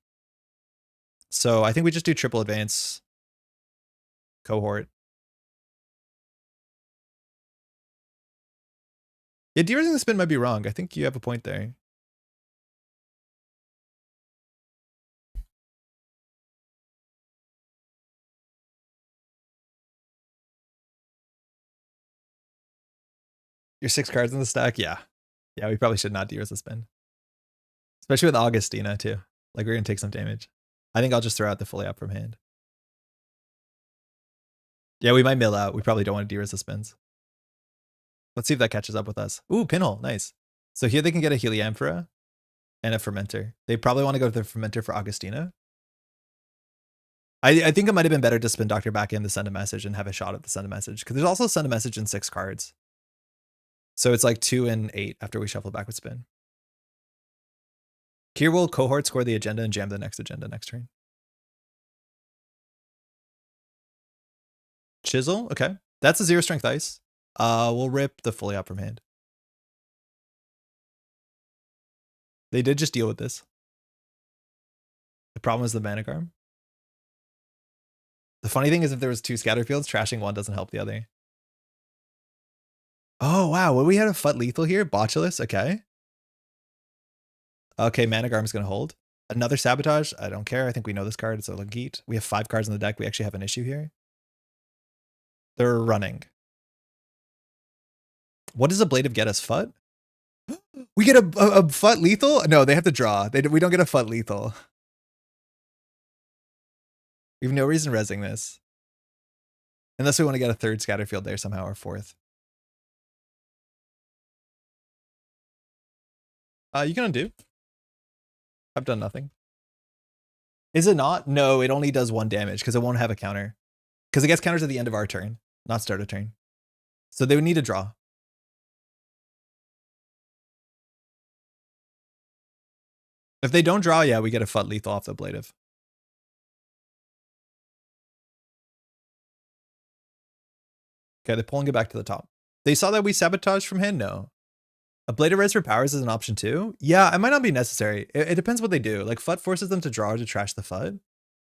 So I think we just do triple advance cohort. Yeah, de-raising the spin might be wrong. I think you have a point there. Your 6 cards in the stack? Yeah. Yeah, we probably should not de-raise the spin. Especially with Augustina, too. Like, we're going to take some damage. I think I'll just throw out the fully up from hand. Yeah, we might mill out. We probably don't want to de-raise the spins. Let's see if that catches up with us. Ooh, Pinhole. Nice. So here they can get a Heliamphora and a Fermenter. They probably want to go to the Fermenter for Augustina. I think it might have been better to Spin Doctor back in to send a message and have a shot at the send a message. Because there's also send a message in 6 cards. So it's like 2 and 8 after we shuffle back with spin. Here will cohort score the agenda and jam the next agenda next turn. Chisel, okay. That's a 0 strength ice. We'll rip the fully up from hand. They did just deal with this. The problem is the Managarm. The funny thing is if there was 2 scatter fields, trashing one doesn't help the other. Oh, wow. Well, we had a FUT lethal here. Botulus, okay. Okay, Managarm's going to hold. Another Sabotage. I don't care. I think we know this card. It's a Lageet. We have 5 cards in the deck. We actually have an issue here. They're running. What does Ablative get us? FUT? We get a FUT lethal? No, they have to draw. We don't get a FUT lethal. We have no reason resing this. Unless we want to get a 3rd Scatterfield there somehow, or 4th. You can undo. I've done nothing. Is it not? No, it only does 1 damage because it won't have a counter. Because it gets counters at the end of our turn, not start a turn. So they would need a draw. If they don't draw, yeah, we get a FUT lethal off the Ablative. Okay, they're pulling it back to the top. They saw that we sabotaged from hand? No. Ablative res for powers is an option too? Yeah, it might not be necessary. It depends what they do. Like, FUT forces them to draw or to trash the FUT.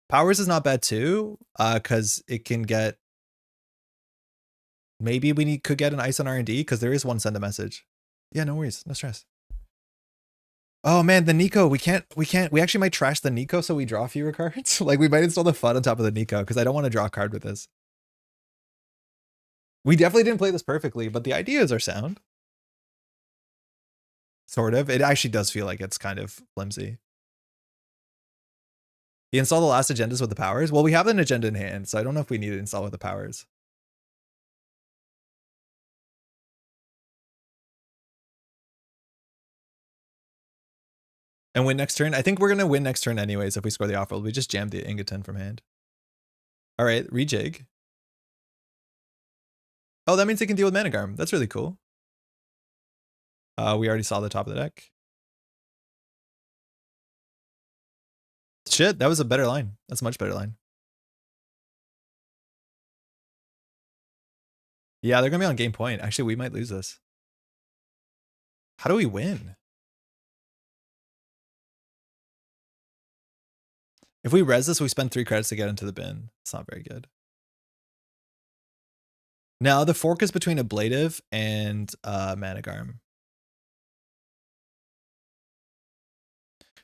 Powers is not bad too, because it can get... Maybe we could get an ice on R&D, because there is one send a message. Yeah, no worries. No stress. Oh man, the Nico, we actually might trash the Nico so we draw fewer cards. Like, we might install the FUT on top of the Nico, because I don't want to draw a card with this. We definitely didn't play this perfectly, but the ideas are sound. Sort of. It actually does feel like it's kind of flimsy. You install the last agendas with the powers? Well, we have an agenda in hand, so I don't know if we need to install with the powers. And win next turn? I think we're going to win next turn anyways if we score the off-roll. We just jammed the Ingoton from hand. All right, rejig. Oh, that means they can deal with Managarm. That's really cool. We already saw the top of the deck. Shit, that was a better line. That's a much better line. Yeah, they're going to be on game point. Actually, we might lose this. How do we win? If we res this, we spend 3 credits to get into the bin. It's not very good. Now, the fork is between Ablative and Managarm.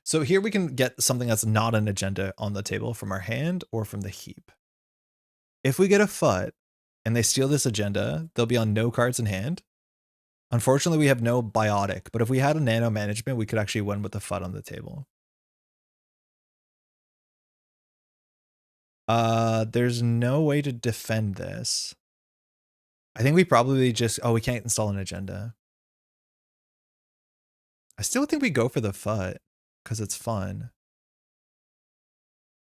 So here we can get something that's not an agenda on the table from our hand or from the heap. If we get a FUT and they steal this agenda, they'll be on no cards in hand. Unfortunately, we have no biotic, but if we had a nano management, we could actually win with the FUD on the table. There's no way to defend this. I think we probably just, oh, we can't install an agenda. I still think we go for the FUD because it's fun.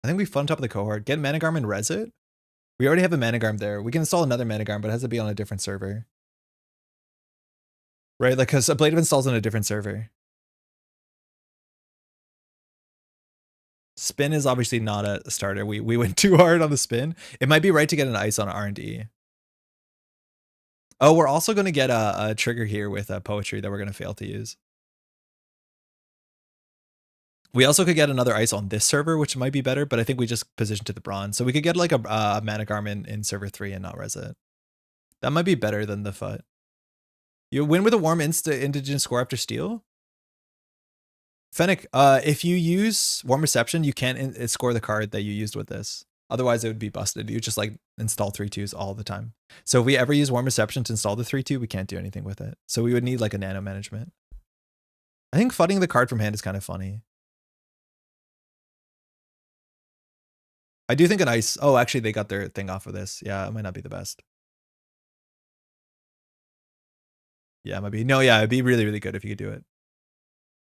I think we FUD on top of the cohort. Get Managarm and res it. We already have a Managarm there. We can install another Managarm, but it has to be on a different server. Right, like, because Ablative installs on a different server. Spin is obviously not a starter. We went too hard on the spin. It might be right to get an ice on R&D. Oh, we're also going to get a trigger here with Poétrï that we're going to fail to use. We also could get another ice on this server, which might be better, but I think we just position to the bronze. So we could get like a Managarm in server 3 and not res it. That might be better than the FUT. You win with a warm indigenous score after steal? Fennec, if you use warm reception, you can't score the card that you used with this. Otherwise, it would be busted. You just like install 3/2s all the time. So if we ever use warm reception to install the 3/2, we can't do anything with it. So we would need like a nano management. I think fudding the card from hand is kind of funny. I do think an ice. Oh, actually, they got their thing off of this. Yeah, it might not be the best. Yeah, it might be. No, yeah, it'd be really, really good if you could do it.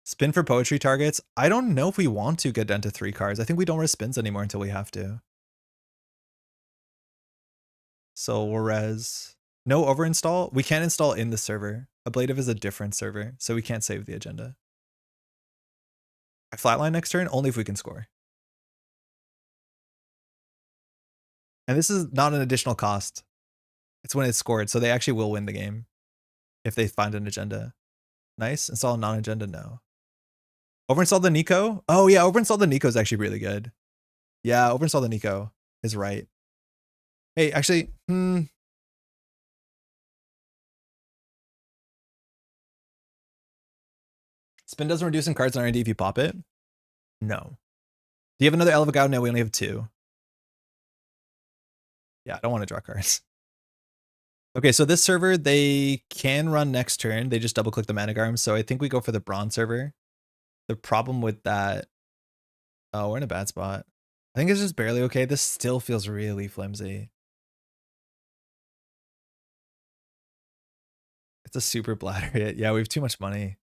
Spin for Poétrï targets. I don't know if we want to get down to 3 cards. I think we don't res spins anymore until we have to. So we'll res. No overinstall. We can't install in the server. Ablative is a different server, so we can't save the agenda. I flatline next turn only if we can score. And this is not an additional cost. It's when it's scored, so they actually will win the game if they find an agenda. Nice. Install a non-agenda? No. Overinstall the Nico? Oh yeah, overinstall the Nico is actually really good. Yeah, overinstall the Nico is right. Hey, actually, Spin doesn't reduce in cards on R&D if you pop it? No. Do you have another Elevagao? No, we only have 2. Yeah, I don't want to draw cards. Okay, so this server, they can run next turn. They just double click the Managarm. So I think we go for the bronze server. The problem with that, oh, we're in a bad spot. I think it's just barely okay. This still feels really flimsy. It's a super bladder hit. Yeah, we have too much money.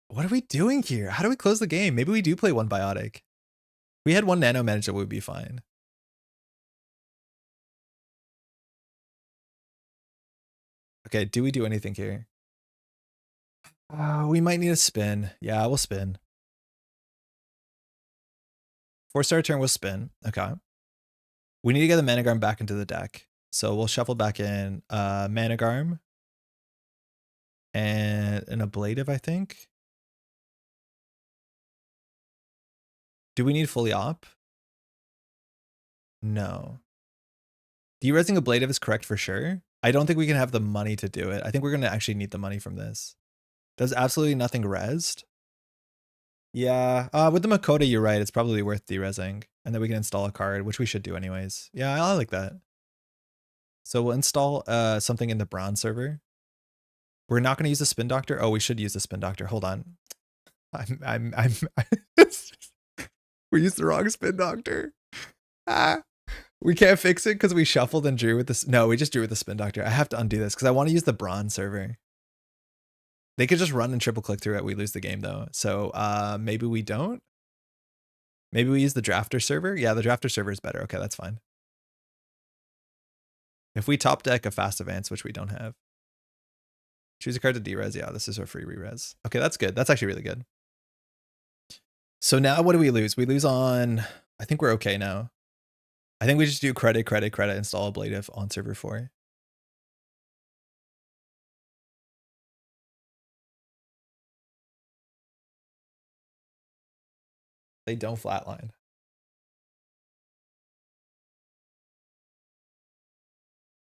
What are we doing here? How do we close the game? Maybe we do play 1 biotic. If we had 1 nano manager, we would be fine. Okay, do we do anything here? We might need a spin. Yeah, we'll spin. 4-star turn, we'll spin. Okay. We need to get the Managarm back into the deck. So we'll shuffle back in Managarm and an Ablative, I think. Do we need fully op? No. Deresing Ablative is correct for sure. I don't think we can have the money to do it. I think we're going to actually need the money from this. Does absolutely nothing resed? Yeah, with the Makoto, you're right. It's probably worth deresing. And then we can install a card, which we should do anyways. Yeah, I like that. So we'll install something in the bronze server. We're not going to use the Spin Doctor. Oh, we should use the Spin Doctor. Hold on. We used the wrong Spin Doctor. We can't fix it because we shuffled and drew with this. No, we just drew with the Spin Doctor. I have to undo this because I want to use the bronze server. They could just run and triple click through it. We lose the game though. So maybe we don't. Maybe we use the drafter server. Yeah, the drafter server is better. Okay, that's fine. If we top deck a fast advance, which we don't have. Choose a card to derez. Yeah, this is our free re-res. Okay, that's good. That's actually really good. So now what do we lose? We lose on, I think we're okay now. I think we just do credit, install Ablative on server 4. They don't flatline.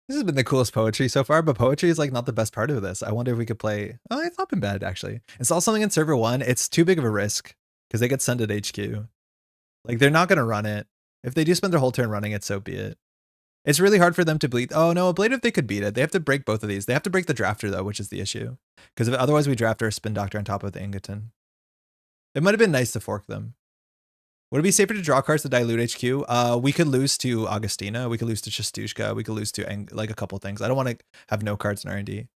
This has been the coolest Poétrï so far, but Poétrï is like not the best part of this. I wonder if we could play, oh, it's not been bad actually. Install something in server 1. It's too big of a risk because they get sent at HQ. Like they're not going to run it. If they do spend their whole turn running it, so be it. It's really hard for them to bleed. Oh no, Ablative they could beat it. They have to break both of these. They have to break the Drafter though, which is the issue. Because otherwise we draft our Spin Doctor on top of the Ingoton. It might have been nice to fork them. Would it be safer to draw cards to dilute HQ? We could lose to Augustina. We could lose to Chastushka. We could lose to like a couple things. I don't want to have no cards in R&D.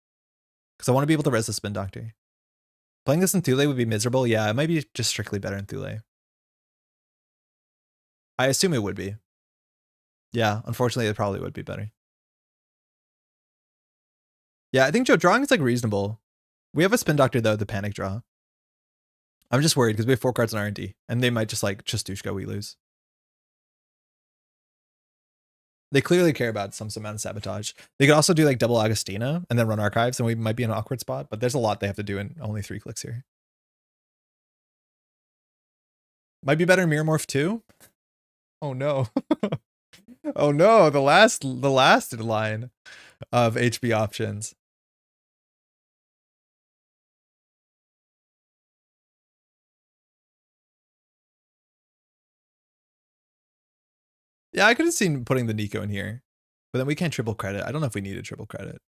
Because I want to be able to res the Spin Doctor. Playing this in Thule would be miserable. Yeah, it might be just strictly better in Thule. I assume it would be. Yeah, unfortunately, it probably would be better. Yeah, I think Joe, drawing is like reasonable. We have a Spin Doctor though, the Panic Draw. I'm just worried because we have 4 cards in R&D, and they might just like Chastushka, we lose. They clearly care about some amount of sabotage. They could also do like double Augustina and then run archives, and we might be in an awkward spot, but there's a lot they have to do in only 3 clicks here. Might be better in Mirror Morph too. Oh no. Oh no, the last line of HB options. Yeah, I could have seen putting the Nico in here, but then we can't triple credit. I don't know if we need a triple credit.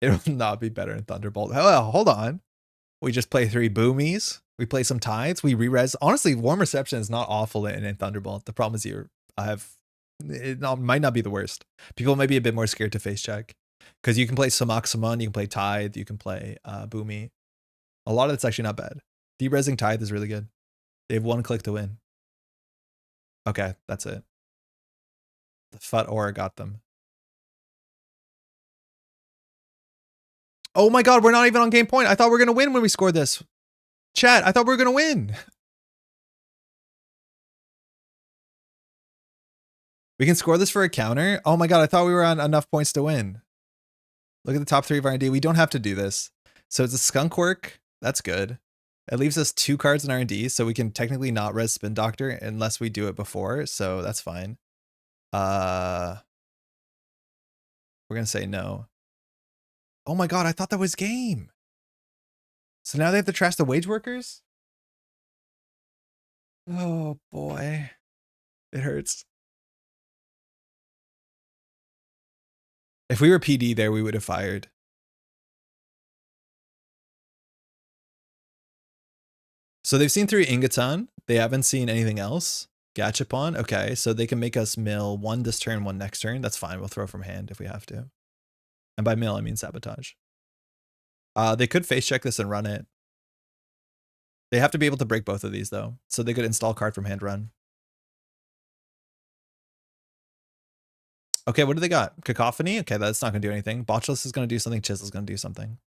It will not be better in Thunderbolt. Oh, hold on. We just play 3 boomies. We play some tides. We re-res. Honestly, Warm Reception is not awful in Thunderbolt. The problem is it might not be the worst. People might be a bit more scared to face check. Because you can play Samak-Saman, you can play Tithe, you can play Boomy. A lot of it's actually not bad. Deresing Tithe is really good. They have 1 click to win. Okay, that's it. The Fut Aura got them. Oh my god, we're not even on game point. I thought we were going to win when we scored this. Chat, I thought we were going to win. We can score this for a counter? Oh my god, I thought we were on enough points to win. Look at the top 3 of R&D. We don't have to do this. So it's a Skunk Work. That's good. It leaves us 2 cards in R&D, so we can technically not res Spin Doctor unless we do it before, so that's fine. We're going to say no. Oh my god, I thought that was game. So now they have to trash the wage workers? Oh boy. It hurts. If we were PD there, we would have fired. So they've seen through Ingoton. They haven't seen anything else. Gachapon. Okay, so they can make us mill 1 this turn, 1 next turn. That's fine. We'll throw from hand if we have to. And by mill, I mean sabotage. They could face check this and run it. They have to be able to break both of these though. So they could install card from hand run. Okay, what do they got? Cacophony? Okay, that's not going to do anything. Botchless is going to do something. Chisel's going to do something.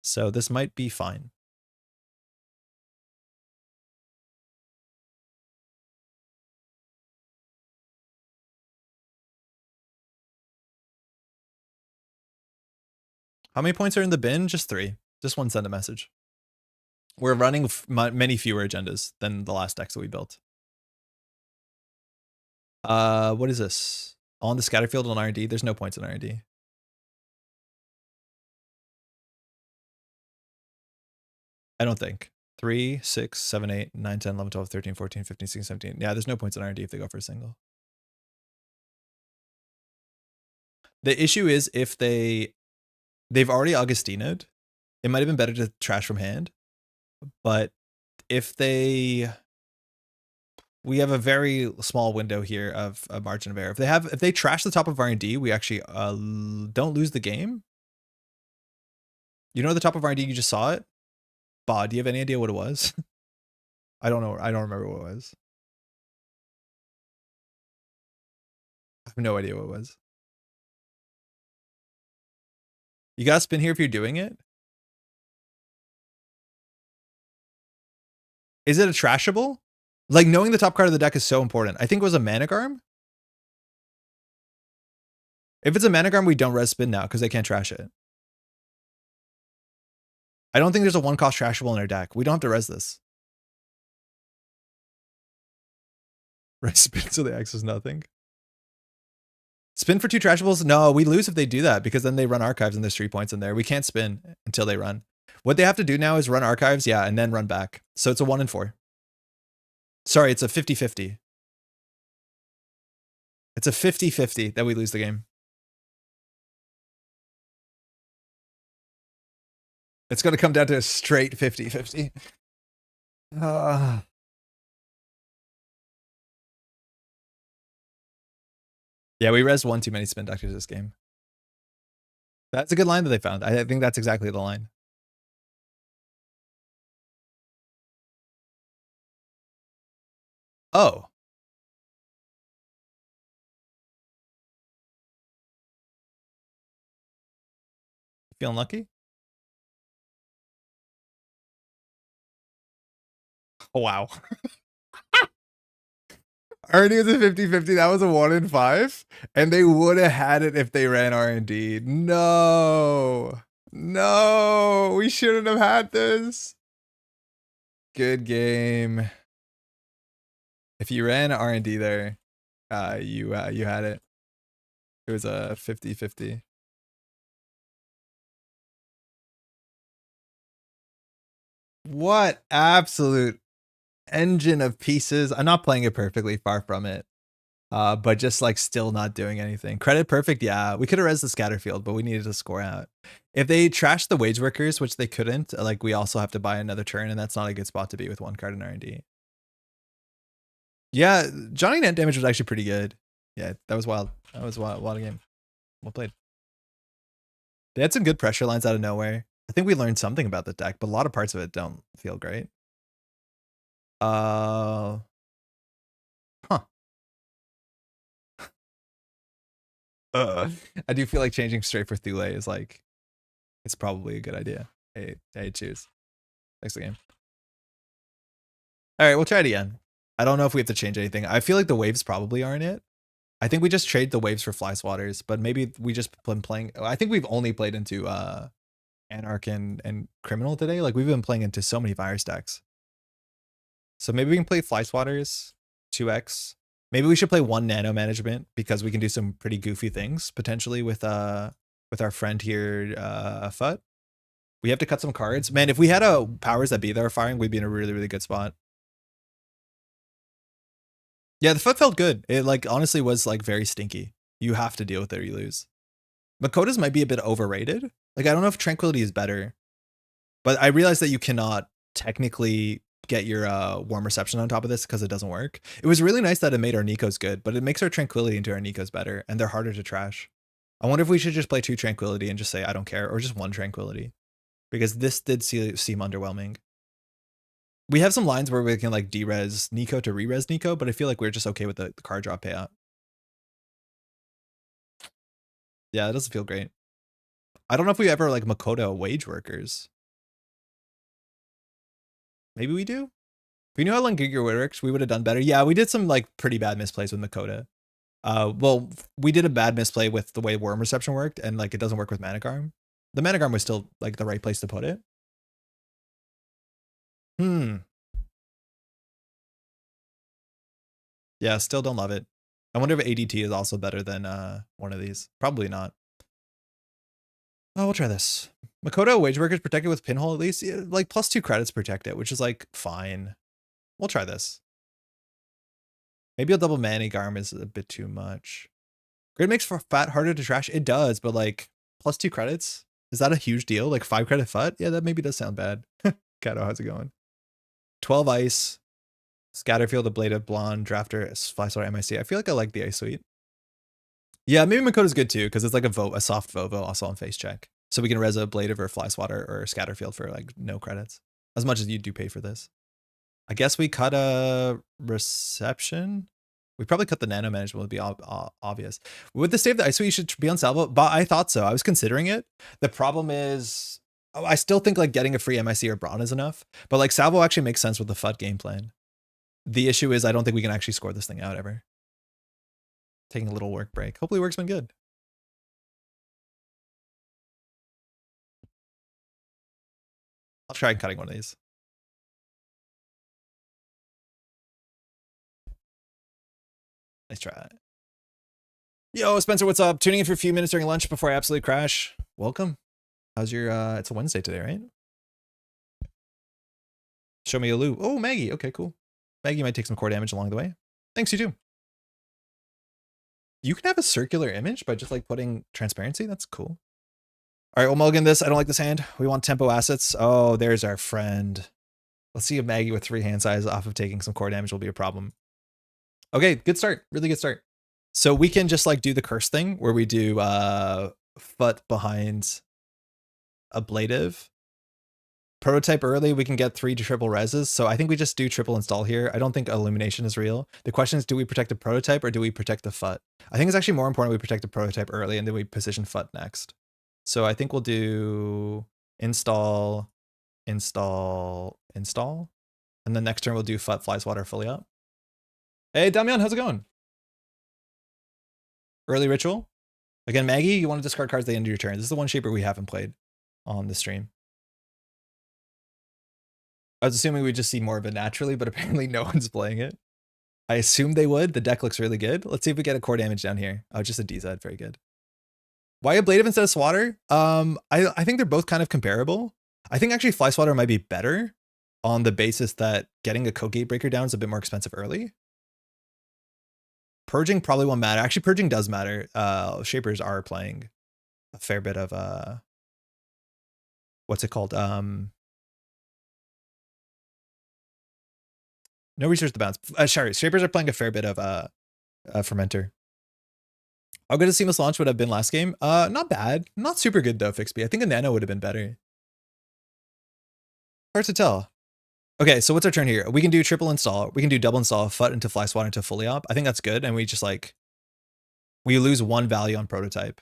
So this might be fine. How many points are in the bin? Just 3. Just 1 send a message. We're running many fewer agendas than the last decks that we built. What is this? On the scatter field on R&D? There's no points in R&D. I don't think. 3, 6, 7, 8, 9, 10, 11, 12, 13, 14, 15, 16, 17. Yeah, there's no points in R&D if they go for a single. The issue is if they've already Augustino'd, it might have been better to trash from hand. But if we have a very small window here of a margin of error. If they trash the top of R&D, we actually don't lose the game. You know the top of R&D, you just saw it? Bah, do you have any idea what it was? I don't know. I don't remember what it was. I have no idea what it was. You gotta spin here if you're doing it. Is it a trashable? Like, knowing the top card of the deck is so important. I think it was a Managarm. If it's a Managarm, we don't res spin now because they can't trash it. I don't think there's a 1-cost trashable in our deck. We don't have to res this. Res spin so the X is nothing. Spin for 2 trashables? No, we lose if they do that because then they run archives and there's 3 points in there. We can't spin until they run. What they have to do now is run archives, yeah, and then run back. So it's a 1 and 4. Sorry, it's a 50-50. It's a 50-50 that we lose the game. It's going to come down to a straight 50-50. Yeah, we rezzed one too many spin doctors this game. That's a good line that they found. I think that's exactly the line. Oh. Feeling lucky? Oh, wow. Already was a 50-50. That was a 1 in 5. And they would have had it if they ran R&D. No. No. We shouldn't have had this. Good game. If you ran R&D there, you had it. It was a 50-50. What absolute engine of pieces. I'm not playing it perfectly, far from it. But just like still not doing anything. Credit perfect, yeah. We could have rezzed the scatter field, but we needed to score out. If they trashed the wage workers, which they couldn't, like we also have to buy another turn, and that's not a good spot to be with one card in R&D. Yeah, Johnny net damage was actually pretty good. Yeah, that was wild. That was a wild game. Well played. They had some good pressure lines out of nowhere. I think we learned something about the deck, but a lot of parts of it don't feel great. Huh. I do feel like changing straight for Thule is like, it's probably a good idea. Hey, choose. Next game. All right, we'll try it again. I don't know if we have to change anything. I feel like the waves probably aren't it. I think we just trade the waves for fly swatters, but maybe we just been playing. I think we've only played into Anarch and Criminal today. Like we've been playing into so many fire stacks. So maybe we can play fly swatters, 2x. Maybe we should play 1 nano management because we can do some pretty goofy things potentially with our friend here, Fut. We have to cut some cards. Man, if we had a powers that be that are firing, we'd be in a really, really good spot. Yeah, the Fut felt good. It like honestly was like very stinky. You have to deal with it or you lose. Makota's might be a bit overrated. Like I don't know if Tranquility is better, but I realized that you cannot technically get your warm reception on top of this because it doesn't work. It was really nice that it made our Nikos good, but it makes our Tranquility into our Nikos better, and they're harder to trash. I wonder if we should just play 2 Tranquility and just say I don't care, or just 1 Tranquility, because this did seem underwhelming. We have some lines where we can like derez Nico to re-res Nico, but I feel like we're just okay with the card drop payout. Yeah, it doesn't feel great. I don't know if we ever like Makoto wage workers. Maybe we do. If we knew how Langiger works, we would have done better. Yeah, we did some like pretty bad misplays with Makoto. Well, we did a bad misplay with the way worm reception worked, and like it doesn't work with Manigarm. The Manigarm was still like the right place to put it. Yeah, still don't love it. I wonder if ADT is also better than one of these. Probably not. Oh, we'll try this. Makoto wage workers protected with pinhole at least. Yeah, like +2 credits protect it, which is like fine. We'll try this. Maybe a double Manigarm is a bit too much. Grid makes for Fat harder to trash. It does, but like +2 credits. Is that a huge deal? Like 5 credit Fut? Yeah, that maybe does sound bad. Kato, how's it going? 12 ice. Scatterfield, a Blade of Blonde, Drafter, Flyswatter, MIC. I feel like I like the ice suite. Yeah, maybe Makoto's good too, because it's like a soft Vovo also on face check. So we can res a Blade of or Flyswatter or Scatterfield for like no credits. As much as you do pay for this. I guess we cut a reception. We probably cut the nano management would be obvious. With the save the ice suite, you should be on salvo, but I thought so. I was considering it. The problem is, I still think like getting a free MIC or Brawn is enough, but like salvo actually makes sense with the FUD game plan. The issue is I don't think we can actually score this thing out ever. Taking a little work break. Hopefully work's been good. I'll try cutting one of these. Nice try. Yo, Spencer, what's up? Tuning in for a few minutes during lunch before I absolutely crash. Welcome. How's your, it's a Wednesday today, right? Show me a loo. Oh, Maggie. Okay, cool. Maggie might take some core damage along the way. Thanks, you too. You can have a circular image by just like putting transparency. That's cool. All right, we'll mulligan this. I don't like this hand. We want tempo assets. Oh, there's our friend. Let's see if Maggie with 3 hand size off of taking some core damage will be a problem. Okay, good start. Really good start. So we can just like do the curse thing where we do foot behind ablative. Prototype early, we can get 3 triple reses. So I think we just do triple install here. I don't think illumination is real. The question is, do we protect the prototype or do we protect the foot? I think it's actually more important we protect the prototype early and then we position foot next. So I think we'll do install, install, install. And then next turn we'll do foot flies water fully up. Hey, Damian, how's it going? Early ritual. Again, Maggie, you want to discard cards at the end of your turn. This is the one shaper we haven't played on the stream. I was assuming we'd just see more of it naturally, but apparently no one's playing it. I assumed they would. The deck looks really good. Let's see if we get a core damage down here. Oh, just a DZ. Very good. Why ablative instead of swatter? I think they're both kind of comparable. I think actually fly swatter might be better on the basis that getting a code gate breaker down is a bit more expensive early. Purging probably won't matter. Actually, purging does matter. Shapers are playing a fair bit of what's it called? No research to bounce. Sorry, shapers are playing a fair bit of fermenter. How good a seamless launch would have been last game? Not bad. Not super good though, Fixby. I think a nano would have been better. Hard to tell. Okay, so what's our turn here? We can do triple install. We can do double install, foot into fly swatter into fully op. I think that's good. And we just like, we lose 1 value on prototype.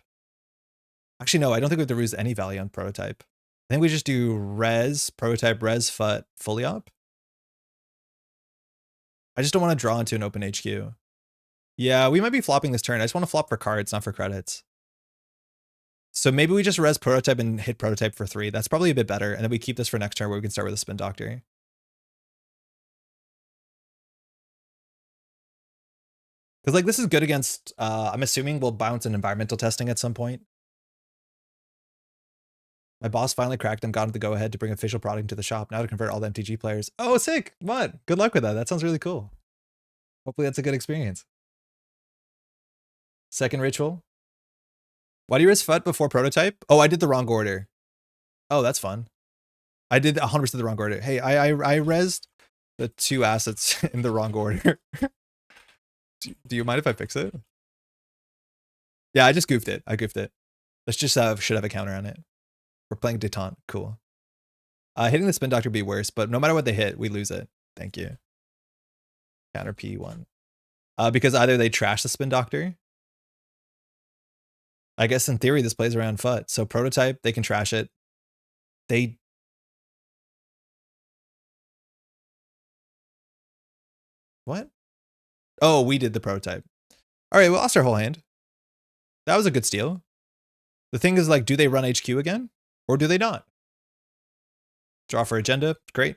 Actually, no, I don't think we have to lose any value on prototype. I think we just do res, prototype, res, foot, fully op. I just don't want to draw into an open HQ. Yeah, we might be flopping this turn. I just want to flop for cards, not for credits. So maybe we just res prototype and hit prototype for 3. That's probably a bit better. And then we keep this for next turn where we can start with a spin doctor. Because like this is good against, I'm assuming we'll bounce an environmental testing at some point. My boss finally cracked and got the go ahead to bring official product into the shop. Now to convert all the MTG players. Oh, sick. What? Good luck with that. That sounds really cool. Hopefully that's a good experience. Second ritual. Why do you res foot before prototype? Oh, I did the wrong order. Oh, that's fun. I did 100% the wrong order. Hey, I resed the 2 assets in the wrong order. Do you mind if I fix it? Yeah, I just goofed it. I goofed it. Let's just should have a counter on it. We're playing detente. Cool. Hitting the spin doctor would be worse, but no matter what they hit, we lose it. Thank you. Counter P1. Because either they trash the spin doctor. I guess in theory this plays around foot. So prototype, they can trash it. They what? Oh, we did the prototype. All right, we lost our whole hand. That was a good steal. The thing is like, do they run HQ again? Or do they not? Draw for agenda. Great.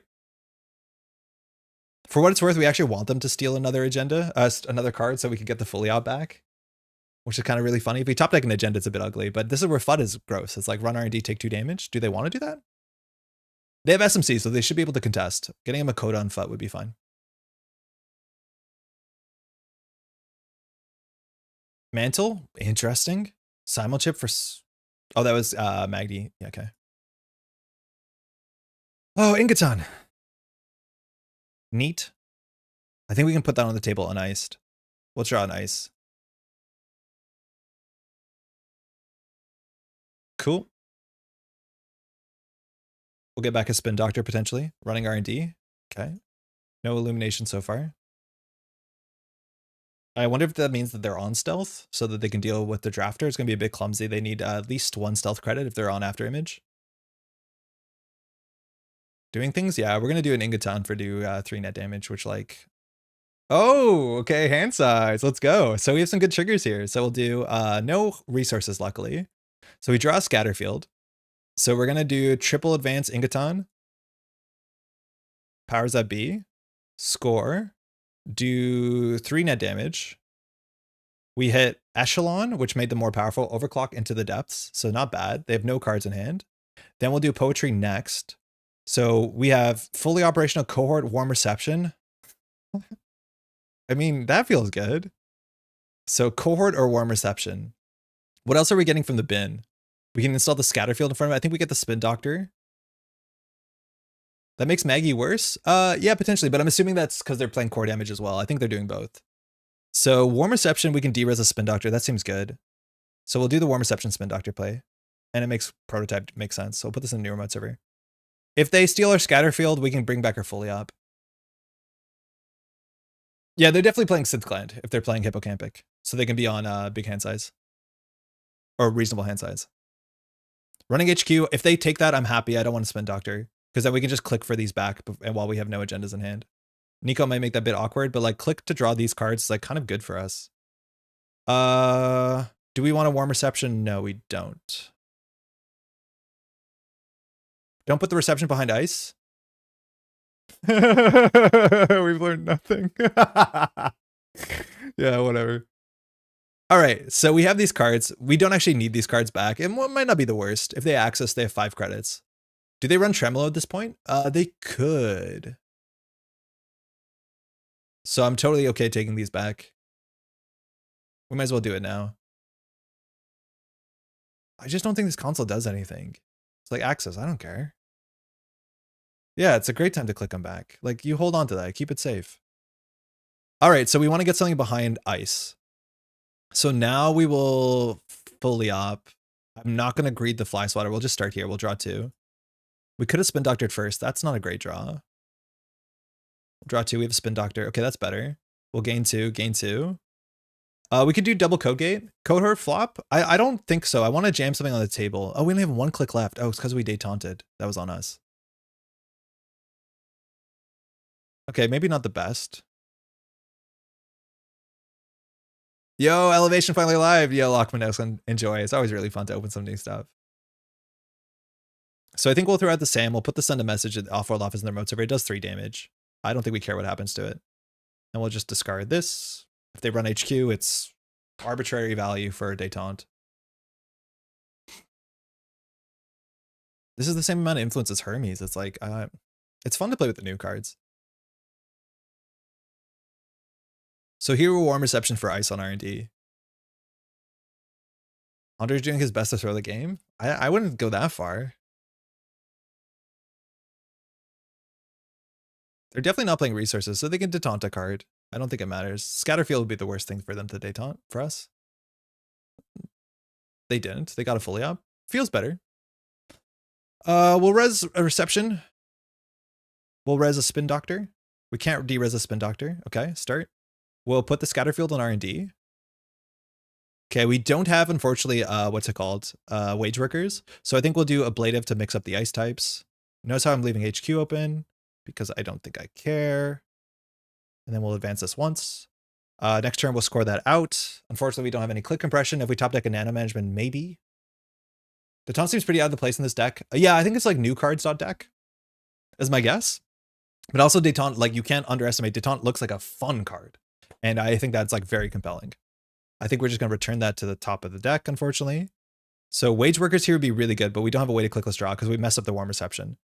For what it's worth, we actually want them to steal another agenda, another card so we can get the fully out back. Which is kind of really funny. If we top deck an agenda, it's a bit ugly, but this is where FUD is gross. It's like run R&D, take 2 damage. Do they want to do that? They have SMC, so they should be able to contest. Getting him a code on FUD would be fine. Mantle, interesting. Simulchip for... Oh, that was Magdi. Yeah, okay. Oh, Ingaton. Neat. I think we can put that on the table uniced. We'll draw an ice. Cool. We'll get back a spin doctor potentially. Running R&D. Okay. No illumination so far. I wonder if that means that they're on stealth so that they can deal with the drafter. It's going to be a bit clumsy. They need at least 1 stealth credit if they're on after image. Doing things? Yeah, we're going to do an Ingaton for do 3 net damage, which like... Oh, okay, hand size. Let's go. So we have some good triggers here. So we'll do no resources, luckily. So we draw a Scatterfield. So we're going to do triple advance Ingaton. Powers that be. Score. Do 3 net damage. We hit Echelon, which made them more powerful. Overclock into the depths. So not bad. They have no cards in hand. Then we'll do Poétrï next. So we have fully operational cohort, warm reception. I mean, that feels good. So cohort or warm reception. What else are we getting from the bin? We can install the scatter field in front of it. I think we get the spin doctor. That makes Maggie worse? Yeah, potentially, but I'm assuming that's because they're playing core damage as well. I think they're doing both. So warm reception, we can derez a spin doctor. That seems good. So we'll do the warm reception spin doctor play. And it makes prototype make sense. So we'll put this in the new remote server. If they steal our scatter field, we can bring back our fully op. Yeah, they're definitely playing Synth Gland if they're playing Hippocampic. So they can be on big hand size. Or reasonable hand size. Running HQ, if they take that, I'm happy. I don't want to spin doctor. Because then we can just click for these back and while we have no agendas in hand. Nico might make that a bit awkward, but like click to draw these cards is like kind of good for us. Do we want a warm reception? No, we don't. Don't put the reception behind ice. We've learned nothing. Yeah, whatever. All right, so we have these cards. We don't actually need these cards back. It might not be the worst. If they access, they have 5 credits. Do they run Tremolo at this point? They could. So I'm totally okay taking these back. We might as well do it now. I just don't think this console does anything. It's like access, I don't care. Yeah, it's a great time to click them back. Like, you hold on to that, keep it safe. All right, so we want to get something behind ice. So now we will fully op. I'm not going to greed the fly swatter. We'll just start here. We'll draw 2. We could have spin doctored first. That's not a great draw. We'll draw 2. We have a spin doctor. Okay, that's better. We'll gain 2, gain 2. We could do double code gate. Cohort flop? I don't think so. I want to jam something on the table. Oh, we only have 1 click left. Oh, it's because we détaunted. That was on us. Okay, maybe not the best. Yo, Elevation finally live. Yo, Lockman, enjoy. It's always really fun to open some new stuff. So I think we'll throw out the SAM. We'll put the send a message at off-world office in the remote server. It does 3 damage. I don't think we care what happens to it. And we'll just discard this. If they run HQ, it's arbitrary value for a détente. This is the same amount of influence as Hermes. It's like, it's fun to play with the new cards. So here we're warm reception for ice on R&D. Andre's doing his best to throw the game. I wouldn't go that far. They're definitely not playing resources, so they can détente a card. I don't think it matters. Scatterfield would be the worst thing for them to détente for us. They didn't. They got a fully op. Feels better. We'll res a reception. We'll res a spin doctor. We can't derez a spin doctor. Okay, start. We'll put the scatterfield on R&D. Okay, we don't have, unfortunately, what's it called? Wage workers. So I think we'll do ablative to mix up the ice types. Notice how I'm leaving HQ open because I don't think I care. And then we'll advance this once. Next turn, we'll score that out. Unfortunately, we don't have any click compression. If we top deck a nano management, maybe. The taunt seems pretty out of the place in this deck. Yeah, I think it's like new cards.deck is my guess. But also detente, like you can't underestimate, detente looks like a fun card. And I think that's like very compelling. I think we're just going to return that to the top of the deck, unfortunately. So wage workers here would be really good, but we don't have a way to clickless draw because we messed up the warm reception.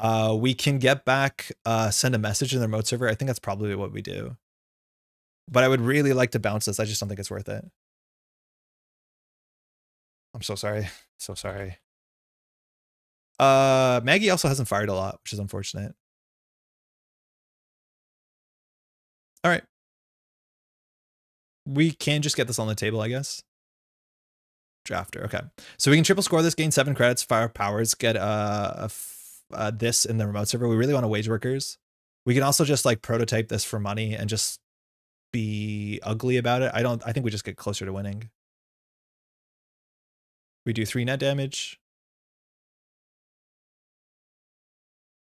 We can get back, send a message in the remote server. I think that's probably what we do. But I would really like to bounce this. I just don't think it's worth it. I'm so sorry. So sorry. Maggie also hasn't fired a lot, which is unfortunate. All right. We can just get this on the table, I guess. Drafter. Okay. So we can triple score this, gain 7 credits, fire powers, get this in the remote server. We really want to wage workers. We can also just like prototype this for money and just be ugly about it. I think we just get closer to winning. We do 3 net damage.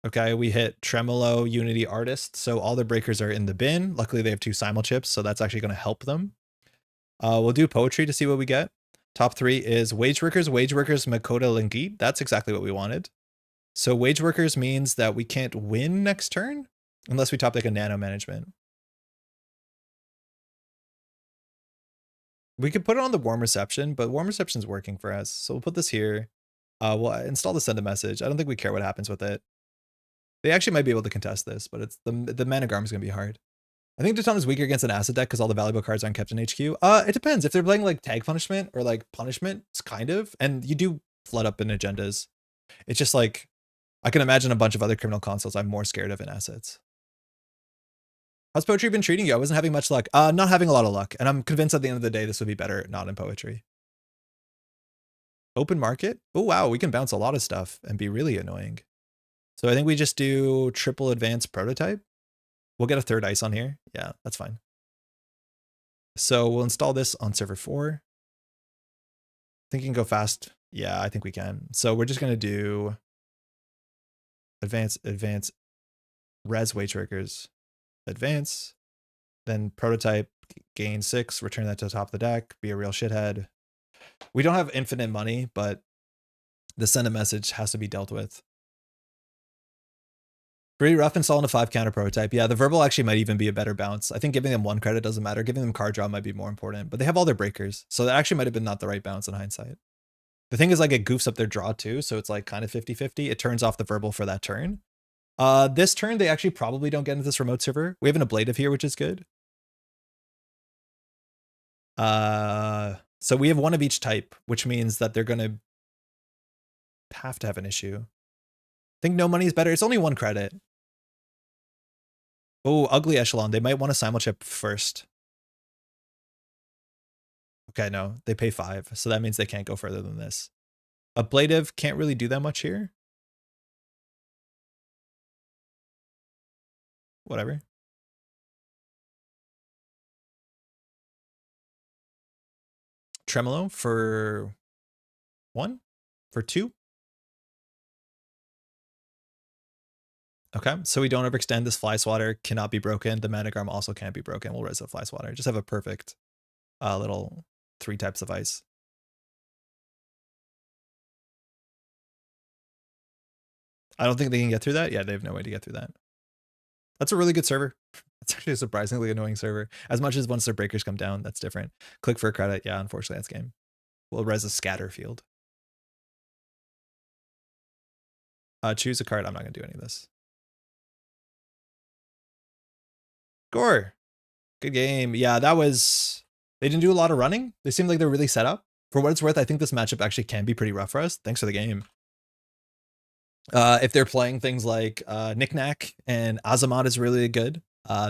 Okay, we hit Tremolo, Unity, Artist. So all the breakers are in the bin. Luckily, they have 2 simul chips, so that's actually going to help them. We'll do Poétrï to see what we get. Top 3 is Wage Workers, Makota, Lingit. That's exactly what we wanted. So Wage Workers means that we can't win next turn unless we top like a nano management. We could put it on the warm reception, but warm reception is working for us. So we'll put this here. We'll install the send a message. I don't think we care what happens with it. They actually might be able to contest this, but it's the mana garm is going to be hard. I think Deton is weaker against an acid deck because all the valuable cards aren't kept in HQ. It depends. If they're playing like tag punishment or like punishment, it's kind of, and you do flood up in agendas. It's just like, I can imagine a bunch of other criminal consoles I'm more scared of in assets. How's Poétrï been treating you? I wasn't having much luck. Not having a lot of luck, and I'm convinced at the end of the day this would be better not in Poétrï. Open market? Oh wow, we can bounce a lot of stuff and be really annoying. So I think we just do triple advanced prototype. We'll get a third ice on here. Yeah, that's fine. So we'll install this on server 4. Think you can go fast. Yeah, I think we can. So we're just going to do advance, res way triggers, advance, then prototype, gain 6, return that to the top of the deck, be a real shithead. We don't have infinite money, but the send a message has to be dealt with. Pretty rough installing a 5 counter prototype. Yeah, the verbal actually might even be a better bounce. I think giving them 1 credit doesn't matter. Giving them card draw might be more important, but they have all their breakers. So that actually might have been not the right bounce in hindsight. The thing is, like, it goofs up their draw too, so it's like kind of 50-50. It turns off the verbal for that turn. This turn, they actually probably don't get into this remote server. We have an ablative here, which is good. So we have 1 of each type, which means that they're going to have an issue. I think no money is better. It's only 1 credit. Oh, ugly echelon. They might want to simulchip first. Okay, no, they pay 5, so that means they can't go further than this. Ablative can't really do that much here. Whatever. Tremolo for 1? For 2? Okay, so we don't overextend. This fly swatter cannot be broken. The Manigarm also can't be broken. We'll res the fly swatter. Just have a perfect little 3 types of ice. I don't think they can get through that. Yeah, they have no way to get through that. That's a really good server. It's actually a surprisingly annoying server. As much as once their breakers come down, that's different. Click for a credit. Yeah, unfortunately, that's game. We'll res a scatter field. Choose a card. I'm not going to do any of this. Score. Good game. Yeah, that was... They didn't do a lot of running. They seemed like they're really set up. For what it's worth, I think this matchup actually can be pretty rough for us. Thanks for the game. If they're playing things like Knick-Knack and Azamat is really good,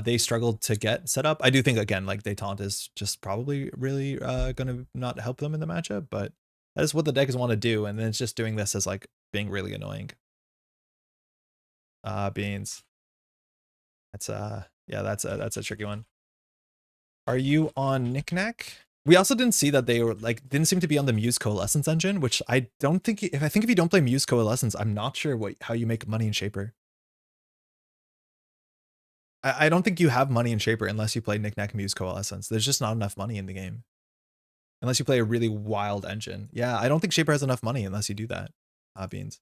they struggled to get set up. I do think, again, like Detente is just probably really going to not help them in the matchup, but that is what the deckers want to do. And then it's just doing this as like being really annoying. Beans. That's yeah, that's a tricky one. Are you on Knick-Knack? We also didn't see that they were like didn't seem to be on the Muse Coalescence engine, which I don't think. I think if you don't play Muse Coalescence, I'm not sure how you make money in Shaper. I don't think you have money in Shaper unless you play Knick-Knack Muse Coalescence. There's just not enough money in the game unless you play a really wild engine. Yeah, I don't think Shaper has enough money unless you do that. Beans,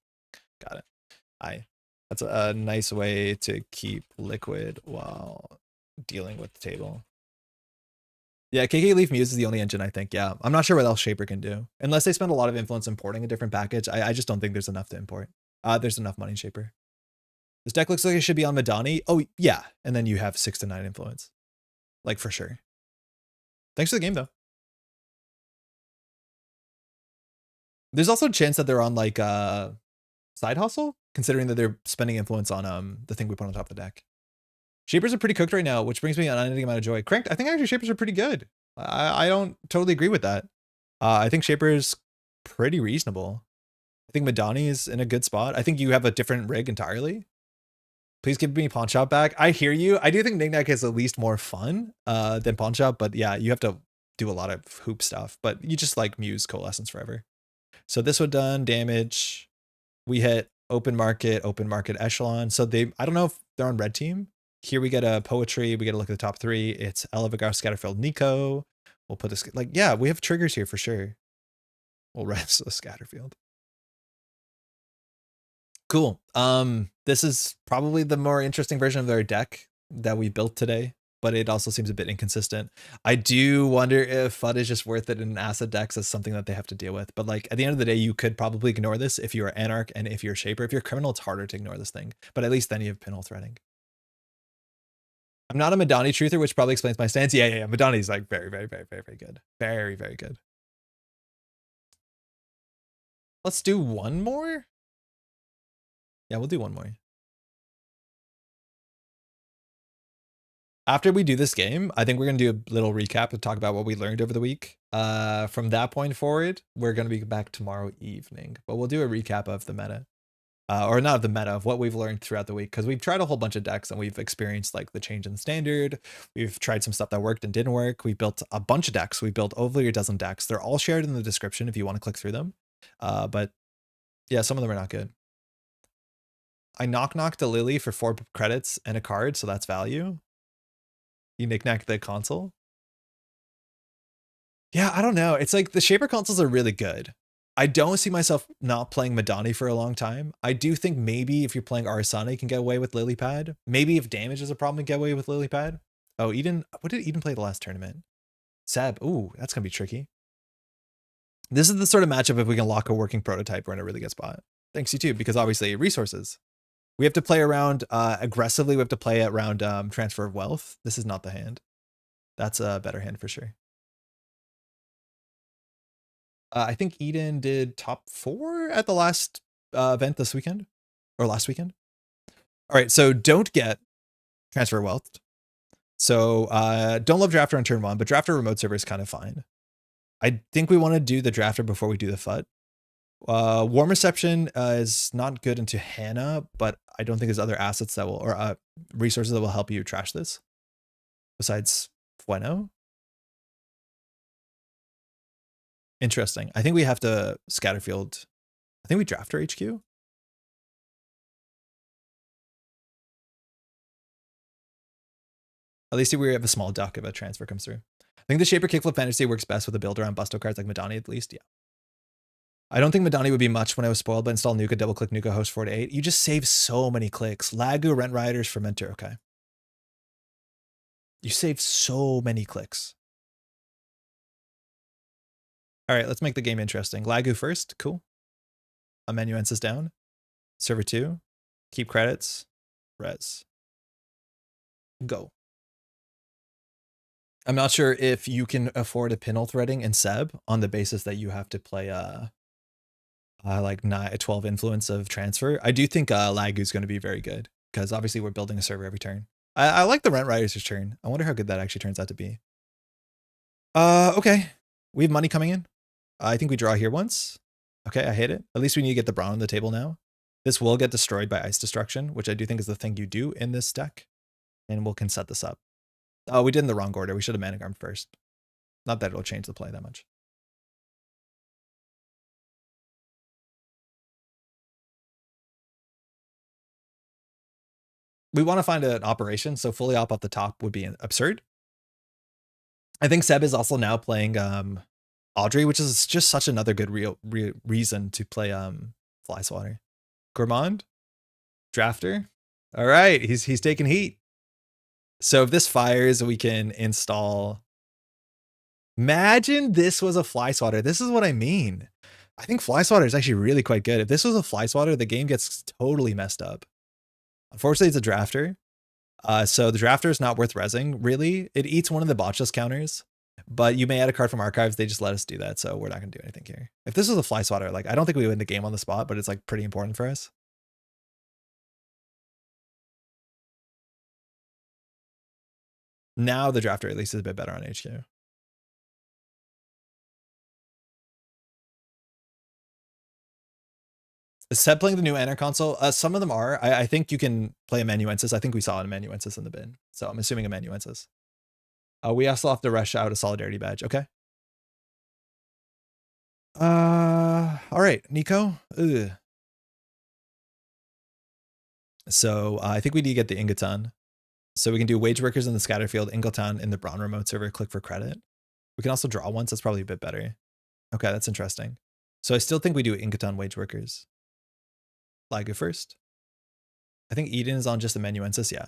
got it. That's a nice way to keep liquid while dealing with the table. Yeah, KK Leaf Muse is the only engine, I think. Yeah, I'm not sure what else Shaper can do. Unless they spend a lot of influence importing a different package. I just don't think there's enough to import. There's enough money in Shaper. This deck looks like it should be on Madani. Oh, yeah. And then you have 6 to 9 influence. Like, for sure. Thanks for the game, though. There's also a chance that they're on, like, Side Hustle, considering that they're spending influence on the thing we put on top of the deck. Shapers are pretty cooked right now, which brings me an unending amount of joy. Cranked, I think actually Shapers are pretty good. I don't totally agree with that. I think Shapers pretty reasonable. I think Madani is in a good spot. I think you have a different rig entirely. Please give me Pawn Shop back. I hear you. I do think Knick-Knack is at least more fun than Pawn Shop, but yeah, you have to do a lot of hoop stuff, but you just like Muse Coalescence forever. So this would done damage. We hit open market echelon. So I don't know if they're on red team. Here we get a Poétrï. We get a look at the top 3. It's Elevagar, Scatterfield, Nico. We'll put this, like, yeah, we have triggers here for sure. We'll rest the Scatterfield. Cool. This is probably the more interesting version of their deck that we built today, but it also seems a bit inconsistent. I do wonder if FUD is just worth it in acid decks as something that they have to deal with. But like at the end of the day, you could probably ignore this if you're Anarch and if you're Shaper. If you're Criminal, it's harder to ignore this thing. But at least then you have Pinhole Threading. I'm not a Madani truther, which probably explains my stance. Yeah. Madani's like very good. Very good. Let's do one more. Yeah, we'll do one more. After we do this game, I think we're going to do a little recap to talk about what we learned over the week. From that point forward, we're going to be back tomorrow evening, but we'll do a recap of the meta. Or not of the meta, of what we've learned throughout the week, because we've tried a whole bunch of decks and we've experienced like the change in the standard. We've tried some stuff that worked and didn't work. We built a bunch of decks. We built over a dozen decks. They're all shared in the description if you want to click through them. But yeah, some of them are not good. I knocked a Lily for 4 credits and a card, so that's value. You knick-knack the console. Yeah, I don't know. It's like the Shaper consoles are really good. I don't see myself not playing Madani for a long time. I do think maybe if you're playing Arsana, you can get away with Lily Pad. Maybe if damage is a problem, you can get away with Lily Pad. Oh, Eden. What did Eden play the last tournament? Seb. Ooh, that's going to be tricky. This is the sort of matchup if we can lock a working prototype, we're in a really good spot. Thanks, you too, because obviously resources. We have to play around aggressively. We have to play around transfer of wealth. This is not the hand. That's a better hand for sure. I think Eden did top 4 at the last event this weekend or last weekend. All right, so don't get transfer of wealth. So don't love Drafter on turn 1, but Drafter remote server is kind of fine. I think we want to do the Drafter before we do the FUT. Warm Reception is not good into Hannah, but I don't think there's other assets that will, or resources that will help you trash this. Besides Fueno. Interesting. I think we have to Scatterfield. I think we draft our HQ. At least we have a small duck if a transfer comes through. I think the Shaper Kickflip Fantasy works best with a build around Busto cards like Madani at least. Yeah. I don't think Madani would be much when I was spoiled, but install Nuka, double click Nuka, host 4 to 8. You just save so many clicks. Lagu, Rent Riders, Fermenter. Okay. You save so many clicks. All right, let's make the game interesting. Lagu first. Cool. Amanuensis down. Server 2. Keep credits. Res. Go. I'm not sure if you can afford a pinhole threading in Seb on the basis that you have to play like 12 influence of transfer. I do think Lagu is going to be very good because obviously we're building a server every turn. I like the Rent Riders' turn. I wonder how good that actually turns out to be. Okay. We have money coming in. I think we draw here once. Okay, I hit it. At least we need to get the brown on the table now. This will get destroyed by ice destruction, which I do think is the thing you do in this deck. And we can set this up. Oh, we did in the wrong order. We should have Manigarmed first. Not that it'll change the play that much. We want to find an operation, so fully op the top would be absurd. I think Seb is also now playing Audrey, which is just such another good reason to play Fly Swatter. Gourmand, Drafter. All right, he's taking heat. So if this fires, we can install. Imagine this was a Fly Swatter. This is what I mean. I think Fly Swatter is actually really quite good. If this was a Fly Swatter, the game gets totally messed up. Unfortunately, it's a Drafter. So the Drafter is not worth rezzing, really. It eats one of the botchless counters, but you may add a card from Archives. They just let us do that, so we're not going to do anything here. If this was a Fly Swatter, like, I don't think we win the game on the spot, but it's like pretty important for us. Now the Drafter at least is a bit better on HQ. Is Seb playing the new Enter console? Some of them are. I think you can play Amanuensis. I think we saw an Amanuensis in the bin, so I'm assuming Amanuensis. We also have to rush out a Solidarity Badge. Okay. All right, Nico. Ugh. So I think we need to get the Ingoton. So we can do Wage Workers in the Scatterfield, Ingoton in the Braun remote server, click for credit. We can also draw once. That's probably a bit better. Okay, that's interesting. So I still think we do Ingoton Wage Workers. Lagu first. I think Eden is on just Amanuensis. Yeah.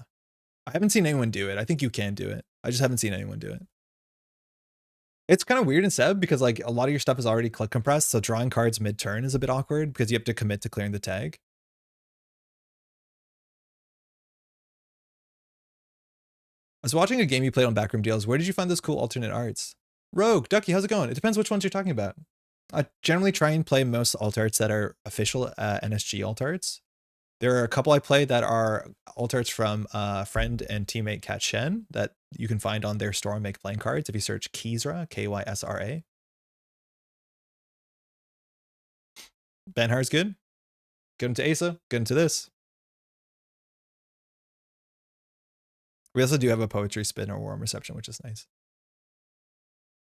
I haven't seen anyone do it. I think you can do it. I just haven't seen anyone do it. It's kind of weird in Seb because like a lot of your stuff is already click compressed. So drawing cards mid-turn is a bit awkward because you have to commit to clearing the tag. was watching a game you played on Backroom Deals. Where did you find those cool alternate arts? Rogue, Ducky, how's it going? It depends which ones you're talking about. I generally try and play most alt arts that are official NSG alt arts. There are a couple I play that are alt arts from friend and teammate Kat Shen that you can find on their store and make playing cards if you search Kysra, Kysra. Banhar's good. Good into Asa, good into this. We also do have a poetry spin or warm reception, which is nice.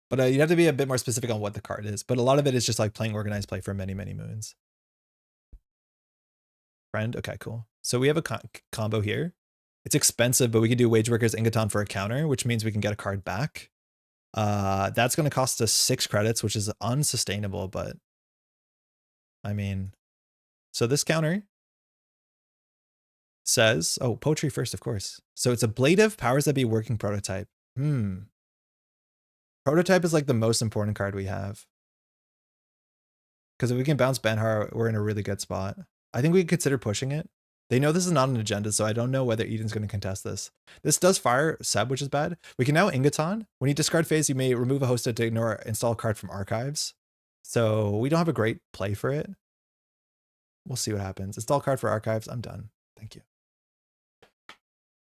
But you have to be a bit more specific on what the card is. But a lot of it is just like playing organized play for many, many moons. Friend, okay, cool. So we have a combo here. It's expensive, but we can do Wage Workers Ingaton for a counter, which means we can get a card back. That's going to cost us 6 credits, which is unsustainable, but I mean, so this counter says, oh, Poétrï first, of course. So it's ablative, powers that be, working prototype. Prototype is like the most important card we have. Because if we can bounce Banhar, we're in a really good spot. I think we could consider pushing it. They know this is not an agenda, so I don't know whether Eden's going to contest this. This does fire Seb, which is bad. We can now Ingaton. When you discard phase, you may remove a hosted to ignore install a card from archives. So we don't have a great play for it. We'll see what happens. Install card for archives. I'm done. Thank you.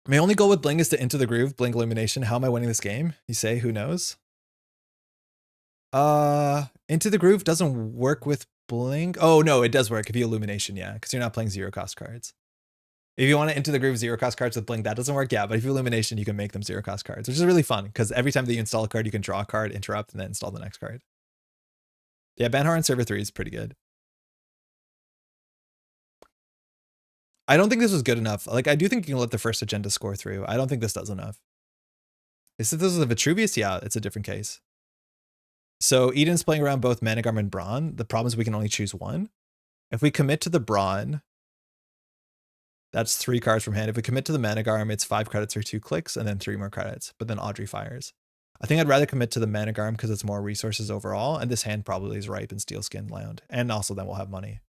My only goal with Bling is to enter the groove. Blink Illumination. How am I winning this game? You say, who knows? Into the Groove doesn't work with Blink. Oh, no, it does work if you Illumination, yeah, because you're not playing 0-cost cards. If you want to Into the Groove 0-cost cards with Blink, that doesn't work, yeah, but if you Illumination, you can make them 0-cost cards, which is really fun, because every time that you install a card, you can draw a card, interrupt, and then install the next card. Yeah, Banhar on server 3 is pretty good. I don't think this was good enough. Like, I do think you can let the first agenda score through. I don't think this does enough. If this is a Vitruvius, yeah, it's a different case. So Eden's playing around both Managarm and Brawn. The problem is we can only choose one. If we commit to the Brawn, that's 3 cards from hand. If we commit to the Managarm, it's 5 credits or 2 clicks and then 3 more credits. But then Audrey fires. I think I'd rather commit to the Managarm because it's more resources overall. And this hand probably is ripe in Steelskin land. And also then we'll have money.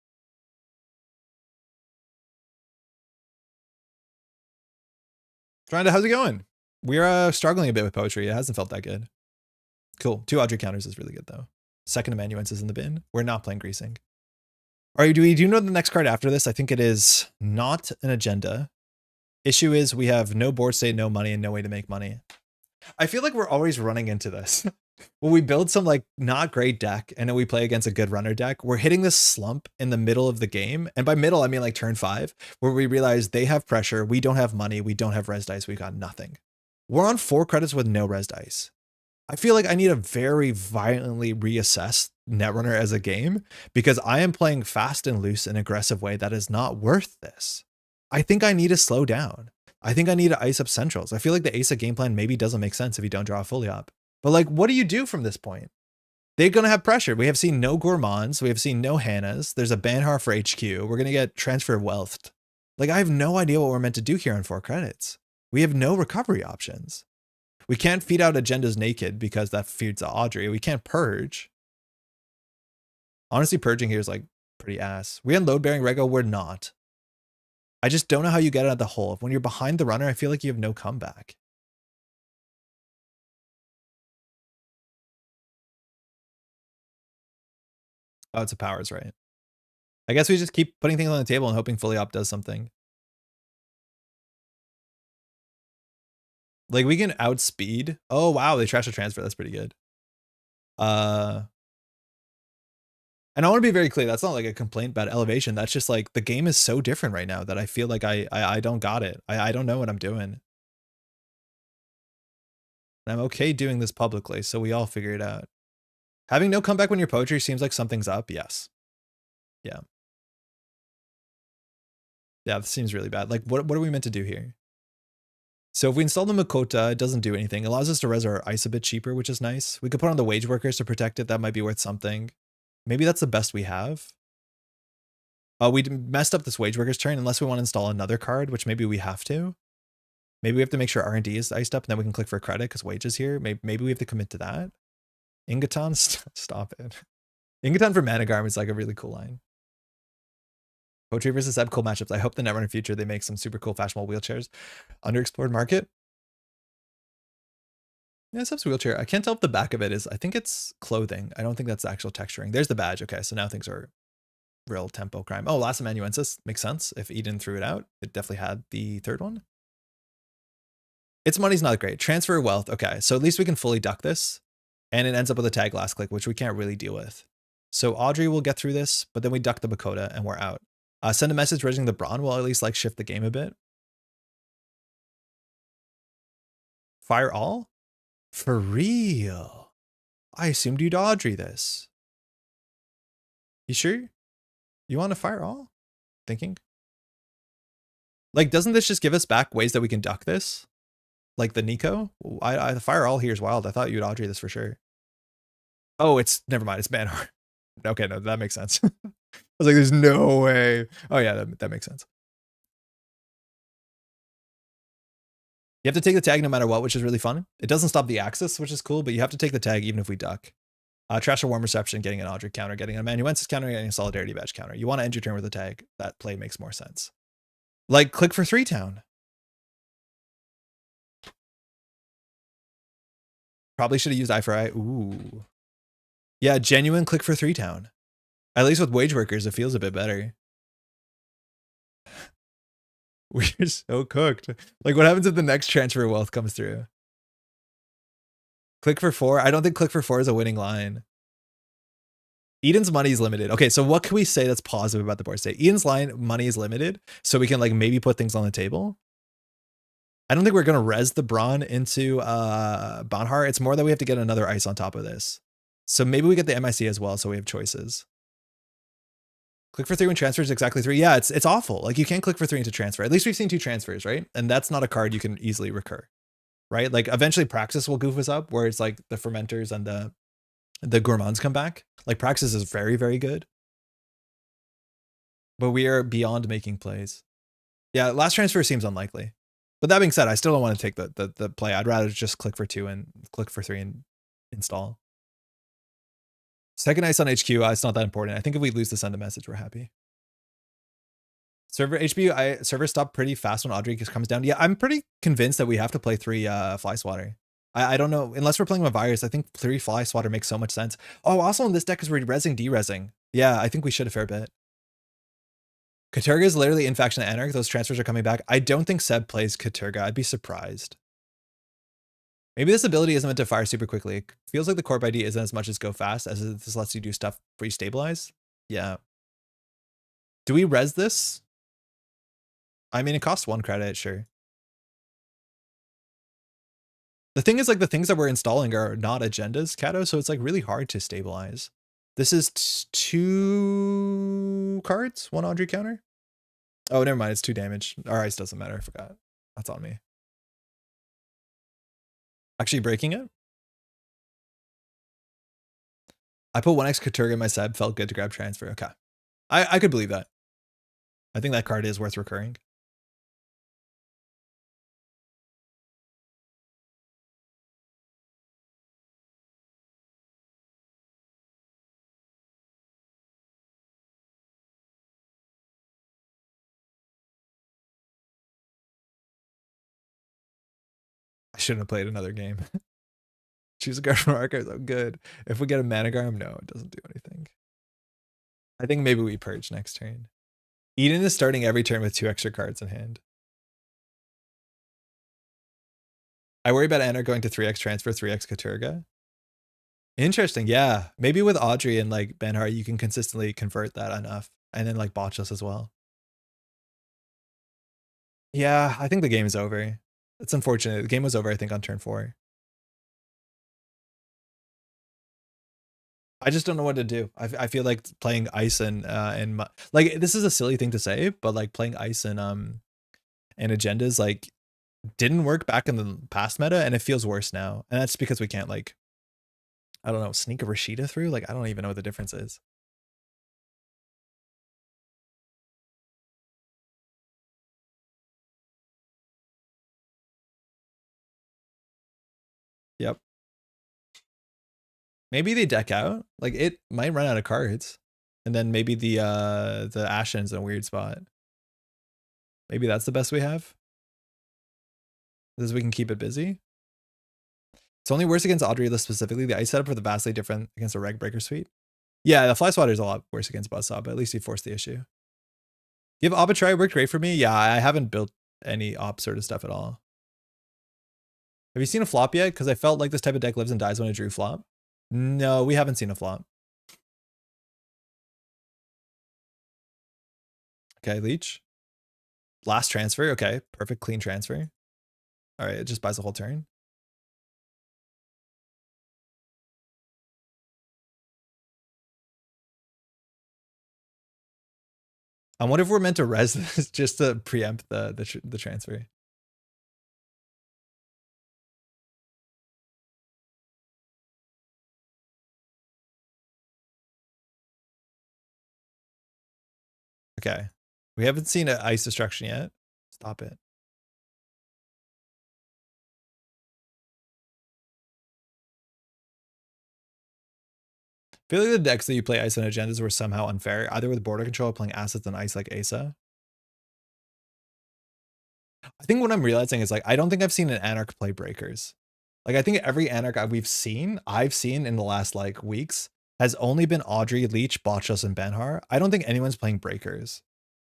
Tranda, how's it going? We're struggling a bit with Poétrï. It hasn't felt that good. Cool. 2 Audrey counters is really good, though. Second Amanuense is in the bin. We're not playing Greasing. All right, do you know the next card after this? I think it is not an agenda. Issue is we have no board state, no money, and no way to make money. I feel like we're always running into this. When we build some like not great deck and then we play against a good runner deck, we're hitting this slump in the middle of the game. And by middle, I mean like turn 5, where we realize they have pressure. We don't have money. We don't have res dice. We got nothing. We're on 4 credits with no res dice. I feel like I need to very violently reassess Netrunner as a game because I am playing fast and loose in an aggressive way that is not worth this. I think I need to slow down. I think I need to ice up centrals. I feel like the Asa game plan maybe doesn't make sense if you don't draw a fully up. But like, what do you do from this point? They're going to have pressure. We have seen no Gourmands. We have seen no Hannahs. There's a Banhar for HQ. We're going to get transfer wealthed. Like, I have no idea what we're meant to do here on 4 credits. We have no recovery options. We can't feed out agendas naked because that feeds Audrey. We can't purge. Honestly, purging here is like pretty ass. We unload bearing Rego, we're not. I just don't know how you get out of the hole. When you're behind the runner, I feel like you have no comeback. Oh, it's a powers, right? I guess we just keep putting things on the table and hoping fully op does something. Like we can outspeed. Oh, wow. They trashed a transfer. That's pretty good. And I want to be very clear. That's not like a complaint about elevation. That's just like the game is so different right now that I feel like I don't got it. I don't know what I'm doing. And I'm okay doing this publicly. So we all figure it out. Having no comeback when your Poétrï seems like something's up. Yes. Yeah. Yeah. This seems really bad. Like what are we meant to do here? So if we install the Makota, it doesn't do anything. It allows us to res our ice a bit cheaper, which is nice. We could put on the Wage Workers to protect it. That might be worth something. Maybe that's the best we have. We messed up this Wage Workers turn unless we want to install another card, which maybe we have to. Maybe we have to make sure R&D is iced up and then we can click for a credit because Wage is here. Maybe we have to commit to that. Ingaton, stop it. Ingaton for Managarm is like a really cool line. Poétrï versus Seb, cool matchups. I hope the Netrunner future they make some super cool fashionable wheelchairs. Underexplored market. Yeah, Seb's wheelchair. I can't tell if the back of it is, I think it's clothing. I don't think that's the actual texturing. There's the badge. Okay, so now things are real tempo crime. Oh, last amanuensis makes sense. If Eden threw it out, it definitely had the third one. Its money's not great. Transfer wealth. Okay, so at least we can fully duck this. And it ends up with a tag last click, which we can't really deal with. So Audrey will get through this, but then we duck the Bakota and we're out. Send a message raising the Brawn will at least like shift the game a bit. Fire all? For real? I assumed you'd Audrey this. You sure? You want to fire all? Thinking? Like, doesn't this just give us back ways that we can duck this? Like the Nico? The fire all here is wild. I thought you'd Audrey this for sure. Oh, it's, never mind. It's Banhar. Okay, no, that makes sense. I was like, there's no way. Oh yeah, that makes sense. You have to take the tag no matter what, which is really fun. It doesn't stop the axis, which is cool, but you have to take the tag even if we duck. Trash a warm reception, getting an Audrey counter, getting an amanuensis counter, getting a solidarity badge counter. You want to end your turn with a tag. That play makes more sense. Like click for 3 town. Probably should have used eye for eye. Ooh. Yeah, genuine click for 3 town. At least with wage workers, it feels a bit better. We're so cooked. Like, what happens if the next transfer of wealth comes through? Click for 4? I don't think click for 4 is a winning line. Eden's money is limited. Okay, so what can we say that's positive about the board state? Eden's line money is limited, so we can like maybe put things on the table. I don't think we're gonna res the Brawn into Banhar. It's more that we have to get another ice on top of this. So maybe we get the MIC as well, so we have choices. Click for 3 when transfers exactly 3. Yeah, it's awful. Like you can't click for 3 into transfer. At least we've seen 2 transfers, right? And that's not a card you can easily recur, right? Like eventually Praxis will goof us up where it's like the fermenters and the gourmands come back. Like Praxis is very, very good. But we are beyond making plays. Yeah, last transfer seems unlikely. But that being said, I still don't want to take the play. I'd rather just click for 2 and click for 3 and install. Second ice on HQ, it's not that important. I think if we lose to send a message, we're happy. Server HBU, server stopped pretty fast when Audrey comes down. Yeah, I'm pretty convinced that we have to play 3 fly swatter. I don't know, unless we're playing with virus, I think 3 fly swatter makes so much sense. Oh, also in this deck is we're resing, deresing. Yeah, I think we should a fair bit. Katurga is literally in faction Anarch. Those transfers are coming back. I don't think Seb plays Katurga. I'd be surprised. Maybe this ability isn't meant to fire super quickly. It feels like the corp ID isn't as much as go fast as this lets you do stuff free stabilize. Yeah. Do we res this? I mean, it costs 1 credit, sure. The thing is, like, the things that we're installing are not agendas, Kato, so it's like really hard to stabilize. This is 2 cards, 1 Audrey counter. Oh, never mind, it's 2 damage. Our ice doesn't matter, I forgot. That's on me. Actually breaking it? I put 1x Katurga in my Seb, felt good to grab transfer. Okay. I could believe that. I think that card is worth recurring. I shouldn't have played another game. Choose a card from archives. Oh, good. If we get a Managram, no, it doesn't do anything. I think maybe we purge next turn. Eden is starting every turn with 2 extra cards in hand. I worry about Anna going to 3x transfer, 3x Katurga. Interesting, yeah. Maybe with Audrey and like Banhar, you can consistently convert that enough. And then like botch us as well. Yeah, I think the game is over. It's unfortunate. The game was over, I think, on turn 4. I just don't know what to do. I feel like playing ice and like this is a silly thing to say, but like playing ice and agendas like didn't work back in the past meta, and it feels worse now. And that's because we can't like, I don't know, sneak a Rashida through. Like I don't even know what the difference is. Yep. Maybe they deck out. Like it might run out of cards. And then maybe the Ashen's in a weird spot. Maybe that's the best we have. This we can keep it busy. It's only worse against Audrey list specifically. The ice setup for the vastly different against a reg breaker suite. Yeah, the fly swatter is a lot worse against Buzzsaw, but at least you forced the issue. Give Op a try. It worked great for me. Yeah, I haven't built any Op sort of stuff at all. Have you seen a flop yet? Because I felt like this type of deck lives and dies when it drew flop. No, we haven't seen a flop. Okay, Leech. Last transfer. Okay, perfect, clean transfer. All right, it just buys a whole turn. I wonder if we're meant to res this just to preempt the transfer. Okay. We haven't seen an ice destruction yet. Stop it. I feel like the decks that you play ice on agendas were somehow unfair, either with border control or playing assets on ice like Asa. I think what I'm realizing is like, I don't think I've seen an Anarch play breakers. Like, I think every Anarch I've seen in the last like weeks has only been Audrey, Leech, Botchus, and Benhar. I don't think anyone's playing breakers.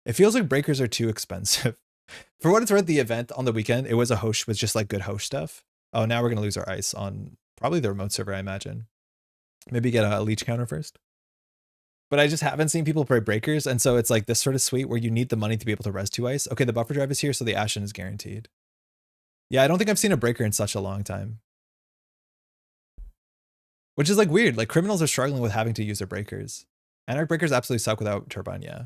It feels like breakers are too expensive. For what it's worth, the event on the weekend, it was a host with just like good host stuff. Oh, now we're going to lose our ice on probably the remote server, I imagine. Maybe get a Leech counter first. But I just haven't seen people play breakers. And so it's like this sort of suite where you need the money to be able to res 2 ice. Okay, the buffer drive is here, so the Ashen is guaranteed. Yeah, I don't think I've seen a breaker in such a long time. Which is like weird. Like criminals are struggling with having to use their breakers. Anarch breakers absolutely suck without Turbine, yeah.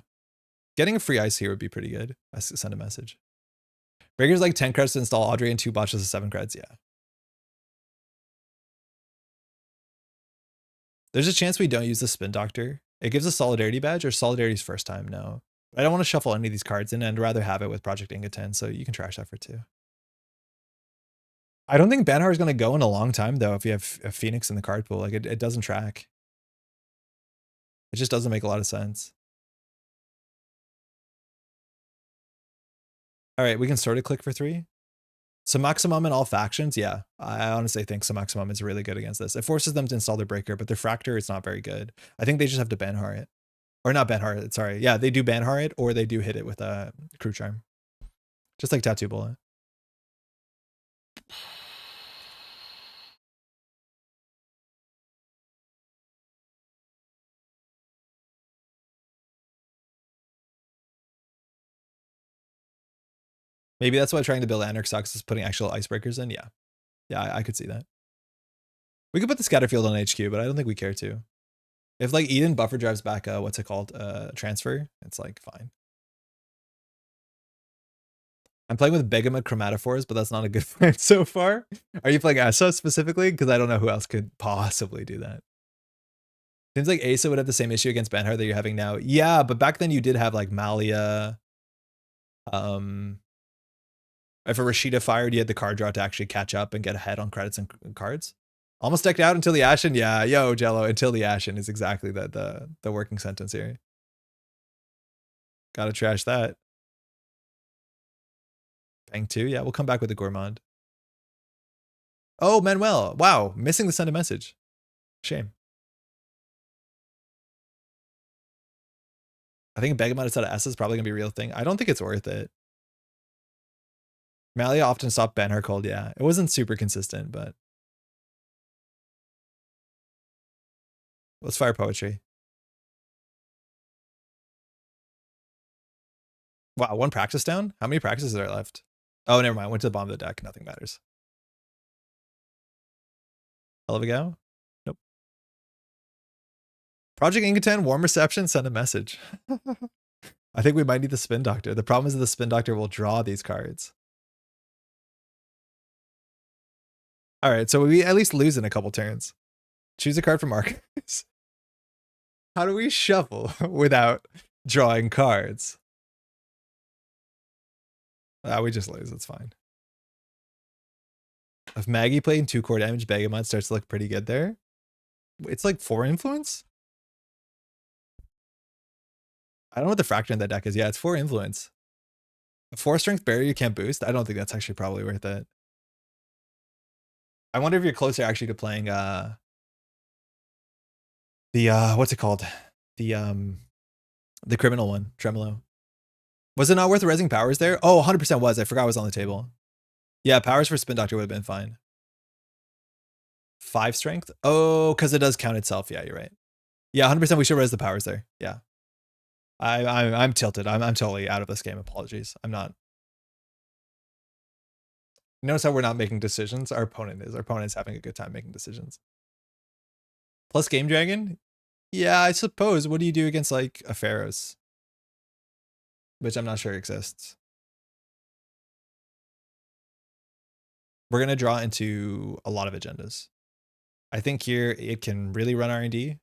Getting a free ice here would be pretty good. I send a message. Breakers like 10 credits to install Audrey and 2 botches of 7 credits, yeah. There's a chance we don't use the Spin Doctor. It gives a Solidarity badge, or Solidarity's first time, no. I don't want to shuffle any of these cards in, and I'd rather have it with Project Inga 10, so you can trash that for 2. I don't think Benhar is going to go in a long time, though, if you have a Phoenix in the card pool. Like, it doesn't track. It just doesn't make a lot of sense. All right, we can sort of click for 3. Maximum in all factions, yeah. I honestly think Maximum is really good against this. It forces them to install their breaker, but their Fractor is not very good. I think they just have to Benhar it. Or not Benhar it, sorry. Yeah, they do Benhar it, or they do hit it with a Crew Charm. Just like Tattoo Bullet. Maybe that's why trying to build Anarch sucks, is putting actual icebreakers in. Yeah. Yeah, I could see that. We could put the Scatterfield on HQ, but I don't think we care to. If like Eden buffer drives back what's it called? Transfer, it's like fine. I'm playing with Begamot Chromatophores, but that's not a good plan so far. Are you playing Asa specifically? Because I don't know who else could possibly do that. Seems like Asa would have the same issue against Benhar that you're having now. Yeah, but back then you did have like Malia. If a Rashida fired, you had the card draw to actually catch up and get ahead on credits and cards. Almost decked out until the Ashen. Yeah, yo, Jello, until the Ashen is exactly the working sentence here. Gotta trash that. Bang 2. Yeah, we'll come back with the Gourmand. Oh, Manuel. Wow, missing the send a message. Shame. I think Begamot instead of S is probably going to be a real thing. I don't think it's worth it. Malia often stopped Benhar cold, yeah. It wasn't super consistent, but... Let's fire Poétrï. Wow, 1 practice down? How many practices are left? Oh, never mind. Went to the bottom of the deck. Nothing matters. Hell of a go? Nope. Project Inga 10, warm reception, send a message. I think we might need the Spin Doctor. The problem is that the Spin Doctor will draw these cards. All right, so we at least lose in a couple turns. Choose a card from Archives. How do we shuffle without drawing cards? We just lose. It's fine. If Maggie playing 2 core damage, Begamot starts to look pretty good there. It's like 4 influence? I don't know what the Fractor in that deck is. Yeah, it's 4 influence. A 4 strength barrier you can't boost? I don't think that's actually probably worth it. I wonder if you're closer actually to playing the what's it called? The criminal one, Tremolo. Was it not worth resing powers there? Oh, 100% was. I forgot it was on the table. Yeah, powers for Spin Doctor would have been fine. 5 strength? Oh, because it does count itself. Yeah, you're right. Yeah, 100% we should res the powers there. Yeah. I'm tilted. I'm totally out of this game. Apologies. I'm not. Notice how we're not making decisions. Our opponent is. Our opponent's having a good time making decisions. Plus Game Dragon? Yeah, I suppose. What do you do against like a Pharaoh's? Which I'm not sure exists. We're going to draw into a lot of agendas. I think here it can really run R&D.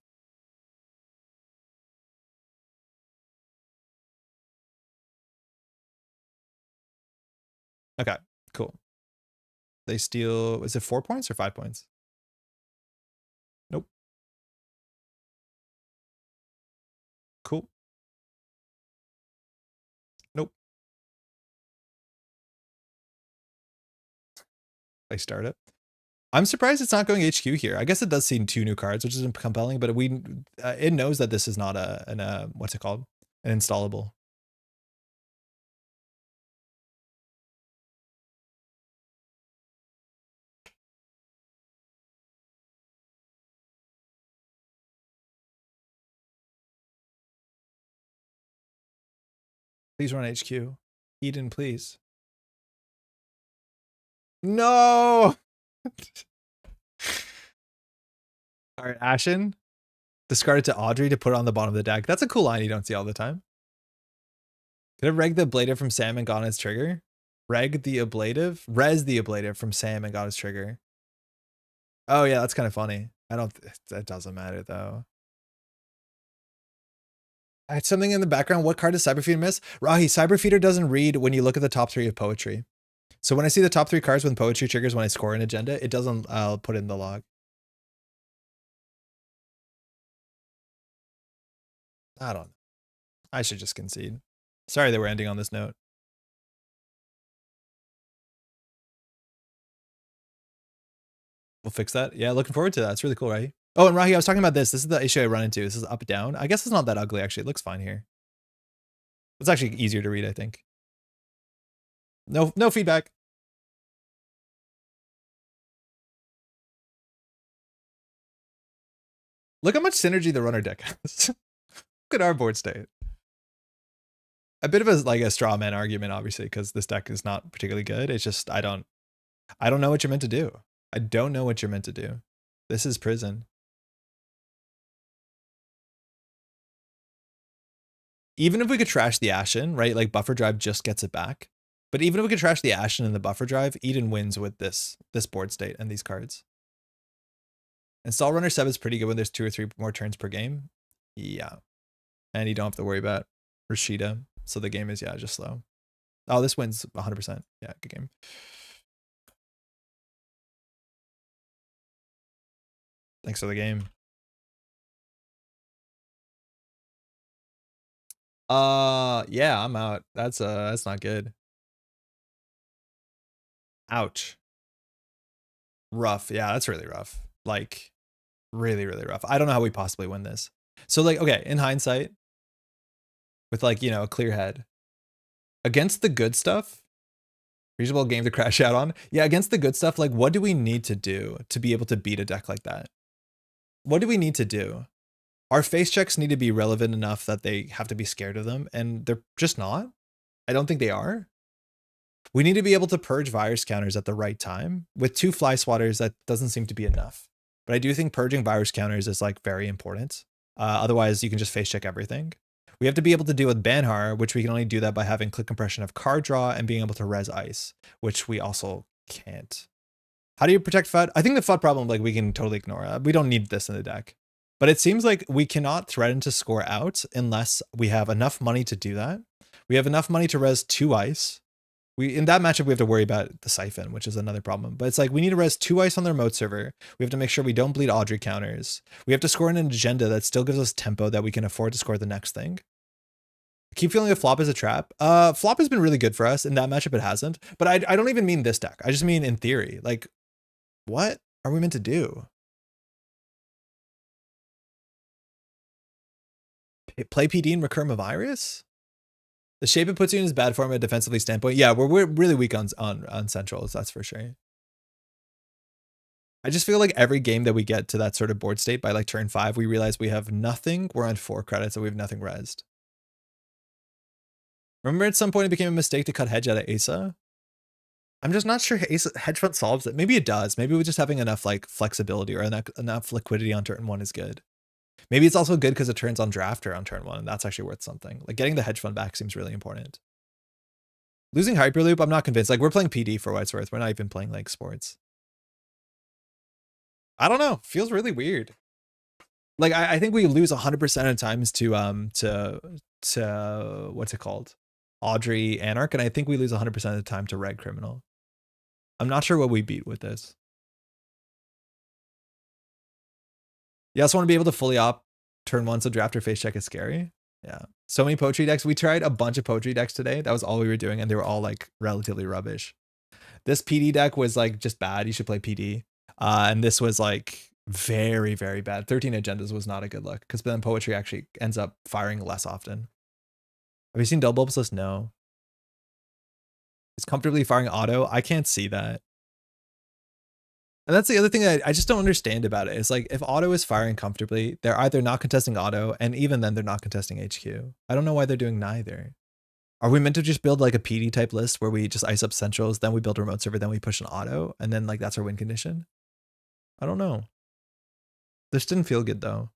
Okay, cool. They steal, is it 4 points or 5 points? Nope. Cool. Nope. They start it. I'm surprised it's not going HQ here. I guess it does see 2 new cards, which is compelling, but it knows that this is not an what's it called? An installable. Please run HQ. Eden, please. No! All right, Ashen. Discard it to Audrey to put it on the bottom of the deck. That's a cool line you don't see all the time. Could have regged the ablative from Sam and got his trigger. Reg the ablative? Res the ablative from Sam and got his trigger. Oh yeah, that's kind of funny. That doesn't matter though. I had something in the background. What card does Cyberfeeder miss? Rahi, Cyberfeeder doesn't read when you look at the top 3 of Poétrî. So when I see the top 3 cards when Poétrî triggers when I score an agenda, it doesn't, I'll put it in the log. I don't know. I should just concede. Sorry that we're ending on this note. We'll fix that. Yeah, looking forward to that. It's really cool, right? Oh, and Rahi, I was talking about this. This is the issue I run into. This is up, down. I guess it's not that ugly, actually. It looks fine here. It's actually easier to read, I think. No feedback. Look how much synergy the runner deck has. Look at our board state. A bit of a straw man argument, obviously, because this deck is not particularly good. It's just I don't know what you're meant to do. I don't know what you're meant to do. This is prison. Even if we could trash the Ashen, right? Like buffer drive just gets it back. But even if we could trash the Ashen in the buffer drive, Eden wins with this board state and these cards. Install Runner 7 is pretty good when there's 2 or 3 more turns per game. Yeah. And you don't have to worry about Rashida. So the game is, yeah, just slow. Oh, this wins 100%. Yeah, good game. Thanks for the game. Yeah, I'm out. That's not good. Ouch. Rough. Yeah, that's really rough. Like, really, really rough. I don't know how we possibly win this. So, like, okay, in hindsight, with like, you know, a clear head, against the good stuff, reasonable game to crash out on. Yeah, against the good stuff, like, what do we need to do to be able to beat a deck like that? What do we need to do? Our face checks need to be relevant enough that they have to be scared of them, and they're just not. I don't think they are. We need to be able to purge virus counters at the right time. With 2 fly swatters, that doesn't seem to be enough. But I do think purging virus counters is like very important. Otherwise, you can just face check everything. We have to be able to deal with Banhar, which we can only do that by having click compression of card draw and being able to res ice, which we also can't. How do you protect FUD? I think the FUD problem, like, we can totally ignore. We don't need this in the deck. But it seems like we cannot threaten to score out unless we have enough money to do that. We have enough money to res 2 ice. In that matchup, we have to worry about the Siphon, which is another problem. But it's like we need to res 2 ice on the remote server. We have to make sure we don't bleed Audrey counters. We have to score in an agenda that still gives us tempo that we can afford to score the next thing. I keep feeling that flop is a trap. Flop has been really good for us. In that matchup, it hasn't. But I don't even mean this deck. I just mean in theory. Like, What are we meant to do? Play PD and Recurrent of Iris? The shape it puts you in is bad form at a defensively standpoint. Yeah, we're really weak on centrals, that's for sure. I just feel like every game that we get to that sort of board state by like turn 5, we realize we have nothing. We're on 4 credits and we have nothing rezzed. Remember at some point it became a mistake to cut hedge out of Asa? I'm just not sure hedge fund solves it. Maybe it does. Maybe we're just having enough like flexibility or enough liquidity on turn 1 is good. Maybe it's also good because it turns on drafter on turn 1 and that's actually worth something. Like getting the hedge fund back seems really important. Losing Hyperloop, I'm not convinced. Like we're playing PD for what it's worth. We're not even playing like sports. I don't know. Feels really weird. Like I think we lose 100% of times to what's it called? Audrey Anarch, and I think we lose 100% of the time to Red Criminal. I'm not sure what we beat with this. You also want to be able to fully op turn 1 so drafter face check is scary. Yeah. So many Poétrï decks. We tried a bunch of Poétrï decks today. That was all we were doing, and they were all like relatively rubbish. This PD deck was like just bad. You should play PD. And this was like very, very bad. 13 agendas was not a good look because then Poétrï actually ends up firing less often. Have you seen Double Bulbous? No. It's comfortably firing auto. I can't see that. And that's the other thing that I just don't understand about it. It's like if auto is firing comfortably, they're either not contesting auto, and even then they're not contesting HQ. I don't know why they're doing neither. Are we meant to just build like a PD type list where we just ice up centrals, then we build a remote server, then we push an auto, and then like that's our win condition? I don't know. This didn't feel good though.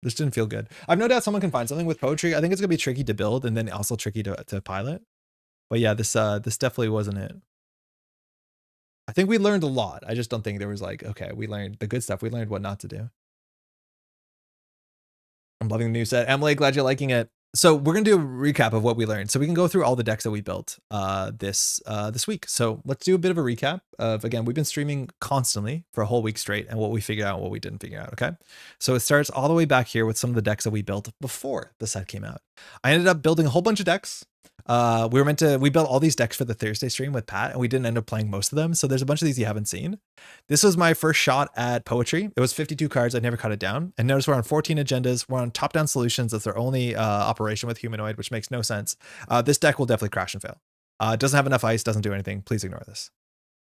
This didn't feel good. I've no doubt someone can find something with Poétrï. I think it's gonna be tricky to build and then also tricky to pilot. But yeah, this definitely wasn't it. I think we learned a lot. I just don't think there was like, okay, we learned the good stuff. We learned what not to do. I'm loving the new set. Emily, glad you're liking it. So we're going to do a recap of what we learned. So we can go through all the decks that we built this week. So let's do a bit of a recap of, again, we've been streaming constantly for a whole week straight and what we figured out and what we didn't figure out. Okay. So it starts all the way back here with some of the decks that we built before the set came out. I ended up building a whole bunch of decks. We built all these decks for the Thursday stream with Pat and we didn't end up playing most of them. So there's a bunch of these you haven't seen. This was my first shot at Poétrï. It was 52 cards. I never cut it down. And notice we're on 14 agendas. We're on top down solutions. That's their only operation with humanoid, which makes no sense. This deck will definitely crash and fail. Doesn't have enough ice, doesn't do anything. Please ignore this.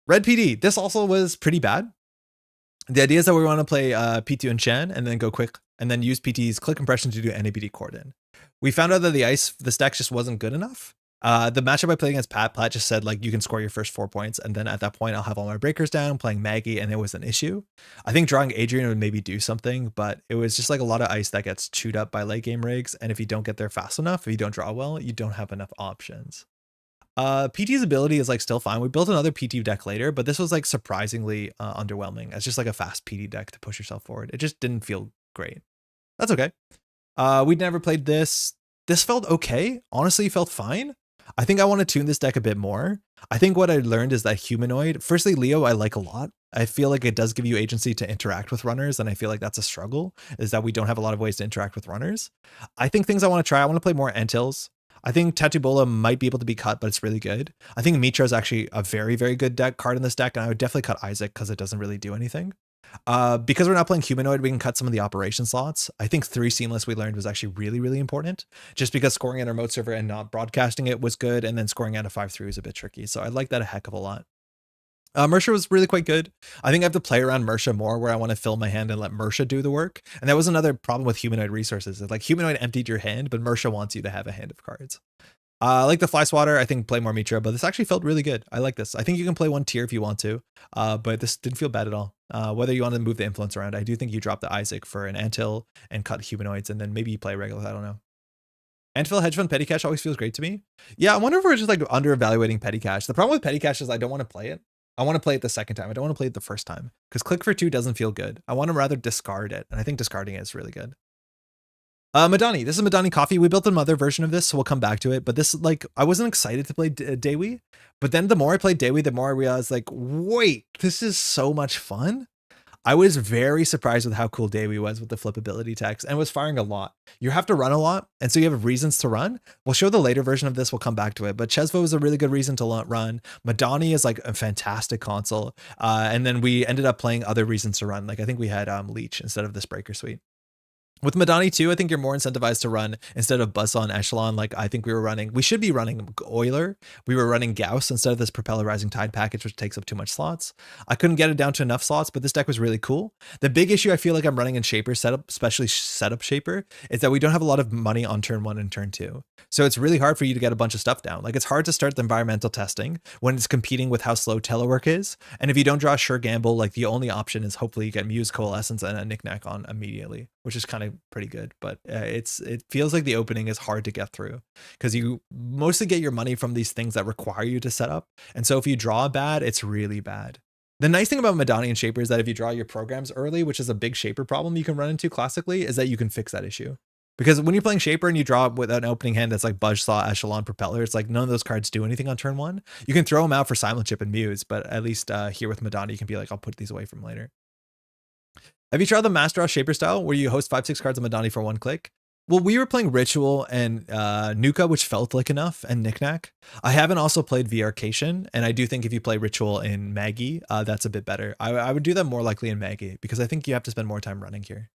Red PD. This also was pretty bad. The idea is that we want to play P2 and Shen and then go quick and then use PT's click compression to do NAPD Cordon. We found out that this deck just wasn't good enough. The matchup I played against Pat just said like you can score your first 4 points and then at that point I'll have all my breakers down playing Maggie and it was an issue. I think drawing Adrian would maybe do something, but it was just like a lot of ice that gets chewed up by late game rigs, and if you don't get there fast enough, if you don't draw well, you don't have enough options. PT's ability is like still fine. We built another PT deck later, but this was like surprisingly underwhelming. It's just like a fast PT deck to push yourself forward. It just didn't feel great. That's okay. We'd never played this. This felt okay. Honestly, felt fine. I think I want to tune this deck a bit more. I think what I learned is that humanoid, firstly, Leo, I like a lot. I feel like it does give you agency to interact with runners. And I feel like that's a struggle, is that we don't have a lot of ways to interact with runners. I think things I want to try, I want to play more Antils. I think Tatubola might be able to be cut, but it's really good. I think Mitra is actually a very, very good card in this deck. And I would definitely cut Isaac because it doesn't really do anything. Because we're not playing humanoid, we can cut some of the operation slots. I think 3 seamless we learned was actually really, really important, just because scoring in a remote server and not broadcasting it was good, and then scoring out a 5-3 was a bit tricky. So I like that a heck of a lot. Mersha was really quite good. I think I have to play around Mersha more, where I want to fill my hand and let Mersha do the work. And that was another problem with humanoid resources. It's like humanoid emptied your hand, but Mersha wants you to have a hand of cards. Like the Fly Swatter, I think play more Mitra, but this actually felt really good. I like this. I think you can play 1 tier if you want to, but this didn't feel bad at all. Whether you want to move the influence around, I do think you drop the Isaac for an Antil and cut humanoids, and then maybe you play regular. I don't know. Antvil Hedge Fund Petty Cash always feels great to me. Yeah, I wonder if we're just like under evaluating Petty Cash. The problem with Petty Cash is I don't want to play it. I want to play it the second time. I don't want to play it the first time because click for 2 doesn't feel good. I want to rather discard it, and I think discarding it is really good. Madani, this is Madani Coffee. We built another version of this, so we'll come back to it. But this, like, I wasn't excited to play Dewi, but then the more I played Dewi, the more I realized, like, wait, this is so much fun. I was very surprised with how cool Dewi was with the flippability text and was firing a lot. You have to run a lot, and so you have reasons to run. We'll show the later version of this, we'll come back to it, but Chesvo is a really good reason to run. Madani is like a fantastic console, and then we ended up playing other reasons to run. Like I think we had Leech instead of this Breaker Suite. With Madani too, I think you're more incentivized to run instead of Buzzsaw and Echelon. Like I think we should be running Euler. We were running Gauss instead of this Propeller Rising Tide package, which takes up too much slots. I couldn't get it down to enough slots, but this deck was really cool. The big issue I feel like I'm running in Shaper setup, especially setup Shaper, is that we don't have a lot of money on turn 1 and turn 2. So it's really hard for you to get a bunch of stuff down. Like it's hard to start the environmental testing when it's competing with how slow telework is. And if you don't draw a sure gamble, like the only option is hopefully you get Muse, Coalescence, and a Knickknack on immediately, which is kind of pretty good. But it feels like the opening is hard to get through because you mostly get your money from these things that require you to set up. And so if you draw bad, it's really bad. The nice thing about Madani and Shaper is that if you draw your programs early, which is a big Shaper problem you can run into classically, is that you can fix that issue. Because when you're playing Shaper and you draw with an opening hand that's like Buzzsaw, Echelon, Propeller, it's like none of those cards do anything on turn 1. You can throw them out for Silent Chip and Muse, but at least here with Madani, you can be like, I'll put these away from later. Have you tried the Master Off Shaper style where you host 5-6 cards of Madani for 1 click? Well, we were playing Ritual and Nuka, which felt like enough, and Knickknack. I haven't also played Arcation, and I do think if you play Ritual in Maggie, that's a bit better. I would do that more likely in Maggie because I think you have to spend more time running here.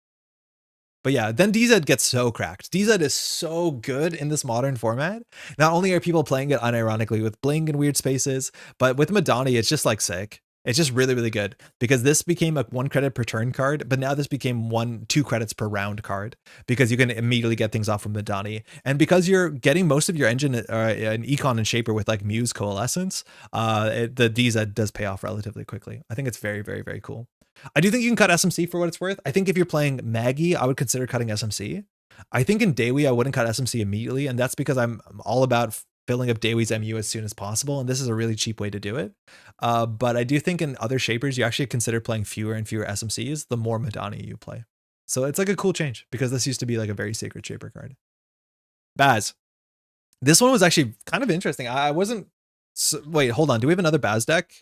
But yeah, then DZ gets so cracked. DZ is so good in this modern format. Not only are people playing it unironically with Blink and Weird Spaces, but with Madani, it's just like sick. It's just really, really good because this became a 1 credit per turn card, but now this became 2 credits per round card because you can immediately get things off from Madani. And because you're getting most of your engine in Econ and Shaper with like Muse Coalescence, the DZ does pay off relatively quickly. I think it's very, very, very cool. I do think you can cut SMC for what it's worth. I think if you're playing Maggie, I would consider cutting SMC. I think in Dewi, I wouldn't cut SMC immediately, and that's because I'm all about filling up Dewi's MU as soon as possible, and this is a really cheap way to do it. But I do think in other Shapers, you actually consider playing fewer and fewer SMCs the more Madani you play. So it's like a cool change because this used to be like a very sacred Shaper card. Baz. This one was actually kind of interesting. I wasn't... wait, hold on. Do we have another Baz deck?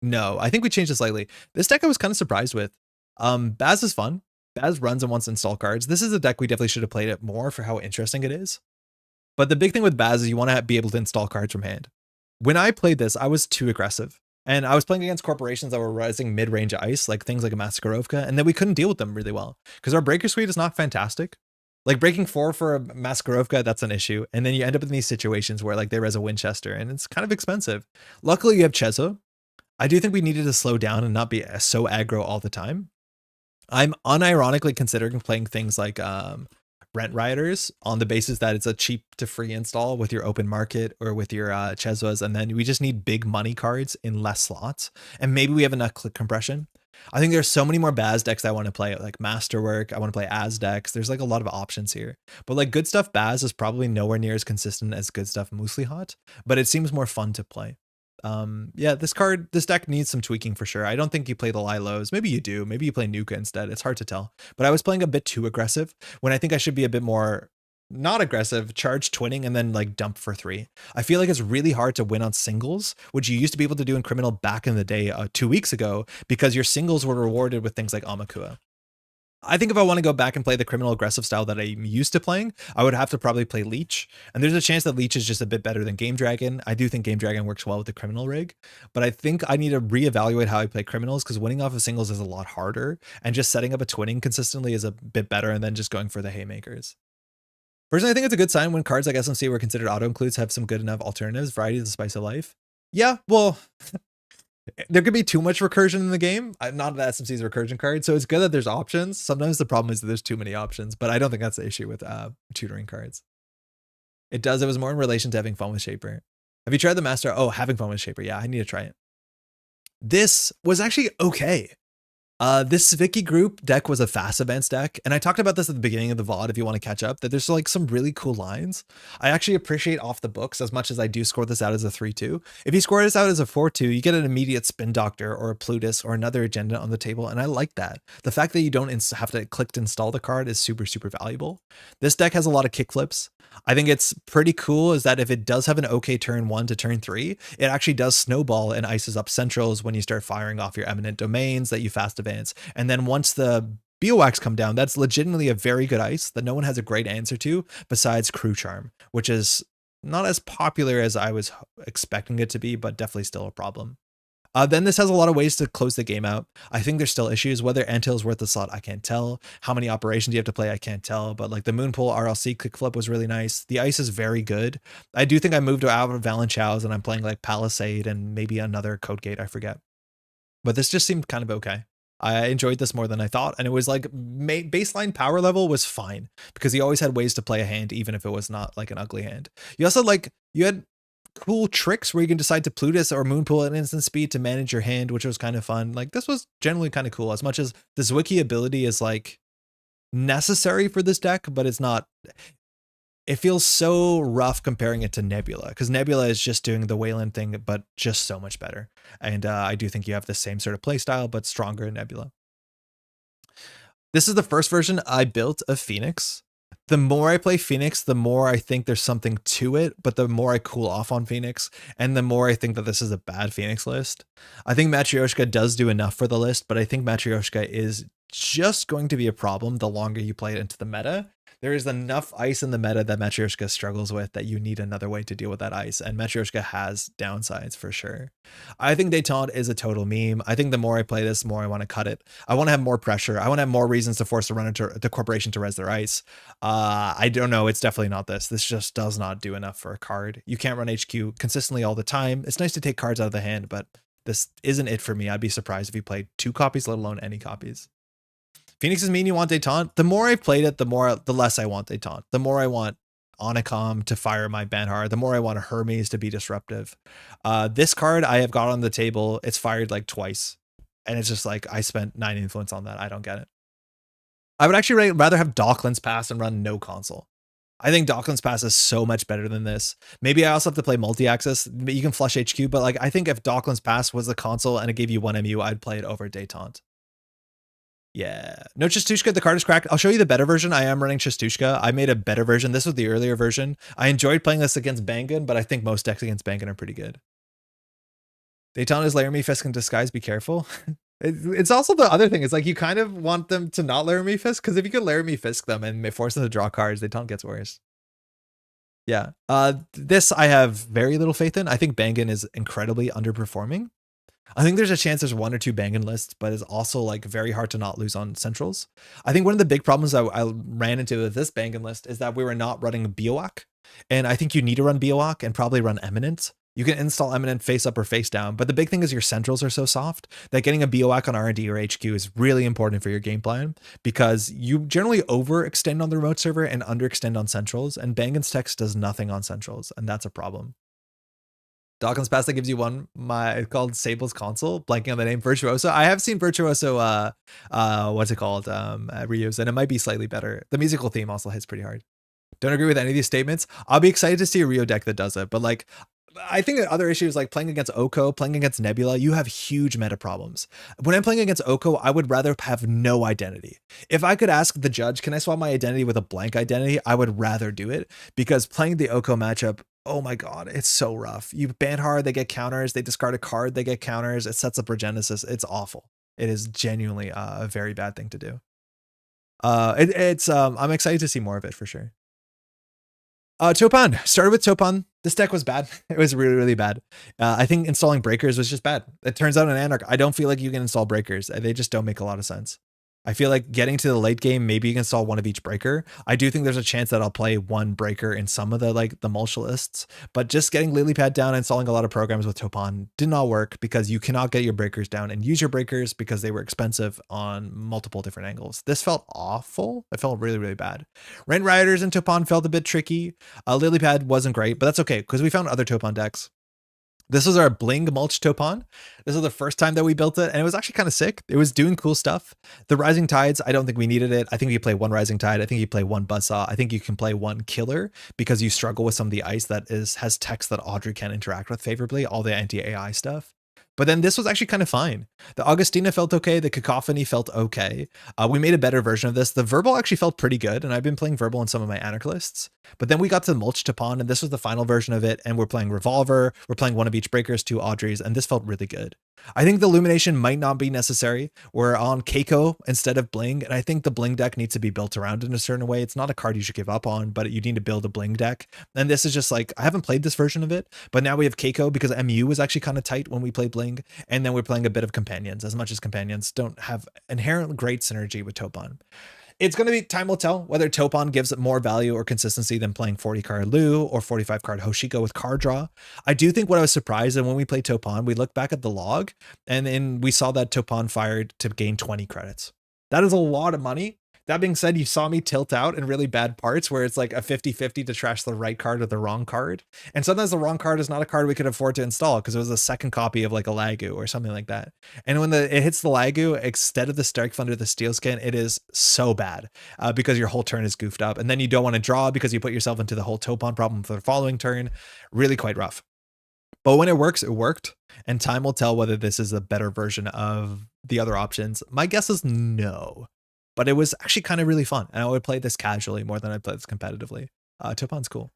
No, I think we changed it slightly. This deck I was kind of surprised with. Baz is fun. Baz runs and wants to install cards. This is a deck we definitely should have played it more for how interesting it is. But the big thing with Baz is you want to be able to install cards from hand. When I played this, I was too aggressive. And I was playing against corporations that were rising mid-range ice, like things like a Maskarovka, and then we couldn't deal with them really well. Because our Breaker Suite is not fantastic. Like breaking 4 for a Maskarovka, that's an issue. And then you end up in these situations where like they res a Winchester, and it's kind of expensive. Luckily, you have Chezo. I do think we needed to slow down and not be so aggro all the time. I'm unironically considering playing things like Rent Riders on the basis that it's a cheap to free install with your open market or with your Chezwas, and then we just need big money cards in less slots, and maybe we have enough click compression. I think there's so many more Baz decks I want to play, like Masterwork. I want to play Az decks. There's like a lot of options here, but like good stuff Baz is probably nowhere near as consistent as good stuff Muesli Hot, but it seems more fun to play. Yeah, this deck needs some tweaking for sure. I don't think you play the Lilos. Maybe you do. Maybe you play Nuka instead. It's hard to tell. But I was playing a bit too aggressive when I think I should be a bit more not aggressive, charge twinning, and then like dump for 3. I feel like it's really hard to win on singles, which you used to be able to do in Criminal back in the day 2 weeks ago, because your singles were rewarded with things like Amakua. I think if I want to go back and play the criminal aggressive style that I'm used to playing, I would have to probably play Leech. And there's a chance that Leech is just a bit better than Game Dragon. I do think Game Dragon works well with the criminal rig, but I think I need to reevaluate how I play criminals, because winning off of singles is a lot harder, and just setting up a twinning consistently is a bit better, and then just going for the haymakers. Personally, I think it's a good sign when cards like SMC were considered auto-includes have some good enough alternatives. Variety is the spice of life. Yeah, well... there could be too much recursion in the game. Not that SMC is a recursion card, so it's good that there's options. Sometimes the problem is that there's too many options, but I don't think that's the issue with tutoring cards. It was more in relation to having fun with Shaper. Have you tried the Master? Oh, having fun with Shaper. Yeah, I need to try it. This was actually okay. This Vicky group deck was a fast events deck, and I talked about this at the beginning of the VOD if you want to catch up, that there's like some really cool lines. I actually appreciate off the books as much as I do score this out as a 3-2. If you score this out as a 4-2, you get an immediate Spin Doctor or a Plutus or another agenda on the table, and I like that. The fact that you don't have to click to install the card is super, super valuable. This deck has a lot of kickflips. I think it's pretty cool is that if it does have an okay turn 1 to turn 3, it actually does snowball and ices up centrals when you start firing off your eminent domains that you fast advance advance. And then once the Beowax come down, that's legitimately a very good ice that no one has a great answer to besides Crew Charm, which is not as popular as I was expecting it to be, but definitely still a problem. Then this has a lot of ways to close the game out. I think there's still issues. Whether Antil's worth the slot, I can't tell. How many operations you have to play, I can't tell. But like the Moonpool RLC kickflip was really nice. The ice is very good. I do think I moved out of Valenchow's and I'm playing like Palisade and maybe another Code Gate, I forget. But this just seemed kind of okay. I enjoyed this more than I thought. And it was like baseline power level was fine because he always had ways to play a hand, even if it was not like an ugly hand. You also you had cool tricks where you can decide to Plutus or Moonpool at instant speed to manage your hand, which was kind of fun. Like this was generally kind of cool, as much as the Zwicky ability is like necessary for this deck, but it's not. It feels so rough comparing it to Nebula, because Nebula is just doing the Wayland thing, but just so much better. And I do think you have the same sort of play style, but stronger in Nebula. This is the first version I built of Phoenix. The more I play Phoenix, the more I think there's something to it, but the more I cool off on Phoenix, and the more I think that this is a bad Phoenix list. I think Matryoshka does do enough for the list, but I think Matryoshka is just going to be a problem the longer you play it into the meta. There is enough ice in the meta that Matryoshka struggles with that you need another way to deal with that ice, and Matryoshka has downsides for sure. I think Detente is a total meme. I think the more I play this, the more I want to cut it. I want to have more pressure. I want to have more reasons to force the corporation to res their ice. I don't know. It's definitely not this. This just does not do enough for a card. You can't run HQ consistently all the time. It's nice to take cards out of the hand, but this isn't it for me. I'd be surprised if you played 2 copies, let alone any copies. Phoenix is mean you want Detente. The more I've played it, the less I want Detente. The more I want Onicom to fire my Banhar. The more I want Hermes to be disruptive. This card I have got on the table. It's fired like twice. And it's just like, I spent 9 influence on that. I don't get it. I would actually rather have Docklands Pass and run no console. I think Docklands Pass is so much better than this. Maybe I also have to play multi-axis. You can flush HQ, but like I think if Docklands Pass was the console and it gave you 1 MU, I'd play it over Detente. Yeah. No Chestushka, the card is cracked. I'll show you the better version. I am running Chestushka. I made a better version. This was the earlier version. I enjoyed playing this against Bangan, but I think most decks against Bangan are pretty good. Detente is Laramie Fisk in disguise. Be careful. It's also the other thing. It's like you kind of want them to not Laramie Fisk, because if you could Laramie Fisk them and force them to draw cards, Detente gets worse. Yeah. This I have very little faith in. I think Bangan is incredibly underperforming. I think there's a chance there's 1 or 2 Bangan lists, but it's also like very hard to not lose on centrals. I think one of the big problems I ran into with this Bangan list is that we were not running Beowak. And I think you need to run Beowak and probably run Eminent. You can install Eminent face up or face down, but the big thing is your centrals are so soft that getting a Beowak on R&D or HQ is really important for your game plan, because you generally overextend on the remote server and underextend on centrals, and Bangan's text does nothing on centrals, and that's a problem. Dawkins Pass that gives you one, called Sable's Console, blanking on the name, Virtuoso. I have seen Virtuoso, what's it called, reused, and it might be slightly better. The musical theme also hits pretty hard. Don't agree with any of these statements. I'll be excited to see a Rio deck that does it, but like, I think that other issues like playing against Oko, playing against Nebula, you have huge meta problems. When I'm playing against Oko, I would rather have no identity. If I could ask the judge, can I swap my identity with a blank identity? I would rather do it, because playing the Oko matchup, oh my God, it's so rough. You ban hard, they get counters, they discard a card, they get counters, it sets up Regenesis. It's awful. It is genuinely a very bad thing to do. I'm excited to see more of it for sure. Topan, started with Topan. This deck was bad. It was really, really bad. I think installing breakers was just bad. It turns out in Anarch, I don't feel like you can install breakers. They just don't make a lot of sense. I feel like getting to the late game, maybe you can install 1 of each breaker. I do think there's a chance that I'll play 1 breaker in some of the mulch lists, but just getting Lilypad down and installing a lot of programs with Topan did not work, because you cannot get your breakers down and use your breakers because they were expensive on multiple different angles. This felt awful. It felt really, really bad. Rent Rioters and Topan felt a bit tricky. Lilypad wasn't great, but that's okay, because we found other Topan decks. This was our Bling Mulch Topan. This was the first time that we built it, and it was actually kind of sick. It was doing cool stuff. The Rising Tides, I don't think we needed it. I think you play 1 Rising Tide. I think you play 1 Buzzsaw. I think you can play 1 Killer, because you struggle with some of the ice that has text that Audrey can interact with favorably, all the anti-AI stuff. But then this was actually kind of fine. The Augustina felt okay. The Cacophony felt okay. We made a better version of this. The Verbal actually felt pretty good, and I've been playing Verbal in some of my Anarch lists. But then we got to Mulch Topan, and this was the final version of it, and we're playing Revolver. We're playing 1 of each breakers, 2 Audreys, and this felt really good. I think the illumination might not be necessary. We're on Keiko instead of Bling, and I think the Bling deck needs to be built around in a certain way. It's not a card you should give up on, but you need to build a Bling deck. And this is just like, I haven't played this version of it, but now we have Keiko because MU was actually kind of tight when we played Bling, and then we're playing a bit of Companions, as much as Companions don't have inherent great synergy with Topon. It's going to be, time will tell whether Topon gives more value or consistency than playing 40 card Lu or 45 card Hoshiko with card draw. I do think what I was surprised, and when we played Topon, we looked back at the log and then we saw that Topon fired to gain 20 credits. That is a lot of money. That being said, you saw me tilt out in really bad parts where it's like a 50-50 to trash the right card or the wrong card. And sometimes the wrong card is not a card we could afford to install because it was a second copy of like a Lagu or something like that. And when it hits the Lagu, instead of the Strike Thunder, the Steel Skin, it is so bad because your whole turn is goofed up. And then you don't want to draw because you put yourself into the whole Topon problem for the following turn. Really quite rough. But when it works, it worked. And time will tell whether this is a better version of the other options. My guess is no. But it was actually kind of really fun. And I would play this casually more than I play this competitively. Topon's cool.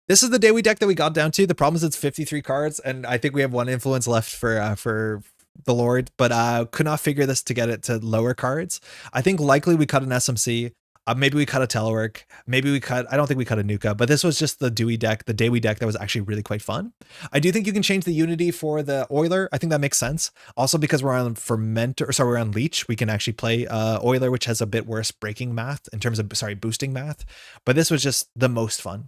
This is the Dewi deck that we got down to. The problem is it's 53 cards, and I think we have one influence left for the Lord, but could not figure this to get it to lower cards. I think likely we cut an SMC. Maybe we cut a Telework. Maybe we cut, I don't think we cut a Nuka, but this was just the Dewi deck, the Dewi deck that was actually really quite fun. I do think you can change the Unity for the Oiler. I think that makes sense. Also because we're on we're on Leech, we can actually play Oiler, which has a bit worse breaking math in terms of, boosting math. But this was just the most fun.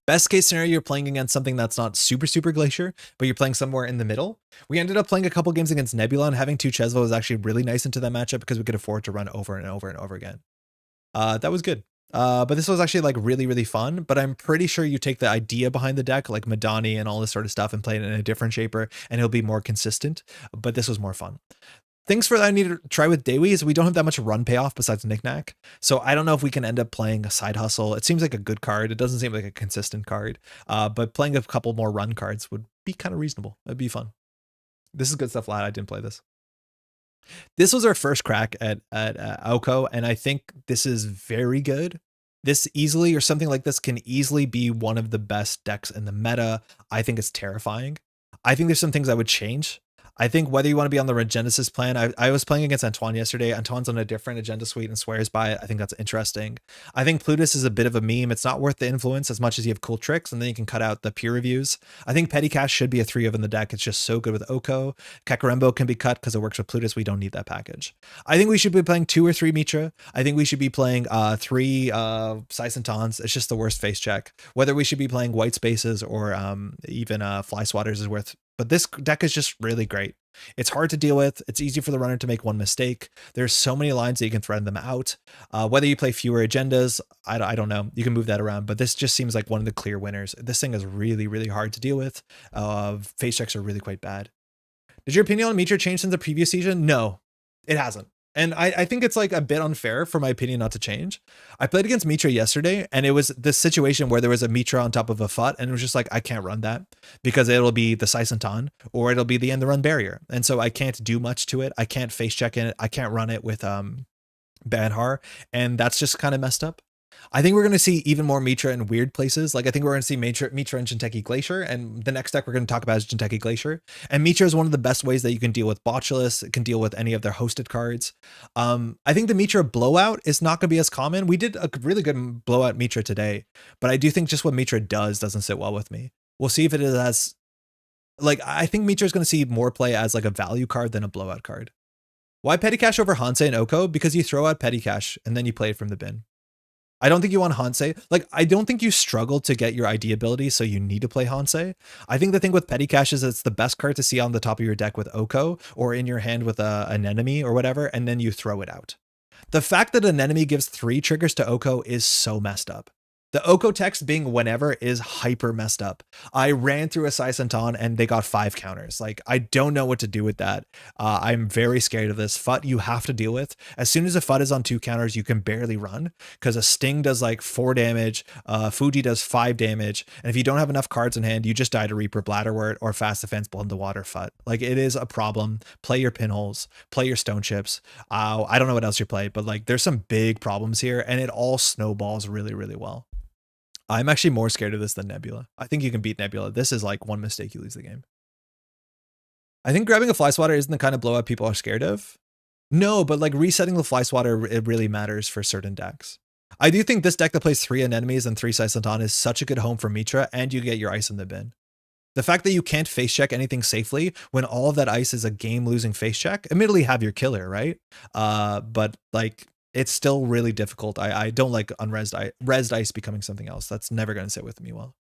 Best case scenario, you're playing against something that's not super Glacier, but you're playing somewhere in the middle. We ended up playing a couple games against Nebula, and having 2 Chesvo was actually really nice into that matchup because we could afford to run over and over and over again. That was good. But this was actually like really fun, but I'm pretty sure you take the idea behind the deck, like Madani and all this sort of stuff, and play it in a different shaper, and it'll be more consistent, but this was more fun. Things that I need to try with Dewi is we don't have that much run payoff besides Knickknack. So I don't know if we can end up playing a Side Hustle. It seems like a good card. It doesn't seem like a consistent card, but playing a couple more run cards would be kind of reasonable. It'd be fun. This is good stuff, lad. I didn't play this. This was our first crack at Oko, and I think this is very good. This easily, or something like this, can easily be one of the best decks in the meta. I think it's terrifying. I think there's some things I would change. I think whether you want to be on the Regenesis plan, I was playing against Antoine yesterday. Antoine's on a different agenda suite and swears by it. I think that's interesting. I think Plutus is a bit of a meme. It's not worth the influence as much as you have cool tricks, and then you can cut out the peer reviews. I think Petty Cash should be a 3 of in the deck. It's just so good with Oko. Kakarembo can be cut because it works with Plutus. We don't need that package. I think we should be playing 2 or 3 Mitra. I think we should be playing 3 Sysantons. It's just the worst face check. Whether we should be playing White Spaces or even Fly Swatters is worth. But this deck is just really great. It's hard to deal with. It's easy for the runner to make one mistake. There's so many lines that you can thread them out. Whether you play fewer agendas, I don't know. You can move that around, but this just seems like one of the clear winners. This thing is really hard to deal with. Face checks are really quite bad. Did your opinion on Mitra change since the previous season? No, it hasn't. And I think it's like a bit unfair for my opinion not to change. I played against Mitra yesterday, and it was this situation where there was a Mitra on top of a FUT, and it was just like, I can't run that because it'll be the Sysanton or it'll be the end the run barrier. And so I can't do much to it. I can't face check in it. I can't run it with Banhar, and that's just kind of messed up. I think we're going to see even more Mitra in weird places. Like I think we're going to see Mitra in Jinteki Glacier, and the next deck we're going to talk about is Jinteki Glacier. And Mitra is one of the best ways that you can deal with Botulus. It can deal with any of their hosted cards. I think the Mitra blowout is not going to be as common. We did a really good blowout Mitra today, but I do think just what Mitra doesn't sit well with me. We'll see if it is as, like, I think Mitra is going to see more play as like a value card than a blowout card. Why Petty Cash over Hansei and Oko? Because you throw out Petty Cash and then you play it from the bin. I don't think you want Hansei. Like, I don't think you struggle to get your ID ability, so you need to play Hansei. I think the thing with Petty Cash is it's the best card to see on the top of your deck with Oko or in your hand with an enemy or whatever, and then you throw it out. The fact that an enemy gives 3 triggers to Oko is so messed up. The Oko text being whenever is hyper messed up. I ran through a Sysanton and they got 5 counters. Like, I don't know what to do with that. I'm very scared of this. FUT you have to deal with. As soon as a FUT is on 2 counters, you can barely run because a Sting does like 4 damage. Fuji does 5 damage. And if you don't have enough cards in hand, you just die to Reaper Bladderwort or Fast Defense Blood in the Water FUT. Like, it is a problem. Play your pinholes, play your stone chips. I don't know what else you play, but like there's some big problems here and it all snowballs really well. I'm actually more scared of this than Nebula. I think you can beat Nebula. This is like one mistake, you lose the game. I think grabbing a fly swatter isn't the kind of blowout people are scared of. No, but like resetting the fly swatter, it really matters for certain decks. I do think this deck that plays 3 anemones and 3 Saisantan is such a good home for Mitra, and you get your ice in the bin. The fact that you can't face check anything safely when all of that ice is a game-losing face check, admittedly have your killer, right? But like, it's still really difficult. I don't like rezzed ice becoming something else. That's never going to sit with me well.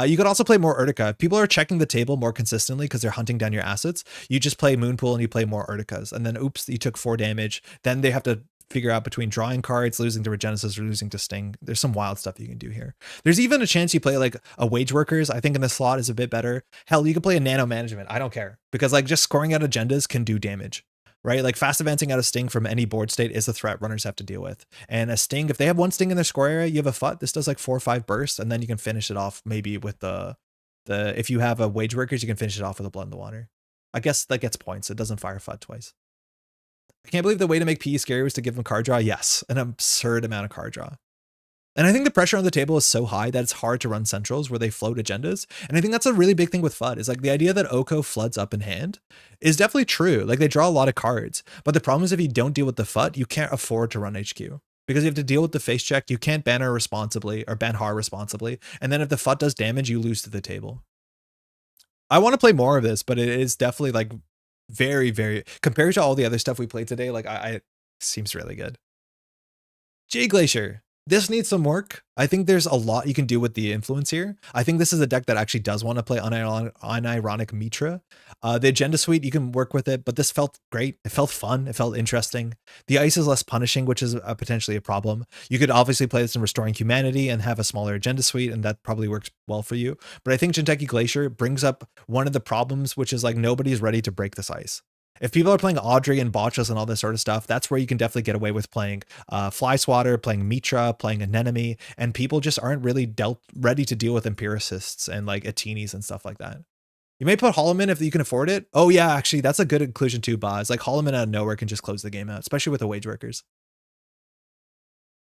You could also play more Urtica. If people are checking the table more consistently because they're hunting down your assets, you just play Moonpool and you play more Urticas. And then, oops, you took 4 damage. Then they have to figure out between drawing cards, losing to Regenesis, or losing to Sting. There's some wild stuff you can do here. There's even a chance you play like a Wage Workers. I think in the slot is a bit better. Hell, you can play a Nano Management. I don't care. Because like just scoring out agendas can do damage. Right? Like fast advancing out of Sting from any board state is a threat runners have to deal with. And a Sting, if they have 1 Sting in their score area, you have a FUT. This does like 4 or 5 bursts, and then you can finish it off maybe with the if you have a Wage Workers, you can finish it off with a Blood in the Water. I guess that gets points. It doesn't fire FUT twice. I can't believe the way to make PE scary was to give them card draw. Yes, an absurd amount of card draw. And I think the pressure on the table is so high that it's hard to run centrals where they float agendas. And I think that's a really big thing with FUD is like the idea that Oko floods up in hand is definitely true. Like they draw a lot of cards, but the problem is if you don't deal with the FUD, you can't afford to run HQ because you have to deal with the face check. You can't ban her responsibly or ban Har responsibly. And then if the FUD does damage, you lose to the table. I want to play more of this, but it is definitely like very, very compared to all the other stuff we played today. Like I seems really good. J Glacier. This needs some work. I think there's a lot you can do with the influence here. I think this is a deck that actually does want to play unironic Mitra. The agenda suite, you can work with it, but this felt great. It felt fun. It felt interesting. The ice is less punishing, which is potentially a problem. You could obviously play this in Restoring Humanity and have a smaller agenda suite, and that probably works well for you. But I think Jinteki Glacier brings up one of the problems, which is like nobody's ready to break this ice. If people are playing Audrey and Botchas and all this sort of stuff, that's where you can definitely get away with playing Fly Swatter, playing Mitra, playing Anemone, and people just aren't really ready to deal with Empiricists and like Atinis and stuff like that. You may put Holloman if you can afford it. Oh yeah, actually, that's a good inclusion too, Boz. Like Holloman out of nowhere can just close the game out, especially with the Wage Workers.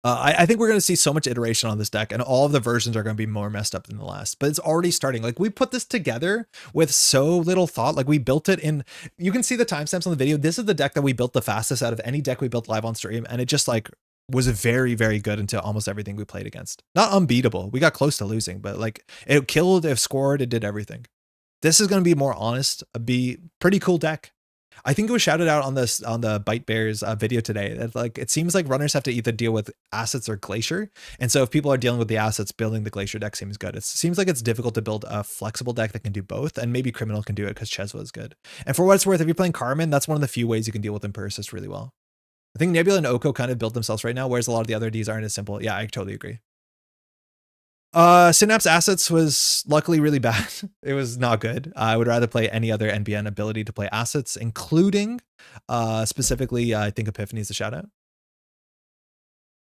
I think we're going to see so much iteration on this deck, and all of the versions are going to be more messed up than the last, but it's already starting. Like we put this together with so little thought. Like we built it in, you can see the timestamps on the video. This is the deck that we built the fastest out of any deck we built live on stream. And it just like was very, very good into almost everything we played against. Not unbeatable. We got close to losing, but like it killed, it scored, it did everything. This is going to be more honest, be pretty cool deck. I think it was shouted out on this on the Bite Bears video today that like it seems like runners have to either deal with assets or Glacier, and so if people are dealing with the assets, building the Glacier deck seems good. It seems like it's difficult to build a flexible deck that can do both, and maybe Criminal can do it because Cheswa is good. And for what it's worth, if you're playing Carmen, that's one of the few ways you can deal with Empiricist really well. I think Nebula and Oko kind of build themselves right now, whereas a lot of the other Ds aren't as simple. Yeah, I totally agree. Synapse Assets was luckily really bad. It was not good. I would rather play any other NBN ability to play assets, including specifically, I think Epiphany is a shout out.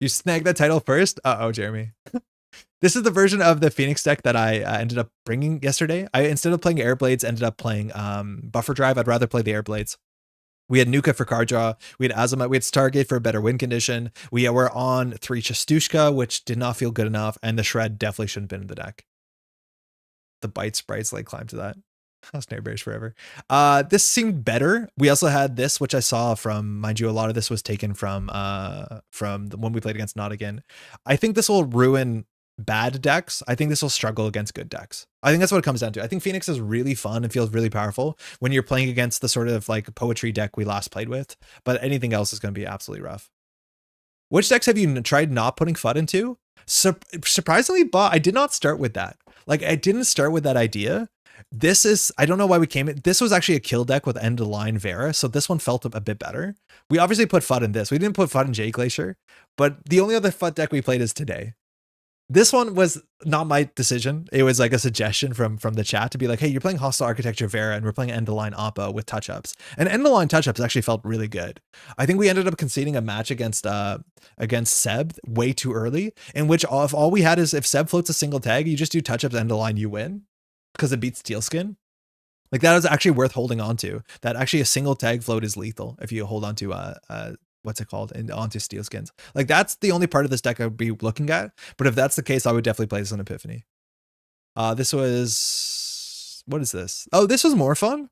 You snagged that title first? Uh-oh, Jeremy. This is the version of the Phoenix deck that I ended up bringing yesterday. I, instead of playing Airblades, ended up playing Buffer Drive. I'd rather play the Airblades. We had Nuka for card draw. We had Azamat. We had Stargate for a better win condition. We were on 3 Chastushka, which did not feel good enough. And the Shred definitely shouldn't have been in the deck. The Bite Sprites like climb to that. Snare Bears forever. This seemed better. We also had this, which I saw from, mind you, a lot of this was taken from the one we played against Not Again. I think this will ruin bad decks. I think this will struggle against good decks. I think that's what it comes down to. I think Phoenix is really fun and feels really powerful when you're playing against the sort of like Poétrï deck we last played with, but anything else is going to be absolutely rough. Which decks have you tried not putting FUD into? Surprisingly, but I did not start with that. Like I didn't start with that idea. This is, I don't know why we came in. This was actually a kill deck with end of line Vera. So this one felt a bit better. We obviously put FUD in this. We didn't put FUD in J Glacier, but the only other FUD deck we played is today. This one was not my decision. It was like a suggestion from the chat to be like, hey, you're playing Hostile Architecture Vera and we're playing End of Line Appa with touch-ups. And End of Line touch-ups actually felt really good. I think we ended up conceding a match against Seb way too early, in which if all we had is if Seb floats a single tag, you just do touch-ups End of Line, you win because it beats Steelskin. Like that was actually worth holding on to. That actually a single tag float is lethal if you hold on to what's it called, and onto Steelskins. Like that's the only part of this deck I would be looking at. But if that's the case, I would definitely play this on Epiphany. This was, what is this? Oh, this was more fun.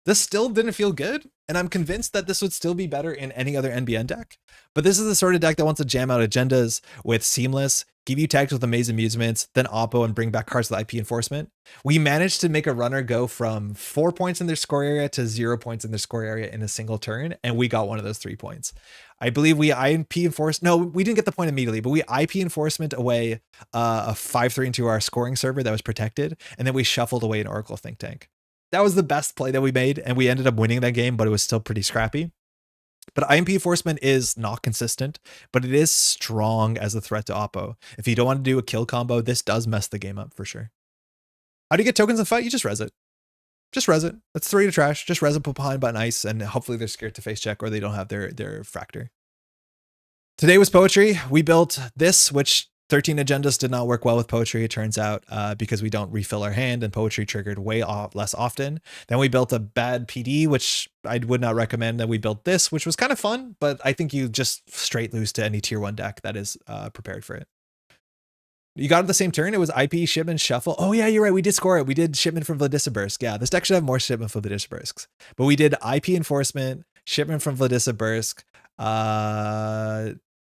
This still didn't feel good, and I'm convinced that this would still be better in any other NBN deck. But this is the sort of deck that wants to jam out agendas with Seamless, give you tags with Amazing Amusements, then Oppo and bring back cards with IP Enforcement. We managed to make a runner go from 4 points in their score area to 0 points in their score area in a single turn, and we got one of those 3 points. I believe we IP enforced. No, we didn't get the point immediately, but we IP enforcement away a 5/3 into our scoring server that was protected, and then we shuffled away an Oracle Think Tank. That was the best play that we made, and we ended up winning that game, but it was still pretty scrappy. But IMP enforcement is not consistent, but it is strong as a threat to Oppo. If you don't want to do a kill combo, this does mess the game up for sure. How do you get tokens in fight? You just res it. Just res it. That's 3 to trash. Just res it, put behind button ice, and hopefully they're scared to face check or they don't have their fractor. Today was Poétrï. We built this, which 13 agendas did not work well with Poétrï, it turns out, because we don't refill our hand and Poétrï triggered way less often. Then we built a bad PD, which I would not recommend. Then we built this, which was kind of fun, but I think you just straight lose to any tier 1 deck that is prepared for it. You got it the same turn. It was IP, Shipment, Shuffle. Oh yeah, you're right. We did score it. We did Shipment from Vladisibirsk. Yeah, this deck should have more Shipment from Vladisibirsk. But we did IP Enforcement, Shipment from Vladisibirsk,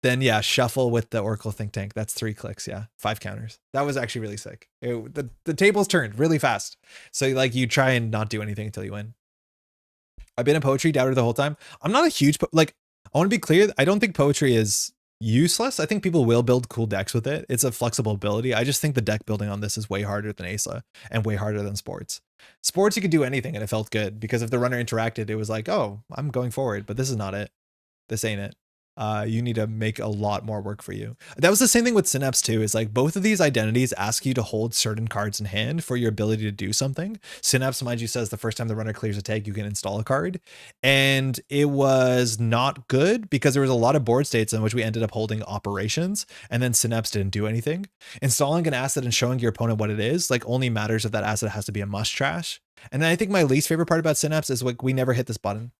then yeah, Shuffle with the Oracle Think Tank. That's 3 clicks. Yeah, 5 counters. That was actually really sick. The tables turned really fast. So like you try and not do anything until you win. I've been a Poétrï doubter the whole time. I'm not a huge, like, I want to be clear. I don't think Poétrï is useless. I think people will build cool decks with it. It's a flexible ability. I just think the deck building on this is way harder than Asa and way harder than Sports. Sports, you could do anything and it felt good because if the runner interacted, it was like, oh, I'm going forward, but this is not it. This ain't it. You need to make a lot more work for you. That was the same thing with Synapse too, is like both of these identities ask you to hold certain cards in hand for your ability to do something. Synapse, mind you, says the first time the runner clears a tag, you can install a card. And it was not good because there was a lot of board states in which we ended up holding operations and then Synapse didn't do anything. Installing an asset and showing your opponent what it is, like only matters if that asset has to be a must trash. And then I think my least favorite part about Synapse is like we never hit this button,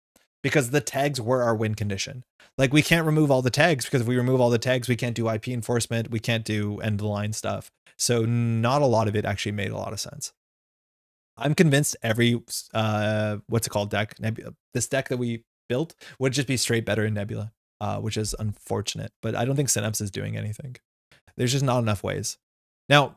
because the tags were our win condition. Like we can't remove all the tags because if we remove all the tags, we can't do IP enforcement. We can't do end of the line stuff. So not a lot of it actually made a lot of sense. I'm convinced every, what's it called, deck, Nebula, this deck that we built would just be straight better in Nebula, which is unfortunate, but I don't think Synapse is doing anything. There's just not enough ways. Now,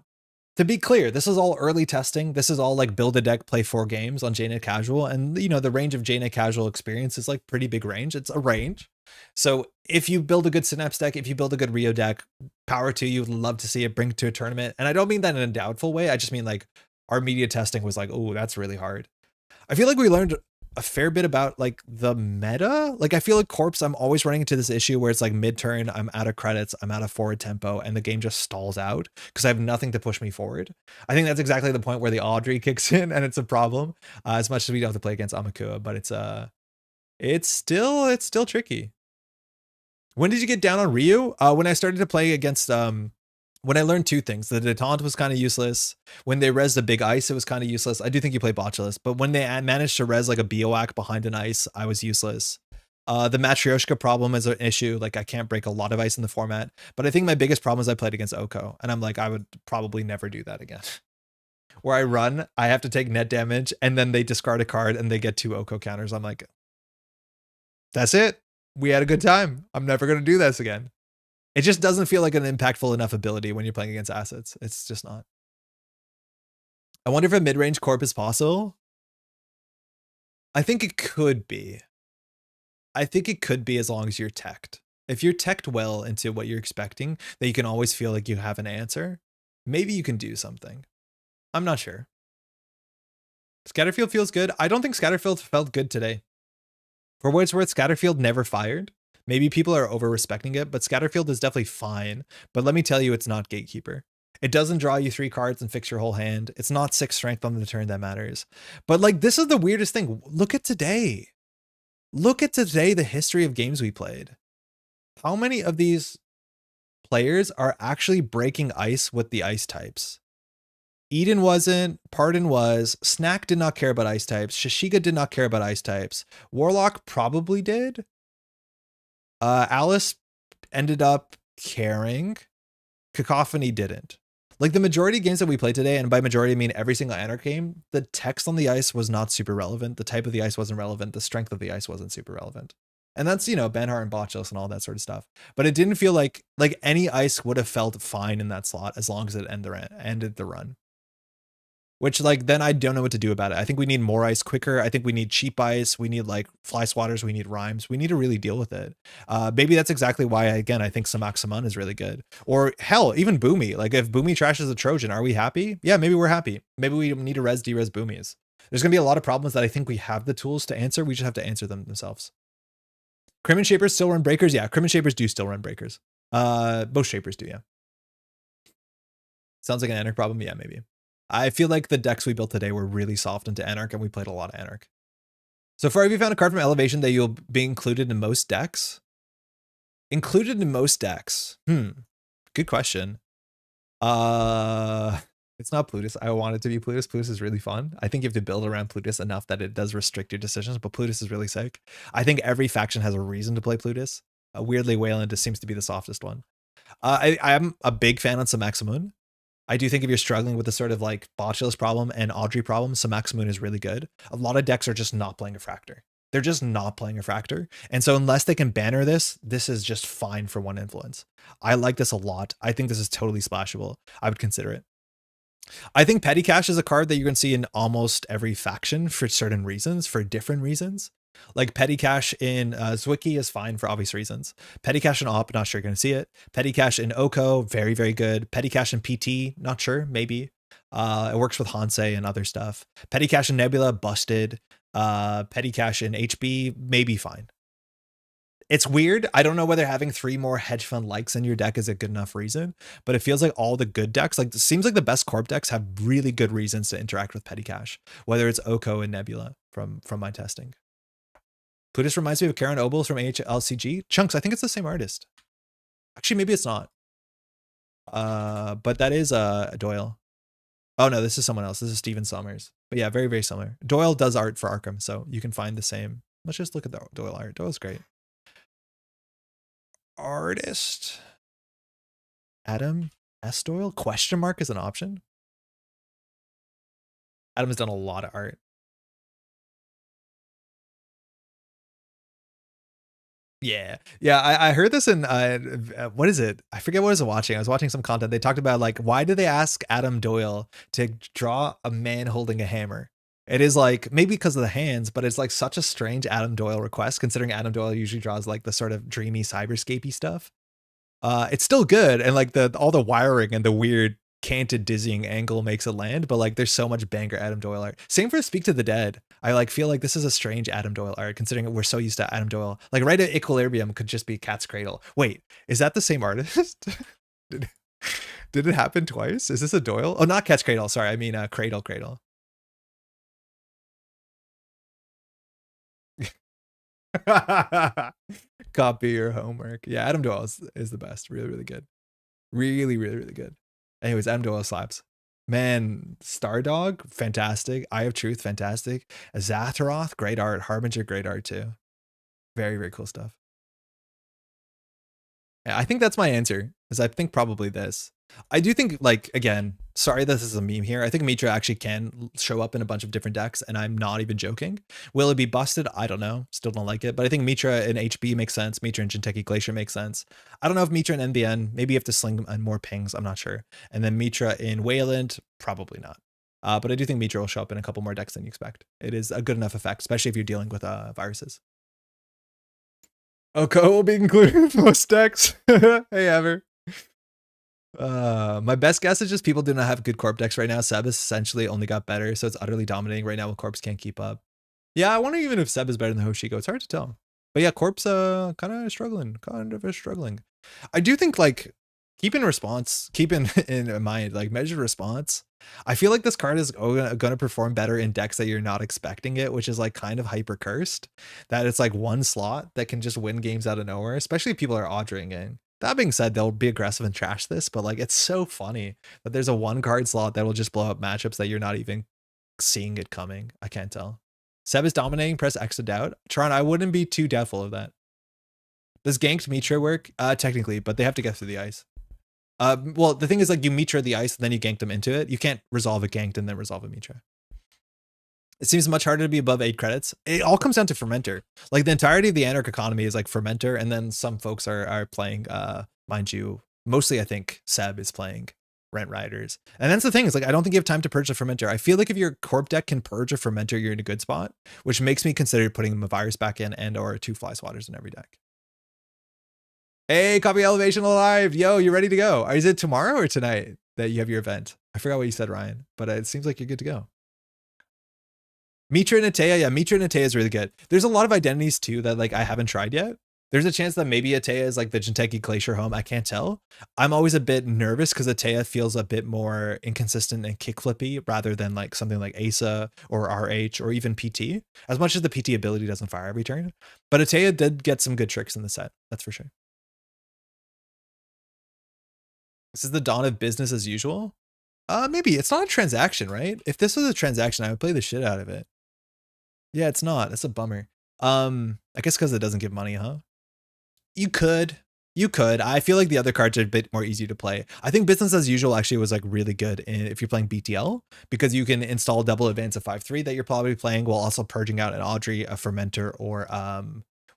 to be clear, this is all early testing. This is all like build a deck, play 4 games on JNet Casual. And you know, the range of JNet Casual experience is like pretty big range. It's a range. So if you build a good Synapse deck, if you build a good Rio deck, power to you. Would love to see it bring to a tournament. And I don't mean that in a doubtful way. I just mean like our media testing was like, oh, that's really hard. I feel like we learned a fair bit about like the meta. Like I feel like Corpse, I'm always running into this issue where it's like mid-turn, I'm out of credits, I'm out of forward tempo, and the game just stalls out because I have nothing to push me forward. I think that's exactly the point where the Audrey kicks in and it's a problem. As much as we don't have to play against Amakua, but it's still tricky. When did you get down on Ryu? When I started to play against when I learned 2 things, the detente was kind of useless. When they res the big ice, it was kind of useless. I do think you play Botulus, but when they managed to res like a Bioac behind an ice, I was useless. The Matryoshka problem is an issue. Like I can't break a lot of ice in the format, but I think my biggest problem is I played against Oko and I'm like, I would probably never do that again. Where I run, I have to take net damage and then they discard a card and they get 2 Oko counters. I'm like, that's it. We had a good time. I'm never going to do this again. It just doesn't feel like an impactful enough ability when you're playing against assets. It's just not. I wonder if a mid-range corp is possible. I think it could be. I think it could be as long as you're teched. If you're teched well into what you're expecting, that you can always feel like you have an answer, maybe you can do something. I'm not sure. Scatterfield feels good. I don't think Scatterfield felt good today. For what it's worth, Scatterfield never fired. Maybe people are over-respecting it, but Scatterfield is definitely fine. But let me tell you, it's not Gatekeeper. It doesn't draw you 3 cards and fix your whole hand. It's not 6 strength on the turn that matters. But like, this is the weirdest thing. Look at today. Look at today, the history of games we played. How many of these players are actually breaking ice with the ice types? Eden wasn't, Pardon was, Snack did not care about ice types, Shashiga did not care about ice types, Warlock probably did. Alice ended up caring. Cacophony didn't. Like the majority of games that we played today, and by majority I mean every single Anarch game, the text on the ice was not super relevant. The type of the ice wasn't relevant. The strength of the ice wasn't super relevant. And that's, you know, Banhart and Botchos and all that sort of stuff. But it didn't feel like any ice would have felt fine in that slot as long as it ended the run. Which, like, then I don't know what to do about it. I think we need more ice quicker. I think we need cheap ice. We need, like, fly swatters. We need rhymes. We need to really deal with it. Maybe that's exactly why, again, I think Samaxamon is really good. Or, hell, even Boomy. Like, if Boomy trashes a Trojan, are we happy? Yeah, maybe we're happy. Maybe we need to res-derez Boomies. There's going to be a lot of problems that I think we have the tools to answer. We just have to answer them themselves. Crim and Shapers still run breakers? Yeah, Crim and Shapers do still run breakers. Both Shapers do, yeah. Sounds like an Anarch problem? Yeah, maybe. I feel like the decks we built today were really soft into Anarch, and we played a lot of Anarch. So far, have you found a card from Elevation that you'll be included in most decks? Included in most decks? Good question. It's not Plutus. I want it to be Plutus. Plutus is really fun. I think you have to build around Plutus enough that it does restrict your decisions, but Plutus is really sick. I think every faction has a reason to play Plutus. Weirdly, Wayland just seems to be the softest one. I'm a big fan on Samaxamun. I do think if you're struggling with the sort of like Botchos problem and Audrey problem, Samaxamun is really good. A lot of decks are just not playing a Fractor. They're just not playing a Fractor. And so unless they can banner this, this is just fine for one influence. I like this a lot. I think this is totally splashable. I would consider it. I think Petty Cash is a card that you can see in almost every faction for certain reasons, for different reasons. Like Petty Cash in Zwicky is fine for obvious reasons. Petty Cash in Op, not sure you're going to see it. Petty Cash in Oko, very, very good. Petty Cash in PT, not sure, maybe. It works with Hansei and other stuff. Petty Cash in Nebula, busted. Petty Cash in HB, maybe fine. It's weird. I don't know whether having 3 more hedge fund likes in your deck is a good enough reason, but it feels like all the good decks, like it seems like the best corp decks have really good reasons to interact with Petty Cash, whether it's Oko and Nebula from my testing. Plutus reminds me of Karen Obles from HLCG. Chunks, I think it's the same artist. Actually, maybe it's not. But that is Doyle. Oh no, this is someone else. This is Steven Summers. But yeah, very, very similar. Doyle does art for Arkham, so you can find the same. Let's just look at the Doyle art. Doyle's great. Artist Adam S. Doyle? Question mark is an option. Adam has done a lot of art. Yeah. I heard this in what is it? I forget what I was watching. I was watching some content. They talked about like, why did they ask Adam Doyle to draw a man holding a hammer? It is like maybe because of the hands, but it's like such a strange Adam Doyle request, considering Adam Doyle usually draws like the sort of dreamy cyberscapey stuff. It's still good, and like all the wiring and the weird canted dizzying angle makes it land, but like there's so much banger Adam Doyle art. Same for Speak to the Dead. I like feel like this is a strange Adam Doyle art, considering we're so used to Adam Doyle. Like right at Equilibrium could just be Cat's Cradle. Wait, is that the same artist? Did it happen twice? Is this a Doyle? Oh, not Cat's Cradle. Sorry, I mean Cradle. Copy your homework. Yeah, Adam Doyle is the best. Really, really good. Really, really, really good. Anyways, Adam Doyle slaps. Man, Stardog, fantastic. Eye of Truth, fantastic. Zatharoth, great art. Harbinger, great art too. Very, very cool stuff. Yeah, I think that's my answer, is I think probably this. I do think, like, again, sorry this is a meme here. I think Mitra actually can show up in a bunch of different decks, and I'm not even joking. Will it be busted? I don't know. Still don't like it. But I think Mitra in HB makes sense. Mitra in Jinteki Glacier makes sense. I don't know if Mitra in NBN, maybe you have to sling more pings. I'm not sure. And then Mitra in Wayland, probably not. But I do think Mitra will show up in a couple more decks than you expect. It is a good enough effect, especially if you're dealing with viruses. Oko will be included in most decks. Hey, Ever. My best guess is just people do not have good corp decks right now. Seb has essentially only got better, so it's utterly dominating right now. Corps can't keep up. Yeah, I wonder even if Seb is better than Hoshiko. It's hard to tell. But yeah, Corp's kind of struggling. I do think like keep in mind like measured response. I feel like this card is going to perform better in decks that you're not expecting it, which is like kind of hyper cursed. That it's like one slot that can just win games out of nowhere, especially if people are oddring in. That being said, they'll be aggressive and trash this, but like it's so funny that there's a 1 card slot that will just blow up matchups that you're not even seeing it coming. I can't tell. Seb is dominating. Press X to doubt. Tron, I wouldn't be too doubtful of that. Does ganked Mitra work? Technically, but they have to get through the ice. Well, the thing is, like, you Mitra the ice, and then you gank them into it. You can't resolve a ganked and then resolve a Mitra. It seems much harder to be above 8 credits. It all comes down to Fermenter. Like, the entirety of the Anarch economy is like Fermenter, and then some folks are playing, mind you, mostly I think Seb is playing Rent Riders. And that's the thing, is like, I don't think you have time to purge a Fermenter. I feel like if your Corp deck can purge a Fermenter, you're in a good spot, which makes me consider putting a Virus back in and or 2 Fly Swatters in every deck. Hey, Copy Elevation Alive. Yo, you ready to go? Is it tomorrow or tonight that you have your event? I forgot what you said, Ryan, but it seems like you're good to go. Mitra and Atea, yeah, Mitra and Atea is really good. There's a lot of identities too that like I haven't tried yet. There's a chance that maybe Atea is like the Jinteki Glacier home. I can't tell. I'm always a bit nervous because Atea feels a bit more inconsistent and kickflippy rather than like something like Asa or RH or even PT, as much as the PT ability doesn't fire every turn. But Atea did get some good tricks in the set, that's for sure. This is the dawn of business as usual. Maybe it's not a transaction, right? If this was a transaction, I would play the shit out of it. Yeah, it's not. That's a bummer. I guess because it doesn't give money, huh? You could. I feel like the other cards are a bit more easy to play. I think business as usual actually was like really good if you're playing BTL, because you can install double advance of 5/3 that you're probably playing while also purging out an Audrey, a Fermenter, or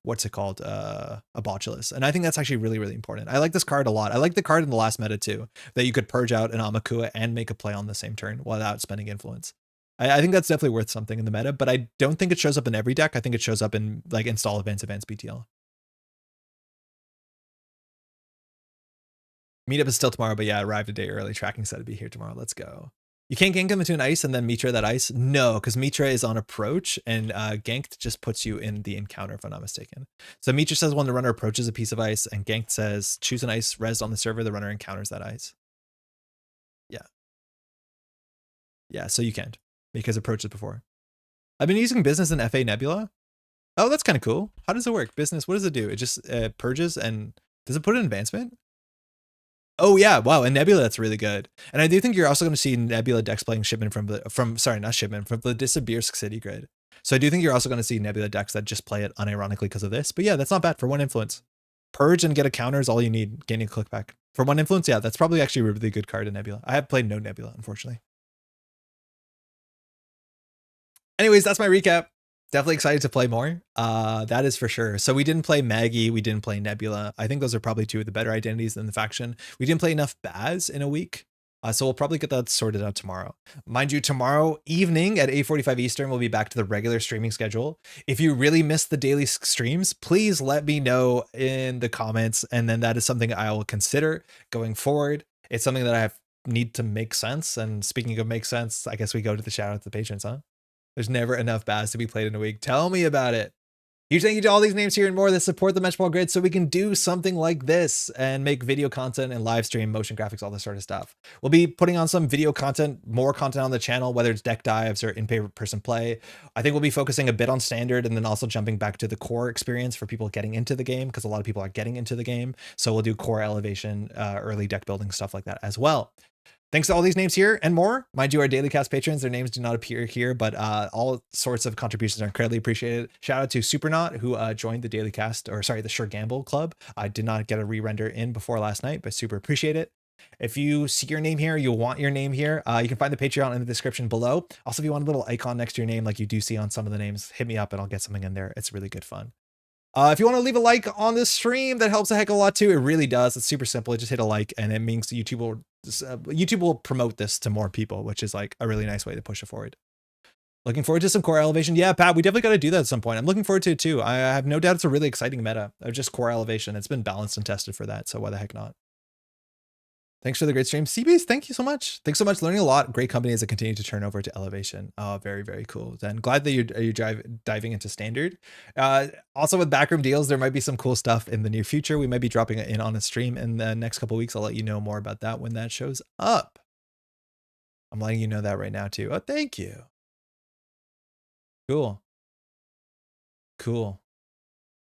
what's it called? A Botulus. And I think that's actually really, really important. I like this card a lot. I like the card in the last meta too, that you could purge out an Amakua and make a play on the same turn without spending influence. I think that's definitely worth something in the meta, but I don't think it shows up in every deck. I think it shows up in like install advance BTL. Meetup is still tomorrow, but yeah, I arrived a day early. Tracking said to be here tomorrow. Let's go. You can't gank them into an ice and then Mitra that ice? No, because Mitra is on approach, and ganked just puts you in the encounter, if I'm not mistaken. So Mitra says when the runner approaches a piece of ice, and ganked says choose an ice res on the server, the runner encounters that ice. Yeah. Yeah, so you can't, because approach it before. I've been using business in FA Nebula. Oh, that's kind of cool. How does it work? Business, what does it do? It just purges, and does it put an advancement? Oh yeah, wow, and Nebula, that's really good. And I do think you're also going to see Nebula decks playing shipment from the Disabirsk City grid. So I do think you're also going to see Nebula decks that just play it unironically because of this. But yeah, that's not bad for 1 influence. Purge and get a counter is all you need. Gaining a click back. For 1 influence, yeah, that's probably actually a really good card in Nebula. I have played no Nebula, unfortunately. Anyways, that's my recap. Definitely excited to play more. That is for sure. So we didn't play Maggie. We didn't play Nebula. I think those are probably 2 of the better identities in the faction. We didn't play enough Baz in a week. So we'll probably get that sorted out tomorrow. Mind you, tomorrow evening at 8:45 Eastern, we'll be back to the regular streaming schedule. If you really missed the daily streams, please let me know in the comments. And then that is something I will consider going forward. It's something that need to make sense. And speaking of make sense, I guess we go to the shout out to the patrons, huh? There's never enough Baz to be played in a week. Tell me about it. Huge thank you to all these names here and more that support the Metropole Grid so we can do something like this and make video content and live stream, motion graphics, all this sort of stuff. We'll be putting on some video content, more content on the channel, whether it's deck dives or in-person play. I think we'll be focusing a bit on standard and then also jumping back to the core experience for people getting into the game, because a lot of people are getting into the game. So we'll do core elevation, early deck building, stuff like that as well. Thanks to all these names here and more. Mind you, our daily cast patrons, their names do not appear here, but all sorts of contributions are incredibly appreciated. Shout out to Supernaut, who joined the daily cast, or sorry, the Sure Gamble Club. I did not get a re-render in before last night, but super appreciate it. If you see your name here, you'll want your name here, you can find the Patreon in the description below. Also, if you want a little icon next to your name, like you do see on some of the names, hit me up and I'll get something in there. It's really good fun. If you want to leave a like on this stream, that helps a heck of a lot too. It really does. It's super simple. Just hit a like, and it means YouTube will promote this to more people, which is like a really nice way to push it forward. Looking forward to some core elevation. Yeah, Pat, we definitely got to do that at some point. I'm looking forward to it too. I have no doubt it's a really exciting meta of just core elevation. It's been balanced and tested for that. So why the heck not? Thanks for the great stream. Seabeast, thank you so much. Thanks so much. Learning a lot. Great company as it continues to turn over to elevation. Oh, very, very cool. Then glad that you're diving into standard. Also with backroom deals, there might be some cool stuff in the near future. We might be dropping it in on a stream in the next couple of weeks. I'll let you know more about that when that shows up. I'm letting you know that right now too. Oh, thank you. Cool. Cool.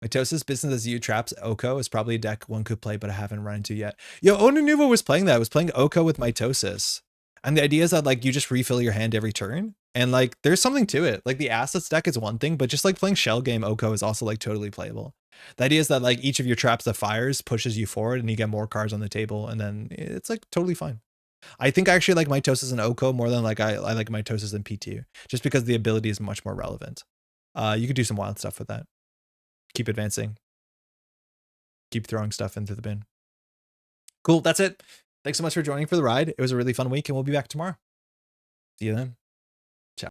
Mitosis, business as you traps Oko is probably a deck one could play, but I haven't run into yet. Yo, Onanuva was playing that. I was playing Oko with Mitosis. And the idea is that like you just refill your hand every turn. And like, there's something to it. Like the assets deck is one thing, but just like playing shell game Oko is also like totally playable. The idea is that like each of your traps that fires pushes you forward and you get more cards on the table, and then it's like totally fine. I think I actually like mitosis and Oko more than like I like mitosis and P2, just because the ability is much more relevant. You could do some wild stuff with that. Keep advancing. Keep throwing stuff into the bin. Cool, that's it. Thanks so much for joining for the ride. It was a really fun week, and we'll be back tomorrow. See you then.